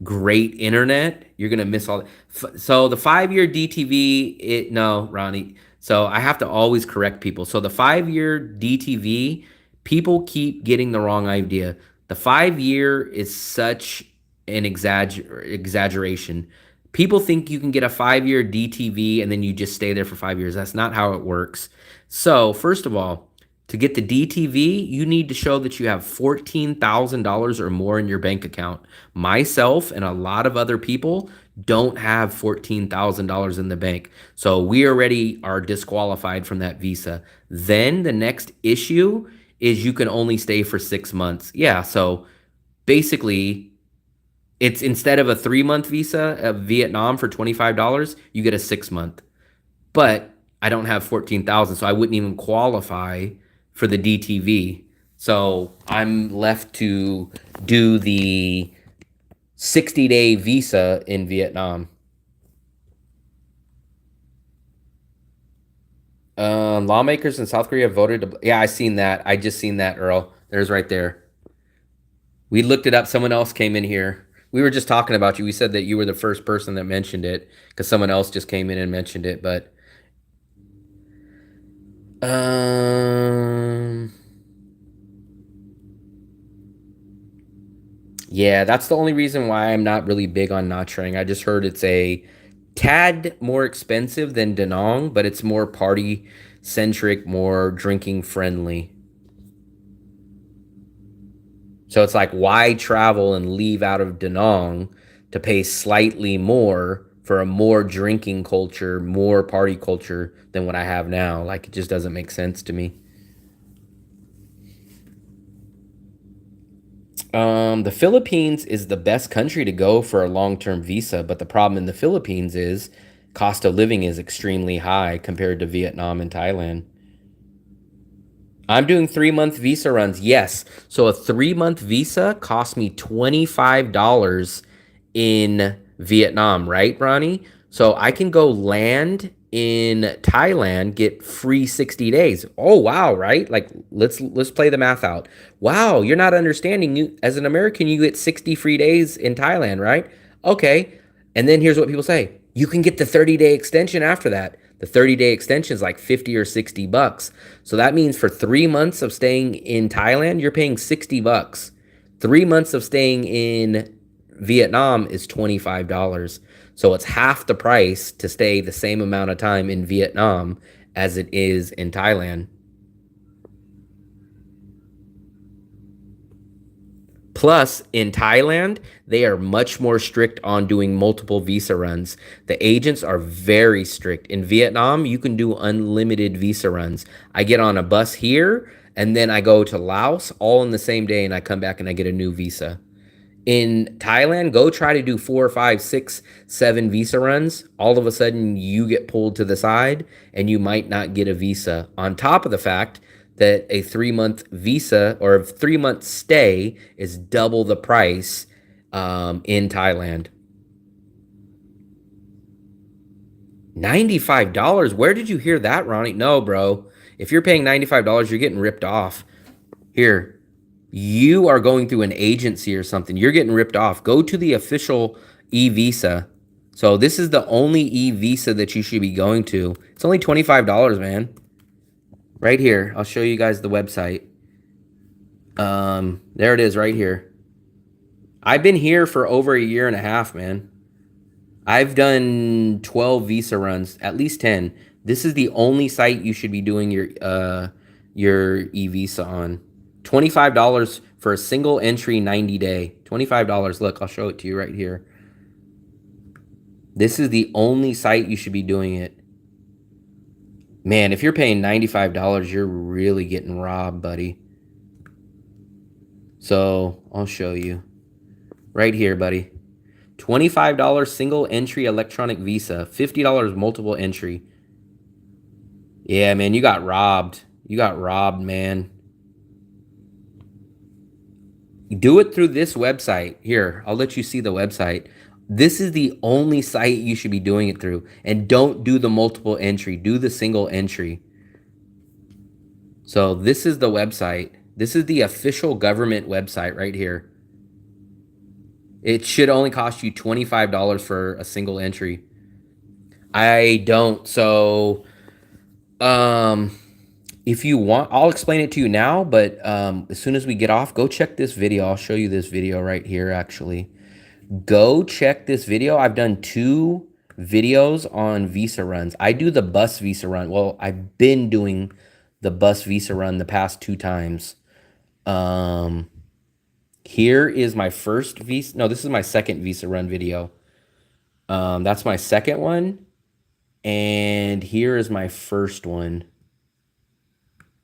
great internet. You're gonna miss all. So the 5 year DTV, it no, Ronnie. So I have to always correct people. So the 5 year DTV, people keep getting the wrong idea. The 5 year is such an exaggeration. People think you can get a 5 year DTV and then you just stay there for 5 years. That's not how it works. So first of all, to get the DTV, you need to show that you have $14,000 or more in your bank account. Myself and a lot of other people don't have $14,000 in the bank. So we already are disqualified from that visa. Then the next issue is you can only stay for 6 months. Yeah, so basically it's instead of a 3 month visa of Vietnam for $25, you get a 6 month. But I don't have 14,000, so I wouldn't even qualify for the DTV. So I'm left to do the 60-day visa in Vietnam. Lawmakers in South Korea voted to. Yeah, I seen that. I just seen that, Earl. There's right there. We looked it up. Someone else came in here. We were just talking about you. We said that you were the first person that mentioned it because someone else just came in and mentioned it. But um, yeah, that's the only reason why I'm not really big on Nha Trang. I just heard it's a tad more expensive than Da Nang, but it's more party centric, more drinking friendly. So it's like, why travel and leave out of Da Nang to pay slightly more for a more drinking culture, more party culture than what I have now? Like, it just doesn't make sense to me. The Philippines is the best country to go for a long-term visa, but the problem in the Philippines is cost of living is extremely high compared to Vietnam and Thailand. I'm doing 3-month visa runs. Yes. So a 3-month visa cost me $25 in Vietnam, right, Ronnie? So I can go land in Thailand, get free 60 days. Oh wow, right? Like let's play the math out. Wow, you're not understanding. You as an American, you get 60 free days in Thailand, right? Okay. And then here's what people say. You can get the 30-day extension after that. The 30-day extension is like 50 or 60 bucks. So that means for 3 months of staying in Thailand, you're paying 60 bucks. 3 months of staying in Vietnam is $25. So it's half the price to stay the same amount of time in Vietnam as it is in Thailand. Plus, in Thailand, they are much more strict on doing multiple visa runs. The agents are very strict. In Vietnam, you can do unlimited visa runs. I get on a bus here, and then I go to Laos all in the same day, and I come back and I get a new visa. In Thailand, go try to do 4, 5, 6, 7 visa runs. All of a sudden, you get pulled to the side, and you might not get a visa. On top of the fact that a 3-month visa or a 3-month stay is double the price in Thailand. $95? Where did you hear that, Ronnie? No, bro. If you're paying $95, you're getting ripped off. Here, you are going through an agency or something. You're getting ripped off. Go to the official e-visa. So this is the only e-visa that you should be going to. It's only $25, man. Right here. I'll show you guys the website. There it is right here. I've been here for over a year and a half, man. I've done 12 visa runs, at least 10. This is the only site you should be doing your e-visa on. $25 for a single entry 90 day. $25. Look, I'll show it to you right here. This is the only site you should be doing it. Man, if you're paying $95, you're really getting robbed, buddy. So, I'll show you. Right here, buddy. $25 single entry electronic visa. $50 multiple entry. Yeah, man, you got robbed. You got robbed, man. Do it through this website. Here, I'll let you see the website. This is the only site you should be doing it through. And don't do the multiple entry. Do the single entry. So this is the website. This is the official government website right here. It should only cost you $25 for a single entry. I don't. So, if you want, I'll explain it to you now. But as soon as we get off, go check this video. I'll show you this video right here, actually. Go check this video. I've done 2 videos on visa runs. I do the bus visa run. Well, I've been doing the bus visa run the past 2 times. Here is my first visa. No, this is my second visa run video. That's my second one. And here is my first one.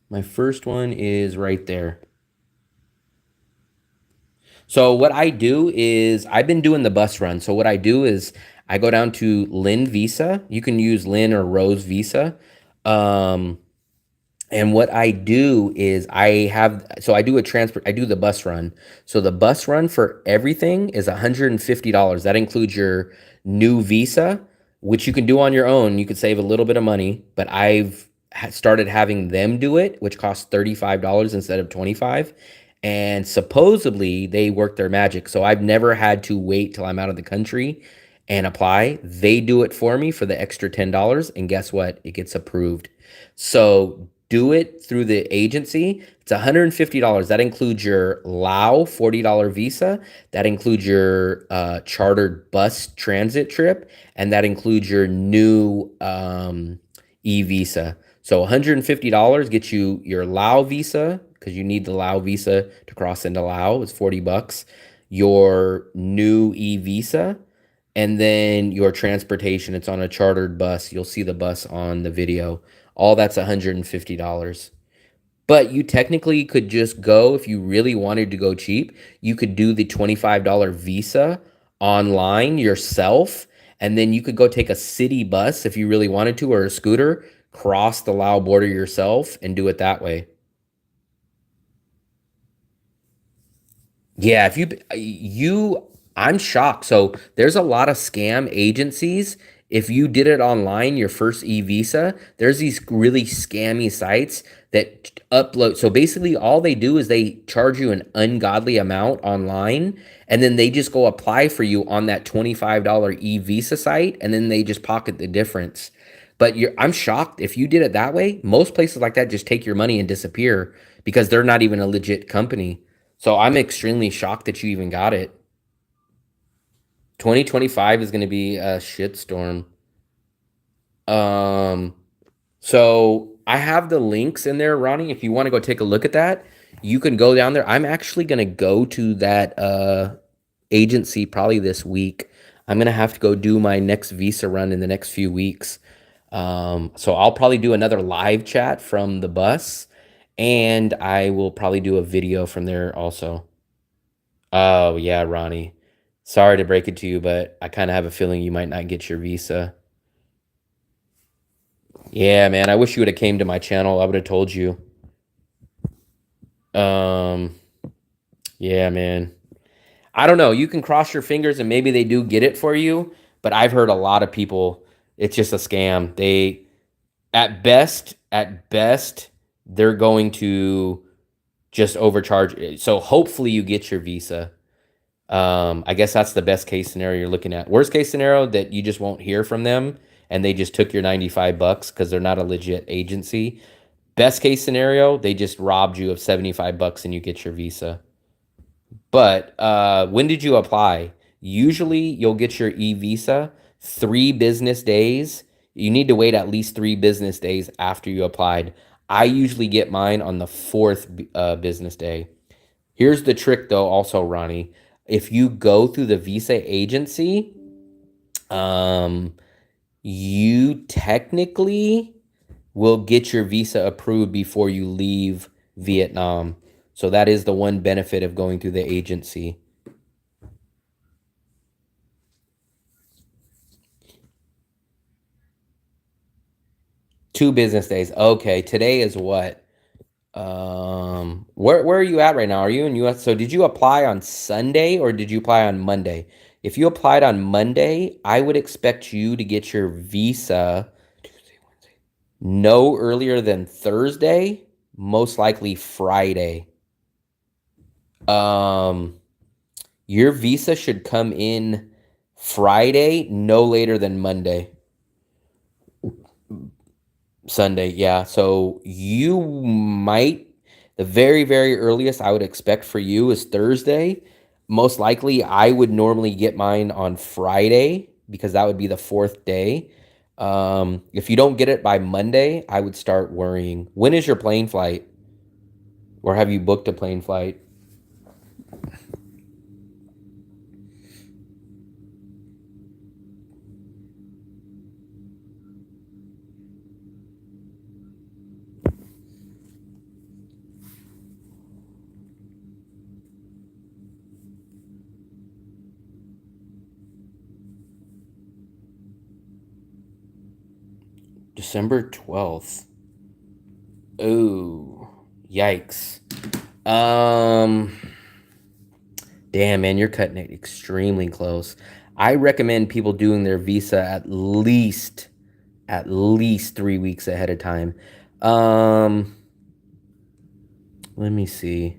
My first one is right there. So what I do is I've been doing the bus run. So what I do is I go down to Lynn Visa. You can use Lynn or Rose Visa. And what I do is I do the bus run. So the bus run for everything is $150. That includes your new visa, which you can do on your own. You could save a little bit of money, but I've started having them do it, which costs $35 instead of $25. And supposedly they work their magic. So I've never had to wait till I'm out of the country and apply. They do it for me for the extra $10. And guess what? It gets approved. So do it through the agency. It's $150. That includes your Lao $40 visa. That includes your chartered bus transit trip. And that includes your new e-visa. So $150 gets you your Lao visa, because you need the Lao visa to cross into Lao. It's $40. Your new e-visa, and then your transportation. It's on a chartered bus. You'll see the bus on the video. All that's $150. But you technically could just go, if you really wanted to go cheap, you could do the $25 visa online yourself, and then you could go take a city bus if you really wanted to, or a scooter, cross the Lao border yourself and do it that way. Yeah, if I'm shocked. So there's a lot of scam agencies. If you did it online, your first e-visa, there's these really scammy sites that upload. So basically all they do is they charge you an ungodly amount online, and then they just go apply for you on that $25 e-visa site, and then they just pocket the difference. But I'm shocked if you did it that way. Most places like that just take your money and disappear because they're not even a legit company. So I'm extremely shocked that you even got it. 2025 is going to be a shitstorm. So I have the links in there, Ronnie. If you want to go take a look at that, you can go down there. I'm actually going to go to that agency probably this week. I'm going to have to go do my next visa run in the next few weeks. So I'll probably do another live chat from the bus, and I will probably do a video from there also. Oh, yeah, Ronnie. Sorry to break it to you, but I kind of have a feeling you might not get your visa. Yeah, man, I wish you would have came to my channel. I would have told you. Yeah, man. I don't know. You can cross your fingers and maybe they do get it for you, but I've heard a lot of people, it's just a scam. They, at best, they're going to just overcharge. So hopefully you get your visa. I guess that's the best case scenario you're looking at. Worst case scenario, that you just won't hear from them and they just took your $95 because they're not a legit agency. Best case scenario, they just robbed you of $75 and you get your visa. But when did you apply? Usually you'll get your e-visa 3 business days. You need to wait at least 3 business days after you applied. I usually get mine on the 4th business day. Here's the trick though also, Ronnie. If you go through the visa agency, you technically will get your visa approved before you leave Vietnam. So that is the one benefit of going through the agency. Two business days. Okay, today is what? Where are you at right now? Are you in US? So did you apply on Sunday or did you apply on Monday? If you applied on Monday, I would expect you to get your visa Tuesday, Wednesday, no earlier than Thursday, most likely Friday. Your visa should come in Friday, no later than Monday. Sunday, yeah. So you might, the very, very earliest I would expect for you is Thursday. Most likely, I would normally get mine on Friday because that would be the 4th day. If you don't get it by Monday, I would start worrying. When is your plane flight? Or have you booked a plane flight? December 12th. Oh, yikes. Damn, man, you're cutting it extremely close. I recommend people doing their visa at least 3 weeks ahead of time. Let me see.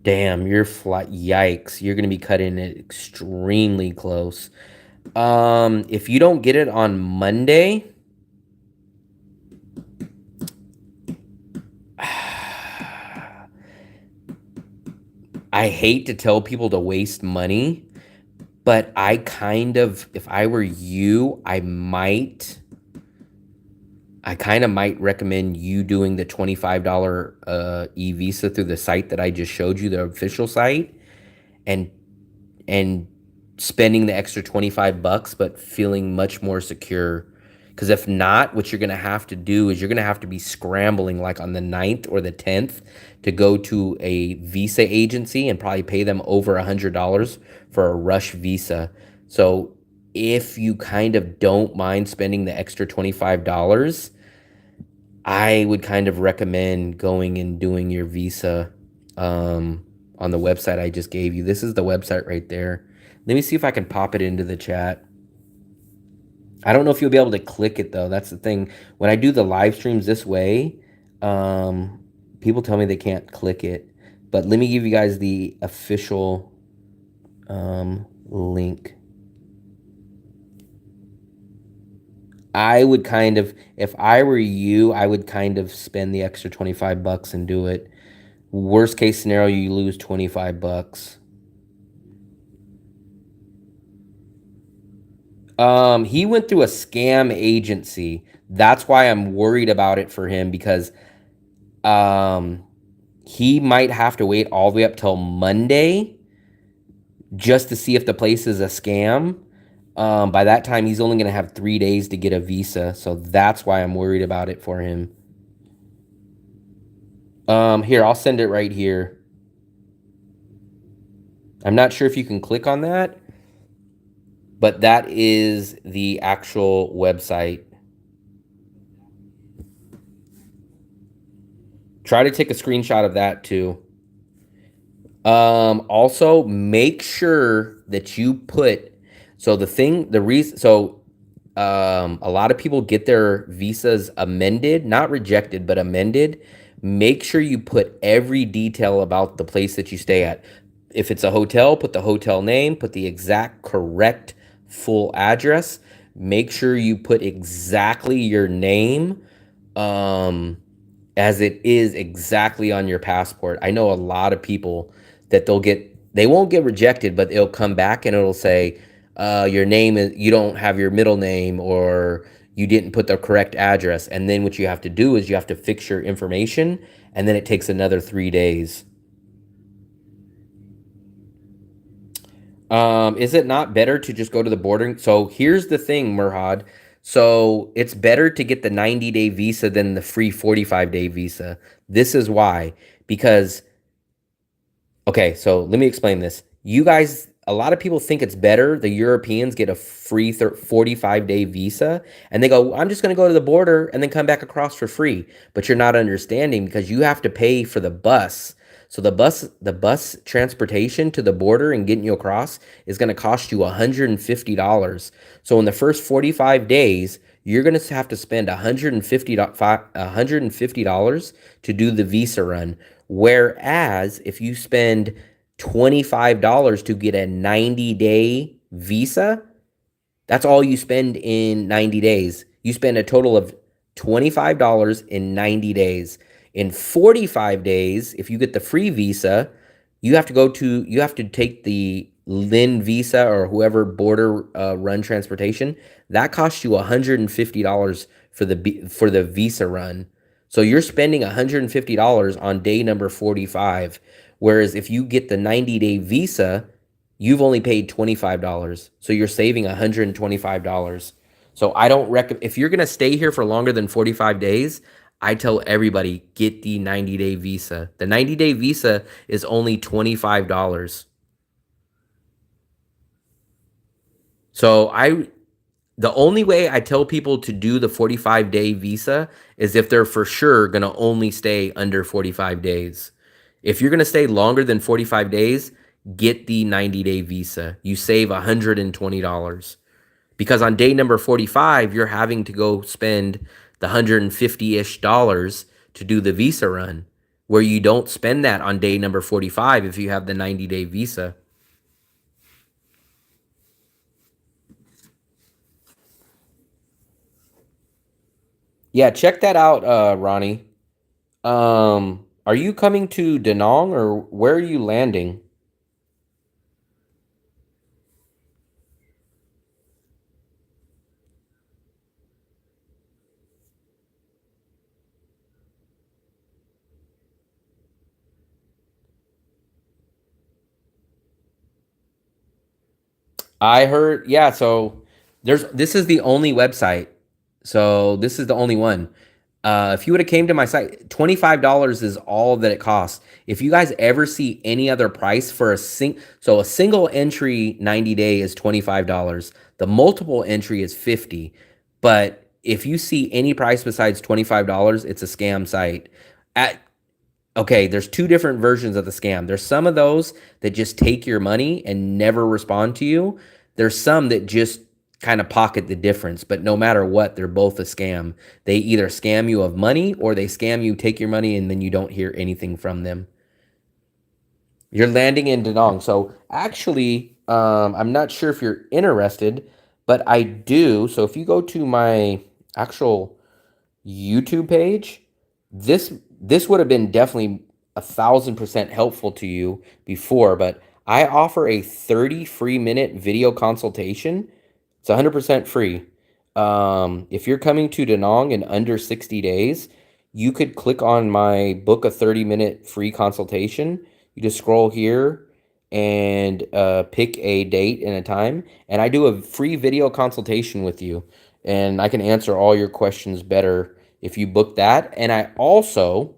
Damn, your flight, yikes. You're going to be cutting it extremely close. If you don't get it on Monday, I hate to tell people to waste money, but I kind of, if I were you, I might I kind of might recommend you doing the $25 e-visa through the site that I just showed you, the official site, and and spending the extra 25 bucks but feeling much more secure. Because if not, what you're going to have to do is you're going to have to be scrambling like on the 9th or the 10th to go to a visa agency and probably pay them over $100 for a rush visa. So if you kind of don't mind spending the extra $25, I would kind of recommend going and doing your visa on the website I just gave you. This is the website right there. Let me see if I can pop it into the chat. I don't know if you'll be able to click it though. That's the thing. When I do the live streams this way, people tell me they can't click it. But let me give you guys the official link. I would kind of, if I were you, I would kind of spend the extra 25 bucks and do it. Worst case scenario, you lose 25 bucks. He went through a scam agency. That's why I'm worried about it for him, because he might have to wait all the way up till Monday just to see if the place is a scam. By that time, he's only going to have 3 days to get a visa. So that's why I'm worried about it for him. Here, I'll send it right here. I'm not sure if you can click on that, but that is the actual website. Try to take a screenshot of that too. Also make sure that you put, a lot of people get their visas amended, not rejected, but amended. Make sure you put every detail about the place that you stay at. If it's a hotel, put the hotel name, put the exact correct full address. Make sure you put exactly your name, as it is exactly on your passport. I know a lot of people that they won't get rejected, but it'll come back and it'll say, your name is, you don't have your middle name, or you didn't put the correct address. And then what you have to do is you have to fix your information, and then it takes another 3 days. Is it not better to just go to the border? So here's the thing, Murhad. So it's better to get the 90-day visa than the free 45-day visa. This is why. Because, okay, so let me explain this. You guys, a lot of people think it's better the Europeans get a free 45-day visa, and they go, I'm just going to go to the border and then come back across for free. But you're not understanding, because you have to pay for the bus. So the bus transportation to the border and getting you across is going to cost you $150. So in the first 45 days, you're going to have to spend $150 to do the visa run. Whereas if you spend $25 to get a 90-day visa, that's all you spend in 90 days. You spend a total of $25 in 90 days. In 45 days, if you get the free visa, you have to take the Lynn visa or whoever border run transportation. That costs you $150 for the visa run. So you're spending $150 on day number 45. Whereas if you get the 90-day visa, you've only paid $25. So you're saving $125. So I don't recommend, if you're going to stay here for longer than 45 days, I tell everybody, get the 90-day visa. The 90-day visa is only $25. So the only way I tell people to do the 45-day visa is if they're for sure going to only stay under 45 days. If you're going to stay longer than 45 days, get the 90-day visa. You save $120. Because on day number 45, you're having to go spend the $150-ish to do the visa run, where you don't spend that on day number 45 if you have the 90-day visa. Yeah, check that out, Ronnie. Are you coming to Da Nang, or where are you landing? I heard, yeah, so this is the only website. So this is the only one. If you would have came to my site, $25 is all that it costs. If you guys ever see any other price for a single entry 90 day is $25. The multiple entry is 50. But if you see any price besides $25, it's a scam site. At Okay, there's two different versions of the scam. There's some of those that just take your money and never respond to you. There's some that just kind of pocket the difference, but no matter what, they're both a scam. They either scam you of money or they scam you, take your money, and then you don't hear anything from them. You're landing in Danong. So actually, I'm not sure if you're interested, but I do. So if you go to my actual YouTube page, this would have been definitely 1,000% helpful to you before, but I offer a 30 free minute video consultation. It's 100% free. If you're coming to Danong in under 60 days, you could click on my book a 30-minute free consultation. You just scroll here and pick a date and a time, and I do a free video consultation with you, and I can answer all your questions better if you book that. And I also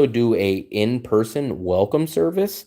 do a in-person welcome service.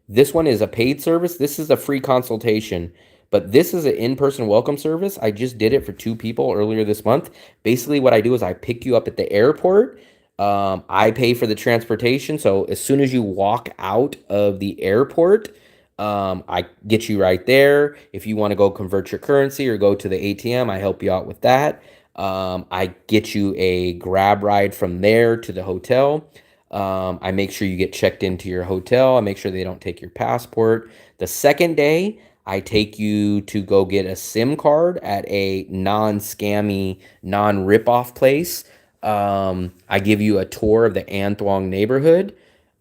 This one is a paid service. This is a free consultation, but this is an in-person welcome service. I just did it for 2 people earlier this month. Basically, what I do is I pick you up at the airport. I pay for the transportation. So as soon as you walk out of the airport, I get you right there. If you want to go convert your currency or go to the ATM, I help you out with that. I get you a grab ride from there to the hotel. I make sure you get checked into your hotel. I make sure they don't take your passport. The second day, I take you to go get a SIM card at a non-scammy, non-rip-off place. I give you a tour of the An Thuong neighborhood,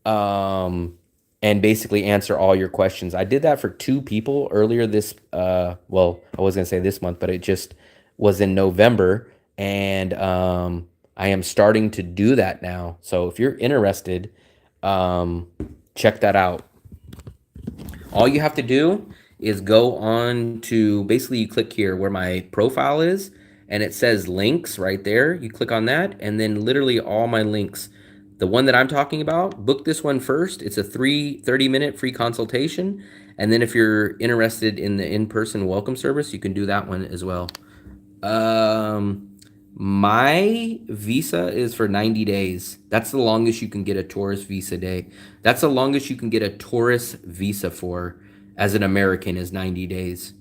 and basically answer all your questions. I did that for 2 people earlier this, well, I was going to say this month, but it just was in November, and I am starting to do that now. So if you're interested, check that out. All you have to do is go on to, basically you click here where my profile is, and it says links right there. You click on that, and then literally all my links. The one that I'm talking about, book this one first. It's a 30-minute free consultation. And then if you're interested in the in-person welcome service, you can do that one as well. My visa is for 90 days. That's the longest you can get a tourist visa day. That's the longest you can get a tourist visa for as an American is 90 days.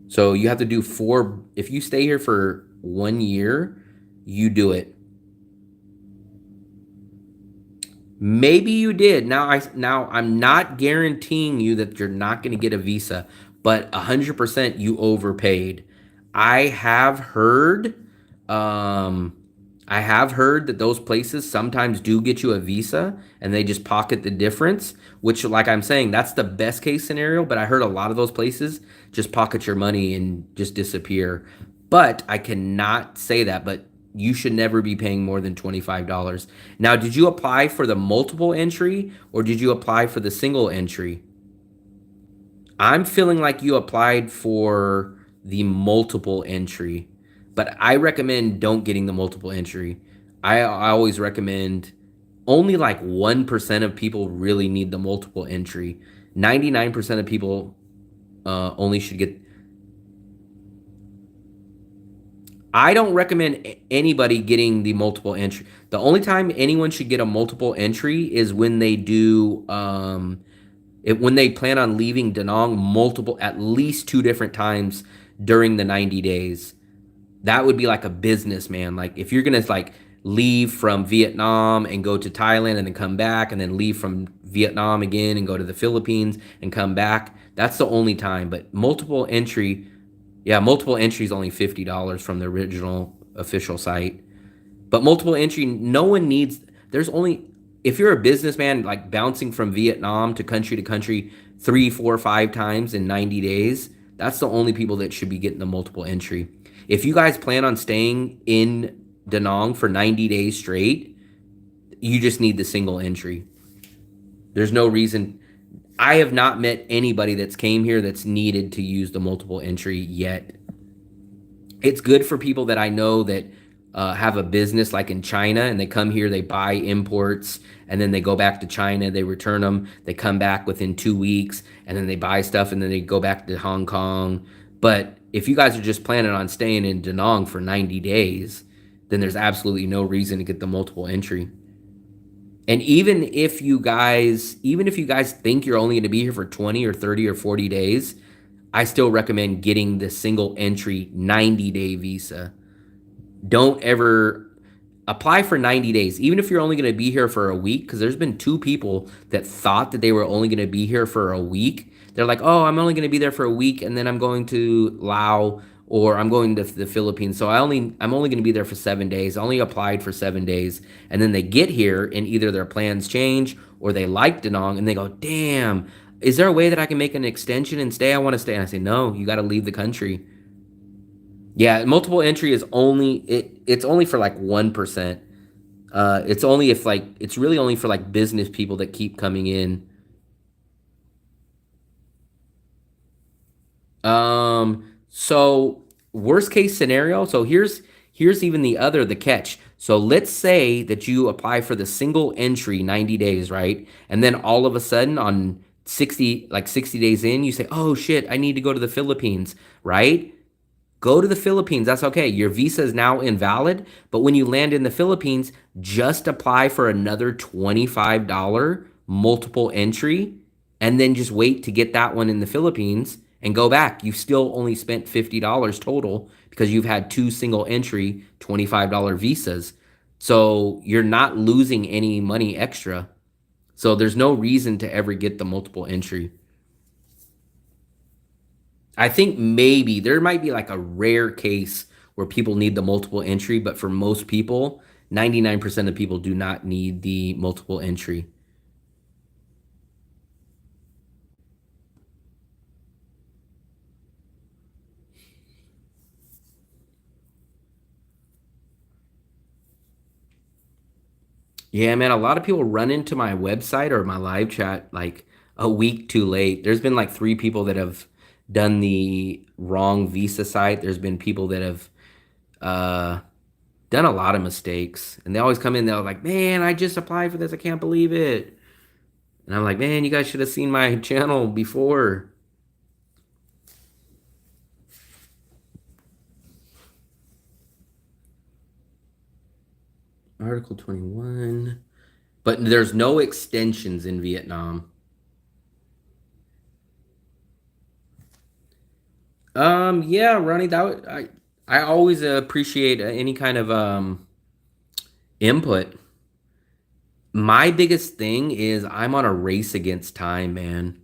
So you have to do 4, if you stay here for 1 year, you do it. Maybe you did. Now I'm not guaranteeing you that you're not going to get a visa, but 100% you overpaid. I have heard that those places sometimes do get you a visa and they just pocket the difference, which, like I'm saying, that's the best case scenario, but I heard a lot of those places just pocket your money and just disappear. But I cannot say that, but you should never be paying more than $25. Now, did you apply for the multiple entry or did you apply for the single entry? I'm feeling like you applied for the multiple entry, but I recommend don't getting the multiple entry. I always recommend, only like 1% of people really need the multiple entry. 99% of people only should get. I don't recommend anybody getting the multiple entry. The only time anyone should get a multiple entry is when they do, when they plan on leaving Danong at least 2 different times during the 90 days. That would be like a businessman. Like if you're gonna like leave from Vietnam and go to Thailand and then come back and then leave from Vietnam again and go to the Philippines and come back, that's the only time. But multiple entry is only $50 from the original official site. But multiple entry, no one needs, if you're a businessman like bouncing from Vietnam to country 3, 4, 5 times in 90 days, that's the only people that should be getting the multiple entry. If you guys plan on staying in Da Nang for 90 days straight, you just need the single entry. There's no reason. I have not met anybody that's came here that's needed to use the multiple entry yet. It's good for people that I know that have a business like in China and they come here, they buy imports, and then they go back to China, they return them, they come back within 2 weeks, and then they buy stuff and then they go back to Hong Kong. But if you guys are just planning on staying in Da Nang for 90 days, then there's absolutely no reason to get the multiple entry. And even if you guys think you're only going to be here for 20 or 30 or 40 days, I still recommend getting the single entry 90-day visa. Don't ever apply for 90 days, even if you're only going to be here for a week, because there's been two people that thought that they were only going to be here for a week. They're like, oh, I'm only going to be there for a week, and then I'm going to Laos or I'm going to the Philippines. So I'm only going to be there for 7 days. I only applied for 7 days. And then they get here and either their plans change or they like Da Nang and they go, damn, is there a way that I can make an extension and stay? I want to stay. And I say, no, you got to leave the country. Yeah, multiple entry is it's only for like 1%. It's really only for like business people that keep coming in. So worst case scenario, so here's even the catch. So let's say that you apply for the single entry 90 days, right? And then all of a sudden on 60 days in, you say, "Oh shit, I need to go to the Philippines," right? Go to the Philippines. That's okay. Your visa is now invalid, but when you land in the Philippines, just apply for another $25 multiple entry and then just wait to get that one in the Philippines and go back. You've still only spent $50 total because you've had two single entry $25 visas. So you're not losing any money extra. So there's no reason to ever get the multiple entry. I think maybe there might be like a rare case where people need the multiple entry, but for most people, 99% of people do not need the multiple entry. Yeah, man, a lot of people run into my website or my live chat like a week too late. There's been like three people that have done the wrong visa site. There's been people that have uh, done a lot of mistakes. And they always come in, they're like, man, I just applied for this. I can't believe it. And I'm like, man, you guys should have seen my channel before. Article 21. But there's no extensions in Vietnam. Yeah, Ronnie, I always appreciate any kind of input. My biggest thing is I'm on a race against time, man.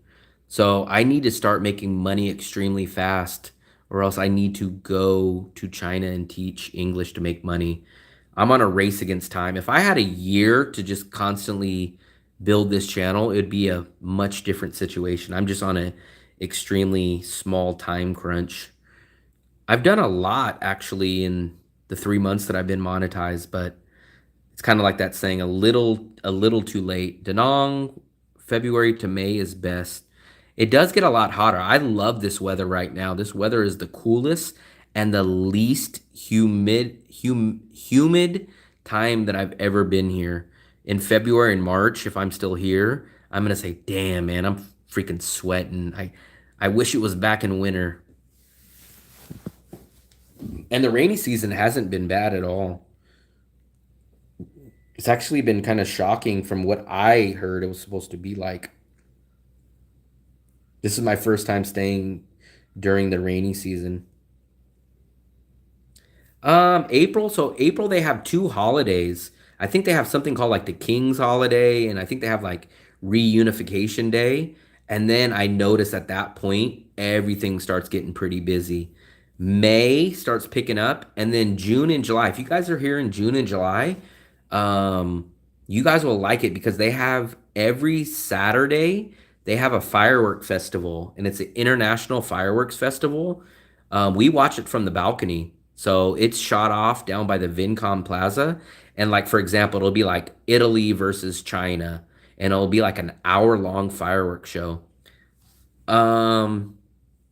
So I need to start making money extremely fast, or else I need to go to China and teach English to make money. I'm on a race against time. If I had a year to just constantly build this channel, it would be a much different situation. I'm just on a extremely small time crunch. I've done a lot actually in the 3 months that I've been monetized, but it's kind of like that saying, a little too late. Danong, February to May is best. It does get a lot hotter. I love this weather right now. This weather is the coolest and the least humid time that I've ever been here. In February and March, if I'm still here, I'm gonna say, damn man, I'm freaking sweating. I wish it was back in winter. And the rainy season hasn't been bad at all. It's actually been kind of shocking from what I heard it was supposed to be like. This is my first time staying during the rainy season. April. So April they have two holidays. I think they have something called like the King's holiday, and I think they have like reunification day. And then I notice at that point everything starts getting pretty busy. May starts picking up, and then June and July. If you guys are here in June and July, you guys will like it because they have every Saturday they have a firework festival, and it's an international fireworks festival. We watch it from the balcony, so it's shot off down by the Vincom Plaza, and like for example, it'll be like Italy versus China, and it'll be like an hour-long fireworks show. Um,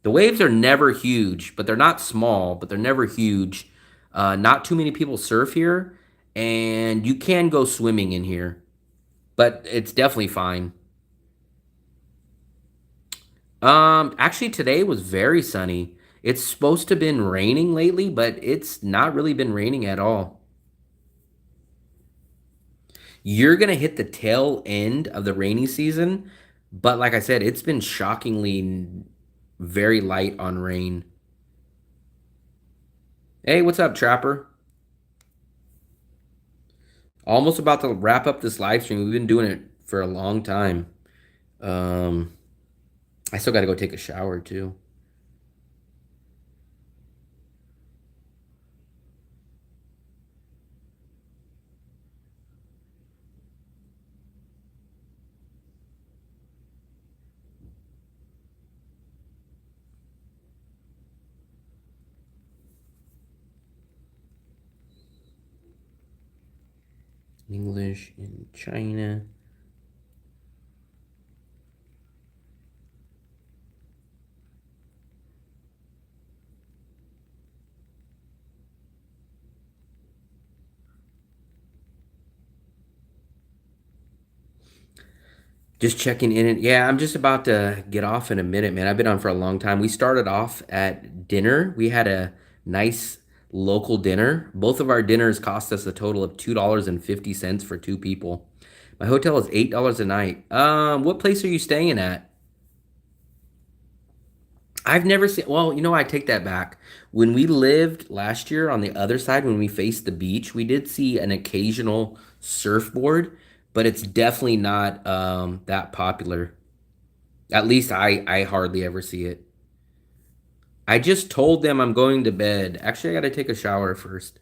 the waves are never huge, but they're not small, but they're never huge. Not too many people surf here, and you can go swimming in here, but it's definitely fine. Actually, today was very sunny. It's supposed to have been raining lately, but it's not really been raining at all. You're gonna hit the tail end of the rainy season, but like I said, it's been shockingly very light on rain. Hey, what's up, Trapper? Almost about to wrap up this live stream. We've been doing it for a long time. Um, I still got to go take a shower too. English in China. Just checking in. Yeah, I'm just about to get off in a minute, man. I've been on for a long time. We started off at dinner. We had a nice local dinner. Both of our dinners cost us a total of $2.50 for two people. My hotel is $8 a night. What place are you staying at? I've never seen, well, I take that back. When we lived last year on the other side, when we faced the beach, we did see an occasional surfboard, but it's definitely not that popular. At least I hardly ever see it. I just told them I'm going to bed. Actually, I got to take a shower first.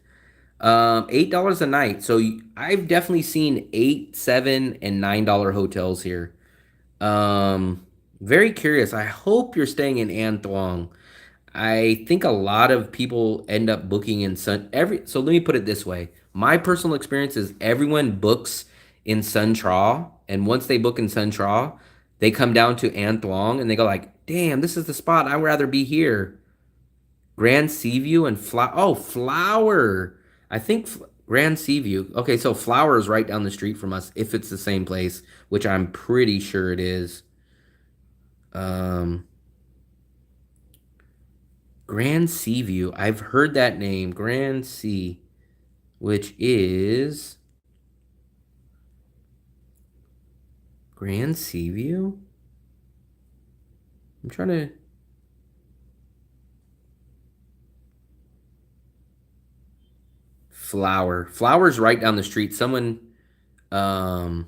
$8 a night. So I've definitely seen 8, 7, and $9 hotels here. Very curious. I hope you're staying in An Thuong. I think a lot of people end up booking in so let me put it this way. My personal experience is everyone books in Sun Tra, and once they book in Sun Tra, they come down to An Thuong and they go like, "Damn, this is the spot. I'd rather be here." Grand Seaview and Flower. I think Grand Seaview. Okay, so Flower is right down the street from us if it's the same place, which I'm pretty sure it is. Um, Grand Seaview. I've heard that name, Grand Sea, which is Grand Seaview. I'm trying to. Flower's right down the street. Um,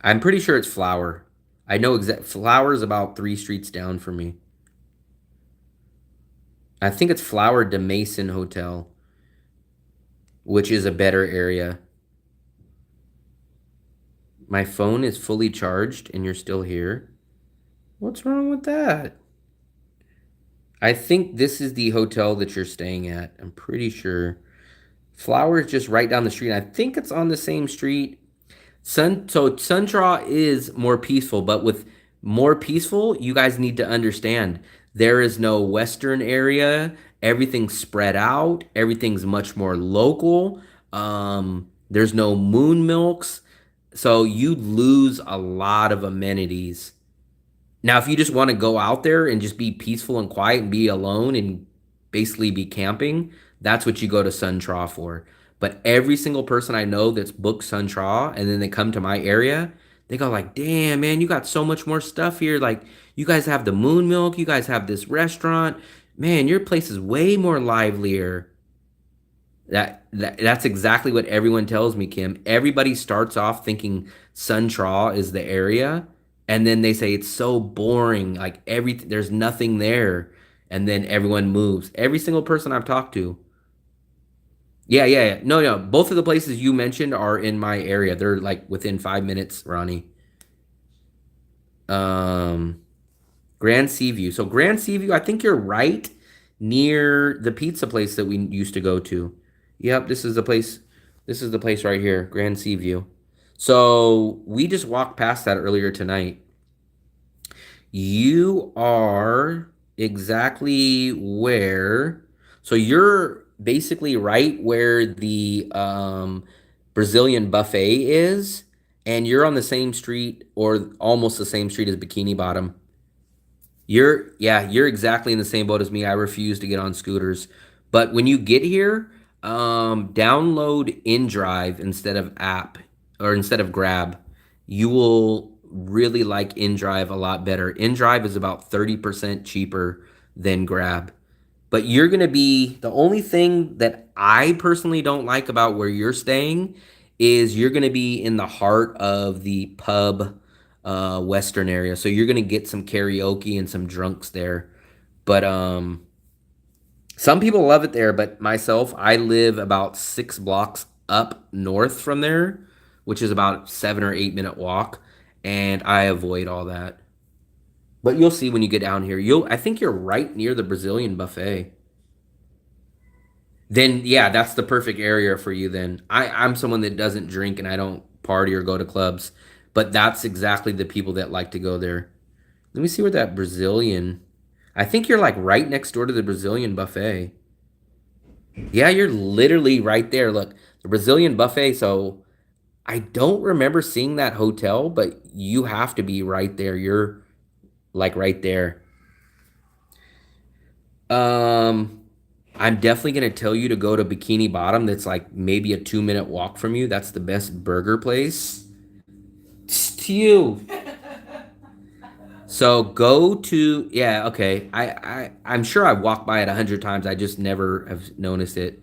I'm pretty sure it's Flower. I know Flower's about 3 streets down from me. I think it's Flower de Mason Hotel, which is a better area. My phone is fully charged and you're still here. What's wrong with that? I think this is the hotel that you're staying at. I'm pretty sure. Flower is just right down the street. I think it's on the same street. Suntra is more peaceful, but with more peaceful, you guys need to understand there is no western area. Everything's spread out. Everything's much more local. There's no moon milks. So you lose a lot of amenities. Now, if you just want to go out there and just be peaceful and quiet and be alone and basically be camping, that's what you go to Sun Tra for. But every single person I know that's booked Sun Tra and then they come to my area, they go like, "Damn, man, you got so much more stuff here. Like, you guys have the moon milk, you guys have this restaurant. Man, your place is way more livelier." That's exactly what everyone tells me, Kim. Everybody starts off thinking Sun Tra is the area, and then they say it's so boring, like there's nothing there, and then everyone moves. Every single person I've talked to. Yeah, yeah, yeah. No, no. Both of the places you mentioned are in my area. They're like within 5 minutes, Ronnie. Um, Grand Seaview. So Grand Seaview, I think you're right near the pizza place that we used to go to. Yep, this is the place. This is the place right here, Grand Seaview. So we just walked past that earlier tonight. You are exactly where. So you're basically right where the Brazilian buffet is, and you're on the same street or almost the same street as Bikini Bottom. You're exactly in the same boat as me. I refuse to get on scooters. But when you get here, download InDrive instead of app or instead of Grab. You will really like InDrive a lot better. InDrive is about 30% cheaper than Grab. But you're going to be the only thing that I personally don't like about where you're staying is you're going to be in the heart of the pub western area. So you're going to get some karaoke and some drunks there. But some people love it there, but myself, I live about 6 blocks up north from there, which is about 7 or 8 minute walk, and I avoid all that. But you'll see when you get down here. I think you're right near the Brazilian buffet. Then yeah, that's the perfect area for you then. I'm someone that doesn't drink and I don't party or go to clubs, but that's exactly the people that like to go there. Let me see where that Brazilian. I think you're like right next door to the Brazilian buffet. Yeah, you're literally right there. Look, the Brazilian buffet. So I don't remember seeing that hotel, but you have to be right there. You're like right there. Um, I'm definitely gonna tell you to go to Bikini Bottom. That's like maybe a 2 minute walk from you. That's the best burger place. To you. So go to yeah, okay. I'm sure I've walked by it 100 times. I just never have noticed it.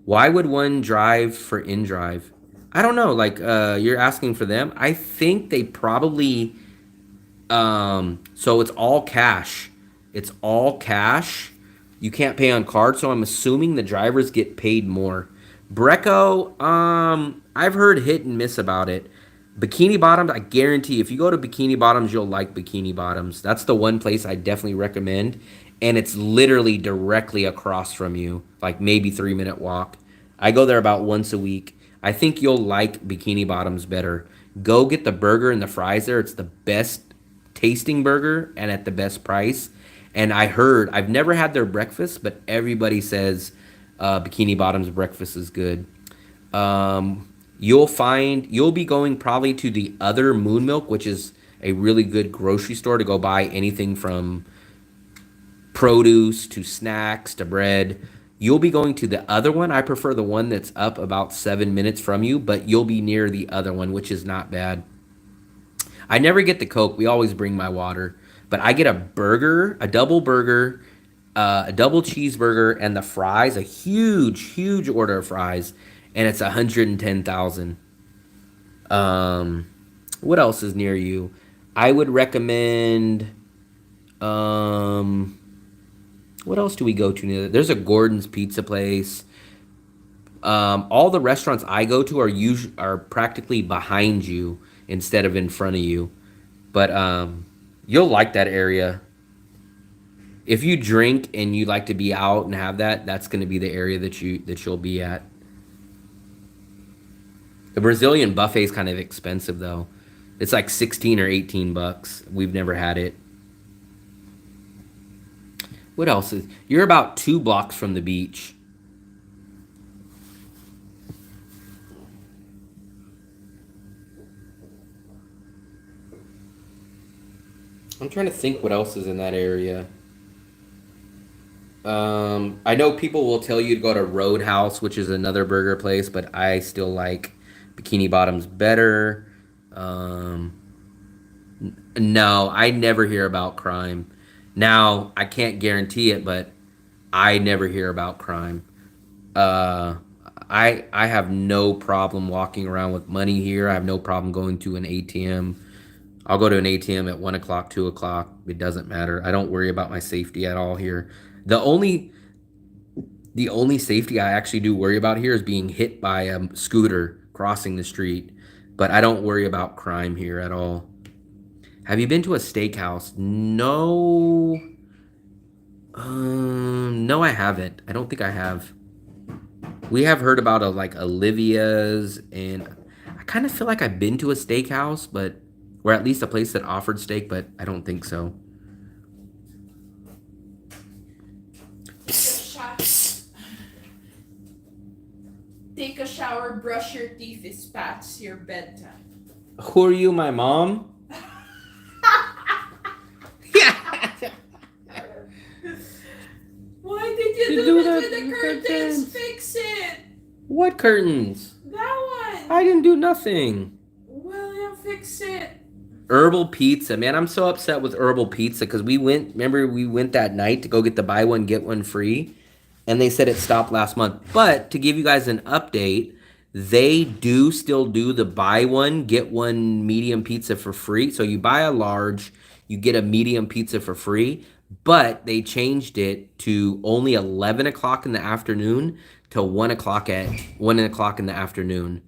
Why would one drive for InDrive? I don't know. Like you're asking for them. I think they probably so it's all cash. It's all cash. You can't pay on card, so I'm assuming the drivers get paid more. Breco, I've heard hit and miss about it. Bikini Bottoms, I guarantee if you go to Bikini Bottoms, you'll like Bikini Bottoms. That's the one place I definitely recommend. And it's literally directly across from you, like maybe 3 minute walk. I go there about once a week. I think you'll like Bikini Bottoms better. Go get the burger and the fries there. It's the best tasting burger and at the best price. And I've never had their breakfast, but everybody says Bikini Bottom's breakfast is good. You'll be going probably to the other Moon Milk, which is a really good grocery store to go buy anything from produce to snacks to bread. You'll be going to the other one. I prefer the one that's up about 7 minutes from you, but you'll be near the other one, which is not bad. I never get the Coke. We always bring my water. But I get a burger, a double burger, a double cheeseburger, and the fries, a huge, huge order of fries, and it's 110,000. What else is near you? I would recommend. What else do we go to near? There's a Gordon's Pizza place. All the restaurants I go to are practically behind you instead of in front of you. But you'll like that area. If you drink and you like to be out and have that, that's going to be the area that you'll be at. The Brazilian buffet is kind of expensive though. It's like 16 or 18 bucks. We've never had it. What else is? You're about 2 blocks from the beach. I'm trying to think what else is in that area. I know people will tell you to go to Roadhouse, which is another burger place, but I still like Bikini Bottoms better. Um, no, I never hear about crime. Now, I can't guarantee it, but I never hear about crime. Uh, I have no problem walking around with money here. I have no problem going to an ATM. I'll go to an ATM at 1 o'clock, 2 o'clock. It doesn't matter. I don't worry about my safety at all here. The only the only safety I actually do worry about here is being hit by a scooter crossing the street. But I don't worry about crime here at all. Have you been to a steakhouse? No. No, I haven't. I don't think I have. We have heard about like Olivia's, and kind of feel like I've been to a steakhouse, but or at least a place that offered steak, but I don't think so. Take a shower, brush your teeth, it's past your bedtime. Who are you, my mom? Why did you You do do that that with the with curtains? curtains. Fix it! What curtains? That one! I didn't do nothing. William, fix it! Herbal pizza, man. I'm so upset with herbal pizza because remember we went that night to go get the buy one, get one free, and they said it stopped last month. But to give you guys an update, they do still do the buy one, get one medium pizza for free. So you buy a large, you get a medium pizza for free, but they changed it to only 11 o'clock in the afternoon to 1 o'clock in the afternoon.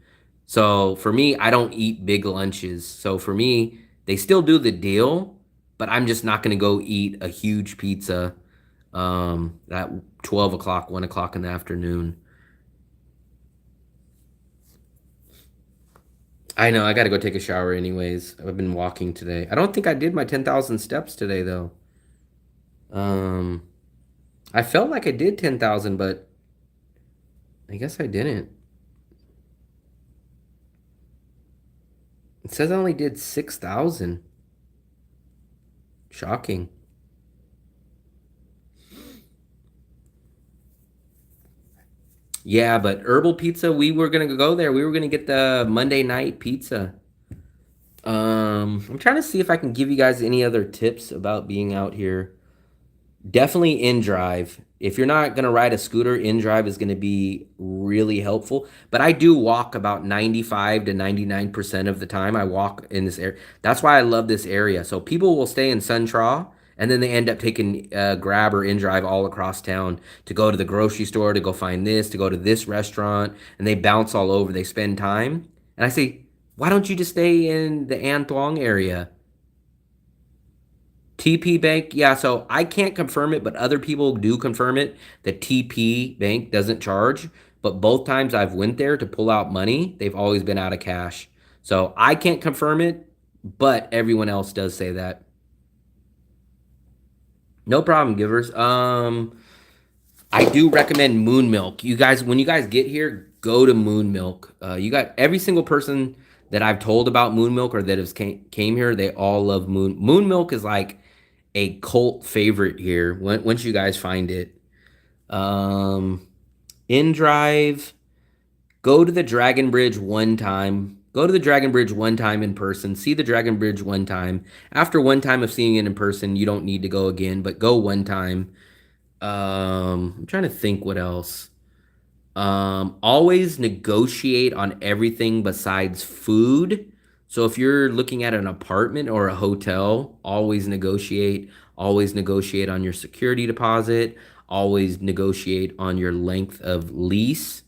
So for me, I don't eat big lunches. So for me, they still do the deal, but I'm just not going to go eat a huge pizza at 12 o'clock, 1 o'clock in the afternoon. I know, I got to go take a shower anyways. I've been walking today. I don't think I did my 10,000 steps today, though. I felt like I did 10,000, but I guess I didn't. It says I only did 6,000. Shocking. Yeah, but herbal pizza, we were gonna go there. We were gonna get the Monday night pizza. I'm trying to see if I can give you guys any other tips about being out here. Definitely in drive. If you're not gonna ride a scooter, in drive is gonna be really helpful. But I do walk about 95 to 99% of the time. I walk in this area. That's why I love this area. So people will stay in Suntraw and then they end up taking Grab or in drive all across town to go to the grocery store, to go find this, to go to this restaurant, and they bounce all over. They spend time. And I say, why don't you just stay in the An Thuong area? TP Bank, yeah, so I can't confirm it, but other people do confirm it. The TP Bank doesn't charge, but both times I've went there to pull out money, they've always been out of cash. So I can't confirm it, but everyone else does say that. No problem, givers. I do recommend Moon Milk. You guys, when you guys get here, go to Moon Milk. You got every single person that I've told about Moon Milk or that has came here, they all love Moon Milk is like a cult favorite here once you guys find it. In drive, go to the Dragon Bridge one time. Go to the Dragon Bridge one time in person. See the Dragon Bridge one time. After one time of seeing it in person, you don't need to go again, but go one time. I'm trying to think what else. Always negotiate on everything besides food. So if you're looking at an apartment or a hotel, always negotiate. Always negotiate on your security deposit. Always negotiate on your length of lease.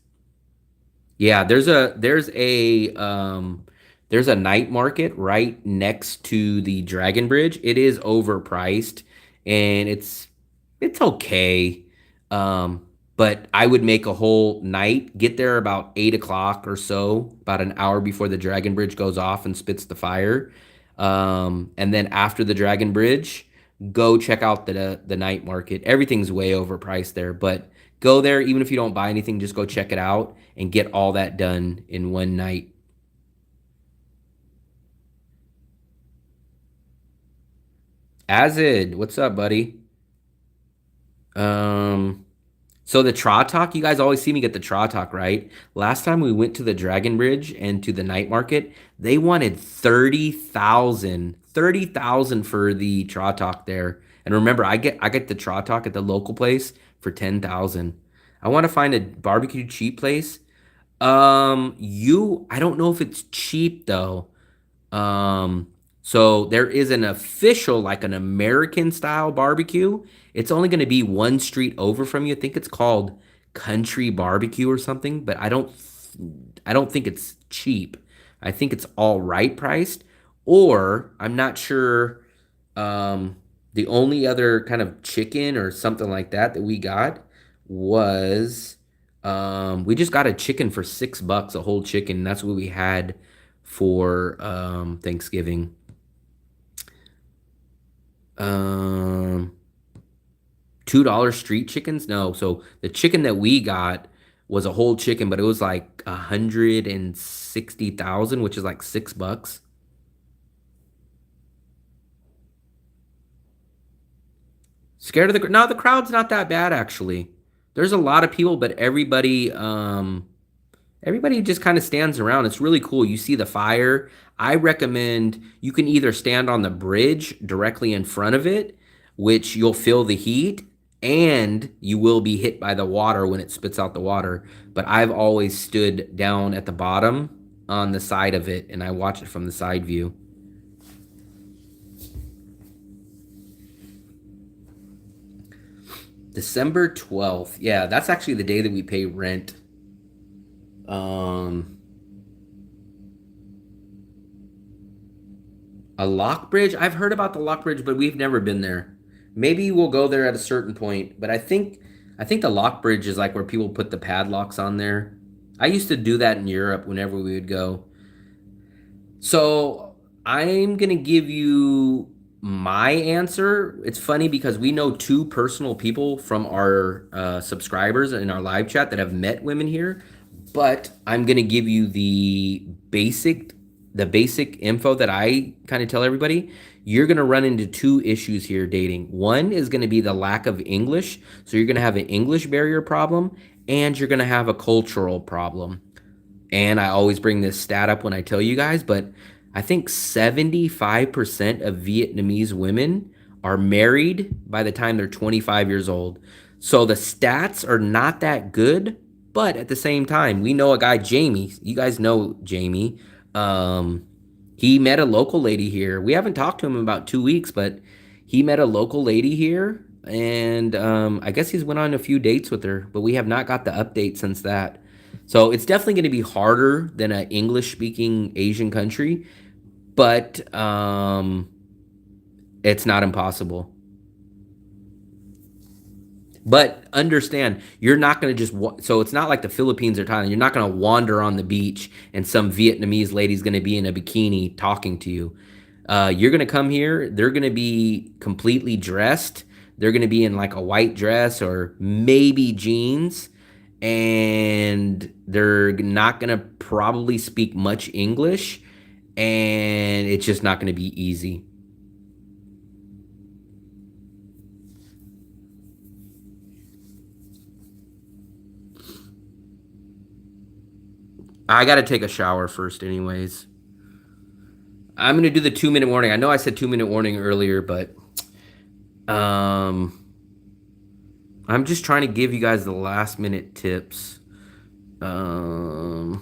Yeah, there's a night market right next to the Dragon Bridge. It is overpriced and it's okay. But I would make a whole night, get there about 8 o'clock or so, about an hour before the Dragon Bridge goes off and spits the fire. And then after the Dragon Bridge, go check out the night market. Everything's way overpriced there, but go there even if you don't buy anything, just go check it out and get all that done in one night. Azid, what's up, buddy? So the Traw you guys always see me get the Traw right? Last time we went to the Dragon Bridge and to the night market, they wanted 30,000 for the Traw there. And remember, I get the Traw at the local place for 10,000. I want to find a barbecue cheap place. I don't know if it's cheap though. So there is an official, like an American style barbecue. It's only going to be one street over from you. I think it's called Country Barbecue or something, but I don't think it's cheap. I think it's all right priced, or I'm not sure. The only other kind of chicken or something like that we got was we just got a chicken for $6, a whole chicken. That's what we had for Thanksgiving. $2 street chickens? No. So the chicken that we got was a whole chicken, but it was like 160,000, which is like $6. Scared of the no, the crowd's not that bad actually. There's a lot of people, but everybody just kind of stands around. It's really cool. You see the fire. I recommend you can either stand on the bridge directly in front of it, which you'll feel the heat, and you will be hit by the water when it spits out the water. But I've always stood down at the bottom on the side of it, and I watch it from the side view. December 12th. Yeah, that's actually the day that we pay rent. A lock bridge? I've heard about the lock bridge, but we've never been there. Maybe we'll go there at a certain point, but I think the lock bridge is like where people put the padlocks on there. I used to do that in Europe whenever we would go. So I'm gonna give you my answer. It's funny because we know two personal people from our subscribers in our live chat that have met women here, but I'm gonna give you the basic info that I kind of tell everybody. You're gonna run into two issues here dating. One is gonna be the lack of English, so you're gonna have an English barrier problem, and you're gonna have a cultural problem. And I always bring this stat up when I tell you guys, but I think 75% of Vietnamese women are married by the time they're 25 years old. So the stats are not that good, but at the same time, we know a guy, Jamie. You guys know Jamie. He met a local lady here. We haven't talked to him in about 2 weeks, but he met a local lady here, and I guess he's went on a few dates with her, but we have not got the update since that. So it's definitely going to be harder than an English-speaking Asian country, but it's not impossible. But understand, you're not going to so it's not like the Philippines or Thailand. You're not going to wander on the beach and some Vietnamese lady's going to be in a bikini talking to you. You're going to come here. They're going to be completely dressed. They're going to be in like a white dress or maybe jeans. And they're not going to probably speak much English. And it's just not going to be easy. I got to take a shower first anyways. I'm going to do the 2-minute warning. I know I said 2-minute warning earlier, but I'm just trying to give you guys the last minute tips. Trying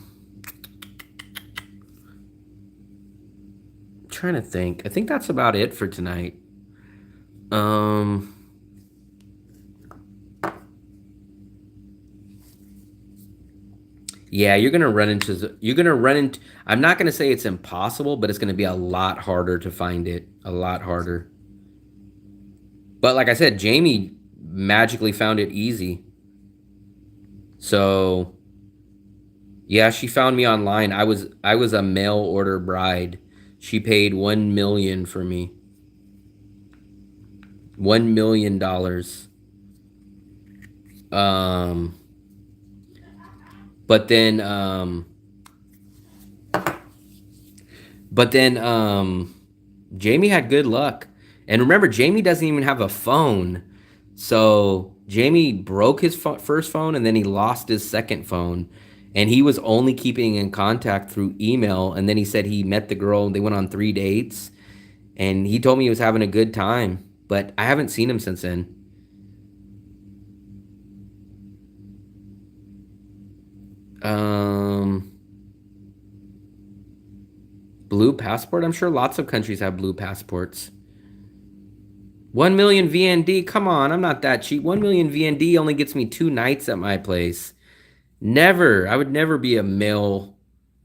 to think. I think that's about it for tonight. Yeah, you're gonna run into. I'm not gonna say it's impossible, but it's gonna be a lot harder to find it. A lot harder. But like I said, Jamie magically found it easy. So yeah, she found me online. I was a mail order bride. She paid $1 million for me. $1 million. But then Jamie had good luck. And remember, Jamie doesn't even have a phone. So Jamie broke his first phone and then he lost his second phone. And he was only keeping in contact through email. And then he said he met the girl and they went on 3 dates. And he told me he was having a good time. But I haven't seen him since then. Blue passport? I'm sure lots of countries have blue passports. 1 million VND? Come on, I'm not that cheap. 1 million VND only gets me 2 nights at my place. Never. I would never be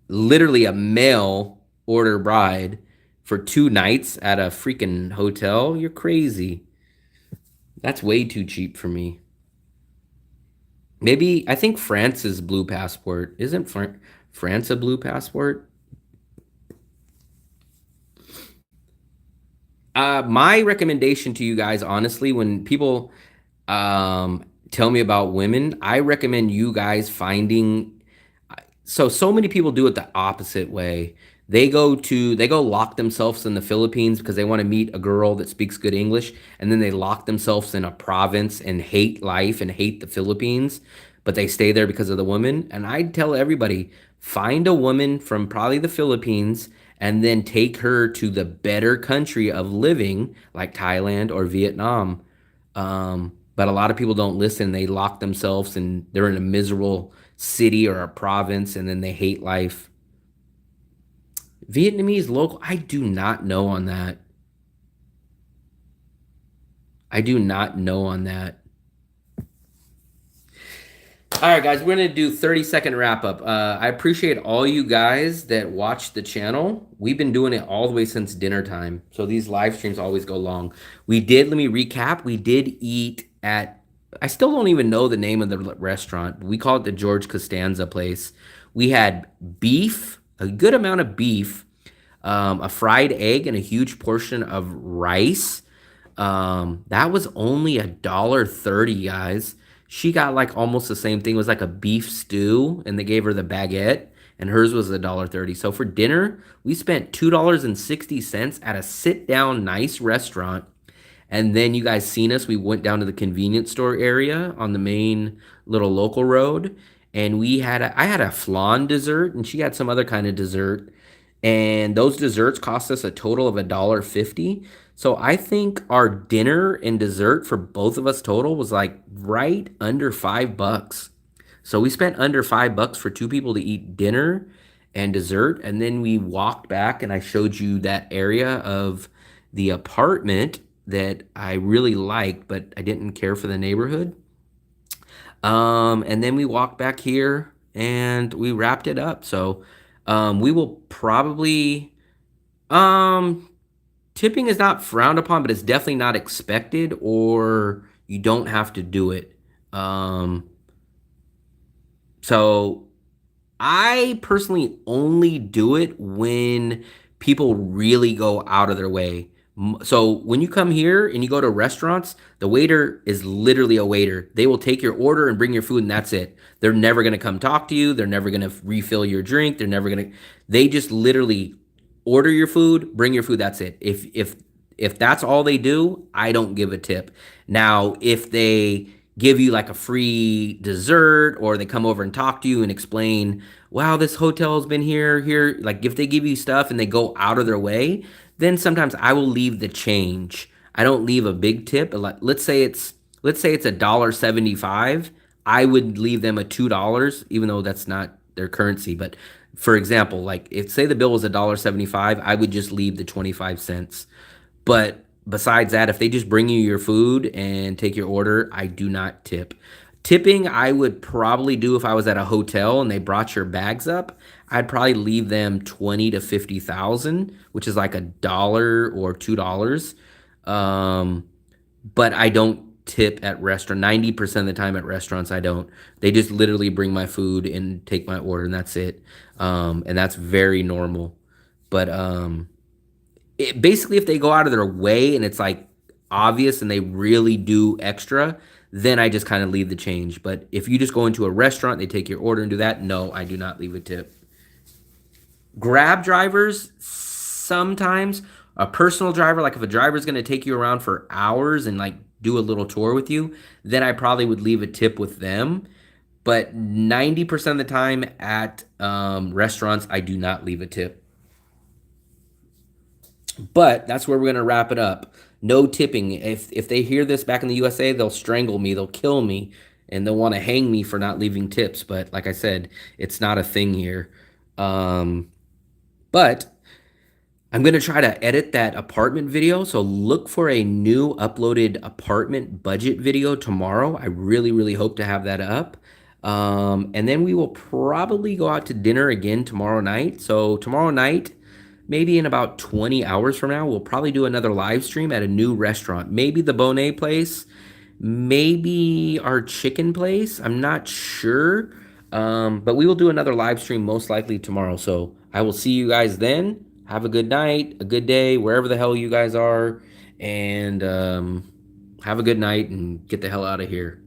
literally a mail order bride for 2 nights at a freaking hotel. You're crazy. That's way too cheap for me. Maybe, I think France is blue passport. Isn't France a blue passport? My recommendation to you guys, honestly, when people tell me about women, I recommend you guys finding. So many people do it the opposite way. They go lock themselves in the Philippines because they want to meet a girl that speaks good English, and then they lock themselves in a province and hate life and hate the Philippines, but they stay there because of the woman. And I'd tell everybody, find a woman from probably the Philippines and then take her to the better country of living like Thailand or Vietnam. But a lot of people don't listen. They lock themselves and they're in a miserable city or a province and then they hate life. Vietnamese local, I do not know on that. I do not know on that. All right, guys, we're going to do 30-second wrap up. I appreciate all you guys that watch the channel. We've been doing it all the way since dinner time. So these live streams always go long. Let me recap. We did eat at, I still don't even know the name of the restaurant. We call it the George Costanza place. We had beef, a good amount of beef, a fried egg, and a huge portion of rice. That was only $1.30, guys. She got like almost the same thing. It was like a beef stew, and they gave her the baguette, and hers was $1.30. So for dinner, we spent $2.60 at a sit-down, nice restaurant. And then you guys seen us. We went down to the convenience store area on the main little local road, and I had a flan dessert, and she had some other kind of dessert. And those desserts cost us a total of $1.50. So I think our dinner and dessert for both of us total was like right under $5. So we spent under $5 for two people to eat dinner and dessert, and then we walked back and I showed you that area of the apartment that I really liked, but I didn't care for the neighborhood. And then we walked back here and we wrapped it up. So we will probably tipping is not frowned upon, but it's definitely not expected, or you don't have to do it. So I personally only do it when people really go out of their way. So when you come here and you go to restaurants, the waiter is literally a waiter. They will take your order and bring your food, and that's it. They're never going to come talk to you. They're never going to refill your drink. They just literally order your food, bring your food, that's it. If that's all they do, I don't give a tip. Now, if they give you like a free dessert, or they come over and talk to you and explain, wow, this hotel's been here, like if they give you stuff and they go out of their way, then sometimes I will leave the change. I don't leave a big tip. Let's say it's $1.75. I would leave them a $2, even though that's not their currency. But for example, like if say the bill was $1.75, I would just leave the 25 cents. But besides that, if they just bring you your food and take your order, I do not tip. Tipping, I would probably do if I was at a hotel and they brought your bags up. I'd probably leave them 20 to 50,000, which is like $1 or $2. But I don't tip at restaurant. 90% of the time at restaurants, I don't. They just literally bring my food and take my order, and that's it. And that's very normal. But basically, if they go out of their way and it's like obvious and they really do extra, then I just kind of leave the change. But if you just go into a restaurant, they take your order and do that, no, I do not leave a tip. Grab drivers, sometimes a personal driver, like if a driver is going to take you around for hours and like do a little tour with you, then I probably would leave a tip with them. But 90% of the time at restaurants, I do not leave a tip. But that's where we're going to wrap it up. No tipping. If they hear this back in the USA, they'll strangle me, they'll kill me, and they'll want to hang me for not leaving tips. But like I said, it's not a thing here. But I'm going to try to edit that apartment video. So look for a new uploaded apartment budget video tomorrow. I really, really hope to have that up. And then we will probably go out to dinner again tomorrow night. So tomorrow night, maybe in about 20 hours from now, we'll probably do another live stream at a new restaurant. Maybe the Bonet place, maybe our chicken place. I'm not sure. But we will do another live stream most likely tomorrow. So I will see you guys then. have a good night, a good day, wherever the hell you guys are, and have a good night and get the hell out of here.